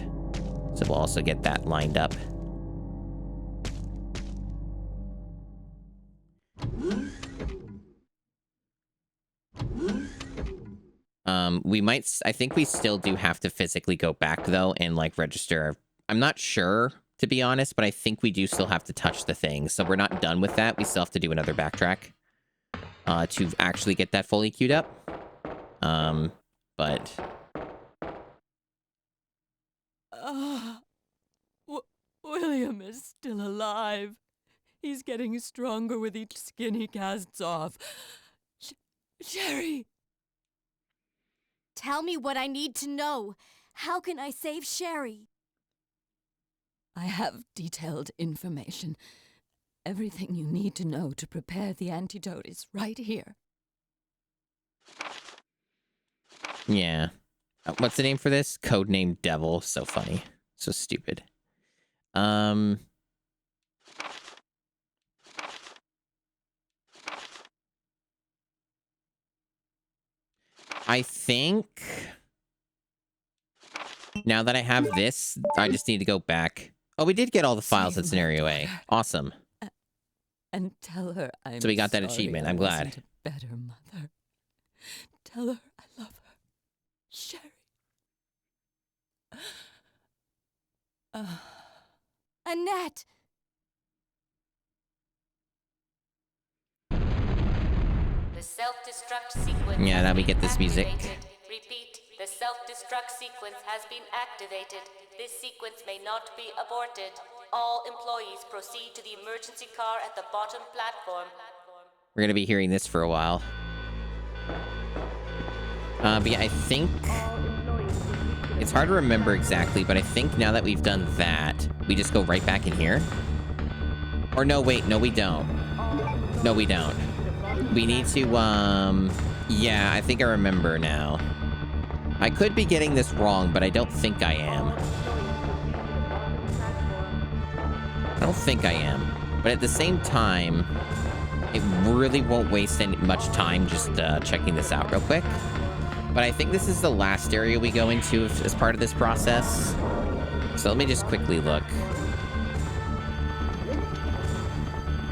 So we'll also get that lined up. I think we still do have to physically go back though and like register. I'm not sure, to be honest, but I think we do still have to touch the thing. So we're not done with that. We still have to do another backtrack to actually get that fully queued up. But William is still alive. He's getting stronger with each skin he casts off. Sherry! Tell me what I need to know. How can I save Sherry? I have detailed information. Everything you need to know to prepare the antidote is right here. yeah. What's the name for this? Codename Devil. So funny. So stupid. I think now that I have this, I just need to go back. Oh, we did get all the files at Scenario A. Awesome. And tell her I'm So we got that sorry achievement. I I'm glad. wasn't a better mother. Tell her I love her. Sherry. Annette! The self-destruct sequence. Yeah, now we get this music. Repeat, the self-destruct sequence has been activated. This sequence may not be aborted. All employees proceed to the emergency car at the bottom platform. We're gonna be hearing this for a while. But yeah, I think... It's hard to remember exactly, but I think now that we've done that, we just go right back in here. Or no, wait, no we don't. No, we don't. We need to, yeah, I think I remember now. I could be getting this wrong, but I don't think I am. I don't think I am. But at the same time, it really won't waste much time just checking this out real quick. But I think this is the last area we go into as part of this process. So let me just quickly look.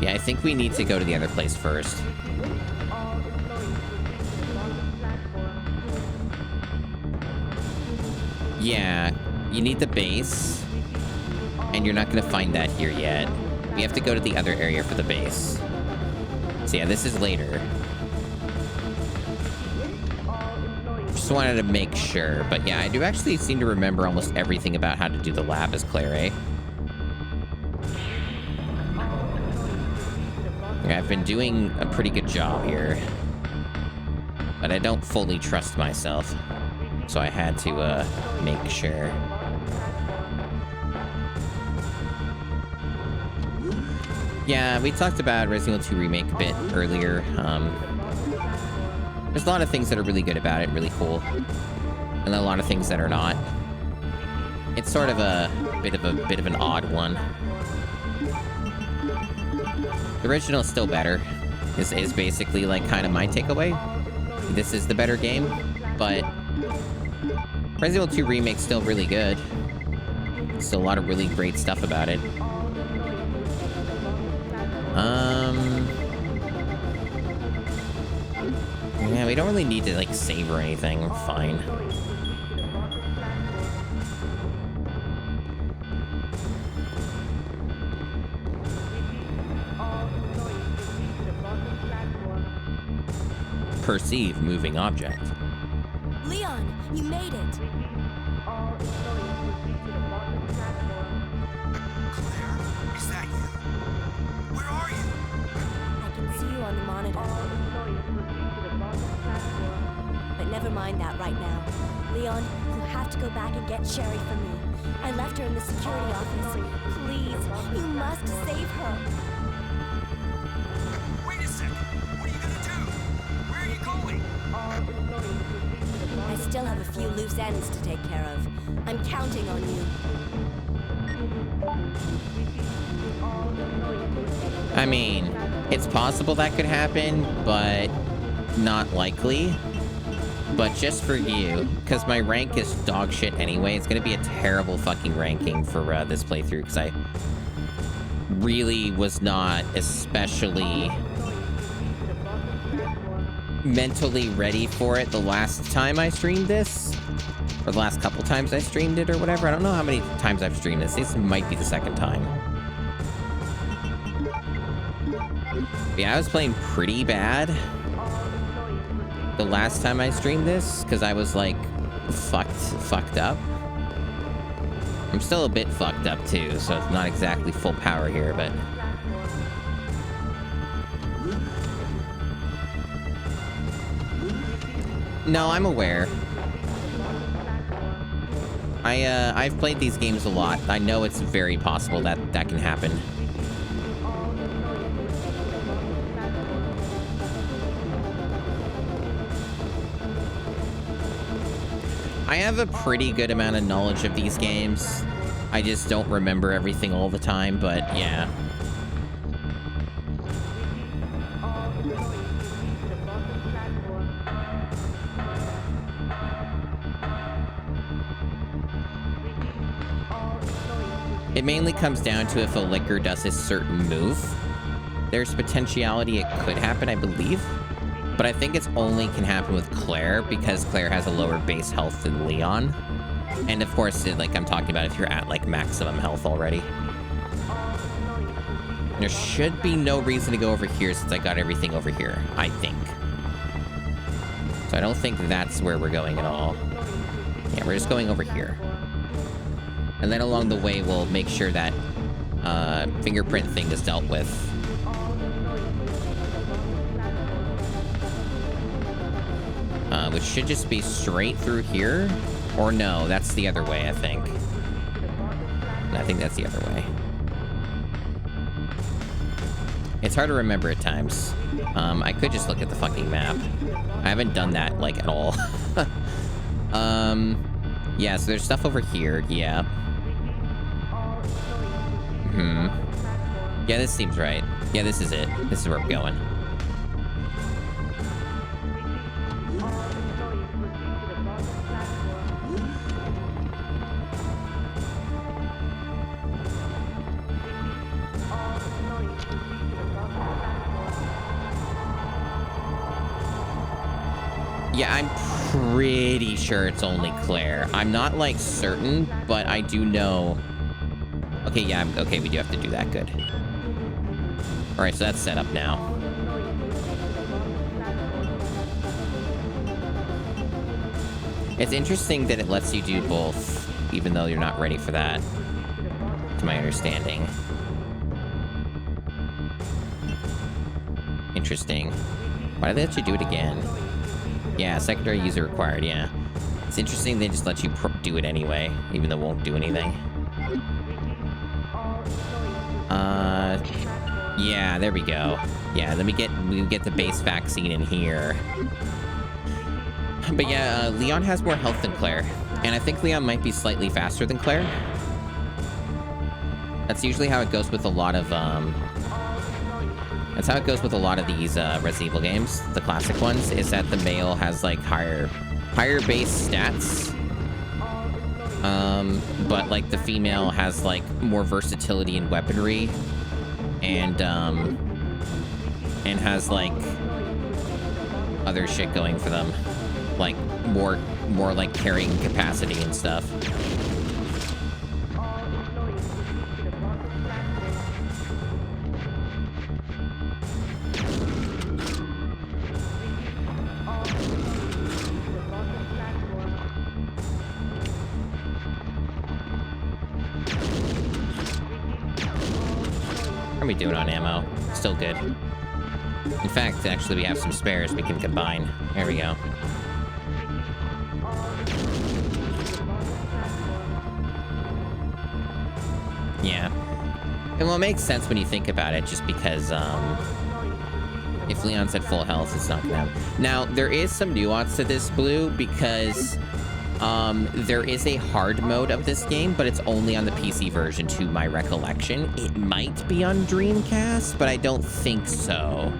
Yeah, I think we need to go to the other place first. Yeah, you need the base, and you're not going to find that here yet. We have to go to the other area for the base. So yeah, this is later. Just wanted to make sure, but yeah, I do actually seem to remember almost everything about how to do the lab as Claire. I've been doing a pretty good job here, but I don't fully trust myself, so I had to make sure. Yeah, we talked about Resident Evil 2 Remake a bit earlier. There's a lot of things that are really good about it, really cool, and a lot of things that are not. It's sort of a bit of an odd one. The original is still better, is basically like kind of my takeaway. This is the better game, but Resident Evil 2 Remake's still really good. Still a lot of really great stuff about it. Yeah, we don't really need to, like, save or anything. We're fine. Perceive moving object. Leon, you made it! Claire, is that you? Where are you? I can see you on the monitor. But never mind that right now. Leon, you have to go back and get Sherry for me. I left her in the security office. Please, you must save her. Wait a second. What are you gonna do? Where are you going? I still have a few loose ends to take care of. I'm counting on you. I mean, it's possible that could happen, but not likely. But just for you, because my rank is dog shit anyway, it's going to be a terrible fucking ranking for this playthrough, because I really was not especially mentally ready for it the last time I streamed this. Or the last couple times I streamed it or whatever. I don't know how many times I've streamed this. This might be the second time. But yeah, I was playing pretty bad the last time I streamed this, because I was, like, fucked up. I'm still a bit fucked up, too, so it's not exactly full power here, but... No, I'm aware. I've played these games a lot. I know it's very possible that that can happen. I have a pretty good amount of knowledge of these games. I just don't remember everything all the time, but yeah. It mainly comes down to if a liquor does a certain move. There's potentiality it could happen, I believe. But I think it's only can happen with Claire, because Claire has a lower base health than Leon. And of course, like I'm talking about if you're at like maximum health already. There should be no reason to go over here since I got everything over here, I think. So I don't think that's where we're going at all. Yeah, we're just going over here. And then along the way, we'll make sure that fingerprint thing is dealt with. Which should just be straight through here. Or no, that's the other way, I think. I think that's the other way. It's hard to remember at times. I could just look at the fucking map. I haven't done that, like, at all. Yeah, so there's stuff over here. Yeah. Yeah, this seems right. Yeah, this is it. This is where we're going. Yeah, I'm pretty sure it's only Claire. I'm not, like, certain, but I do know... Okay, yeah, okay, we do have to do that. Good. Alright, so that's set up now. It's interesting that it lets you do both, even though you're not ready for that, to my understanding. Interesting. Why did they let you do it again? Yeah, secondary user required, yeah. It's interesting they just let you do it anyway, even though it won't do anything. Yeah, there we go. Yeah, we get the base vaccine in here. But yeah, Leon has more health than Claire. And I think Leon might be slightly faster than Claire. That's usually how it goes with a lot of, That's how it goes with a lot of these Resident Evil games, the classic ones, is that the male has like higher base stats. But like the female has like more versatility in weaponry and has like other shit going for them, like more like carrying capacity and stuff. How are we doing on ammo? Still good. In fact, actually, we have some spares we can combine. There we go. Yeah. And well, it makes sense when you think about it, just because, if Leon's at full health, it's not gonna happen. Now, there is some nuance to this, Blue, because, there is a hard mode of this game, but it's only on the PC version, to my recollection. It might be on Dreamcast, but I don't think so.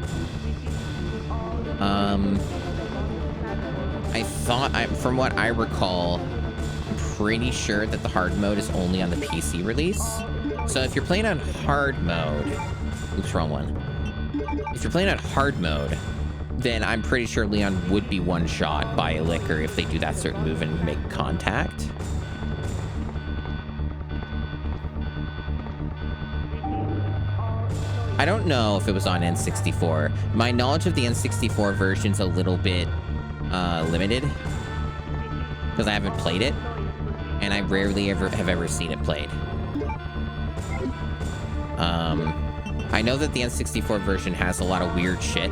From what I recall, I'm pretty sure that the hard mode is only on the PC release. So if you're playing on hard mode, oops, wrong one. If you're playing on hard mode, then I'm pretty sure Leon would be one shot by a licker if they do that certain move and make contact. I don't know if it was on N64. My knowledge of the N64 version's a little bit limited because I haven't played it, and I rarely have ever seen it played. I know that the N64 version has a lot of weird shit,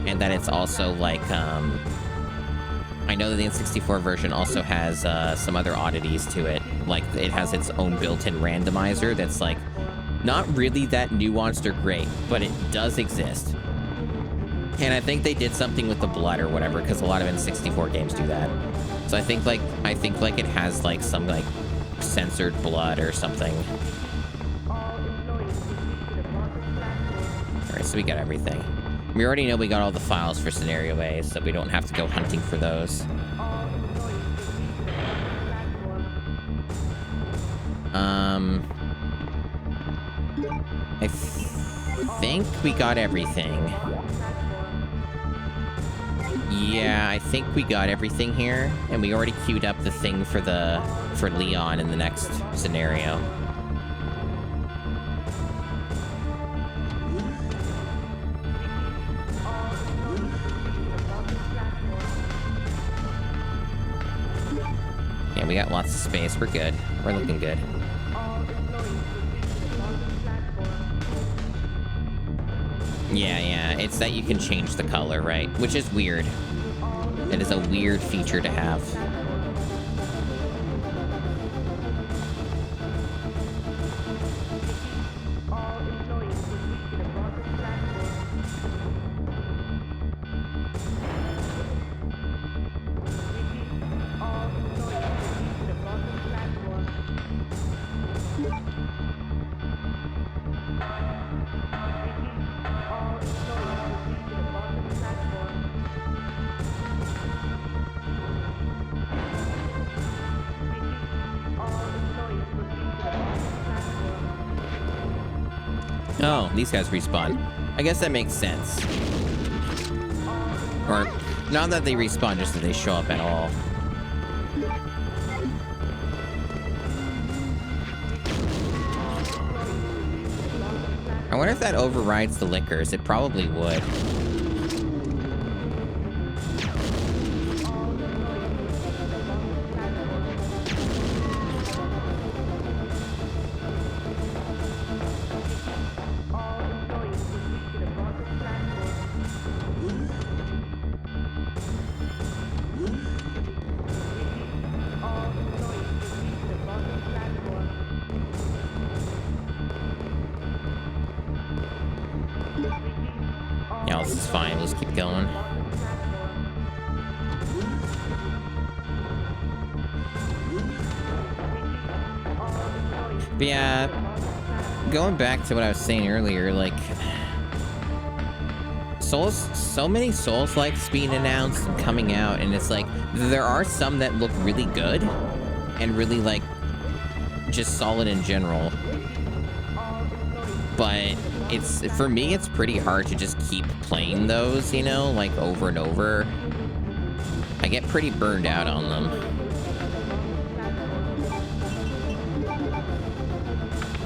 and that it's also like, I know that the N64 version also has some other oddities to it. Like, it has its own built-in randomizer that's like, not really that nuanced or great, but it does exist. And I think they did something with the blood or whatever, because a lot of N64 games do that. So I think like it has like some like censored blood or something. Alright, so we got everything. We already know we got all the files for Scenario A, so we don't have to go hunting for those. I think we got everything. Yeah, I think we got everything here, and we already queued up the thing for Leon in the next scenario. Yeah, we got lots of space. We're good. We're looking good. Yeah, it's that you can change the color, right? Which is weird. It is a weird feature to have. Oh, these guys respawn. I guess that makes sense. Or, not that they respawn, just that they show up at all. I wonder if that overrides the lickers. It probably would. Yeah, this is fine. Let's keep going. But yeah, going back to what I was saying earlier, like, so many Souls-likes being announced and coming out, and it's like, there are some that look really good, and really, like, just solid in general. But for me, it's pretty hard to just keep playing those, you know, like, over and over. I get pretty burned out on them.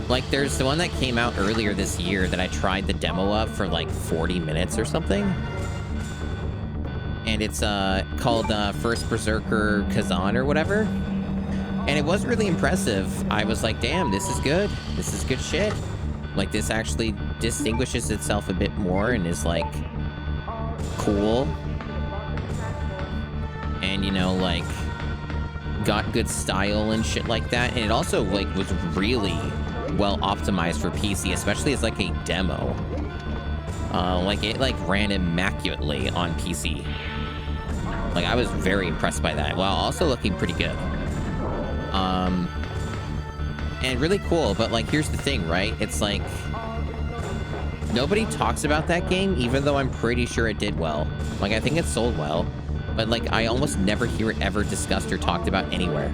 Like, there's the one that came out earlier this year that I tried the demo of for like 40 minutes or something. And it's called First Berserker Kazan or whatever. And it was really impressive. I was like, damn, this is good. This is good shit. Like, this actually distinguishes itself a bit more and is like cool. And, you know, like, got good style and shit like that. And it also, like, was really well optimized for PC, especially as like a demo. Like, it like ran immaculately on PC. Like, I was very impressed by that, while also looking pretty good. And really cool, but like, here's the thing, right? It's like, nobody talks about that game, even though I'm pretty sure it did well. Like, I think it sold well, but like, I almost never hear it ever discussed or talked about anywhere.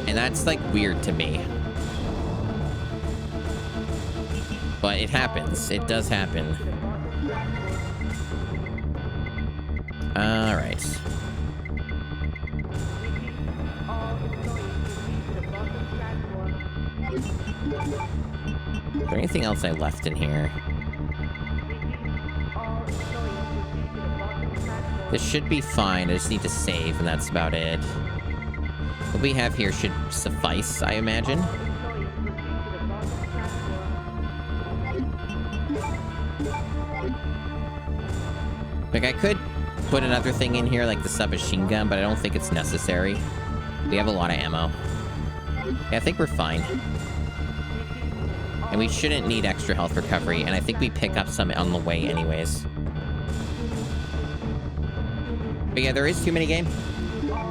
And that's, like, weird to me. But it happens. It does happen. Alright. Is there anything else I left in here? This should be fine. I just need to save, and that's about it. What we have here should suffice, I imagine. Like, I could put another thing in here, like the submachine gun, but I don't think it's necessary. We have a lot of ammo. Yeah, I think we're fine. And we shouldn't need extra health recovery, and I think we pick up some on the way anyways. But yeah, there is too many game.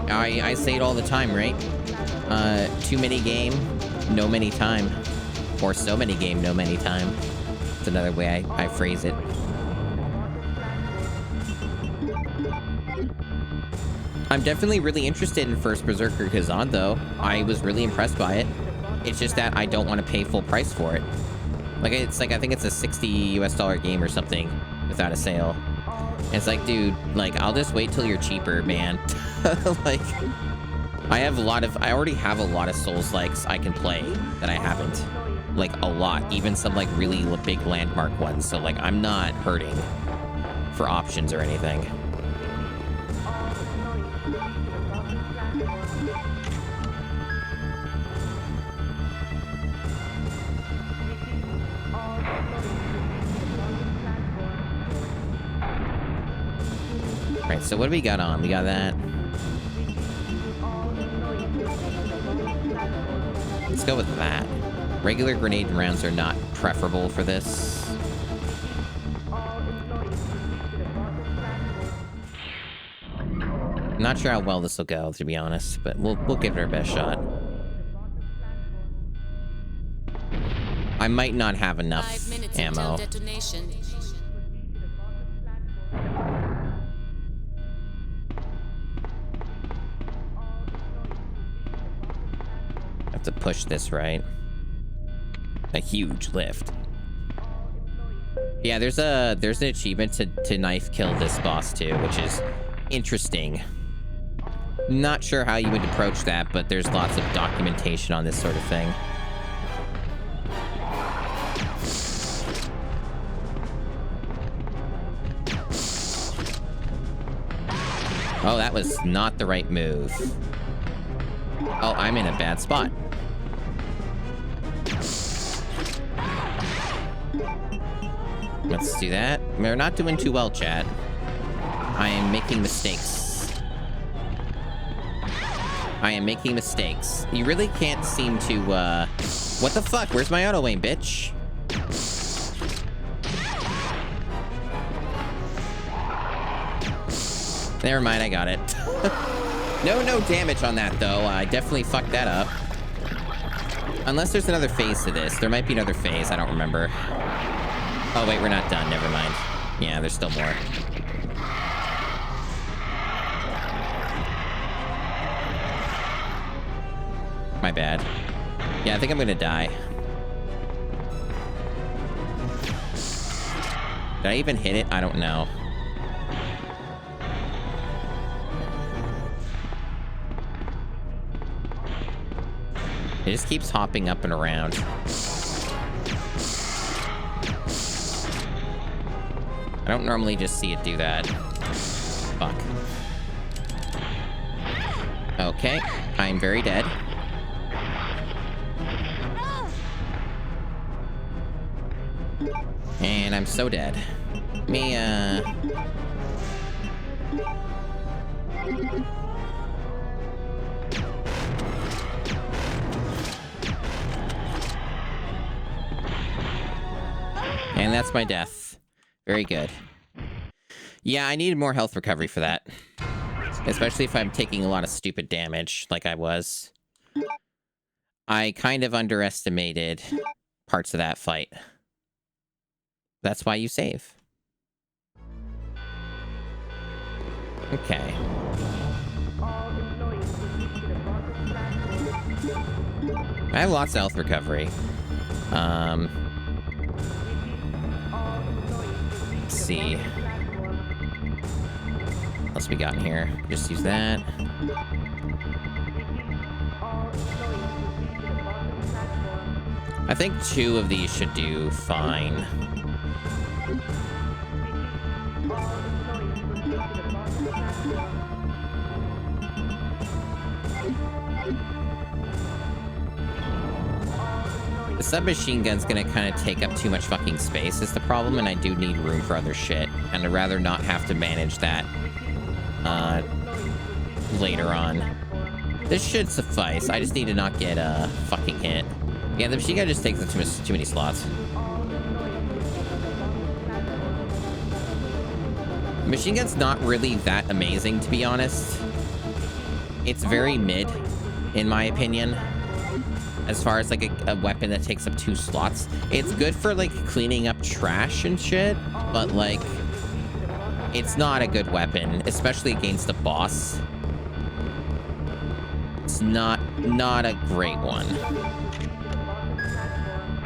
I say it all the time, right? Too many game, no many time. Or so many game, no many time. It's another way I phrase it. I'm definitely really interested in First Berserker Kazan, though. I was really impressed by it. It's just that I don't want to pay full price for it. Like, it's like, I think it's a $60 US game or something without a sale. And it's like, dude, like, I'll just wait till you're cheaper, man. Like, I already have a lot of Souls-likes I can play that I haven't. Like, a lot. Even some, like, really big landmark ones. So, like, I'm not hurting for options or anything. Right, so what do we got on? We got that. Let's go with that. Regular grenade rounds are not preferable for this. I'm not sure how well this will go, to be honest, but we'll give it our best shot. I might not have enough 5 minutes ammo. until detonation. Have to push this, right? A huge lift. Yeah, there's an achievement to knife kill this boss too, which is interesting. Not sure how you would approach that, but there's lots of documentation on this sort of thing. Oh, that was not the right move. Oh, I'm in a bad spot. Let's do that. We're not doing too well, chat. I am making mistakes. I am making mistakes. You really can't seem to, What the fuck? Where's my auto aim, bitch? Never mind, I got it. No damage on that, though. I definitely fucked that up. Unless there's another phase to this. There might be another phase. I don't remember. Oh, wait, we're not done. Never mind. Yeah, there's still more. My bad. Yeah, I think I'm gonna die. Did I even hit it? I don't know. It just keeps hopping up and around. I don't normally just see it do that. Fuck. Okay, I'm very dead. And I'm so dead. Me, And that's my death. Very good. Yeah, I needed more health recovery for that. Especially if I'm taking a lot of stupid damage, like I was. I kind of underestimated parts of that fight. That's why you save. Okay. I have lots of health recovery. Let's see. What else we got in here? Just use that. I think 2 of these should do fine. The submachine gun's gonna kind of take up too much fucking space is the problem, and I do need room for other shit. And I'd rather not have to manage that later on. This should suffice. I just need to not get fucking hit. Yeah, the machine gun just takes up too many slots. The machine gun's not really that amazing, to be honest. It's very mid, in my opinion. As far as, like, a weapon that takes up 2 slots. It's good for, like, cleaning up trash and shit, but, like, it's not a good weapon, especially against a boss. It's not a great one.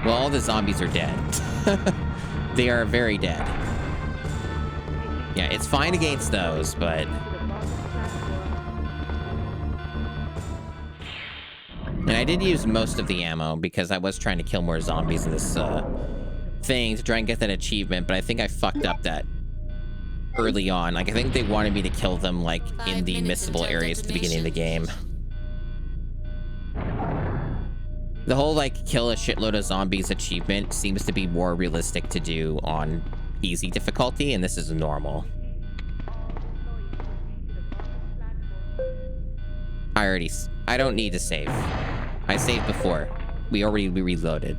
Well, all the zombies are dead. They are very dead. Yeah, it's fine against those, but... And I did use most of the ammo because I was trying to kill more zombies in this thing to try and get that achievement, but I think I fucked up that early on. Like, I think they wanted me to kill them, like, in the missable areas at the beginning of the game. The whole, like, kill a shitload of zombies achievement seems to be more realistic to do on easy difficulty, and this is normal. I don't need to save. I saved before. We already reloaded.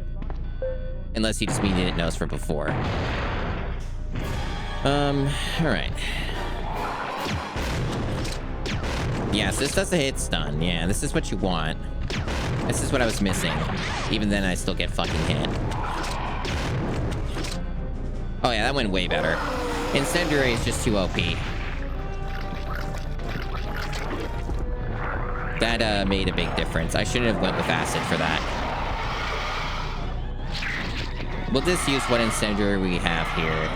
Unless you just mean you didn't know us from before. Alright. Yes, this does a hit stun. Yeah, this is what you want. This is what I was missing. Even then, I still get fucking hit. Oh yeah, that went way better. Incendiary is just too OP. That made a big difference. I shouldn't have went with acid for that. We'll just use what incendiary we have here.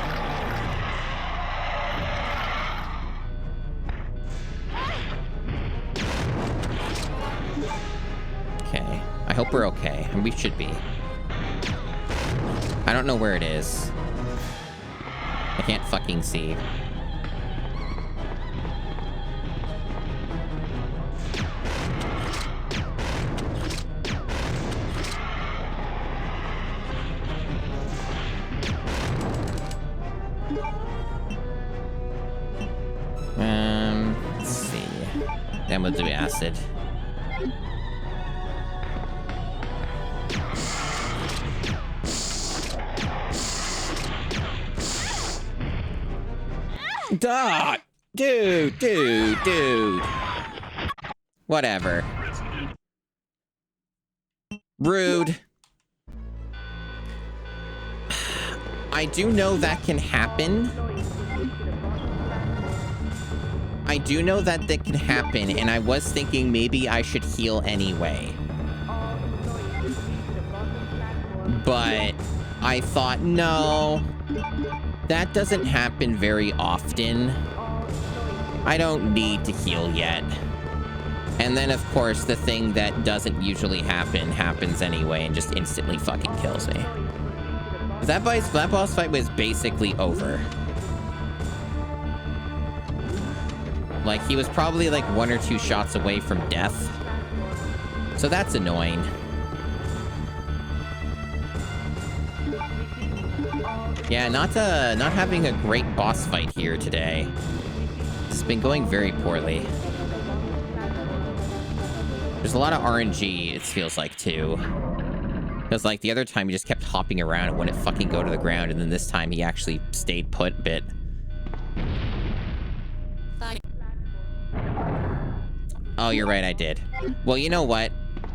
Okay. I hope we're okay. And we should be. I don't know where it is. I can't fucking see. Let's see. Then we'll do acid. Duh! Dude. Whatever. Rude. I do know that can happen. And I was thinking maybe I should heal anyway. But I thought, no, that doesn't happen very often. I don't need to heal yet. And then, of course, the thing that doesn't usually happen happens anyway and just instantly fucking kills me. That boss fight was basically over. Like, he was probably like 1 or 2 shots away from death. So that's annoying. Yeah, not having a great boss fight here today. It's been going very poorly. There's a lot of RNG, it feels like, too. Because, like, the other time he just kept hopping around and wouldn't fucking go to the ground, and then this time he actually stayed put a bit. Oh, you're right, I did. Well, you know what?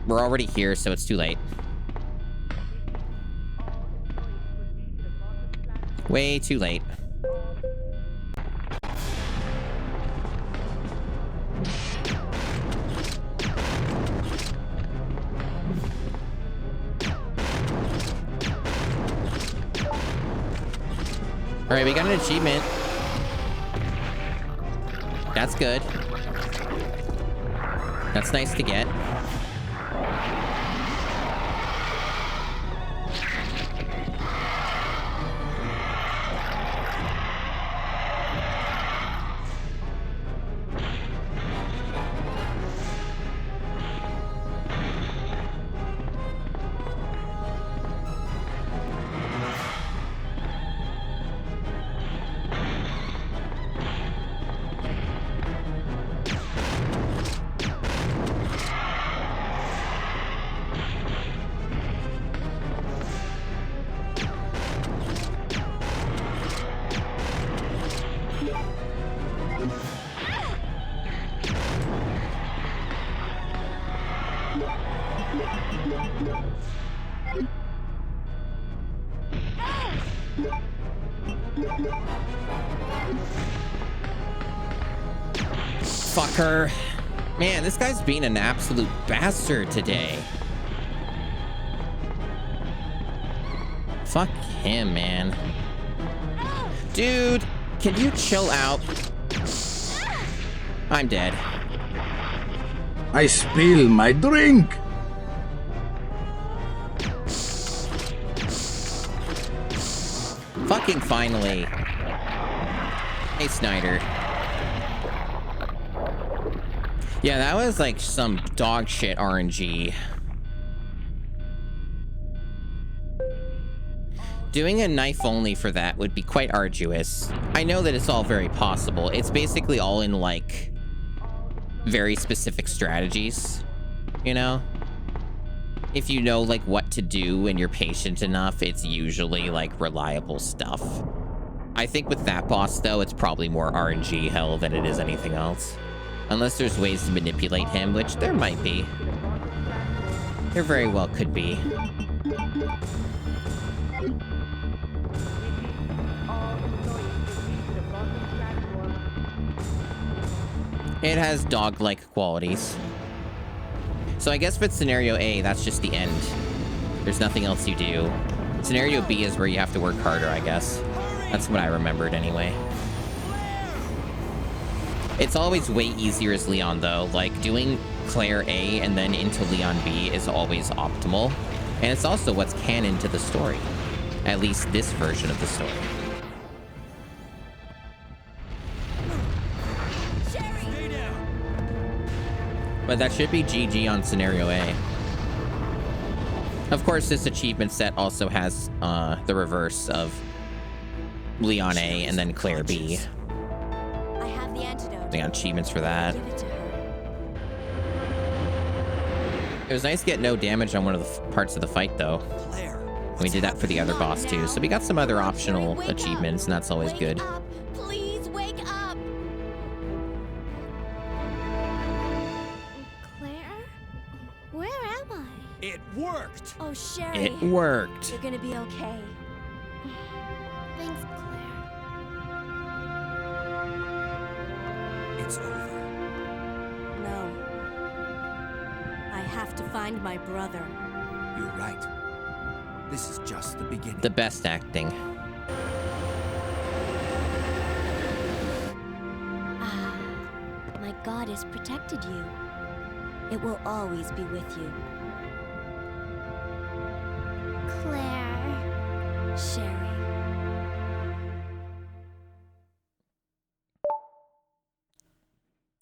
We're already here, so it's too late. Way too late. All right, we got an achievement. That's good. That's nice to get. Fucker. Man, this guy's being an absolute bastard today. Fuck him, man. Dude, can you chill out? I'm dead. I spill my drink. Fucking finally. Hey, Snyder. Yeah, that was like some dog shit RNG. Doing a knife only for that would be quite arduous. I know that it's all very possible. It's basically all in like very specific strategies, you know? If you know like what to do and you're patient enough, it's usually like reliable stuff. I think with that boss though, it's probably more RNG hell than it is anything else. Unless there's ways to manipulate him, which there might be. There very well could be. It has dog-like qualities. So I guess for scenario A, that's just the end. There's nothing else you do. Scenario B is where you have to work harder, I guess. That's what I remembered anyway. It's always way easier as Leon, though. Like, doing Claire A and then into Leon B is always optimal. And it's also what's canon to the story. At least this version of the story. But that should be GG on Scenario A. Of course, this achievement set also has the reverse of Leon A and then Claire B. They got achievements for that. It was nice to get no damage on one of the parts of the fight, though. We did that for the other boss, too. So we got some other optional achievements, and that's always good. Please wake up. Claire? Where am I? It worked. Oh, Sherry. It worked. You're gonna be okay. Thanks, Claire. It's over. No. I have to find my brother. You're right. This is just the beginning. The best acting. My God has protected you. It will always be with you. Claire. Sherry.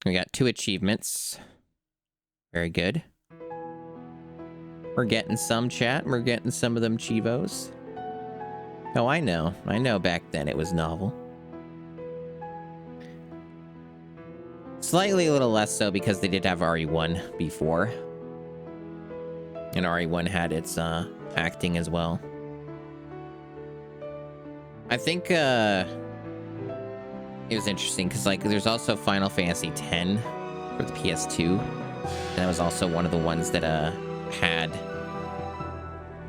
We got 2 achievements. Very good. We're getting some, chat. We're getting some of them Chivos. Oh, I know. I know back then it was novel. Slightly a little less so because they did have RE1 before. And RE1 had its acting as well. I think it was interesting because like there's also Final Fantasy X for the PS2. And that was also one of the ones that had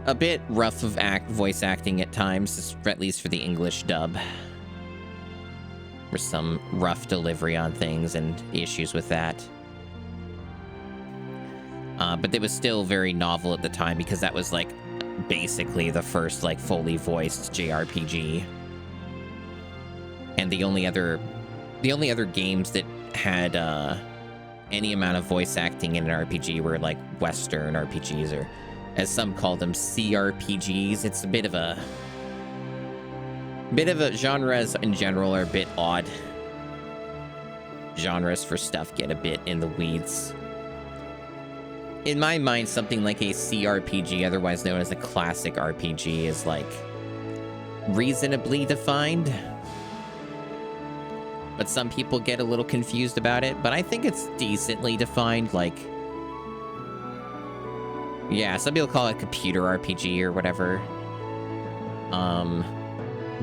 a bit rough of voice acting at times, at least for the English dub. There's some rough delivery on things and issues with that. But it was still very novel at the time because that was like basically the first like fully voiced JRPG. And the only other games that had any amount of voice acting in an RPG were like Western RPGs, or as some call them, CRPGs. It's a bit of a genres in general are a bit odd. Genres for stuff get a bit in the weeds. In my mind, something like a CRPG, otherwise known as a classic RPG, is like reasonably defined. But some people get a little confused about it, but I think it's decently defined. Like, yeah, some people call it computer RPG or whatever.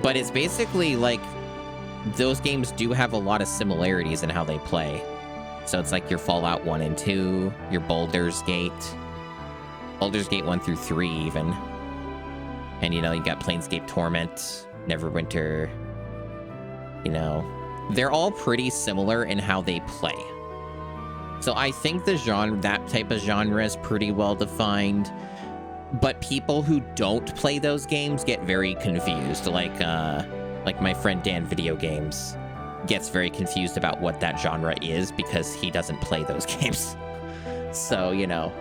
But it's basically like those games do have a lot of similarities in how they play. So it's like your Fallout 1 and 2, your Baldur's Gate 1 through 3 even. And you know, you got Planescape Torment, Neverwinter, you know, they're all pretty similar in how they play. So I think the genre, that type of genre is pretty well defined, but people who don't play those games get very confused. Like my friend Dan Video Games gets very confused about what that genre is because he doesn't play those games. So, you know.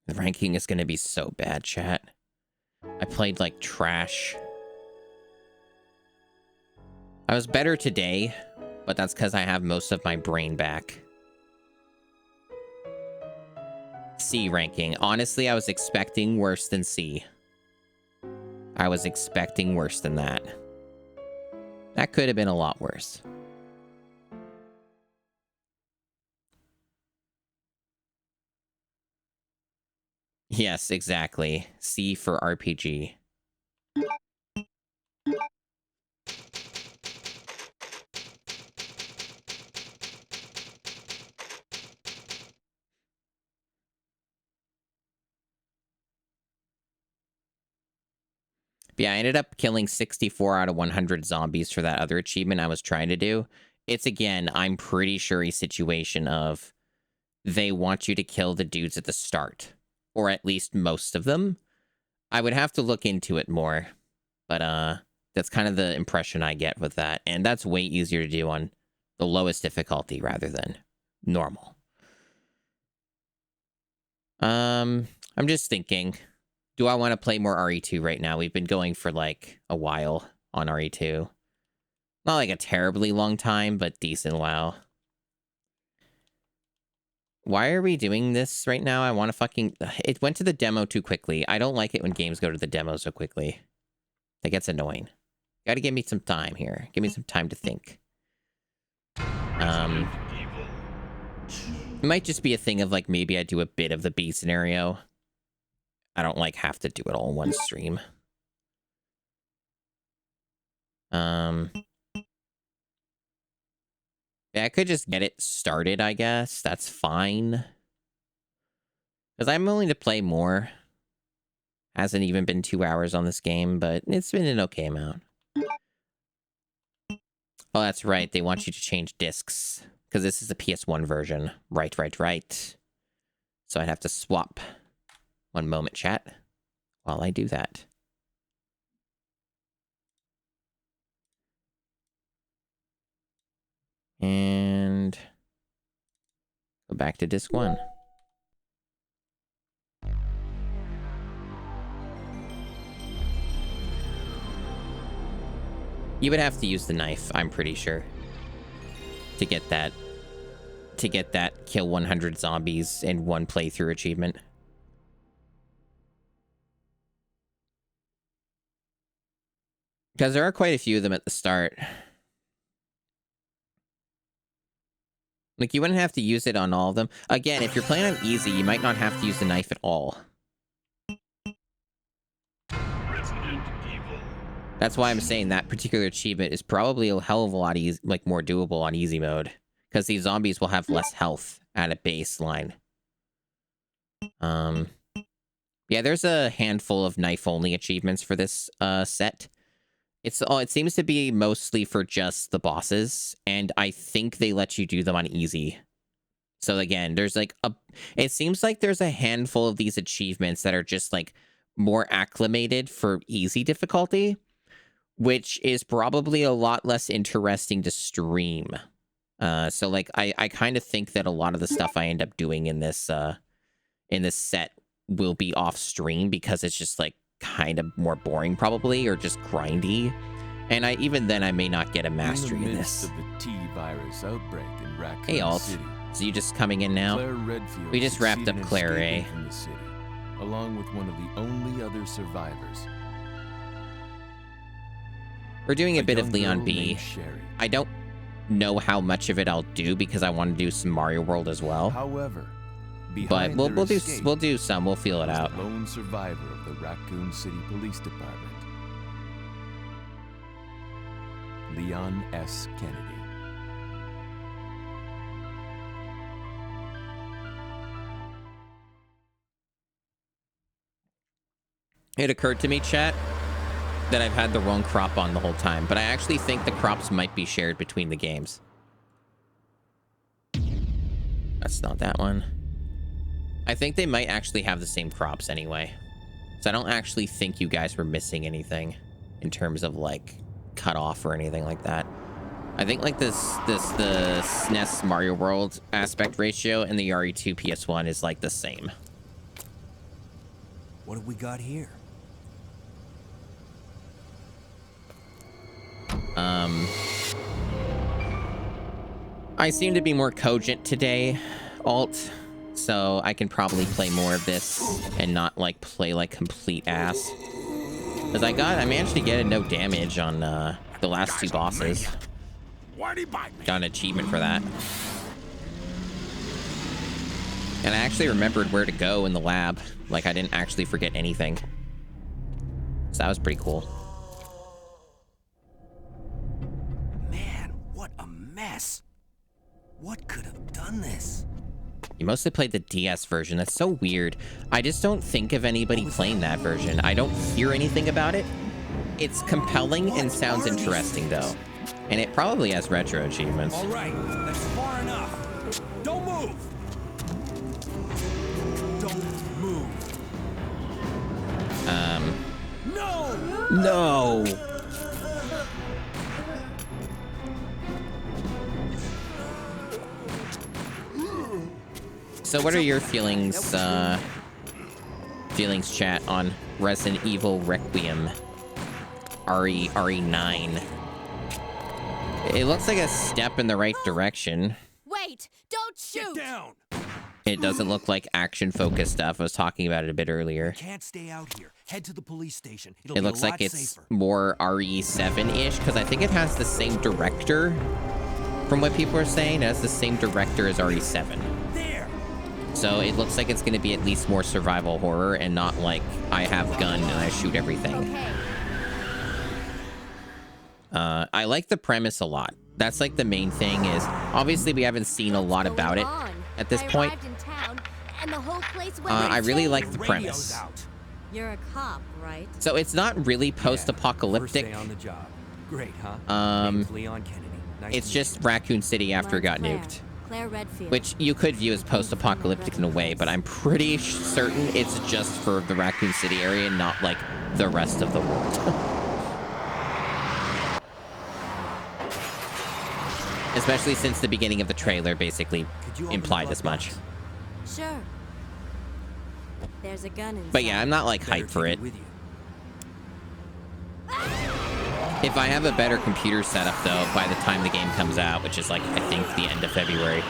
The ranking is going to be so bad, chat. I played like trash. I was better today, but that's because I have most of my brain back. C ranking. Honestly, I was expecting worse than C. I was expecting worse than that. That could have been a lot worse. Yes, exactly. C for RPG. Yeah, I ended up killing 64 out of 100 zombies for that other achievement I was trying to do. It's, again, I'm pretty sure a situation of they want you to kill the dudes at the start. Or at least most of them. I would have to look into it more. But that's kind of the impression I get with that. And that's way easier to do on the lowest difficulty rather than normal. I'm just thinking, do I want to play more RE2 right now? We've been going for like a while on RE2. Not like a terribly long time, but decent while. Why are we doing this right now? I want to fucking... It went to the demo too quickly. I don't like it when games go to the demo so quickly. That gets annoying. Gotta give me some time here. Give me some time to think. It might just be a thing of like maybe I do a bit of the B scenario. I don't like have to do it all in one stream. Yeah, I could just get it started, I guess. That's fine. Because I'm willing to play more. Hasn't even been 2 hours on this game, but it's been an okay amount. Oh, that's right. They want you to change discs. Because this is the PS1 version. Right. So I'd have to swap. One moment, chat. While I do that. And go back to disc 1. You would have to use the knife, I'm pretty sure. To get that kill 100 zombies in one playthrough achievement. Because there are quite a few of them at the start. Like, you wouldn't have to use it on all of them. Again, if you're playing on easy, you might not have to use the knife at all. That's why I'm saying that particular achievement is probably a hell of a lot more doable on easy mode. Because these zombies will have less health at a baseline. Yeah, there's a handful of knife-only achievements for this set. It seems to be mostly for just the bosses, and I think they let you do them on easy. So again, there's like it seems like there's a handful of these achievements that are just like more acclimated for easy difficulty, which is probably a lot less interesting to stream. So like I kind of think that a lot of the stuff I end up doing in this set will be off stream because it's just like kind of more boring probably, or just grindy. And even then I may not get a mastery in this. Of the T-virus outbreak in Raccoon Hey Alt, City, so you just coming in now? We just wrapped up Claire, eh? from the city, along with one of the only other survivors. We're doing a bit of young Leon girl B. named Sherry. I don't know how much of it I'll do because I want to do some Mario World as well. However, But behind we'll their do escape some. We'll feel it was out. the lone survivor of the Raccoon City Police Department, Leon S. Kennedy. It occurred to me, chat, that I've had the wrong crop on the whole time, but I actually think the crops might be shared between the games. That's not that one. I think they might actually have the same crops anyway. So I don't actually think you guys were missing anything in terms of like cutoff or anything like that. I think like the SNES Mario World aspect ratio and the RE2 PS1 is like the same. What have we got here? I seem to be more cogent today, Alt, so I can probably play more of this and not like play like complete ass. Because I managed to get a no damage on the last two bosses. Got an achievement for that. And I actually remembered where to go in the lab. Like I didn't actually forget anything. So that was pretty cool. Man, what a mess. What could have done this? You mostly played the DS version. That's so weird. I just don't think of anybody playing that version. I don't hear anything about it. It's compelling and sounds interesting, though. And it probably has retro achievements. All right, that's far enough. Don't move. Don't move. No! No! So what are your feelings, chat, on Resident Evil Requiem RE9? It looks like a step in the right direction. Wait! Don't shoot! Get down! It doesn't look like action-focused stuff. I was talking about it a bit earlier. Can't stay out here. Head to the police station. It'll It be looks a lot like it's safer. more RE7-ish, because I think it has the same director. From what people are saying, it has the same director as RE7. There. So it looks like it's going to be at least more survival horror and not like I have gun and I shoot everything. Okay. I like the premise a lot. That's like the main thing is, obviously we haven't seen a lot about it at this point. And the whole place went I really insane. like the premise. You're a cop, right? So it's not really post-apocalyptic. First day on the job. Great, huh? Name's Leon Kennedy. Nice It's to just Raccoon City after it got nuked. Claire Redfield. Which you could view as post-apocalyptic in a way, but I'm pretty certain it's just for the Raccoon City area, not like the rest of the world. Especially since the beginning of the trailer basically implied as much. Sure. There's a gun inside. But yeah, I'm not like hyped for it. If I have a better computer setup though, by the time the game comes out, which is like I think the end of February,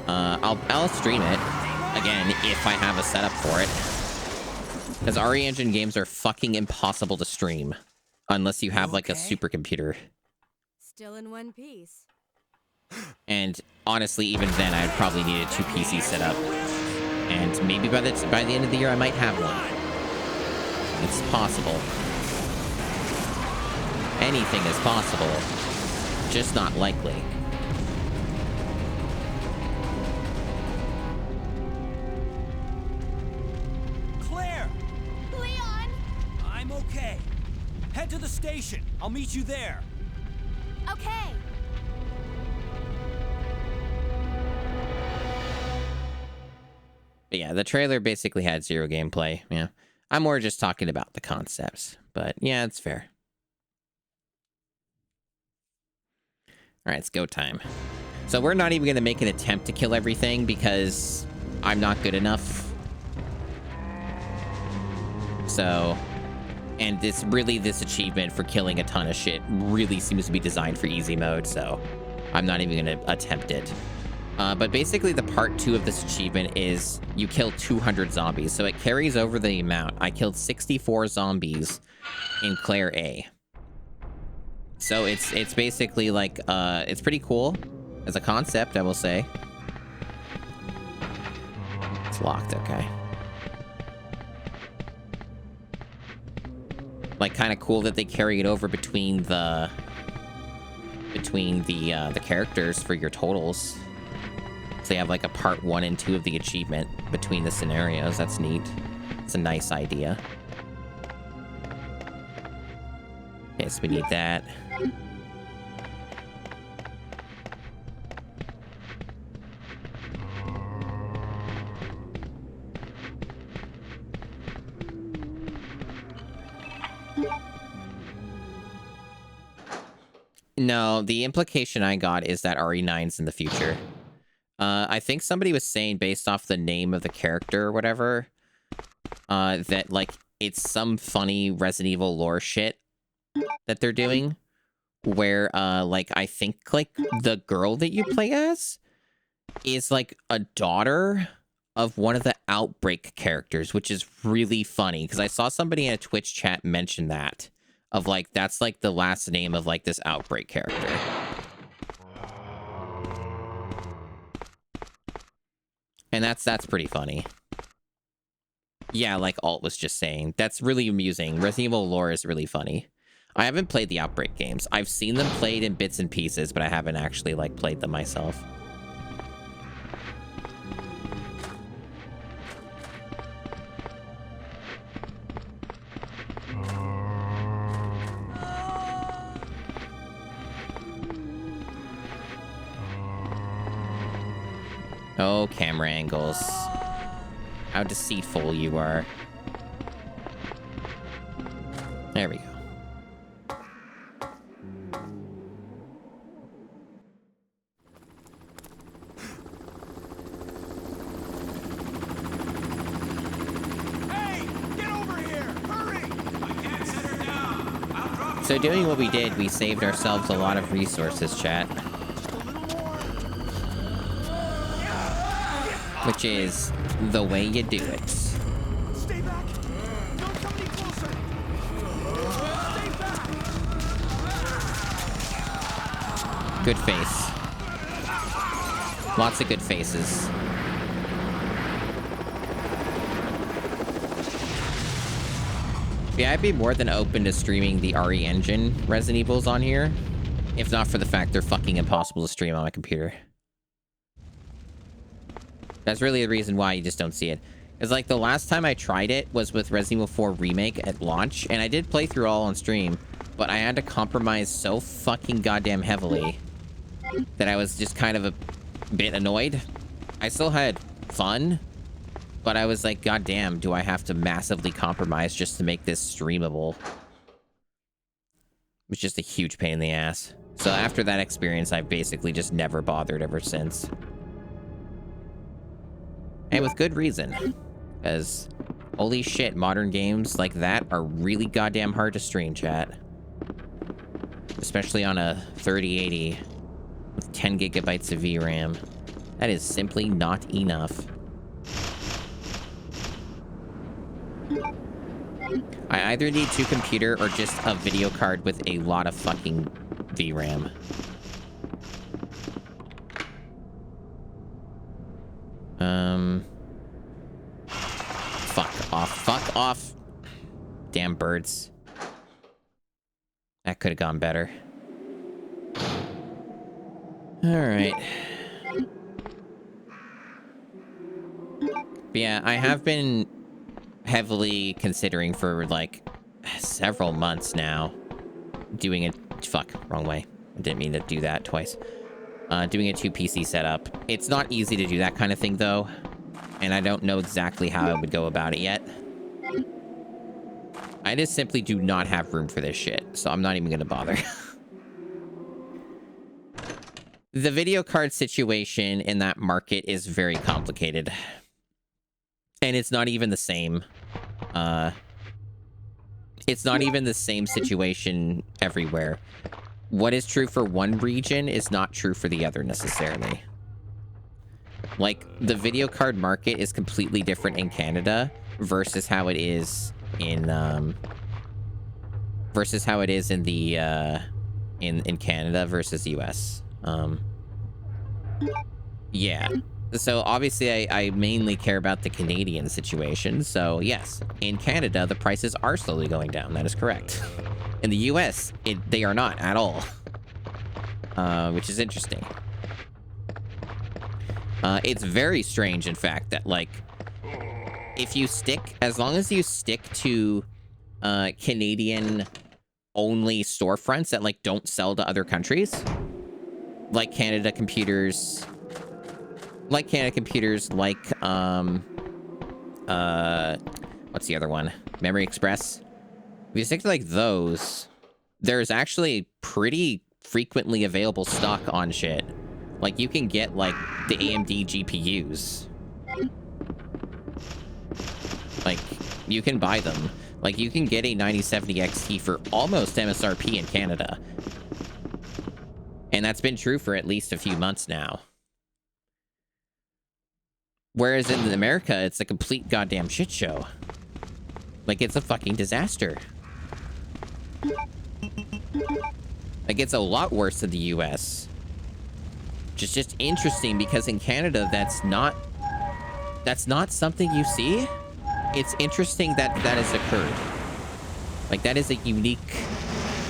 I'll stream it again if I have a setup for it. Because RE Engine games are fucking impossible to stream unless you have like a supercomputer. Still in one piece. And honestly, even then, I'd probably need a 2 PC setup. And maybe by the end of the year, I might have one. It's possible. Anything is possible, just not likely. Claire! Leon! I'm okay. Head to the station. I'll meet you there. Okay. But yeah, the trailer basically had zero gameplay. Yeah, I'm more just talking about the concepts. But yeah, it's fair. All right, it's go time. So we're not even going to make an attempt to kill everything because I'm not good enough. So, and this achievement for killing a ton of shit really seems to be designed for easy mode. So I'm not even going to attempt it. But basically the part 2 of this achievement is you kill 200 zombies. So it carries over the amount. I killed 64 zombies in Claire A. So it's basically like, it's pretty cool as a concept, I will say. It's locked, okay. Like kind of cool that they carry it over between the characters for your totals. So you have like a part 1 and 2 of the achievement between the scenarios. That's neat. It's a nice idea. Okay, so we need that. No, the implication I got is that RE9's in the future. I think somebody was saying, based off the name of the character or whatever, that, like, it's some funny Resident Evil lore shit that they're doing, where, like, I think, like, the girl that you play as is, like, a daughter of one of the Outbreak characters, which is really funny, because I saw somebody in a Twitch chat mention that, of, like, that's, like, the last name of, like, this Outbreak character. And that's pretty funny. Yeah, like Alt was just saying. That's really amusing. Resident Evil lore is really funny. I haven't played the Outbreak games. I've seen them played in bits and pieces, but I haven't actually, like, played them myself. Oh, camera angles. How deceitful you are. There we go. Hey, get over here! Hurry! I can't set her down. I'll drop So doing what we did, we saved ourselves a lot of resources, chat. Which is the way you do it. Stay back! Don't come any closer! Stay back! Good face. Lots of good faces. Yeah, I'd be more than open to streaming the RE Engine Resident Evils on here, if not for the fact they're fucking impossible to stream on my computer. That's really the reason why you just don't see it. It's like the last time I tried it was with Resident Evil 4 Remake at launch, and I did play through all on stream, but I had to compromise so fucking goddamn heavily that I was just kind of a bit annoyed. I still had fun, but I was like, God damn, do I have to massively compromise just to make this streamable? It was just a huge pain in the ass. So after that experience, I've basically just never bothered ever since. And with good reason. Because, holy shit, modern games like that are really goddamn hard to stream, chat. Especially on a 3080 with 10 gigabytes of VRAM. That is simply not enough. I either need 2 computer or just a video card with a lot of fucking VRAM. Fuck off. Fuck off. Damn birds. That could have gone better. Alright. Yeah, I have been heavily considering for like several months now doing it. Fuck, wrong way. I didn't mean to do that twice. Doing a 2 PC setup. It's not easy to do that kind of thing though, and I don't know exactly how I would go about it yet. I just simply do not have room for this shit, so I'm not even gonna bother. The video card situation in that market is very complicated. And it's not even the same. It's not even the same situation everywhere. What is true for one region is not true for the other necessarily. Like, the video card market is completely different in Canada versus how it is in, versus how it is in the, in Canada versus US. Yeah. So obviously I mainly care about the Canadian situation. So yes, in Canada, the prices are slowly going down. That is correct. In the US, they are not at all. Which is interesting. It's very strange, in fact, that like, if you stick, as long as you stick to Canadian only storefronts that like don't sell to other countries, like Canada Computers, like what's the other one? Memory Express. If you stick to like those, there's actually pretty frequently available stock on shit. Like you can get like the AMD GPUs. Like you can buy them. Like you can get a 9070 XT for almost MSRP in Canada. And that's been true for at least a few months now. Whereas in America, it's a complete goddamn shit show. Like, it's a fucking disaster. Like, it's a lot worse than the US. Which is just interesting because in Canada, that's not something you see. It's interesting that that has occurred. Like, that is a unique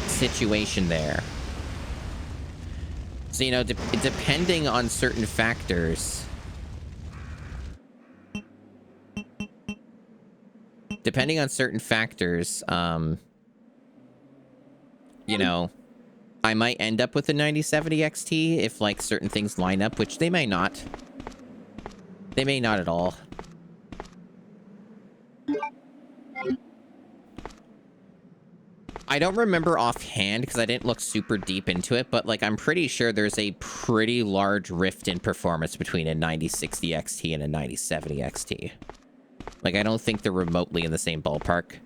situation there. So, you know, depending on certain factors... you know, I might end up with a 9070 XT if, like, certain things line up, which they may not. They may not at all. I don't remember offhand because I didn't look super deep into it, but, like, I'm pretty sure there's a pretty large rift in performance between a 9060 XT and a 9070 XT. Like, I don't think they're remotely in the same ballpark.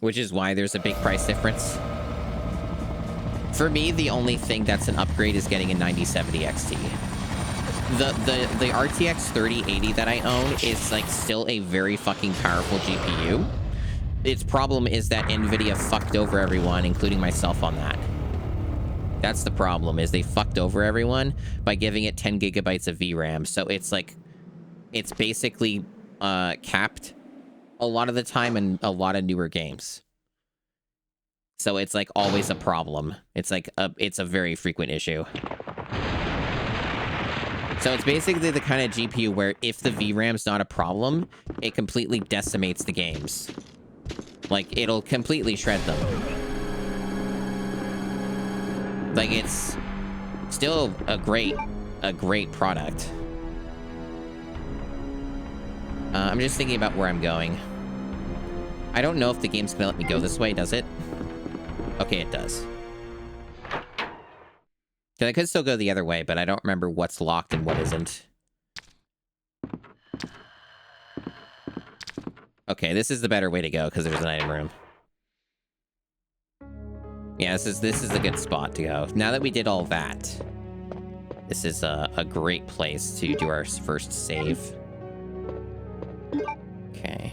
Which is why there's a big price difference. For me, the only thing that's an upgrade is getting a 9070 XT. The RTX 3080 that I own is, like, still a very fucking powerful GPU. Its problem is that NVIDIA fucked over everyone, including myself on that. That's the problem, is they fucked over everyone by giving it 10 gigabytes of VRAM. So it's like, it's basically capped a lot of the time in a lot of newer games. So it's like always a problem. It's like it's a very frequent issue. So it's basically the kind of GPU where if the VRAM's not a problem, it completely decimates the games. Like, it'll completely shred them. Like, it's still a great product. I'm just thinking about where I'm going. I don't know if the game's gonna let me go this way, does it? Okay, it does. I could still go the other way, but I don't remember what's locked and what isn't. Okay, this is the better way to go because there's an item room. Yeah, this is a good spot to go. Now that we did all that, this is a great place to do our first save. Okay.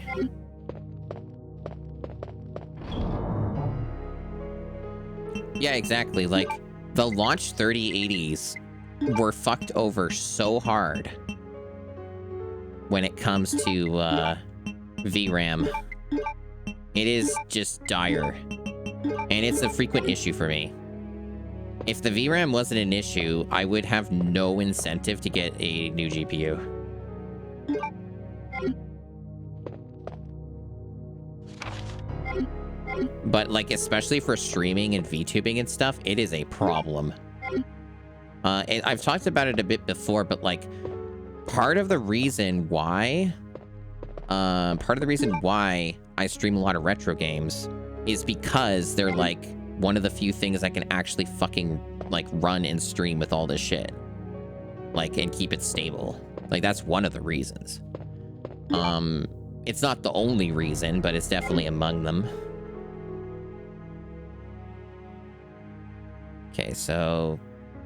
Yeah, exactly. Like, the launch 3080s were fucked over so hard when it comes to VRAM. It is just dire. And it's a frequent issue for me. If the VRAM wasn't an issue, I would have no incentive to get a new GPU. But, like, especially for streaming and VTubing and stuff, it is a problem. I've talked about it a bit before, but, like, part of the reason why I stream a lot of retro games is because they're, like, one of the few things I can actually fucking, like, run and stream with all this shit. Like, and keep it stable. Like, that's one of the reasons. It's not the only reason, but it's definitely among them. Okay, so...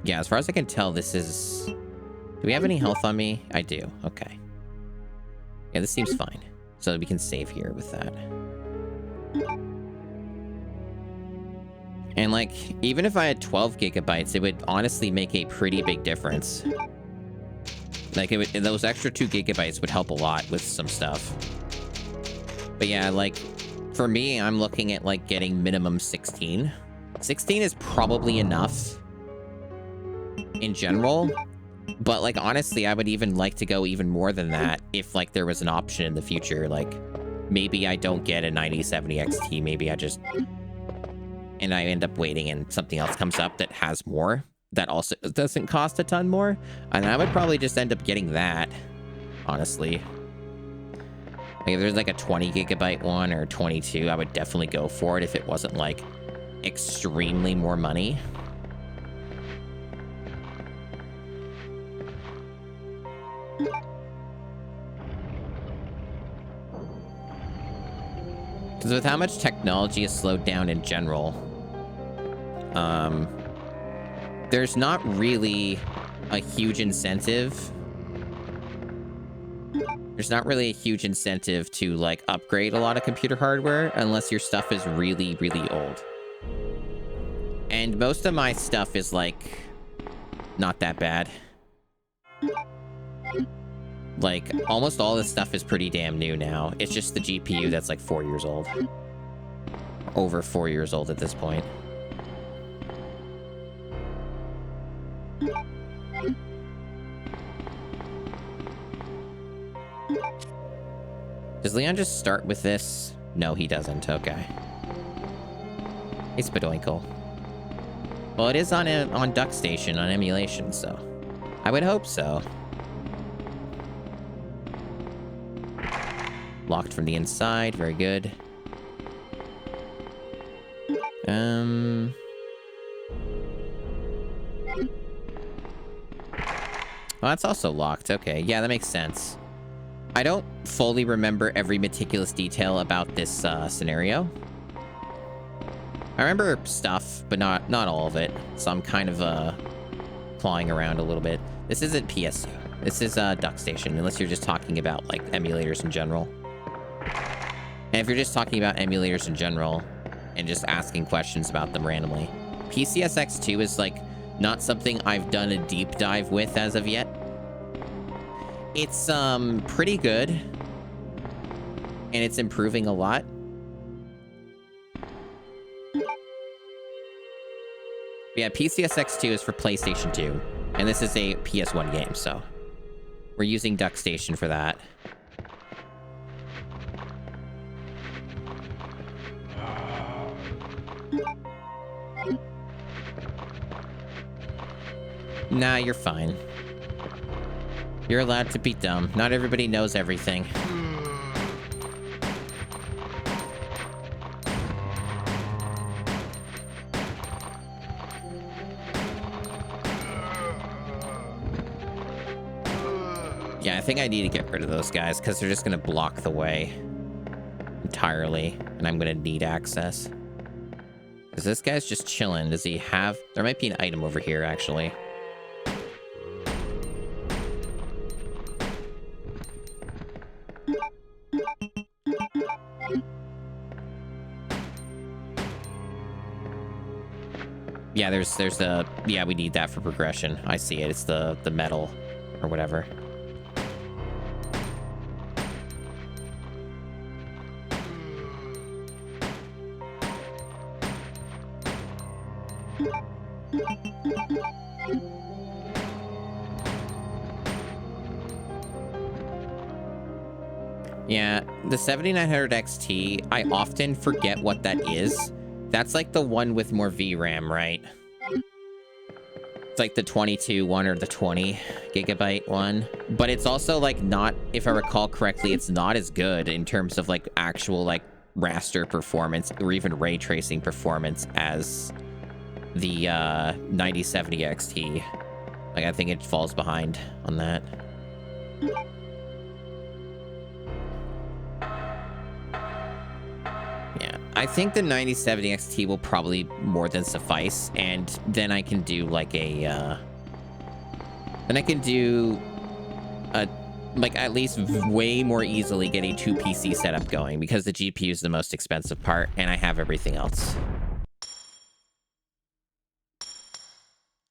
yeah, as far as I can tell, this is... do we have any health on me? I do. Okay. Yeah, this seems fine. So we can save here with that. And, like, even if I had 12 gigabytes, it would honestly make a pretty big difference. Like, those extra 2 gigabytes would help a lot with some stuff. But yeah, like, for me, I'm looking at, like, getting minimum 16. 16 is probably enough in general. But, like, honestly, I would even like to go even more than that if, like, there was an option in the future. Like, maybe I don't get a 9070 XT. Maybe I just... and I end up waiting and something else comes up that has more. That also doesn't cost a ton more. And I would probably just end up getting that, honestly. Like, if there's, like, a 20 gigabyte one or 22, I would definitely go for it if it wasn't, like, extremely more money. Because with how much technology has slowed down in general, there's not really a huge incentive. There's not really a huge incentive to, like, upgrade a lot of computer hardware unless your stuff is really, really old. And most of my stuff is, like, not that bad. Like, almost all this stuff is pretty damn new now. It's just the GPU that's, like, 4 years old. Over 4 years old at this point. Does Leon just start with this? No, he doesn't. Okay. It's Spadoinkle. Well, it is on DuckStation on emulation, so I would hope so. Locked from the inside. Very good. Oh, that's also locked. Okay, yeah, that makes sense. I don't fully remember every meticulous detail about this scenario. I remember stuff, but not all of it. So I'm kind of clawing around a little bit. This isn't PSU. This is DuckStation, unless you're just talking about, like, emulators in general. And if you're just talking about emulators in general and just asking questions about them randomly, PCSX2 is, like, not something I've done a deep dive with as of yet. It's pretty good. and it's improving a lot. Yeah, PCSX2 is for PlayStation 2, and this is a PS1 game, so we're using DuckStation for that. Nah, you're fine. You're allowed to be dumb. Not everybody knows everything. Yeah, I think I need to get rid of those guys because they're just going to block the way entirely, and I'm going to need access. Because this guy's just chilling. Does he have... There might be an item over here, actually. Yeah, there's a... Yeah, we need that for progression. I see it. It's the metal or whatever. Yeah, the 7900 XT, I often forget what that is. That's like the one with more VRAM, right? It's like the 22 one or the 20 gigabyte one. But it's also like not, if I recall correctly, it's not as good in terms of like actual like raster performance or even ray tracing performance as the 9070 XT. Like I think it falls behind on that. Yeah, I think the 9070 XT will probably more than suffice, and then I can do like a, then I can do a, like at least way more easily get a 2 PC setup going because the GPU is the most expensive part, and I have everything else.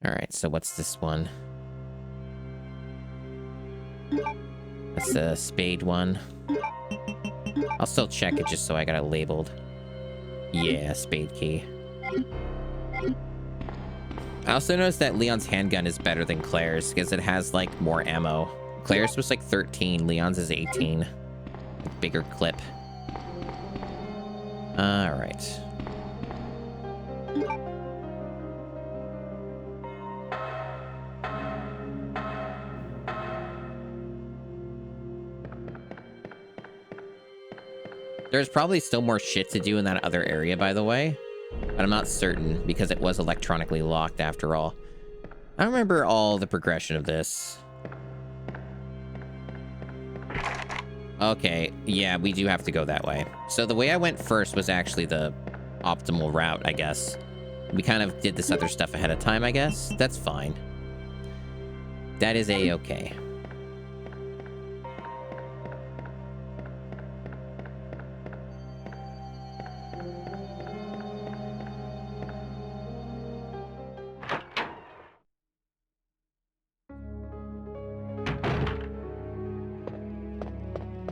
All right, so what's this one? That's the spade one. I'll still check it just so I got it labeled. Yeah, spade key. I also noticed that Leon's handgun is better than Claire's because it has like more ammo. Claire's was like 13, Leon's is 18. Like, bigger clip. All right. There's probably still more shit to do in that other area, by the way. But I'm not certain because it was electronically locked after all. I don't remember all the progression of this. Okay, yeah, we do have to go that way. So the way I went first was actually the optimal route, I guess. We kind of did this other stuff ahead of time, I guess. That's fine. That is a-okay.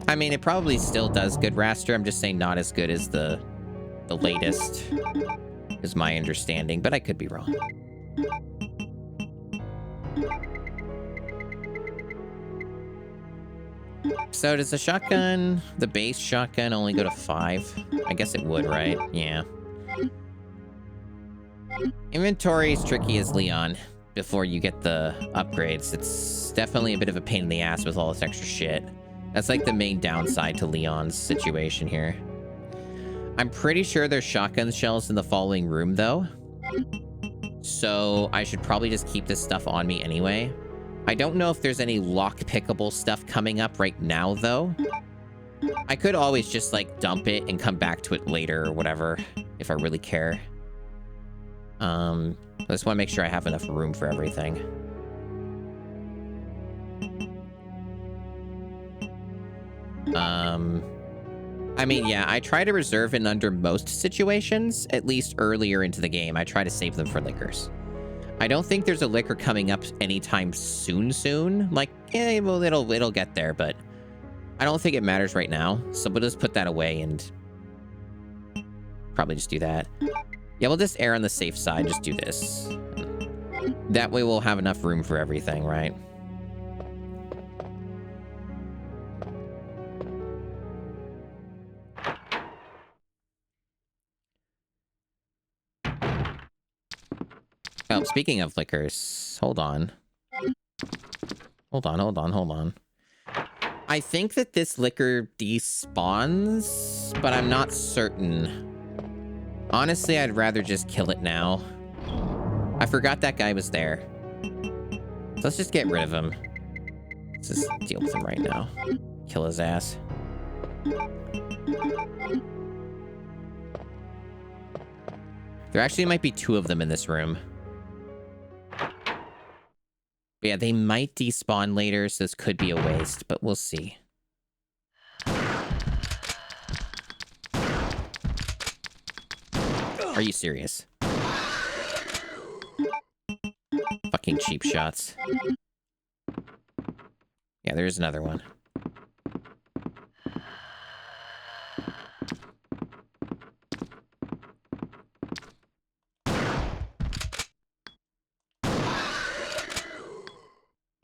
I mean, it probably still does good raster. I'm just saying not as good as the latest, is my understanding, but I could be wrong. So does the shotgun, the base shotgun, only go to 5? I guess it would, right? Yeah. Inventory is tricky as Leon before you get the upgrades. It's definitely a bit of a pain in the ass with all this extra shit. That's like the main downside to Leon's situation here. I'm pretty sure there's shotgun shells in the following room, though. So I should probably just keep this stuff on me anyway. I don't know if there's any lock-pickable stuff coming up right now, though. I could always just, like, dump it and come back to it later or whatever, if I really care. I just want to make sure I have enough room for everything. I mean, yeah, I try to reserve it under most situations, at least earlier into the game. I try to save them for liquors. I don't think there's a liquor coming up anytime soon. Like, yeah, well, it'll get there, but I don't think it matters right now, so we'll just put that away and probably just do that. Yeah, we'll just err on the safe side. Just do this. That way we'll have enough room for everything, right? Oh, speaking of liquors, hold on. Hold on. I think that this liquor despawns, but I'm not certain. Honestly, I'd rather just kill it now. I forgot that guy was there. So let's just get rid of him. Let's just deal with him right now. Kill his ass. There actually might be 2 of them in this room. But yeah, they might despawn later, so this could be a waste, but we'll see. Are you serious? Fucking cheap shots. Yeah, there's another one.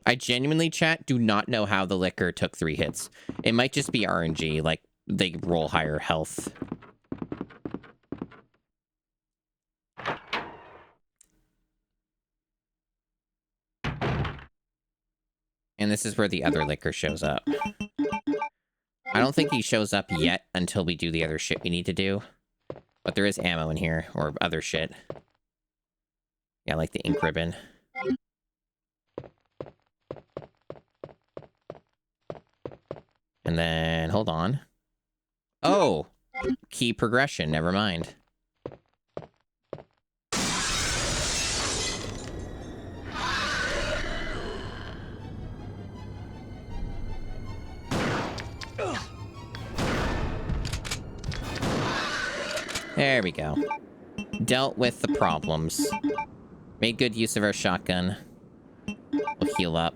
I genuinely, chat, do not know how the liquor took 3 hits. It might just be RNG, like they roll higher health. And this is where the other liquor shows up. I don't think he shows up yet until we do the other shit we need to do. But there is ammo in here, or other shit. Yeah, like the ink ribbon. And then, hold on. Oh! Key progression, never mind. There we go. Dealt with the problems. Made good use of our shotgun. We'll heal up.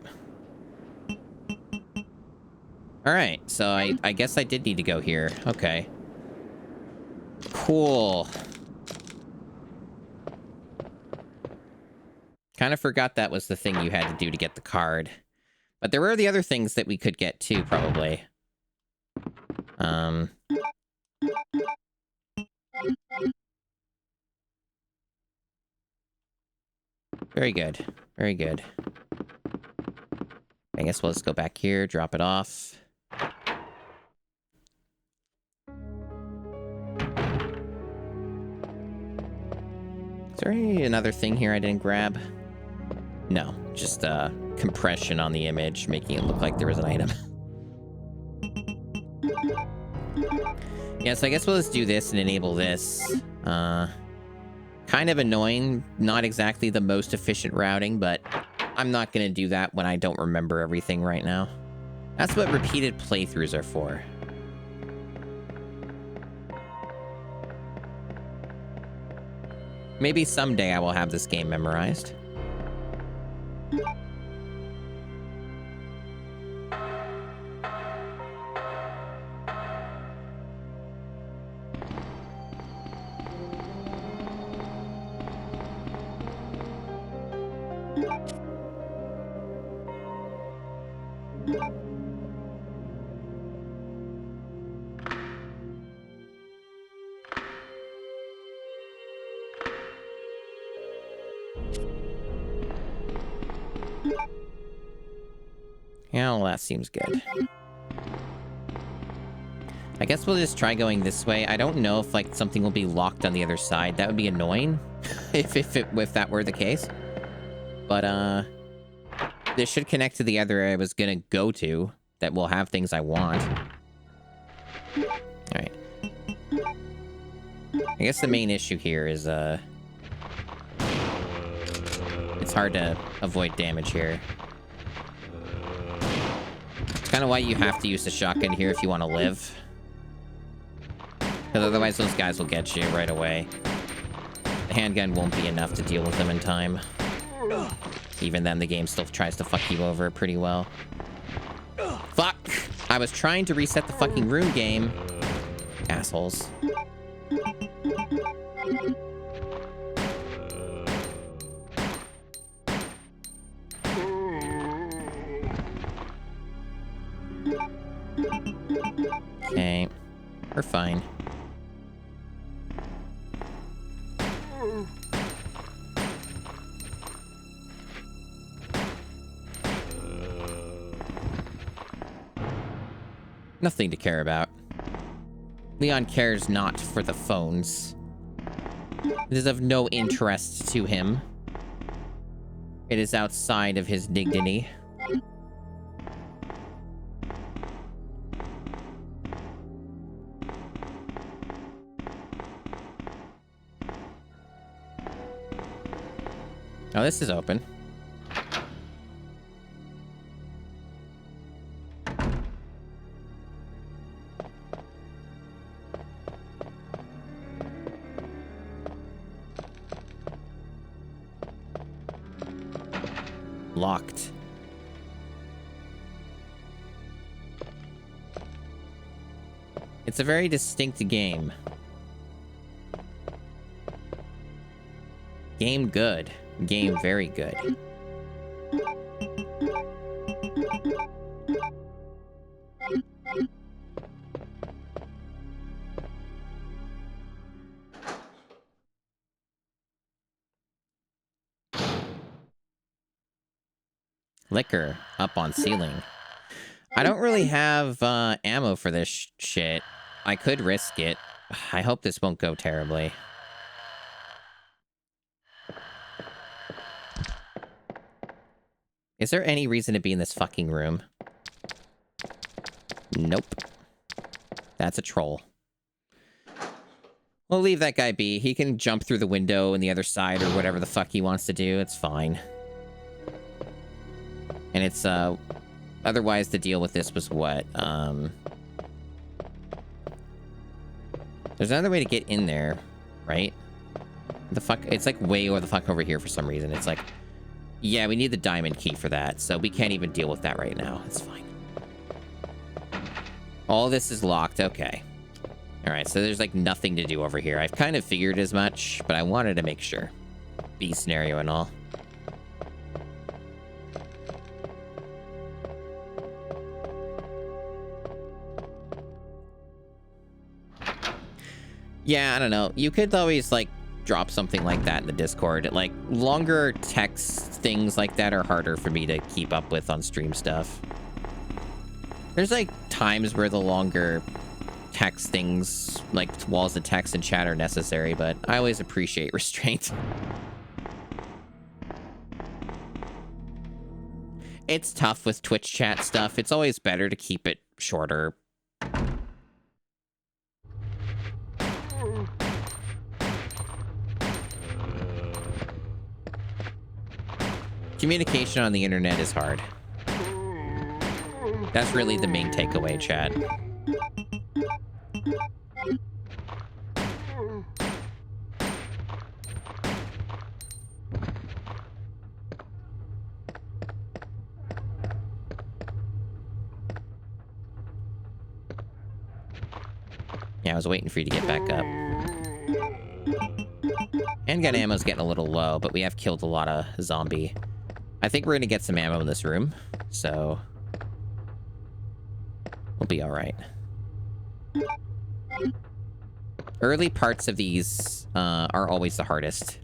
Alright, so I guess I did need to go here. Okay. Cool. Kind of forgot that was the thing you had to do to get the card. But there were the other things that we could get too, probably. Very good. Very good. I guess we'll just go back here, drop it off. Is there another thing here I didn't grab? No, just compression on the image, making it look like there was an item. Yeah, so I guess we'll just do this and enable this. Kind of annoying, not exactly the most efficient routing, but I'm not going to do that when I don't remember everything right now. That's what repeated playthroughs are for. Maybe someday I will have this game memorized. Yeah, well, that seems good. I guess we'll just try going this way. I don't know if, like, something will be locked on the other side. That would be annoying if that were the case. But, this should connect to the other area I was gonna go to that will have things I want. Alright. I guess the main issue here is, it's hard to avoid damage here. Kind of why you have to use the shotgun here if you want to live. Because otherwise those guys will get you right away. The handgun won't be enough to deal with them in time. Even then, the game still tries to fuck you over pretty well. Fuck! I was trying to reset the fucking room game. Assholes. Okay. We're fine. Nothing to care about. Leon cares not for the phones. It is of no interest to him. It is outside of his dignity. Oh, this is open. Locked. It's a very distinct game. Game good. Game very good. Liquor up on ceiling. I don't really have ammo for this shit. I could risk it. I hope this won't go terribly. Is there any reason to be in this fucking room? Nope. That's a troll. We'll leave that guy be. He can jump through the window on the other side or whatever the fuck he wants to do. It's fine. And it's, otherwise the deal with this was what? There's another way to get in there, right? The fuck? It's like way over the fuck over here for some reason. It's like, yeah, we need the diamond key for that, so we can't even deal with that right now. It's fine. All this is locked. Okay. All right, so there's like nothing to do over here. I've kind of figured as much, but I wanted to make sure. B scenario and all. Yeah, I don't know. You could always, like, drop something like that in the Discord. Like, longer text things like that are harder for me to keep up with on stream stuff. There's, like, times where the longer text things, like walls of text and chat, are necessary, but I always appreciate restraint. It's tough with Twitch chat stuff. It's always better to keep it shorter. Communication on the internet is hard. That's really the main takeaway, chat. Yeah, I was waiting for you to get back up. Handgun ammo's getting a little low, but we have killed a lot of zombie. I think we're gonna get some ammo in this room, so we'll be all right. Early parts of these are always the hardest,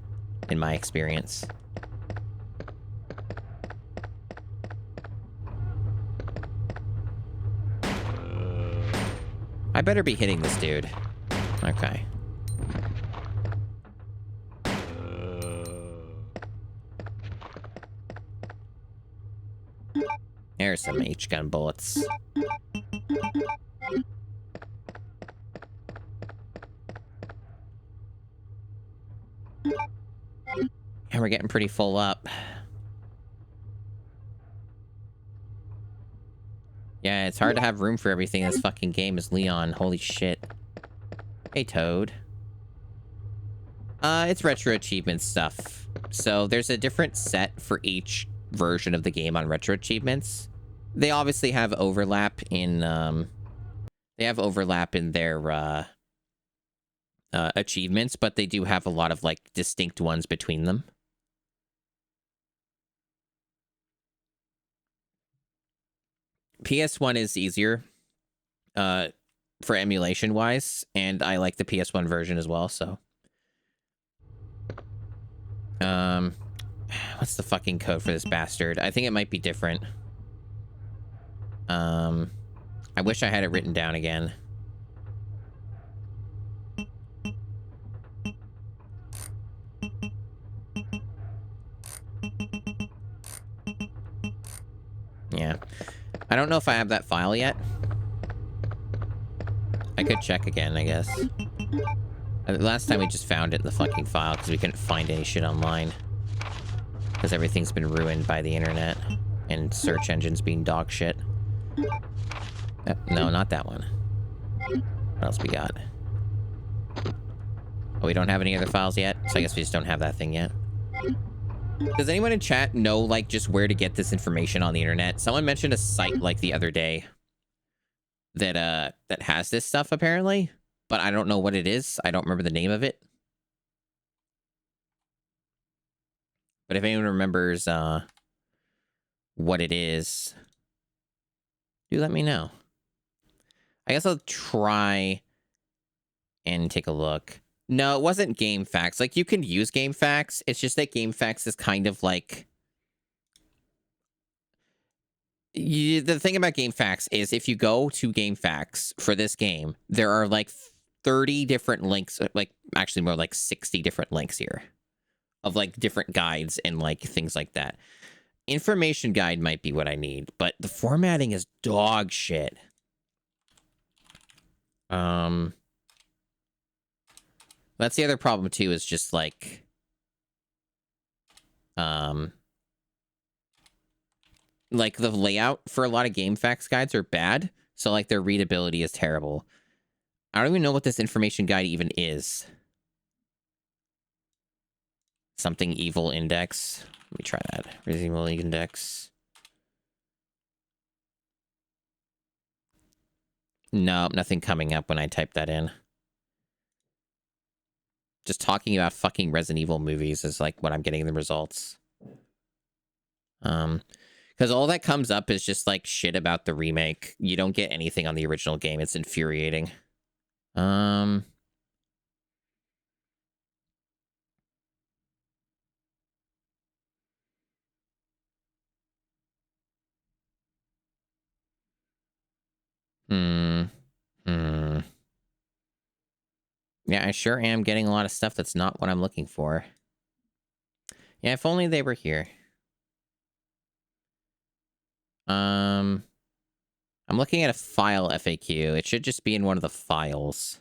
in my experience. I better be hitting this dude. Okay. There's some H-gun bullets. And we're getting pretty full up. Yeah, it's hard to have room for everything in this fucking game as Leon. Holy shit. Hey, Toad. It's retro achievement stuff. So there's a different set for each version of the game on retro achievements. They obviously have overlap in their achievements, but they do have a lot of like distinct ones between them. PS1 is easier for emulation wise, and I like the PS1 version as well, so what's the fucking code for this bastard? I think it might be different. I wish I had it written down again. Yeah. I don't know if I have that file yet. I could check again, I guess. Last time we just found it in the fucking file because we couldn't find any shit online. Because everything's been ruined by the internet and search engines being dog shit. No, not that one. What else we got? Oh, we don't have any other files yet? So I guess we just don't have that thing yet. Does anyone in chat know, like, just where to get this information on the internet? Someone mentioned a site, like, the other day that has this stuff, apparently. But I don't know what it is. I don't remember the name of it. But if anyone remembers what it is, do let me know. I guess I'll try and take a look. No, it wasn't GameFAQs. Like, you can use GameFAQs. It's just that GameFAQs is kind of like... the thing about GameFAQs is if you go to GameFAQs for this game, there are like 30 different links, like actually more like 60 different links here of like different guides and like things like that. Information guide might be what I need, but the formatting is dog shit. That's the other problem too, is just like the layout for a lot of GameFAQs guides are bad, so like their readability is terrible. I don't even know what this information guide even is. Something evil index. Let me try that. Resident Evil index. No, nothing coming up when I type that in. Just talking about fucking Resident Evil movies is like what I'm getting in the results. Because all that comes up is just like shit about the remake. You don't get anything on the original game. It's infuriating. Yeah, I sure am getting a lot of stuff that's not what I'm looking for. Yeah, if only they were here. I'm looking at a file FAQ. It should just be in one of the files.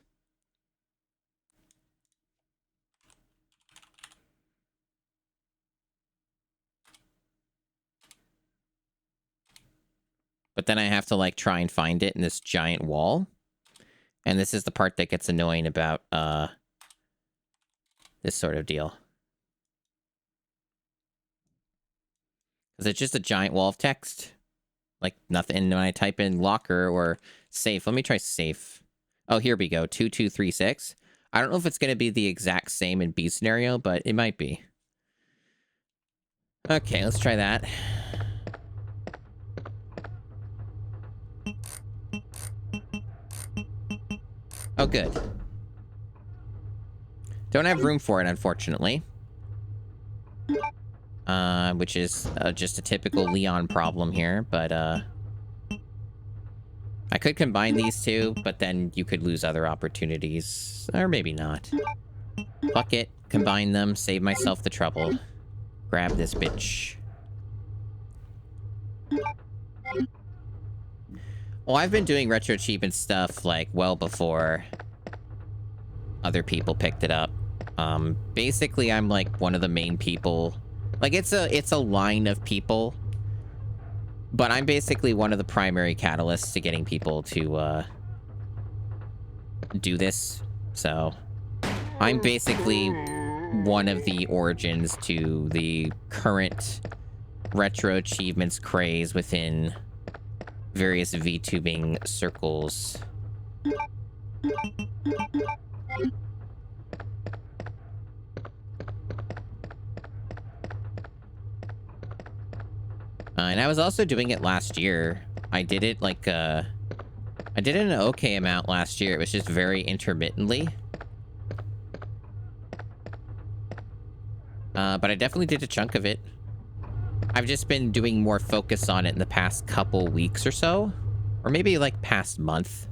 But then I have to like try and find it in this giant wall. And this is the part that gets annoying about this sort of deal. Because it's just a giant wall of text. Like nothing when I type in locker or safe. Let me try safe. Oh, here we go. 2236. I don't know if it's going to be the exact same in B scenario, but it might be. Okay, let's try that. Oh, good. Don't have room for it, unfortunately. Which is just a typical Leon problem here, but I could combine these two, but then you could lose other opportunities. Or maybe not. Fuck it. Combine them, save myself the trouble. Grab this bitch. Well, I've been doing Retroachievements stuff, like, well before other people picked it up. Basically, I'm, like, one of the main people. Like, it's a line of people. But I'm basically one of the primary catalysts to getting people to, do this. So, I'm basically one of the origins to the current Retroachievements craze within various VTubing circles. And I was also doing it last year. I did it like, I did it an okay amount last year. It was just very intermittently. But I definitely did a chunk of it. I've just been doing more focus on it in the past couple weeks or so. Or maybe like past month.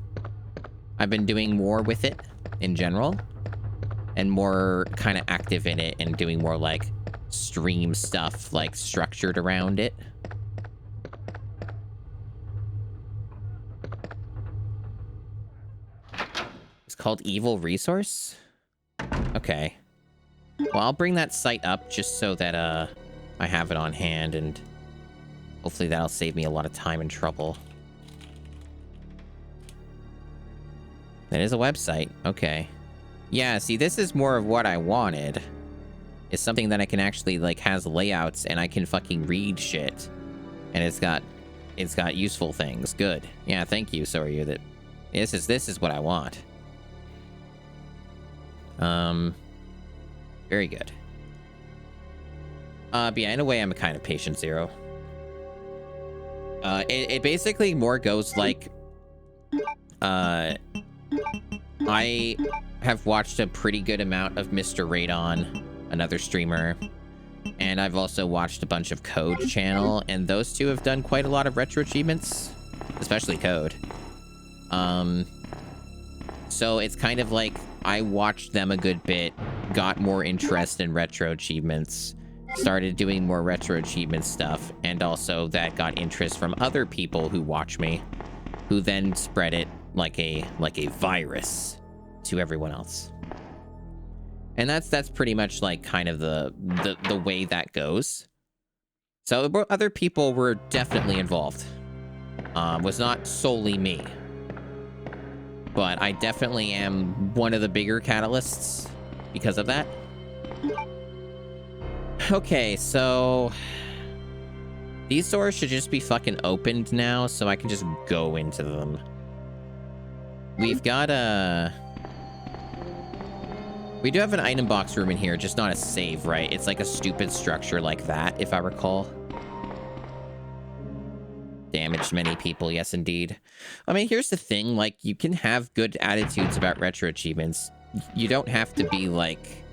I've been doing more with it in general. And more kind of active in it and doing more like stream stuff like structured around it. It's called Evil Resource? Okay. Well, I'll bring that site up just so that I have it on hand, and hopefully that'll save me a lot of time and trouble. That is a website. Okay. Yeah, see, this is more of what I wanted. It's something that I can actually, like, has layouts, and I can fucking read shit. And it's got useful things. Good. Yeah, thank you, Soryu. That this is what I want. Very good. But yeah, in a way, I'm a kind of patient zero. It basically more goes like, I have watched a pretty good amount of Mr. Radon, another streamer, and I've also watched a bunch of Code channel, and those two have done quite a lot of retro achievements, especially Code. So it's kind of like I watched them a good bit, got more interest in retro achievements, started doing more retro achievement stuff, and also that got interest from other people who watch me, who then spread it like a virus to everyone else. And that's pretty much like kind of the way that goes. So other people were definitely involved. Was not solely me. But I definitely am one of the bigger catalysts because of that. Okay, so these doors should just be fucking opened now, so I can just go into them. We've got we do have an item box room in here, just not a save, right? It's like a stupid structure like that, if I recall. Damaged many people, yes indeed. I mean, here's the thing, like, you can have good attitudes about retro achievements. You don't have to be, like,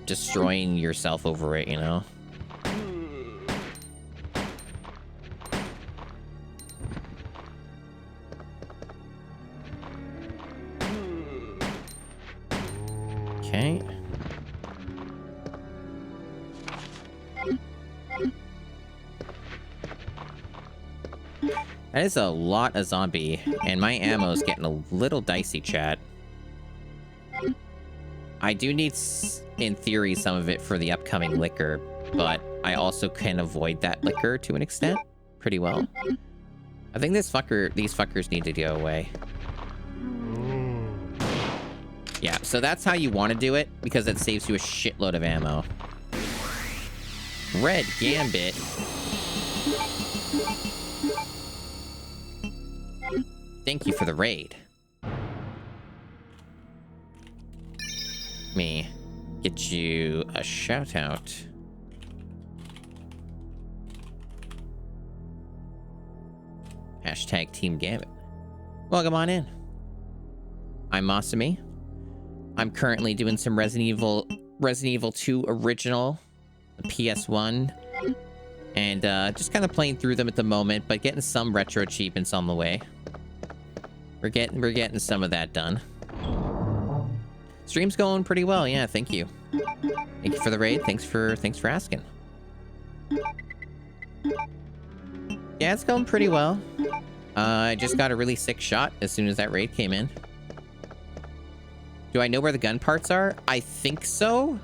destroying yourself over it, you know? Okay. That is a lot of zombie, and my ammo's getting a little dicey, chat. I do need, in theory, some of it for the upcoming liquor, but I also can avoid that liquor to an extent pretty well. I think these fuckers need to go away. Yeah, so that's how you want to do it, because it saves you a shitload of ammo. Red Gambit. Thank you for the raid. Let me get you a shout out. Hashtag Team Gambit. Welcome on in. I'm Masumi. I'm currently doing some Resident Evil 2 original, the PS1, and just kind of playing through them at the moment, but getting some retro achievements on the way. We're getting some of that done. Stream's going pretty well, yeah. Thank you. Thank you for the raid. Thanks for asking. Yeah, it's going pretty well. I just got a really sick shot as soon as that raid came in. Do I know where the gun parts are? I think so.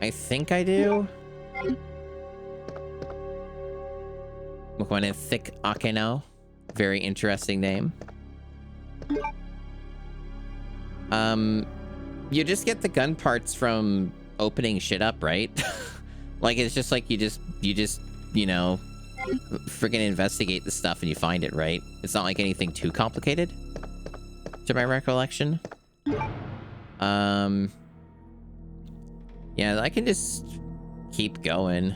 I think I do. Mukwane Thick Akeno. Very interesting name. You just get the gun parts from opening shit up, right? Like, it's just like you just, you know, freaking investigate the stuff and you find it, right? It's not like anything too complicated, to my recollection. Yeah, I can just keep going.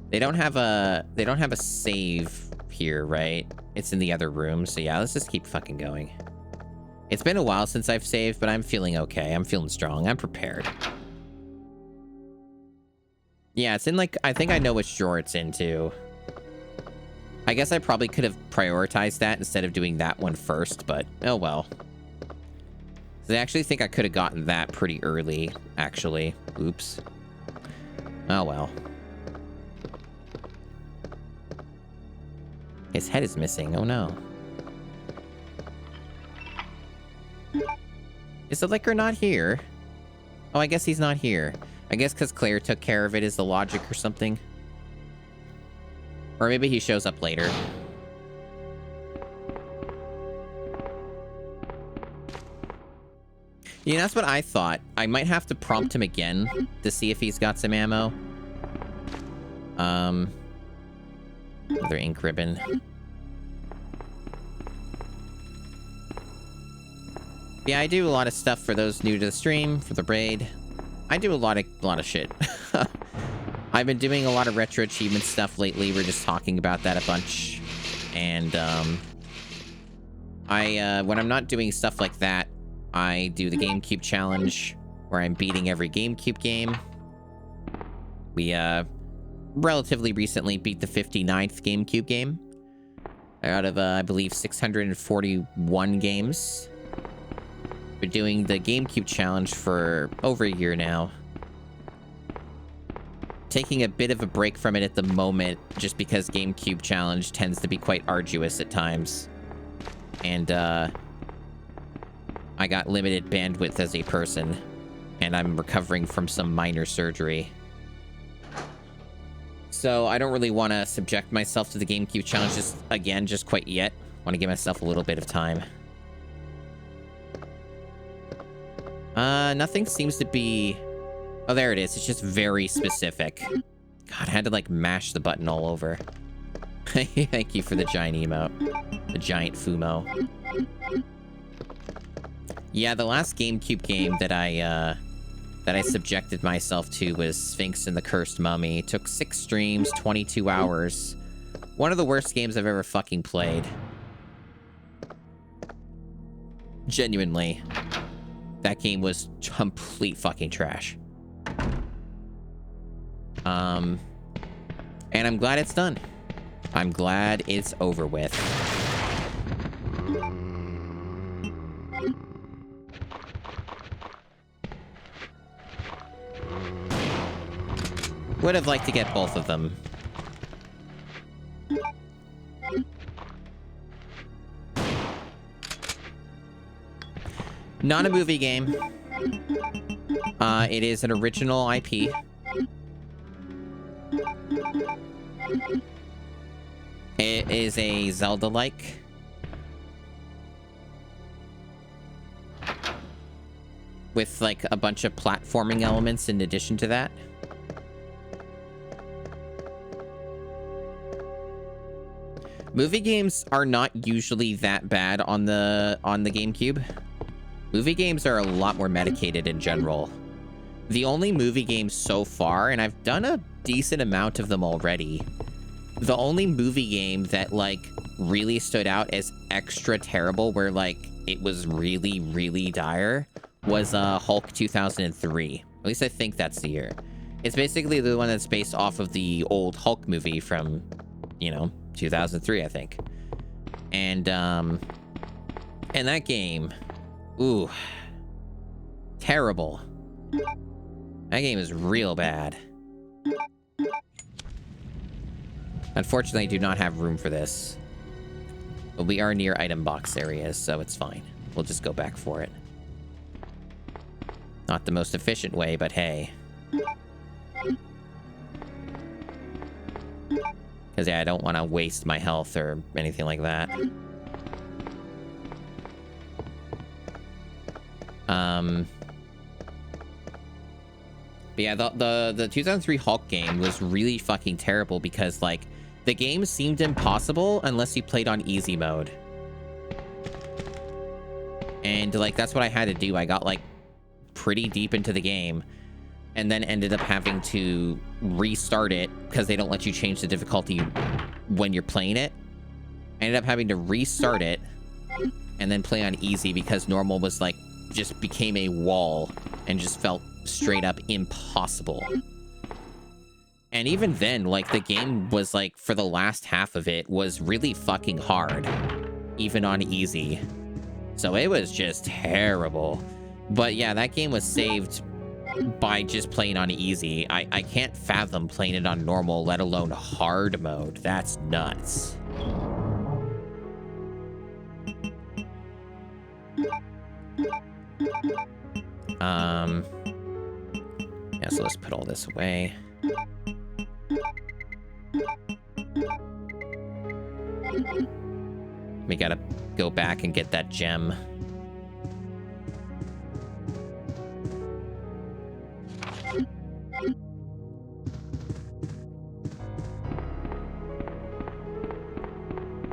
They don't have a save here, right? It's in the other room, so yeah, let's just keep fucking going. It's been a while since I've saved, but I'm feeling okay. I'm feeling strong. I'm prepared. Yeah, it's in, like, I think I know which drawer it's in, too. I guess I probably could have prioritized that instead of doing that one first, but oh well. So I actually think I could have gotten that pretty early, actually. Oops. Oh well. His head is missing. Oh no. Is the liquor not here? Oh, I guess he's not here. I guess because Claire took care of it is the logic or something. Or maybe he shows up later. Yeah, that's what I thought. I might have to prompt him again to see if he's got some ammo. Another ink ribbon. Yeah, I do a lot of stuff for those new to the stream, for the raid. I do a lot of shit. I've been doing a lot of retro achievement stuff lately. We're just talking about that a bunch. And, when I'm not doing stuff like that, I do the GameCube challenge, where I'm beating every GameCube game. We, relatively recently beat the 59th GameCube game. Out of, I believe, 641 games. We're doing the GameCube challenge for over a year now. Taking a bit of a break from it at the moment, just because GameCube challenge tends to be quite arduous at times. And, I got limited bandwidth as a person, and I'm recovering from some minor surgery. So I don't really want to subject myself to the GameCube challenge just quite yet. Want to give myself a little bit of time. Nothing seems to be... Oh, there it is. It's just very specific. God, I had to, like, mash the button all over. Thank you for the giant emote. The giant Fumo. Yeah, the last GameCube game that I subjected myself to was Sphinx and the Cursed Mummy. It took 6 streams, 22 hours. One of the worst games I've ever fucking played. Genuinely. That game was complete fucking trash. And I'm glad it's done. I'm glad it's over with. Would have liked to get both of them. Not a movie game. It is an original IP. It is a Zelda-like. With, like, a bunch of platforming elements in addition to that. Movie games are not usually that bad on the GameCube. Movie games are a lot more medicated in general. The only movie games so far, and I've done a decent amount of them already, the only movie game that, like, really stood out as extra terrible, where, like, it was really, really dire, was Hulk 2003. At least I think that's the year. It's basically the one that's based off of the old Hulk movie from, you know, 2003, I think. And that game, ooh, terrible. That game is real bad. Unfortunately, I do not have room for this. But we are near item box areas, so it's fine. We'll just go back for it. Not the most efficient way, but hey. Because, yeah, I don't want to waste my health or anything like that. Yeah, the 2003 Hulk game was really fucking terrible because, like, the game seemed impossible unless you played on easy mode. And, like, that's what I had to do. I got, like, pretty deep into the game and then ended up having to restart it because they don't let you change the difficulty when you're playing it. I ended up having to restart it and then play on easy because normal was, like, just became a wall and just felt straight up impossible. And even then, like, the game was, like, for the last half of it was really fucking hard, even on easy. So it was just terrible. But yeah, that game was saved by just playing on easy. I can't fathom playing it on normal, let alone hard mode. That's nuts. Yeah, so let's put all this away. We gotta go back and get that gem.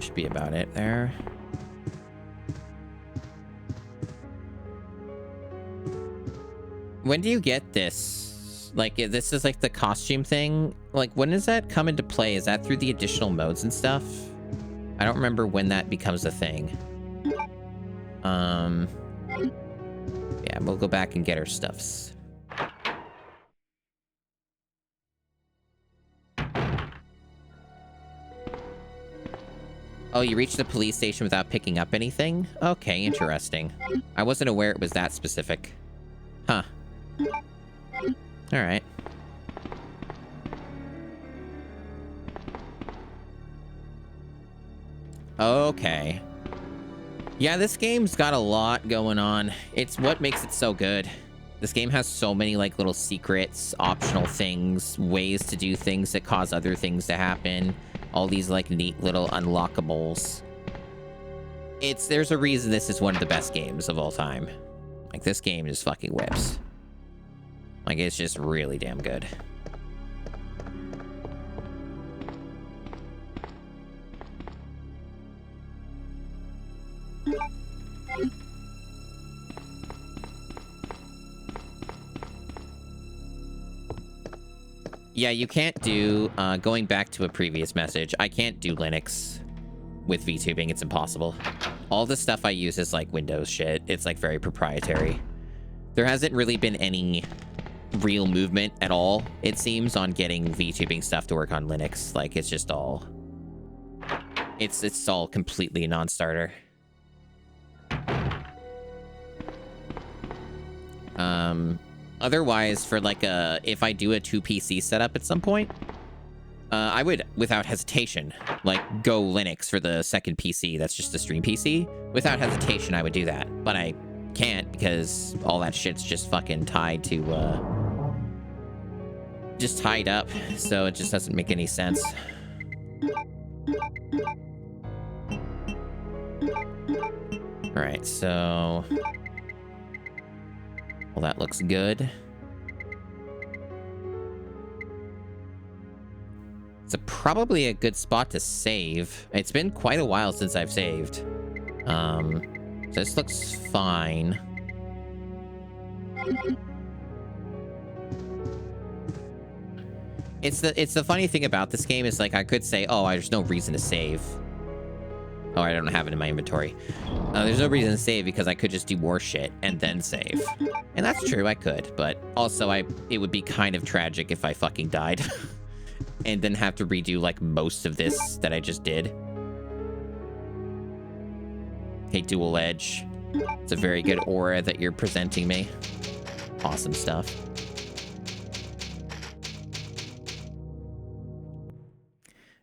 Should be about it there. When do you get this? Like, this is like the costume thing. Like, when does that come into play? Is that through the additional modes and stuff? I don't remember when that becomes a thing. Yeah, we'll go back and get our stuffs. Oh, you reached the police station without picking up anything? Okay, interesting. I wasn't aware it was that specific. Huh. Alright. Okay. Yeah, this game's got a lot going on. It's what makes it so good. This game has so many, like, little secrets, optional things, ways to do things that cause other things to happen. All these, like, neat little unlockables. There's a reason this is one of the best games of all time. Like, this game just fucking whips. Like, it's just really damn good. Yeah, you can't do, going back to a previous message, I can't do Linux with VTubing. It's impossible. All the stuff I use is, like, Windows shit. It's, like, very proprietary. There hasn't really been any real movement at all, it seems, on getting VTubing stuff to work on Linux. Like, it's just all... It's all completely a non-starter. Otherwise, for, like, if I do a 2-PC setup at some point, I would, without hesitation, like, go Linux for the second PC that's just a stream PC. Without hesitation, I would do that. But I can't because all that shit's just fucking tied to, just tied up. So it just doesn't make any sense. Alright, so... well, that looks good. It's probably a good spot to save. It's been quite a while since I've saved. So this looks fine. It's the funny thing about this game is, like, I could say, oh, there's no reason to save. Oh, I don't have it in my inventory. There's no reason to save because I could just do more shit and then save. And that's true, I could. But also, it would be kind of tragic if I fucking died. And then have to redo, like, most of this that I just did. Hey, Dual Edge. It's a very good aura that you're presenting me. Awesome stuff.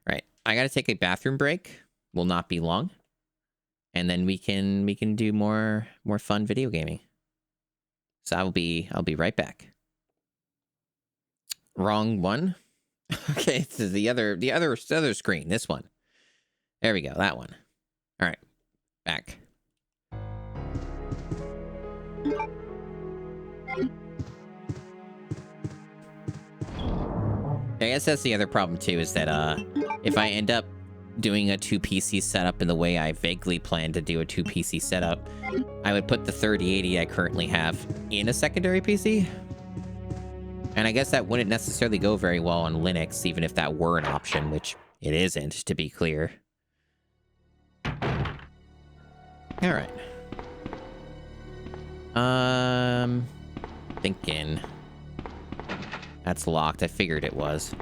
Right, I gotta take a bathroom break. Will not be long. And then we can do more fun video gaming. So I'll be right back. Wrong one. Okay, this is the other screen. This one. There we go. That one. All right. Back. I guess that's the other problem too, is that if I end up doing a 2 PC setup in the way I vaguely plan to do a 2 PC setup, I would put the 3080 I currently have in a secondary PC. And I guess that wouldn't necessarily go very well on Linux, even if that were an option, which it isn't, to be clear. Alright. Thinking. That's locked. I figured it was.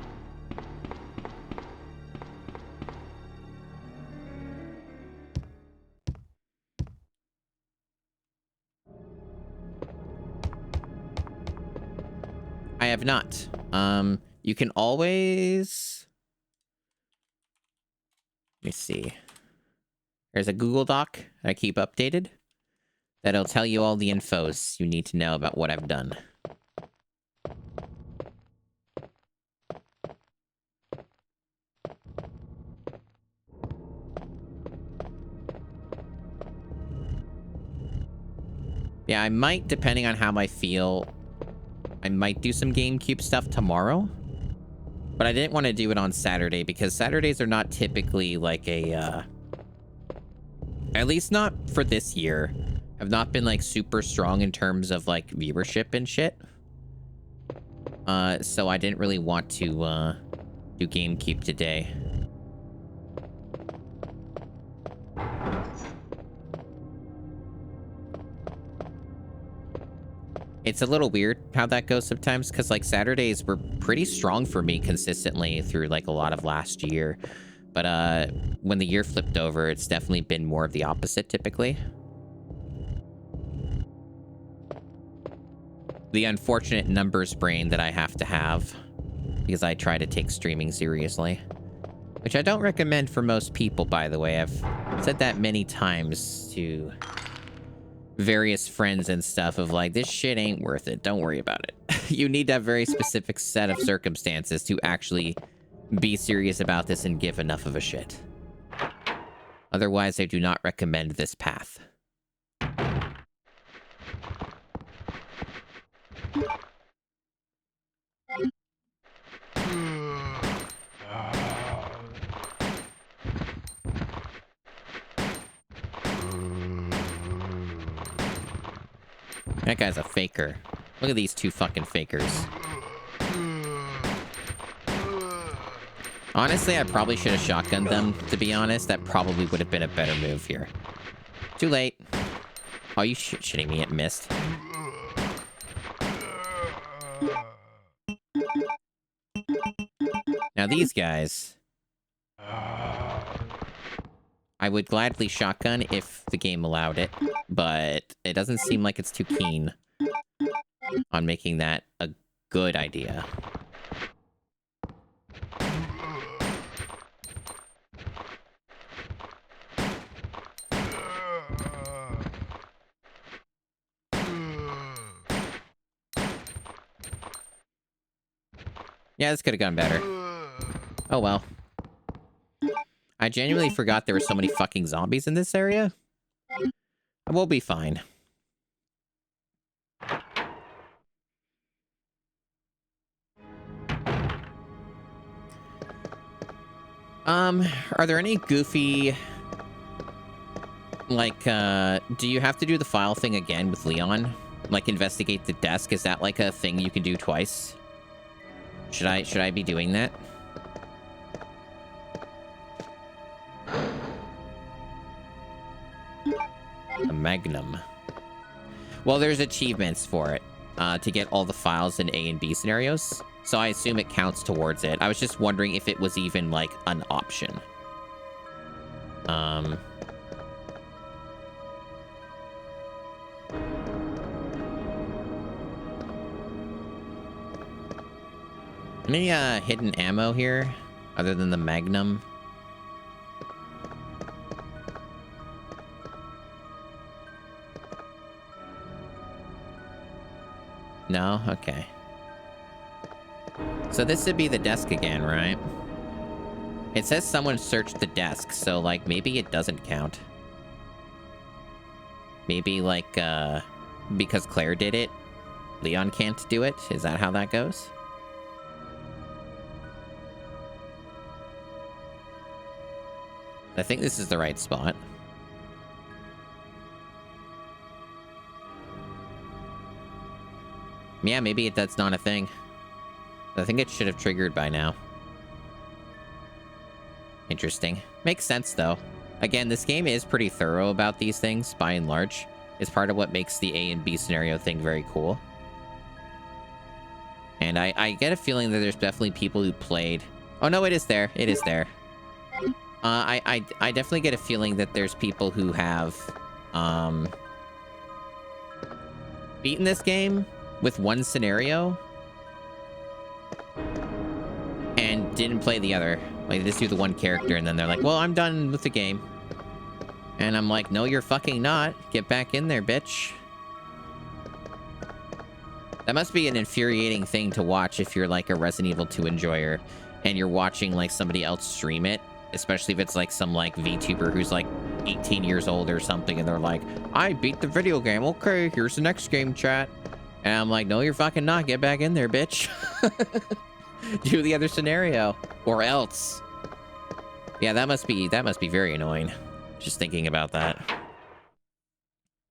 I have not. You can always... Let me see. There's a Google Doc I keep updated that'll tell you all the infos you need to know about what I've done. Yeah, I might, depending on how I feel, I might do some GameCube stuff tomorrow. But I didn't want to do it on Saturday because Saturdays are not typically like a, at least not for this year, have not been like super strong in terms of like viewership and shit. So I didn't really want to do GameCube today. It's a little weird how that goes sometimes, because like Saturdays were pretty strong for me consistently through like a lot of last year. But when the year flipped over, it's definitely been more of the opposite typically. The unfortunate numbers brain that I have to have, because I try to take streaming seriously. Which I don't recommend for most people, by the way. I've said that many times to various friends and stuff of like, this shit ain't worth it. Don't worry about it. You need to have a very specific set of circumstances to actually be serious about this and give enough of a shit. Otherwise, I do not recommend this path. That guy's a faker. Look at these two fucking fakers. Honestly, I probably should have shotgunned them, to be honest. That probably would have been a better move here. Too late. Oh, you shitting me? It missed. Now these guys, I would gladly shotgun if the game allowed it, but it doesn't seem like it's too keen on making that a good idea. Yeah, this could have gone better. Oh well. I genuinely forgot there were so many fucking zombies in this area. We'll be fine. Are there any goofy... Like, do you have to do the file thing again with Leon? Like, investigate the desk? Is that like a thing you can do twice? Should I be doing that? A Magnum. Well, there's achievements for it, to get all the files in A and B scenarios. So I assume it counts towards it. I was just wondering if it was even, like, an option. Any, hidden ammo here? Other than the Magnum? No? Okay. So this would be the desk again, right? It says someone searched the desk, so, like, maybe it doesn't count. Maybe, like, because Claire did it, Leon can't do it? Is that how that goes? I think this is the right spot. Yeah, maybe that's not a thing. I think it should have triggered by now. Interesting. Makes sense, though. Again, this game is pretty thorough about these things, by and large. It's part of what makes the A and B scenario thing very cool. And I get a feeling that there's definitely people who played... Oh, no, it is there. It is there. I definitely get a feeling that there's people who have beaten this game with one scenario and didn't play the other. Like, they just do the one character and then they're like, well, I'm done with the game. And I'm like, no, you're fucking not. Get back in there, bitch. That must be an infuriating thing to watch if you're like a Resident Evil 2 enjoyer and you're watching like somebody else stream it, especially if it's like some like VTuber who's like 18 years old or something and they're like, I beat the video game. Okay, here's the next game, chat. And I'm like, no, you're fucking not. Get back in there, bitch. Do the other scenario or else. Yeah, that must be very annoying. Just thinking about that.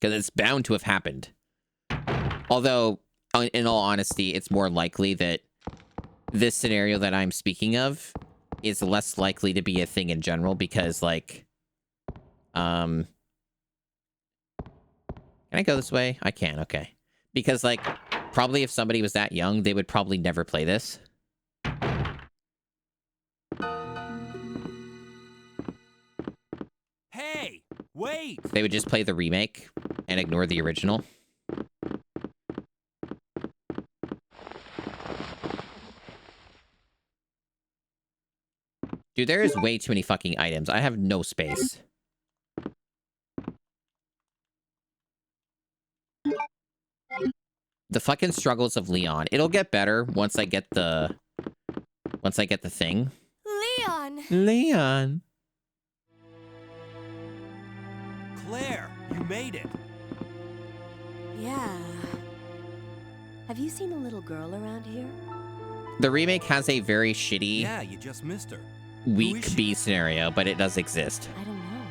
Because it's bound to have happened. Although, in all honesty, it's more likely that this scenario that I'm speaking of is less likely to be a thing in general because, like, can I go this way? I can, okay. Because, like, probably if somebody was that young, they would probably never play this. Hey, wait! They would just play the remake and ignore the original. Dude, there is way too many fucking items. I have no space. The fucking struggles of Leon. It'll get better once I get the thing. Leon! Leon. Claire, you made it. Yeah. Have you seen a little girl around here? The remake has a very shitty, Yeah, you just missed her. weak B scenario, but it does exist. I don't know.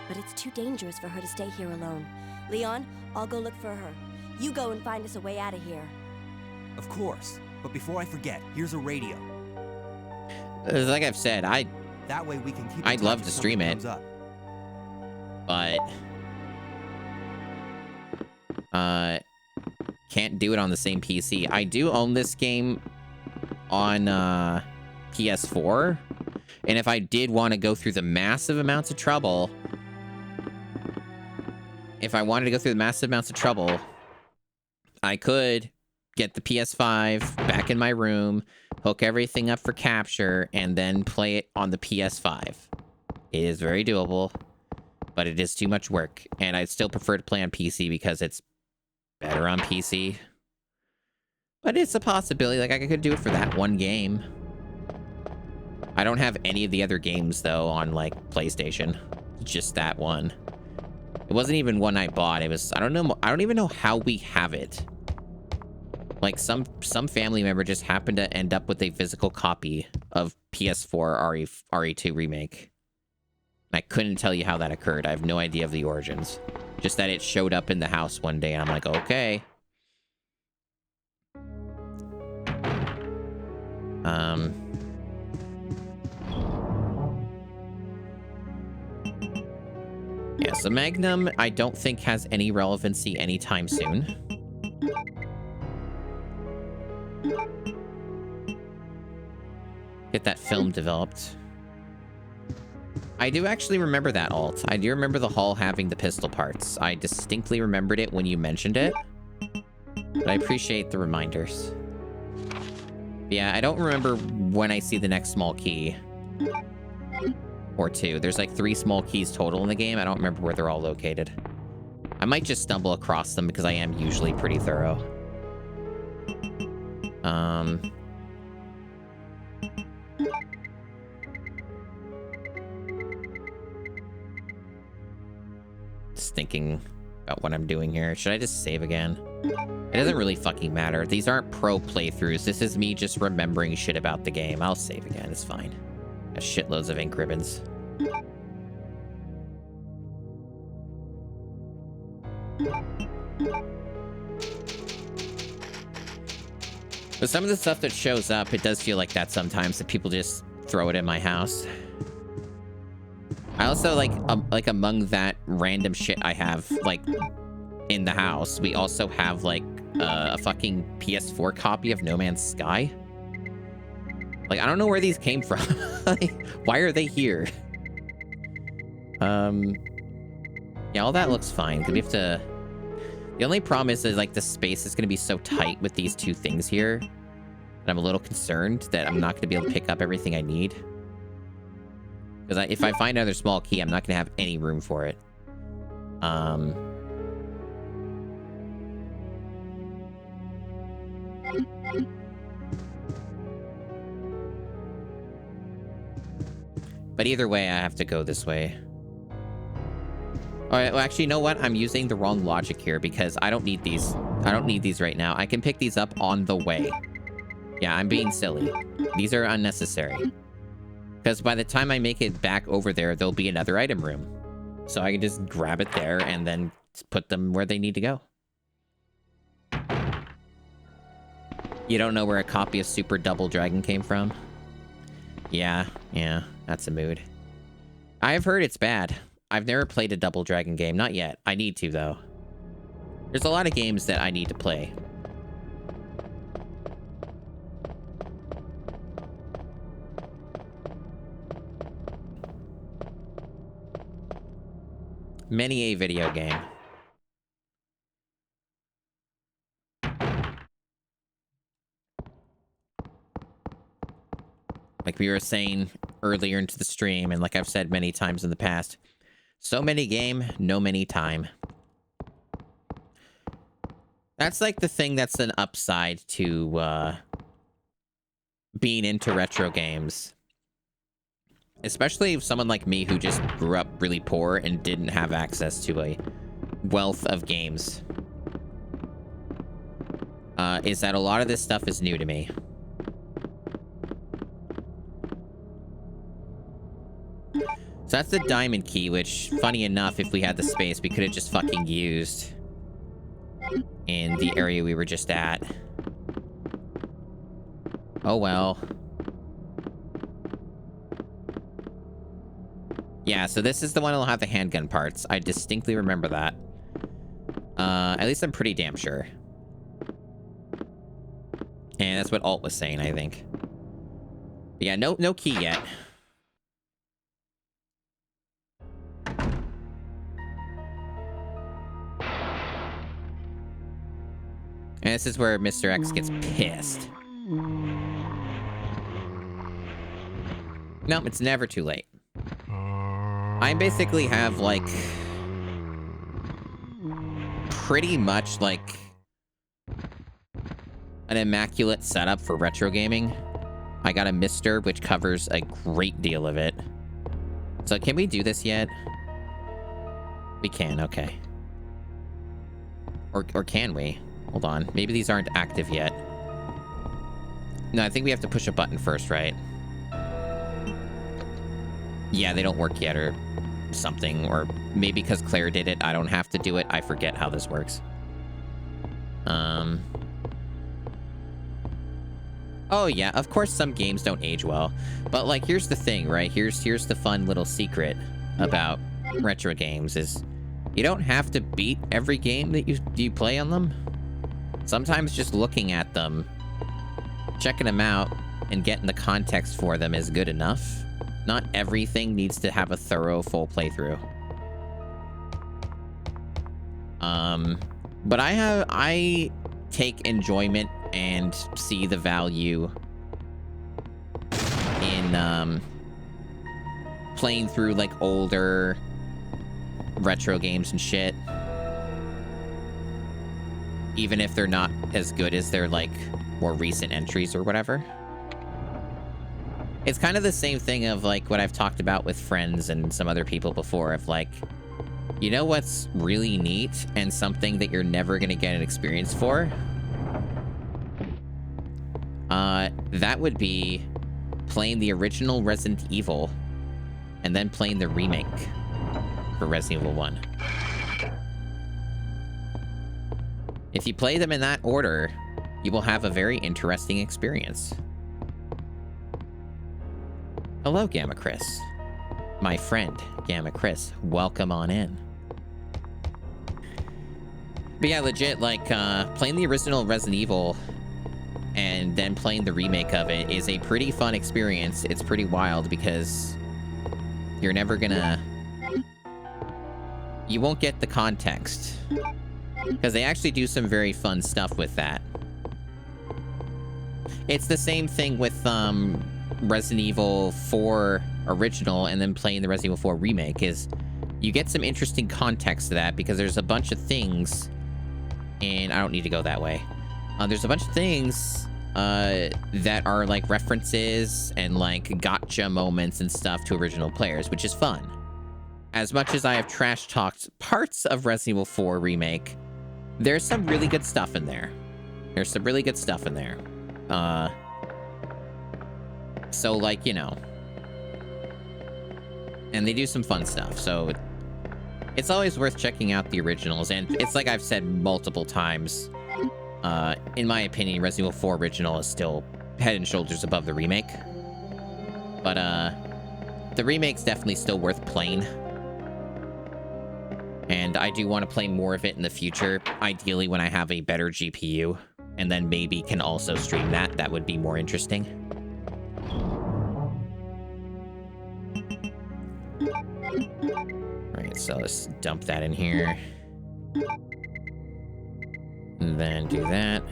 But it's too dangerous for her to stay here alone. Leon, I'll go look for her. You go and find us a way out of here. Of course. But before I forget, here's a radio. Like I've said, that way we can keep I'd love to stream it. But can't do it on the same PC. I do own this game on PS4, and if I did want to go through the massive amounts of trouble, I could get the PS5 back in my room, hook everything up for capture, and then play it on the PS5. It is very doable, but it is too much work, and I'd still prefer to play on PC because it's better on PC. But it's a possibility. Like, I could do it for that one game. I don't have any of the other games, though, on, like, PlayStation. Just that one. It wasn't even one I bought. It was... I don't even know how we have it. Like, some family member just happened to end up with a physical copy of PS4 RE2 Remake. I couldn't tell you how that occurred. I have no idea of the origins. Just that it showed up in the house one day, and I'm like, okay. Yeah, so Magnum, I don't think has any relevancy anytime soon. Get that film developed. I do actually remember that alt. I do remember the hull having the pistol parts. I distinctly remembered it when you mentioned it. But I appreciate the reminders. Yeah, I don't remember when I see the next small key. Or two. There's like 3 small keys total in the game. I don't remember where they're all located. I might just stumble across them because I am usually pretty thorough. Just thinking about what I'm doing here. Should I just save again? It doesn't really fucking matter. These aren't pro playthroughs. This is me just remembering shit about the game. I'll save again. It's fine. Got shitloads of ink ribbons. But some of the stuff that shows up, it does feel like that sometimes, that people just throw it in my house. I also, like among that random shit I have, like, in the house, we also have, like, a fucking PS4 copy of No Man's Sky. Like, I don't know where these came from. Like, why are they here? Yeah, all that looks fine. We have to... The only problem is that, like, the space is going to be so tight with these two things here that I'm a little concerned that I'm not going to be able to pick up everything I need. Because if I find another small key, I'm not going to have any room for it. But either way, I have to go this way. All right, well, actually, you know what? I'm using the wrong logic here because I don't need these. I don't need these right now. I can pick these up on the way. Yeah, I'm being silly. These are unnecessary. Because by the time I make it back over there, there'll be another item room. So I can just grab it there and then put them where they need to go. You don't know where a copy of Super Double Dragon came from? Yeah, that's a mood. I've heard it's bad. I've never played a Double Dragon game. Not yet. I need to, though. There's a lot of games that I need to play. Many a video game. Like we were saying earlier into the stream, and like I've said many times in the past, so many game, no many time. That's like the thing that's an upside to being into retro games. Especially if someone like me who just grew up really poor and didn't have access to a wealth of games. Is that a lot of this stuff is new to me. So that's the diamond key, which, funny enough, if we had the space, we could have just fucking used in the area we were just at. Oh well. Yeah, so this is the one that'll have the handgun parts. I distinctly remember that. At least I'm pretty damn sure. And that's what Alt was saying, I think. But yeah, no key yet. And this is where Mr. X gets pissed. No, it's never too late. I basically have, like, pretty much, like, an immaculate setup for retro gaming. I got a Mister, which covers a great deal of it. So can we do this yet? We can, okay. Or can we? Hold on. Maybe these aren't active yet. No, I think we have to push a button first, right? Yeah, they don't work yet or something. Or maybe because Claire did it, I don't have to do it. I forget how this works. Oh, yeah, of course some games don't age well. But, like, here's the thing, right? Here's the fun little secret about retro games is you don't have to beat every game that you play on them. Sometimes just looking at them, checking them out, and getting the context for them is good enough. Not everything needs to have a thorough full playthrough. But I take enjoyment and see the value in playing through like older retro games and shit. Even if they're not as good as their like more recent entries or whatever. It's kind of the same thing of like what I've talked about with friends and some other people before of like, you know what's really neat and something that you're never going to get an experience for? That would be playing the original Resident Evil and then playing the remake for Resident Evil 1. If you play them in that order, you will have a very interesting experience. Hello, Gamma Chris. My friend, Gamma Chris. Welcome on in. But yeah, legit, like, playing the original Resident Evil and then playing the remake of it is a pretty fun experience. It's pretty wild because you're never gonna... You won't get the context. Because they actually do some very fun stuff with that. It's the same thing with Resident Evil 4 original and then playing the Resident Evil 4 remake is you get some interesting context to that because there's a bunch of things, and I don't need to go that way. There's a bunch of things that are like references and like gotcha moments and stuff to original players, which is fun. As much as I have trash talked parts of Resident Evil 4 remake, there's some really good stuff in there. There's some really good stuff in there. So like, you know, and they do some fun stuff. So it's always worth checking out the originals. And it's like I've said multiple times, in my opinion, Resident Evil 4 original is still head and shoulders above the remake. But the remake's definitely still worth playing. And I do want to play more of it in the future, ideally when I have a better GPU, and then maybe can also stream that. That would be more interesting. Alright, so let's dump that in here. And then do that.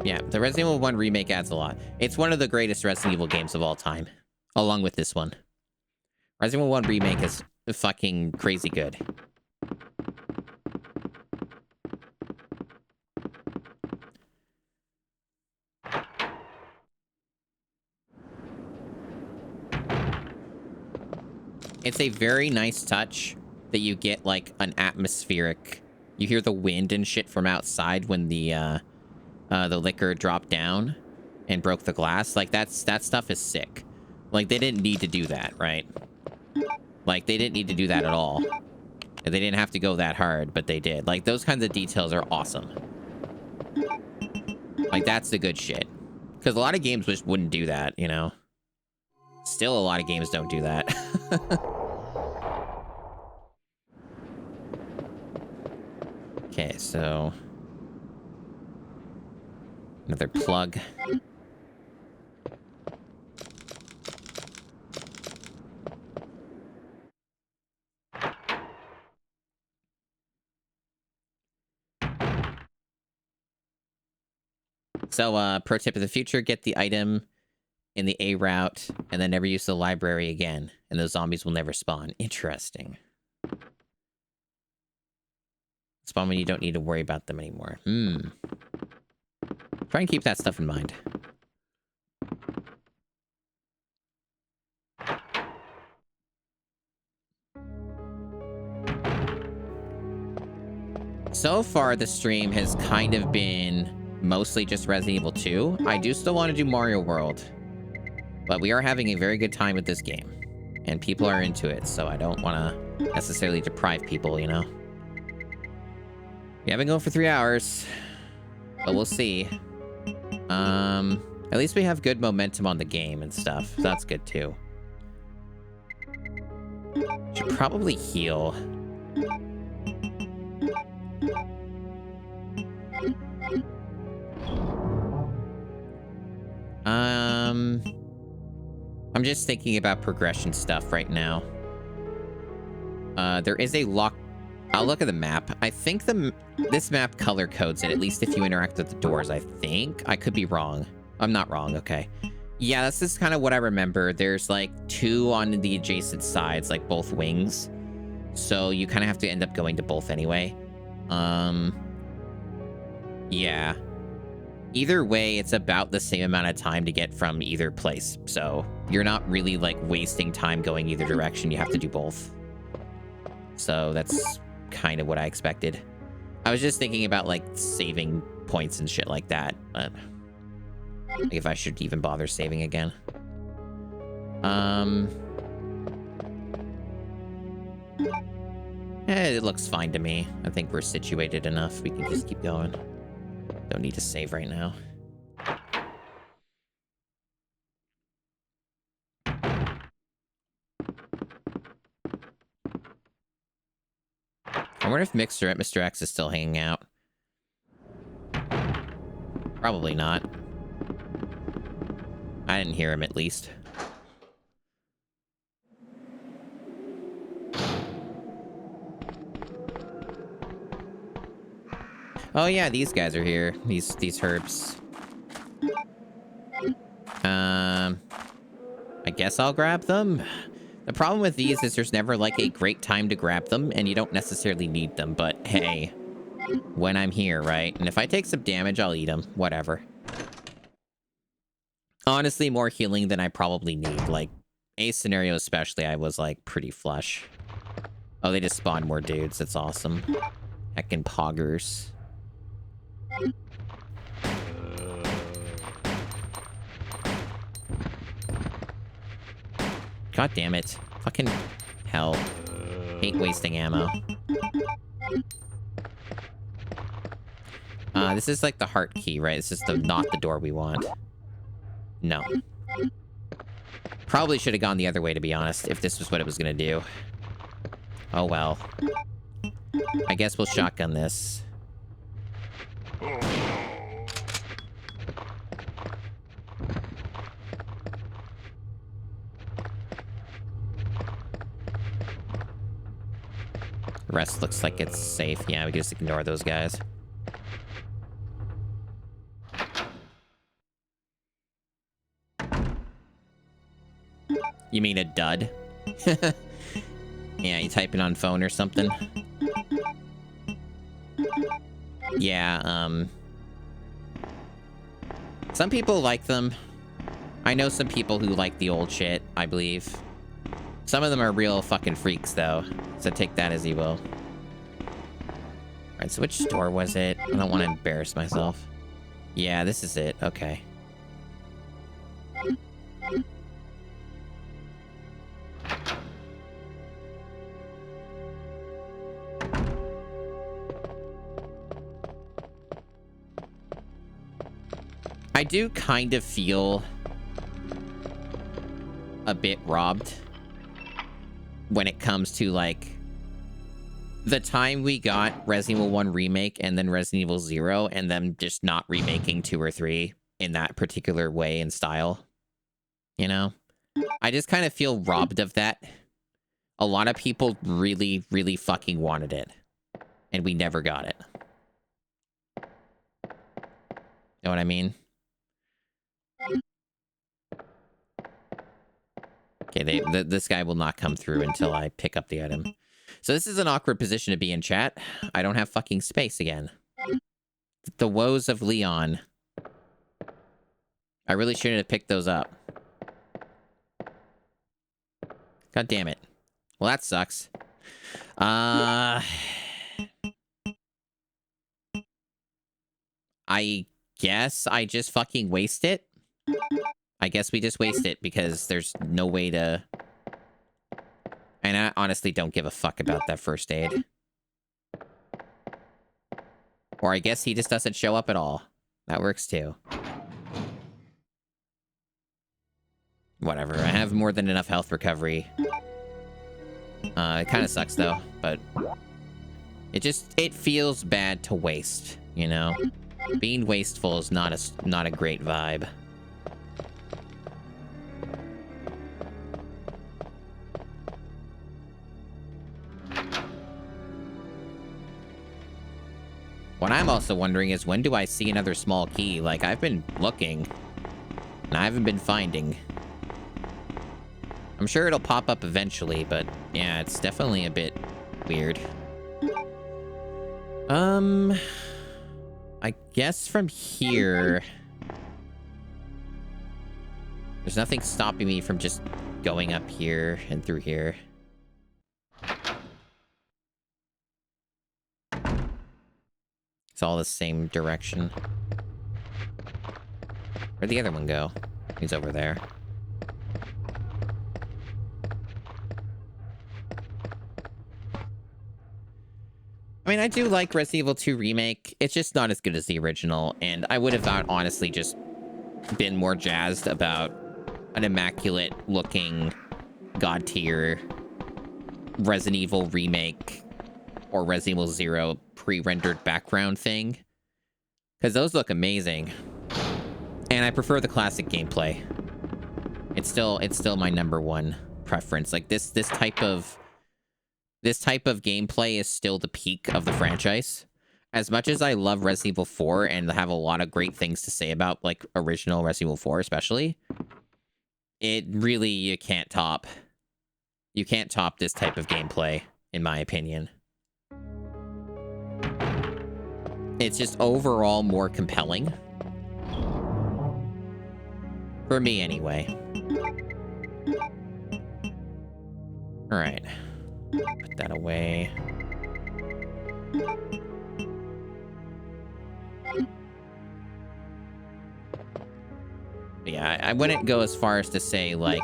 Yeah, the Resident Evil 1 remake adds a lot. It's one of the greatest Resident Evil games of all time, along with this one. Resident Evil 1 remake is fucking crazy good. It's a very nice touch that you get like an atmospheric. You hear the wind and shit from outside when the liquor dropped down and broke the glass. Like that stuff is sick. Like they didn't need to do that, right? Like they didn't need to do that at all. They didn't have to go that hard, but they did. Like those kinds of details are awesome. Like that's the good shit. Because a lot of games just wouldn't do that, you know? Still a lot of games don't do that. Okay, so another plug. So, pro tip of the future, get the item in the A route and then never use the library again, and those zombies will never spawn. Interesting. Spawn when you don't need to worry about them anymore. Try and keep that stuff in mind. So far, the stream has kind of been mostly just Resident Evil 2. I do still want to do Mario World, but we are having a very good time with this game, and people are into it, so I don't want to necessarily deprive people, you know? We have been going for 3 hours, but we'll see. At least we have good momentum on the game and stuff. So that's good too. Should probably heal. I'm just thinking about progression stuff right now. There is a lock. I'll look at the map. I think this map color codes it, at least if you interact with the doors, I think. I could be wrong. I'm not wrong, okay. Yeah, this is kind of what I remember. There's like 2 on the adjacent sides, like both wings. So you kind of have to end up going to both anyway. Yeah. Either way, it's about the same amount of time to get from either place. So you're not really like wasting time going either direction. You have to do both. So that's kind of what I expected. I was just thinking about like saving points and shit like that, but like, if I should even bother saving again. It looks fine to me. I think we're situated enough. We can just keep going. Don't need to save right now. I wonder if Mr. X is still hanging out. Probably not. I didn't hear him, at least. Oh yeah, these guys are here. These herbs. I guess I'll grab them. The problem with these is there's never like a great time to grab them, and you don't necessarily need them, but hey, when I'm here, right? And if I take some damage, I'll eat them. Whatever. Honestly, more healing than I probably need. Like, A scenario especially, I was like pretty flush. Oh, they just spawned more dudes. That's awesome. Heckin' poggers. God damn it. Fucking hell. Hate wasting ammo. This is like the heart key, right? This is not the door we want. No. Probably should have gone the other way, to be honest, if this was what it was gonna do. Oh well. I guess we'll shotgun this. The rest looks like it's safe. Yeah, we can just ignore those guys. You mean a dud? Yeah, you typing on phone or something? Yeah, some people like them. I know some people who like the old shit, I believe. Some of them are real fucking freaks, though. So take that as you will. Alright, so which door was it? I don't want to embarrass myself. Yeah, this is it. Okay. I do kind of feel a bit robbed when it comes to, like, the time we got Resident Evil 1 Remake and then Resident Evil 0 and them just not remaking 2 or 3 in that particular way and style. You know? I just kind of feel robbed of that. A lot of people really, really fucking wanted it. And we never got it. Know what I mean? Okay, this guy will not come through until I pick up the item. So this is an awkward position to be in, chat. I don't have fucking space again. The woes of Leon. I really shouldn't have picked those up. God damn it. Well, that sucks. I guess I just fucking waste it. I guess we just waste it because there's no way to... And I honestly don't give a fuck about that first aid. Or I guess he just doesn't show up at all. That works too. Whatever, I have more than enough health recovery. It kind of sucks though, but... It feels bad to waste, you know? Being wasteful is not a great vibe. What I'm also wondering is, when do I see another small key? Like, I've been looking, and I haven't been finding. I'm sure it'll pop up eventually, but yeah, it's definitely a bit weird. I I guess from here... There's nothing stopping me from just going up here and through here. It's all the same direction. Where'd the other one go? He's over there. I mean, I do like Resident Evil 2 Remake. It's just not as good as the original, and I would have honestly just been more jazzed about an immaculate-looking God-tier Resident Evil Remake or Resident Evil 0 pre-rendered background thing. Because those look amazing. And I prefer the classic gameplay. It's still my #1 preference. Like this type of gameplay is still the peak of the franchise. As much as I love Resident Evil 4 and have a lot of great things to say about like original Resident Evil 4 especially, it really you can't top this type of gameplay in my opinion. It's just overall more compelling. For me, anyway. Alright. Put that away. Yeah, I wouldn't go as far as to say, like,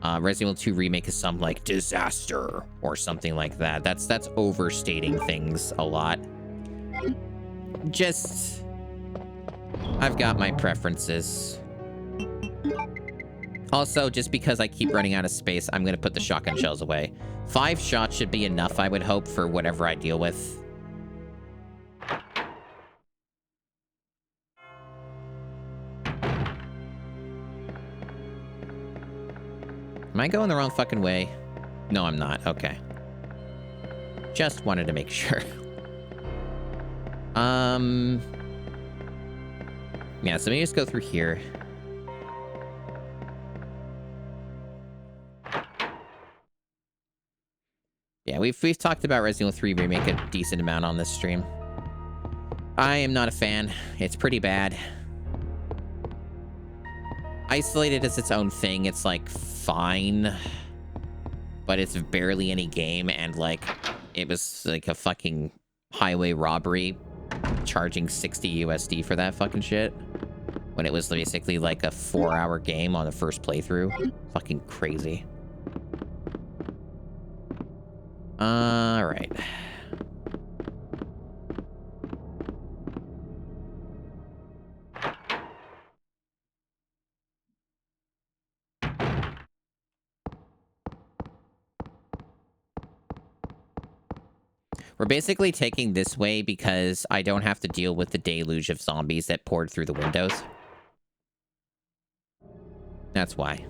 Resident Evil 2 Remake is some, like, disaster or something like that. That's overstating things a lot. Just... I've got my preferences. Also, just because I keep running out of space, I'm going to put the shotgun shells away. 5 shots should be enough, I would hope, for whatever I deal with. Am I going the wrong fucking way? No, I'm not. Okay. Just wanted to make sure. Yeah, so let me just go through here. Yeah, we've talked about Resident Evil 3 Remake a decent amount on this stream. I am not a fan. It's pretty bad. Isolated as its own thing, it's like fine. But it's barely any game, and like it was like a fucking highway robbery charging 60 USD for that fucking shit. When it was basically like a 4-hour game on the first playthrough. Fucking crazy. Alright. We're basically taking this way because I don't have to deal with the deluge of zombies that poured through the windows. That's why.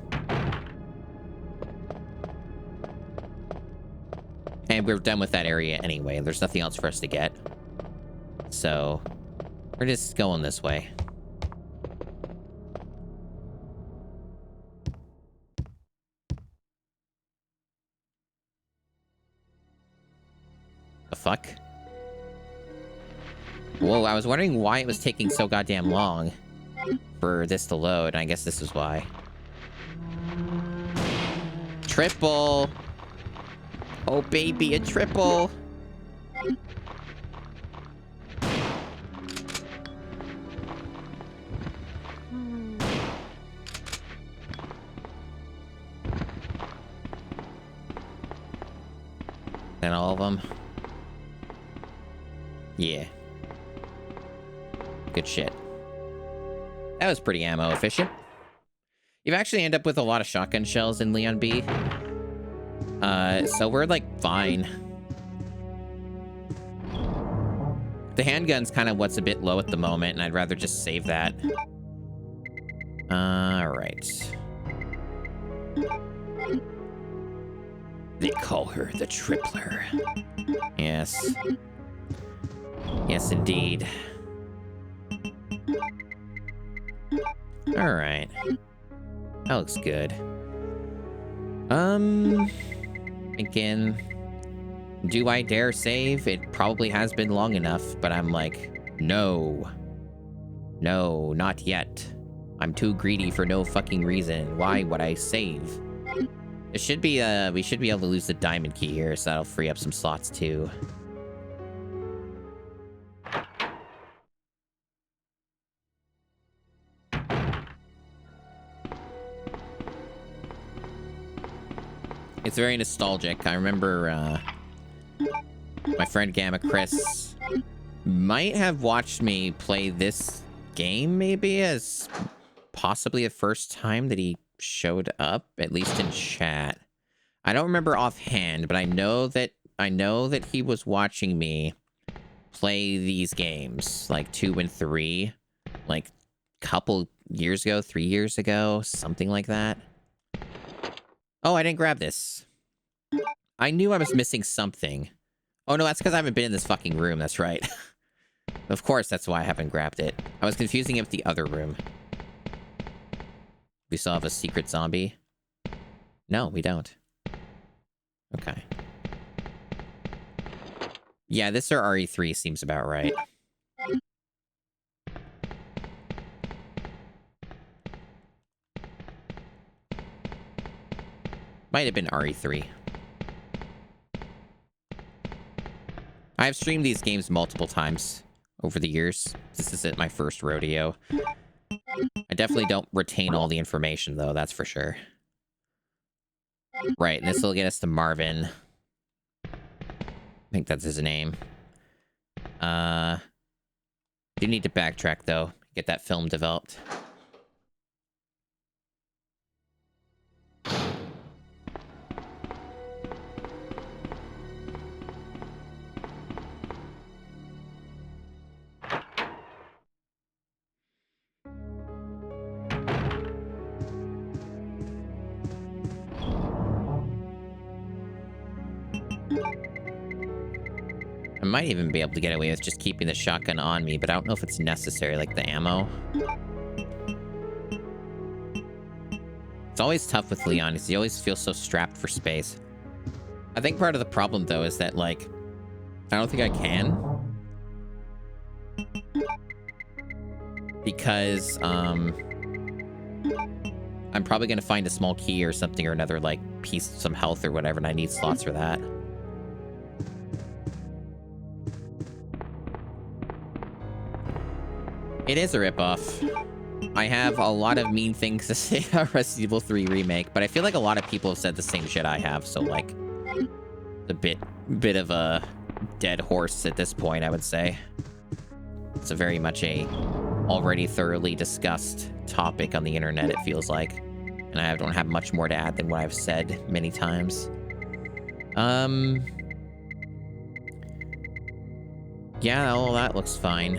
And we're done with that area anyway. There's nothing else for us to get. So, we're just going this way. The fuck? Whoa, I was wondering why it was taking so goddamn long for this to load. I guess this is why. Triple! Oh, baby, a triple! And all of them? Yeah. Good shit. That was pretty ammo efficient. You've actually end up with a lot of shotgun shells in Leon B. So we're like fine. The handgun's kind of what's a bit low at the moment, and I'd rather just save that. Alright. They call her the Tripler. Yes. Yes, indeed. Alright. That looks good. Again, do I dare save? It probably has been long enough, but I'm like, No. No, not yet. I'm too greedy for no fucking reason. Why would I save? It should be, we should be able to lose the diamond key here, so that'll free up some slots too. It's very nostalgic. I remember, my friend Gamma Chris might have watched me play this game, maybe, as possibly the first time that he showed up, at least in chat. I don't remember offhand, but I know that he was watching me play these games, like 2 and 3, like couple years ago, 3 years ago, something like that. Oh, I didn't grab this. I knew I was missing something. Oh no, that's because I haven't been in this fucking room, that's right. Of course, that's why I haven't grabbed it. I was confusing it with the other room. We still have a secret zombie? No, we don't. Okay. Yeah, this or RE3 seems about right. Might have been RE3. I have streamed these games multiple times over the years. This isn't my first rodeo. I definitely don't retain all the information, though, that's for sure. Right, and this will get us to Marvin. I think that's his name. Do need to backtrack, though. Get that film developed. I might even be able to get away with just keeping the shotgun on me, but I don't know if it's necessary, like the ammo. It's always tough with Leon, because he always feels so strapped for space. I think part of the problem, though, is that, like, I don't think I can. Because, I'm probably going to find a small key or something or another, like, piece, some health or whatever, and I need slots for that. It is a ripoff. I have a lot of mean things to say about Resident Evil 3 Remake, but I feel like a lot of people have said the same shit I have, so, like, a bit of a dead horse at this point, I would say. It's a very much a already thoroughly discussed topic on the internet, it feels like. And I don't have much more to add than what I've said many times. Yeah, all that looks fine.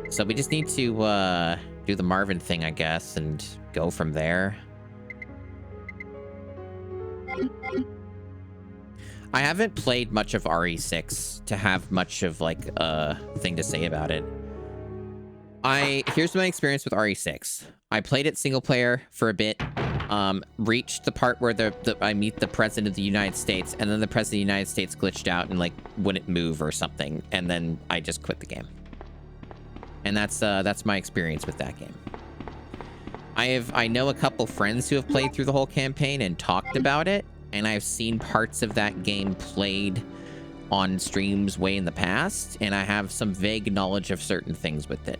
So we just need to, do the Marvin thing, I guess, and go from there. I haven't played much of RE6 to have much of, like, a thing to say about it. Here's my experience with RE6. I played it single player for a bit, reached the part where I meet the President of the United States, and then the President of the United States glitched out and, like, wouldn't move or something, and then I just quit the game. And that's my experience with that game. I know a couple friends who have played through the whole campaign and talked about it, and I've seen parts of that game played on streams way in the past, and I have some vague knowledge of certain things with it.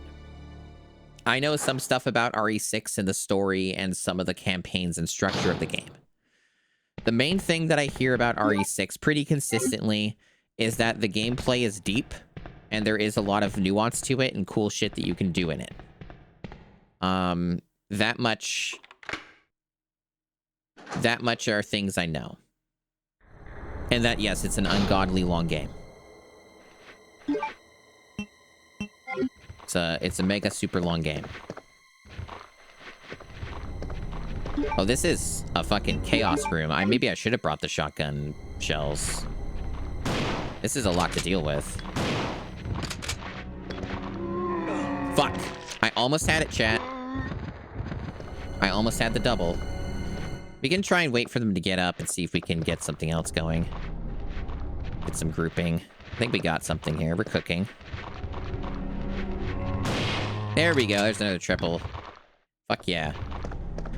I know some stuff about RE6 and the story and some of the campaigns and structure of the game. The main thing that I hear about RE6 pretty consistently is that the gameplay is deep, and there is a lot of nuance to it and cool shit that you can do in it. That much are things I know. And that, yes, it's an ungodly long game. It's a mega super long game. Oh, this is a fucking chaos room. Maybe I should have brought the shotgun shells. This is a lot to deal with. Fuck. I almost had it, chat. I almost had the double. We can try and wait for them to get up and see if we can get something else going. Get some grouping. I think we got something here. We're cooking. There we go. There's another triple. Fuck yeah.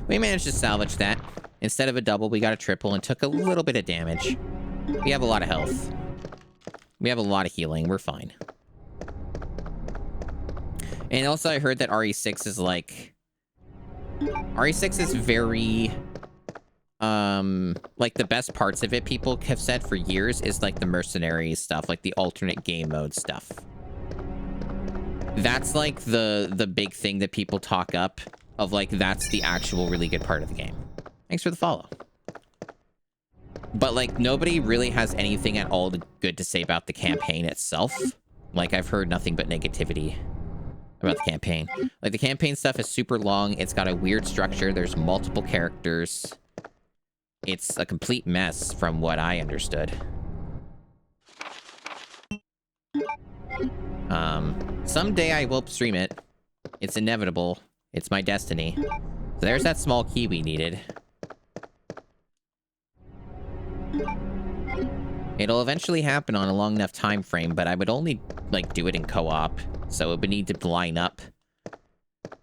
We managed to salvage that. Instead of a double, we got a triple and took a little bit of damage. We have a lot of health. We have a lot of healing. We're fine. And also, I heard that RE6 is like... RE6 is very... like, the best parts of it, people have said for years, is like the mercenary stuff, like the alternate game mode stuff. That's like the big thing that people talk up of, like, that's the actual really good part of the game. Thanks for the follow. But, like, nobody really has anything at all good to say about the campaign itself. Like, I've heard nothing but negativity about the campaign. Like, the campaign stuff is super long. It's got a weird structure. There's multiple characters. It's a complete mess from what I understood. Someday I will stream it. It's inevitable. It's my destiny. So there's that small key we needed. It'll eventually happen on a long enough time frame, but I would only, like, do it in co-op. So it would need to line up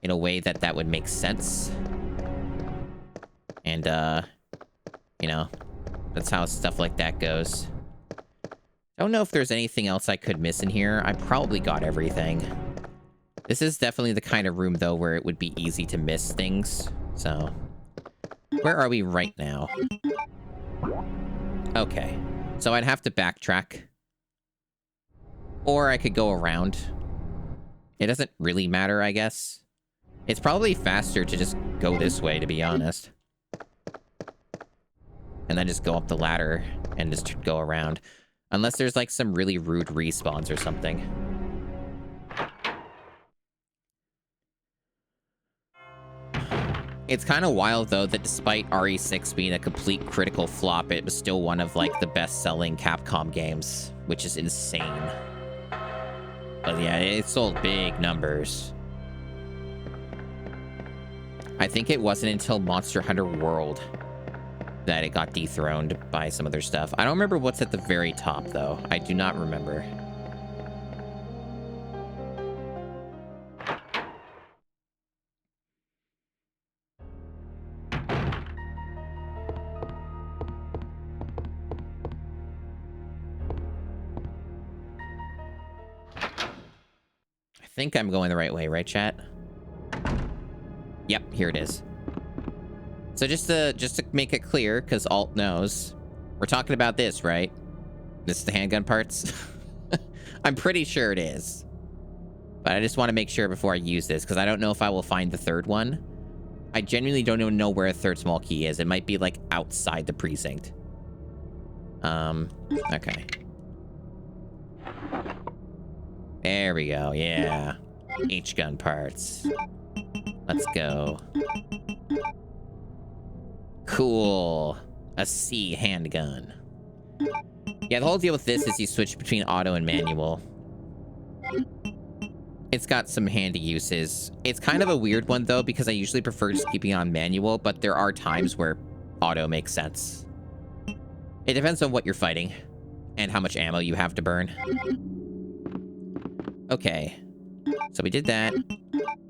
in a way that would make sense. And, you know, that's how stuff like that goes. I don't know if there's anything else I could miss in here. I probably got everything. This is definitely the kind of room, though, where it would be easy to miss things. So, where are we right now? Okay. So I'd have to backtrack. Or I could go around. It doesn't really matter, I guess. It's probably faster to just go this way, to be honest. And then just go up the ladder and just go around. Unless there's, like, some really rude respawns or something. It's kind of wild, though, that despite RE6 being a complete critical flop, it was still one of, like, the best-selling Capcom games, which is insane. But yeah, it sold big numbers. I think it wasn't until Monster Hunter World that it got dethroned by some other stuff. I don't remember what's at the very top, though. I do not remember. I think I'm going the right way, right, chat? Yep, here it is. So just to make it clear, because Alt knows, we're talking about this, right? This is the handgun parts? I'm pretty sure it is. But I just want to make sure before I use this, because I don't know if I will find the third one. I genuinely don't even know where a third small key is. It might be, like, outside the precinct. Okay. There we go, yeah. H-gun parts. Let's go. Cool. A C handgun. Yeah, the whole deal with this is you switch between auto and manual. It's got some handy uses. It's kind of a weird one, though, because I usually prefer just keeping on manual, but there are times where auto makes sense. It depends on what you're fighting and how much ammo you have to burn. Okay. So we did that.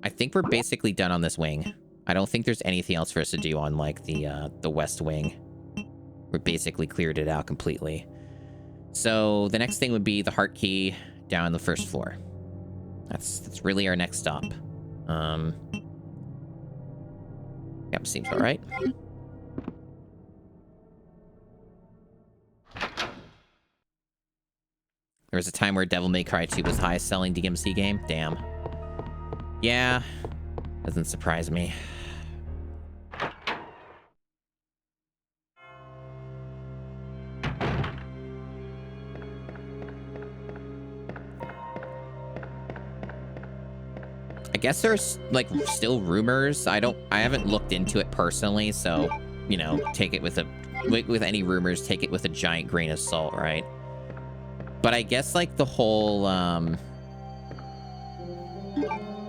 I think we're basically done on this wing. I don't think there's anything else for us to do on, like, the west wing. We basically cleared it out completely. So the next thing would be the heart key down on the first floor. That's really our next stop. Yep, seems all right. There was a time where Devil May Cry 2 was the highest selling DMC game. Damn. Yeah, doesn't surprise me. I guess there's, like, still rumors. I haven't looked into it personally, so, you know, take it with any rumors, take it with a giant grain of salt, right? But I guess, like, the whole,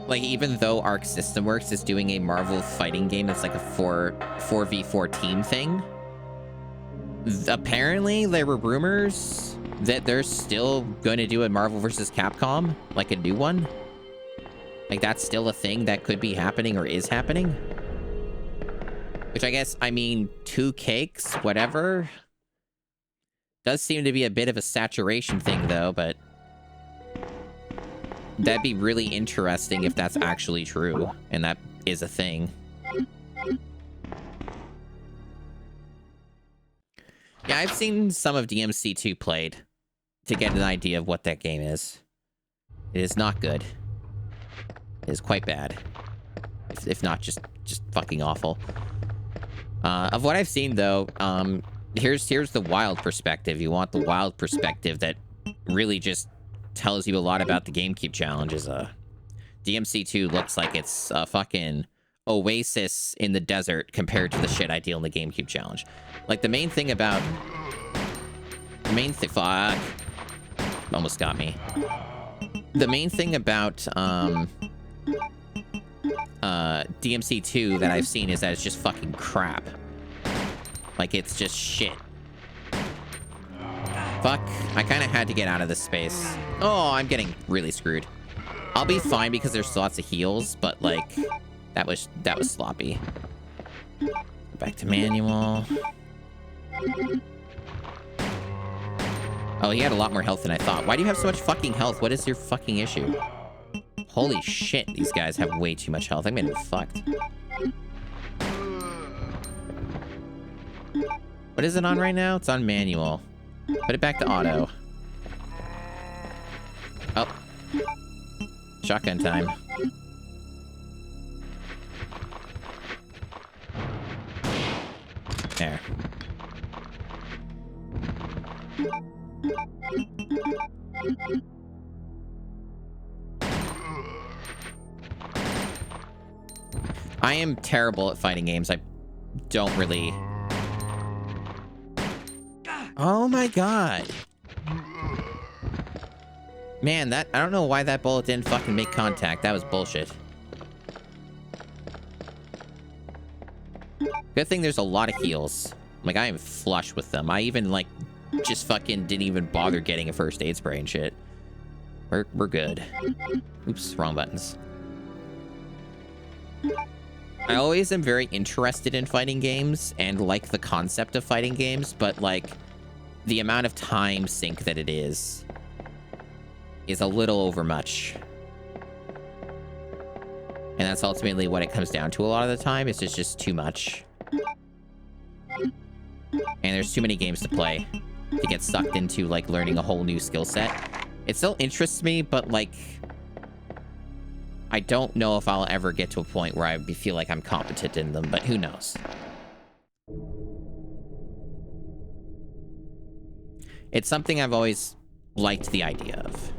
like, even though Arc System Works is doing a Marvel fighting game that's like a 4v4 team thing, apparently there were rumors that they're still going to do a Marvel vs. Capcom, like a new one. Like, that's still a thing that could be happening or is happening. Which I guess, I mean, 2 cakes, whatever. Does seem to be a bit of a saturation thing, though, but... That'd be really interesting if that's actually true, and that is a thing. Yeah, I've seen some of DMC2 played to get an idea of what that game is. It is not good. It is quite bad. If not just fucking awful. Of what I've seen, though, here's the wild perspective. You want the wild perspective that really just tells you a lot about the GameCube challenges. DMC2 looks like it's a fucking oasis in the desert compared to the shit I deal in the GameCube challenge. Like, the main thing about... Fuck. Almost got me. The main thing about, DMC2 that I've seen is that it's just fucking crap. Like, it's just shit. Fuck. I kind of had to get out of this space. Oh, I'm getting really screwed. I'll be fine because there's lots of heals, but, like, that was sloppy. Back to manual. Oh, he had a lot more health than I thought. Why do you have so much fucking health? What is your fucking issue? Holy shit, these guys have way too much health. I made him fucked. What is it on right now? It's on manual. Put it back to auto. Oh. Shotgun time. There. I am terrible at fighting games. I don't really... Oh my god. Man, I don't know why that bullet didn't fucking make contact. That was bullshit. Good thing there's a lot of heals. Like, I am flush with them. I even, like, just fucking didn't even bother getting a first aid spray and shit. We're good. Oops, wrong buttons. I always am very interested in fighting games and like the concept of fighting games, but, like, the amount of time sink that it is a little overmuch. And that's ultimately what it comes down to a lot of the time. It's just too much. And there's too many games to play to get sucked into, like, learning a whole new skill set. It still interests me, but, like, I don't know if I'll ever get to a point where I feel like I'm competent in them, but who knows? It's something I've always liked the idea of.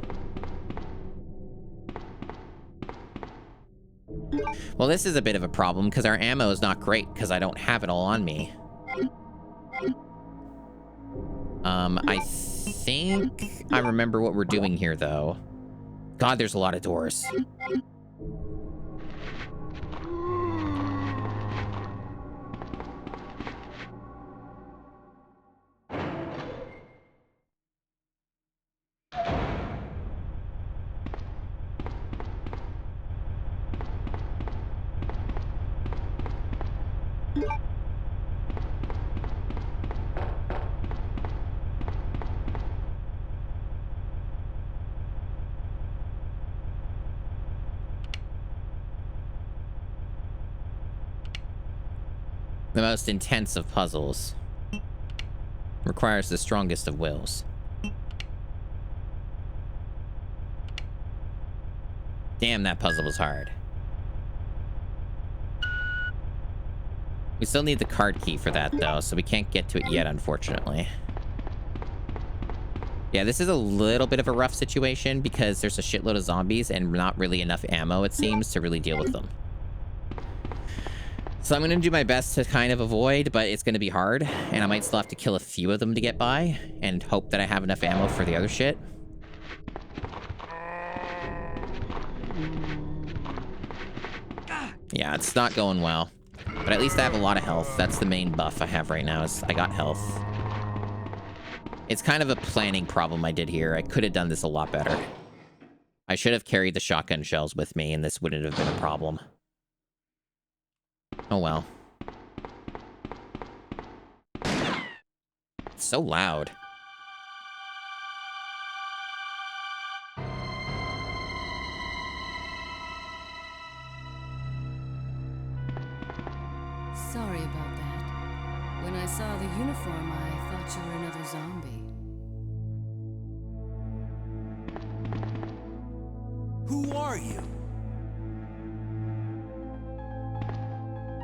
Well, this is a bit of a problem, because our ammo is not great, because I don't have it all on me. I think I remember what we're doing here, though. God, there's a lot of doors. The most intense of puzzles. Requires the strongest of wills. Damn, that puzzle was hard. We still need the card key for that, though, so we can't get to it yet, unfortunately. Yeah, this is a little bit of a rough situation because there's a shitload of zombies and not really enough ammo, it seems, to really deal with them. So I'm going to do my best to kind of avoid, but it's going to be hard, and I might still have to kill a few of them to get by, and hope that I have enough ammo for the other shit. Yeah, it's not going well. But at least I have a lot of health. That's the main buff I have right now, is I got health. It's kind of a planning problem I did here. I could have done this a lot better. I should have carried the shotgun shells with me, and this wouldn't have been a problem. Oh well. It's so loud. Sorry about that. When I saw the uniform, I thought you were another zombie. Who are you?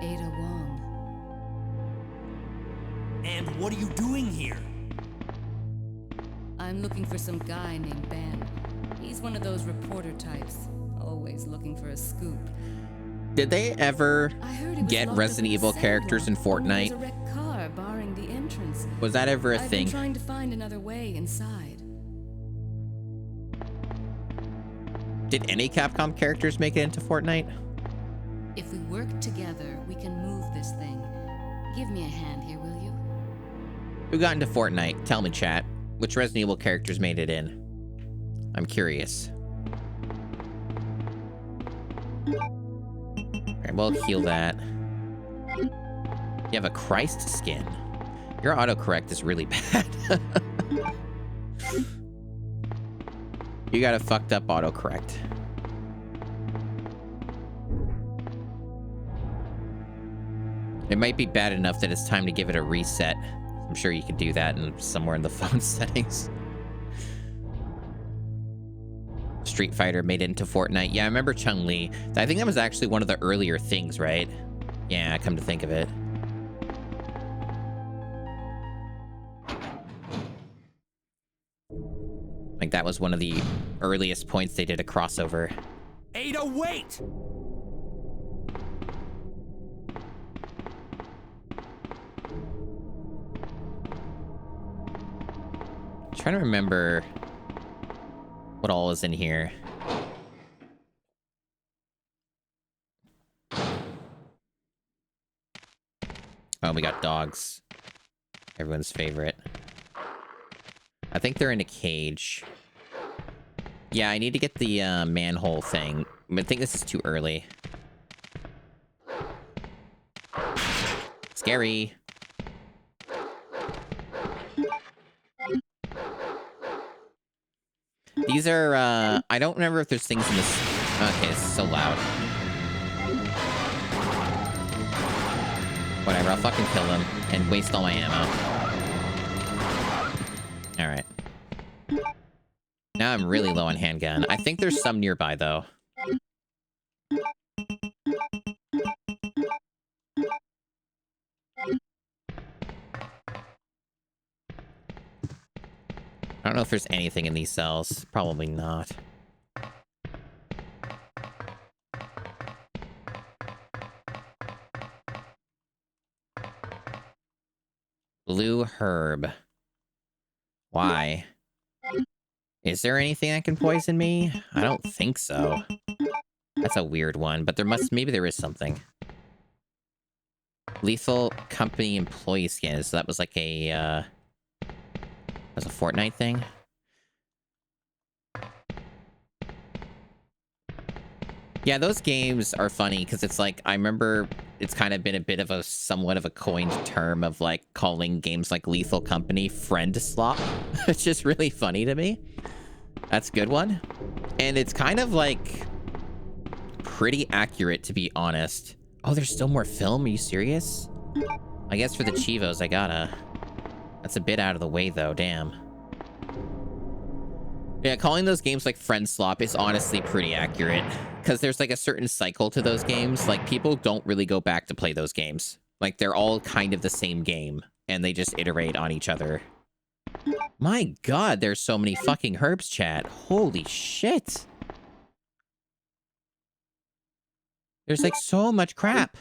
Ada Wong. And what are you doing here? I'm looking for some guy named Ben. He's one of those reporter types, always looking for a scoop. Did they ever was get locked Resident up in the Evil cell characters in block. Only Fortnite? there's a wrecked car barring the entrance. Was that ever a I've thing? been trying to find another way inside. Did any Capcom characters make it into Fortnite? If we work together, we can move this thing. Give me a hand here, will you? Who got into Fortnite? Tell me, chat. Which Resident Evil characters made it in? I'm curious. Alright, we'll heal that. You have a Christ skin. Your autocorrect is really bad. You got a fucked up autocorrect. It might be bad enough that it's time to give it a reset. I'm sure you can do that somewhere in the phone settings. Street Fighter made it into Fortnite. Yeah, I remember Chun-Li. I think that was actually one of the earlier things, right? Yeah, come to think of it. Like, that was one of the earliest points they did a crossover. Ada, wait! Trying to remember what all is in here. Oh, we got dogs. Everyone's favorite. I think they're in a cage. Yeah, I need to get the manhole thing. I think this is too early. Scary. These are, I don't remember if there's things in this. Okay, this is so loud. Whatever, I'll fucking kill them and waste all my ammo. Alright. Now I'm really low on handgun. I think there's some nearby, though. I don't know if there's anything in these cells. Probably not. Blue herb. Why? Is there anything that can poison me? I don't think so. That's a weird one, but there must... Maybe there is something. Lethal company employee skin. So that was like a, was a Fortnite thing? Yeah, those games are funny because it's like, I remember it's kind of been a bit of a somewhat of a coined term of like calling games like Lethal Company friend slop. It's just really funny to me. That's a good one. And it's kind of like pretty accurate, to be honest. Oh, there's still more film? Are you serious? I guess for the Chivos, I gotta. That's a bit out of the way, though. Damn. Yeah, calling those games like friend slop is honestly pretty accurate. Because there's like a certain cycle to those games. Like, people don't really go back to play those games. Like, they're all kind of the same game. And they just iterate on each other. My god, there's so many fucking herbs, chat. Holy shit. There's like so much crap.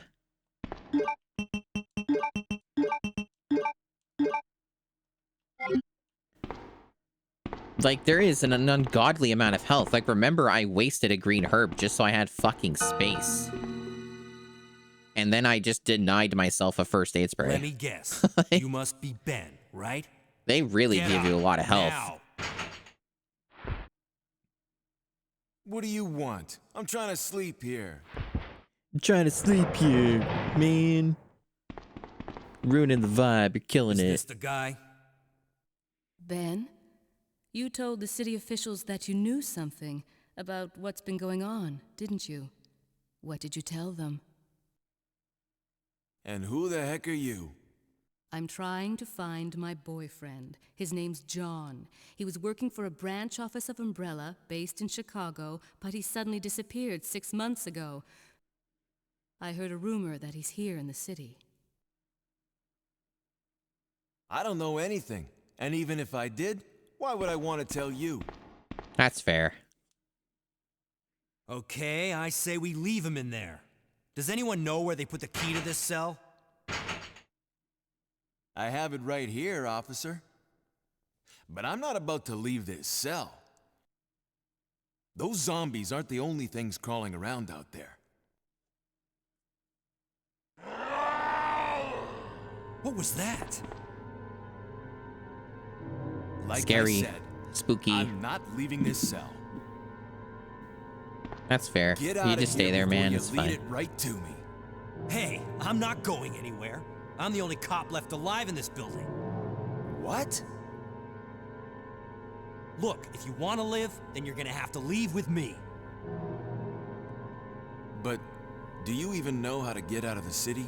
Like, there is an ungodly amount of health. Like, remember, I wasted a green herb just so I had fucking space. And then I just denied myself a first aid spray. Let me guess. You must be Ben, right? They really Get give you a up lot of health. now. What do you want? I'm trying to sleep here. I'm trying to sleep here, man. Ruining the vibe. You're killing it. Is this the guy? Ben, you told the city officials that you knew something about what's been going on, didn't you? What did you tell them? And who the heck are you? I'm trying to find my boyfriend. His name's John. He was working for a branch office of Umbrella, based in Chicago, but he suddenly disappeared 6 months ago. I heard a rumor that he's here in the city. I don't know anything. And even if I did, why would I want to tell you? That's fair. Okay, I say we leave him in there. Does anyone know where they put the key to this cell? I have it right here, officer. But I'm not about to leave this cell. Those zombies aren't the only things crawling around out there. What was that? Like Scary. I said, Spooky. I'm not leaving this cell. That's fair. Get You out just of stay here there, before man. you It's lead fine. it right to me. Hey, I'm not going anywhere. I'm the only cop left alive in this building. What? Look, if you want to live, then you're gonna have to leave with me. But do you even know how to get out of the city?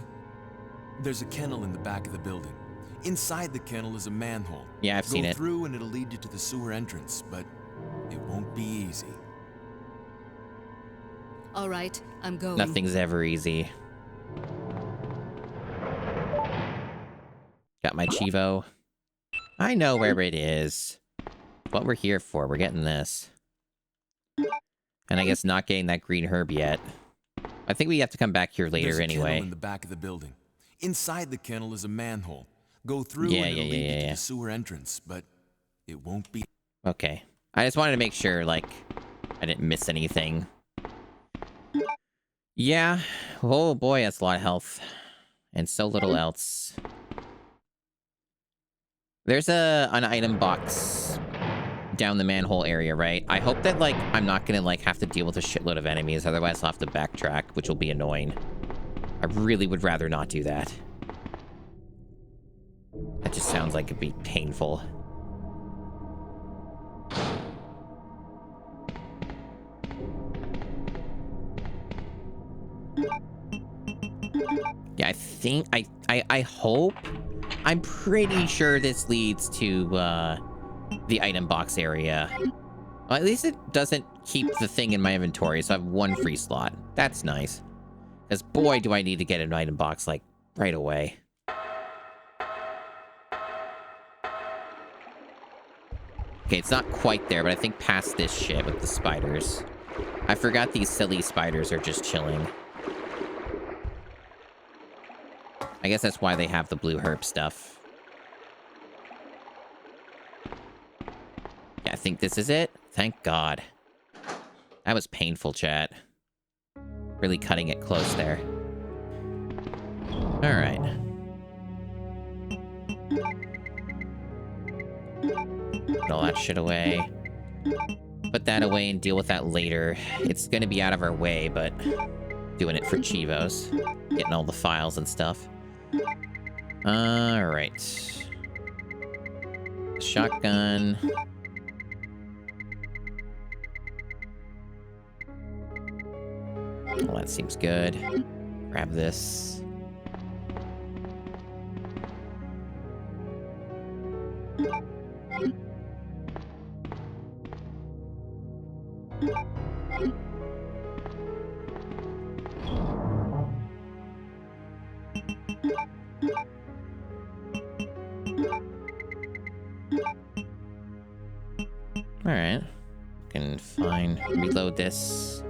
There's a kennel in the back of the building. Inside the kennel is a manhole. Yeah, I've seen it. Go through and it'll lead you to the sewer entrance, but it won't be easy. All right, I'm going. Nothing's ever easy. Got my Chivo. I know where it is. What we're here for. We're getting this. And I guess not getting that green herb yet. I think we have to come back here later There's a anyway. kennel in the back of the building. Inside the kennel is a manhole. Go through Yeah, and it'll yeah, lead yeah, you to yeah. the sewer entrance, but it won't be. Okay. I just wanted to make sure, like, I didn't miss anything. Yeah. Oh boy, that's a lot of health. And so little else. There's an item box down the manhole area, right? I hope that, like, I'm not gonna, like, have to deal with a shitload of enemies. Otherwise, I'll have to backtrack, which will be annoying. I really would rather not do that. That just sounds like it'd be painful. Yeah, I think, I hope, I'm pretty sure this leads to, the item box area. Well, at least it doesn't keep the thing in my inventory, so I have one free slot. That's nice. Because boy, do I need to get an item box, like, right away. Okay, it's not quite there, but I think past this shit with the spiders. I forgot these silly spiders are just chilling. I guess that's why they have the blue herb stuff. Yeah, I think this is it. Thank God. That was painful, chat. Really cutting it close there. Alright. Put all that shit away. Put that away and deal with that later. It's gonna be out of our way, but doing it for Chivos. Getting all the files and stuff. Alright. Shotgun. Well, that seems good. Grab this. Alright. Can find, reload this.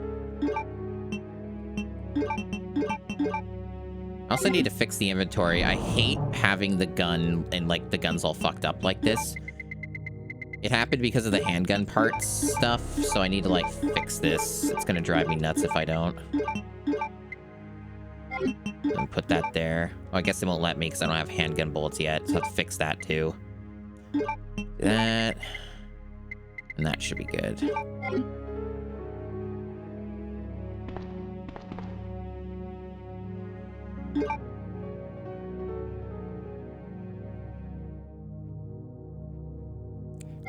I also need to fix the inventory. I hate having the gun and, like, the gun's all fucked up like this. It happened because of the handgun parts stuff, so I need to, like, fix this. It's gonna drive me nuts if I don't. And put that there. Oh, I guess they won't let me because I don't have handgun bullets yet, so I have to fix that too. That. And that should be good.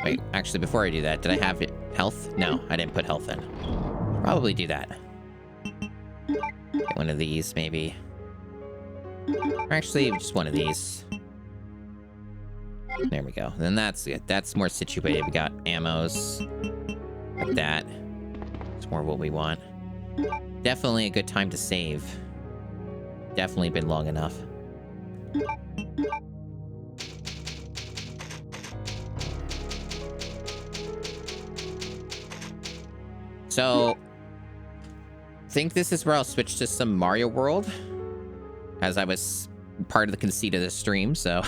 Wait, actually, before I do that, did I have health? No, I didn't put health in. Probably do that. Get one of these, maybe. Or actually, just one of these. There we go. Then that's it. That's more situated. We got ammos. Like that. It's more what we want. Definitely a good time to save. Definitely been long enough. So, I think this is where I'll switch to some Mario World, as I was part of the conceit of the stream, so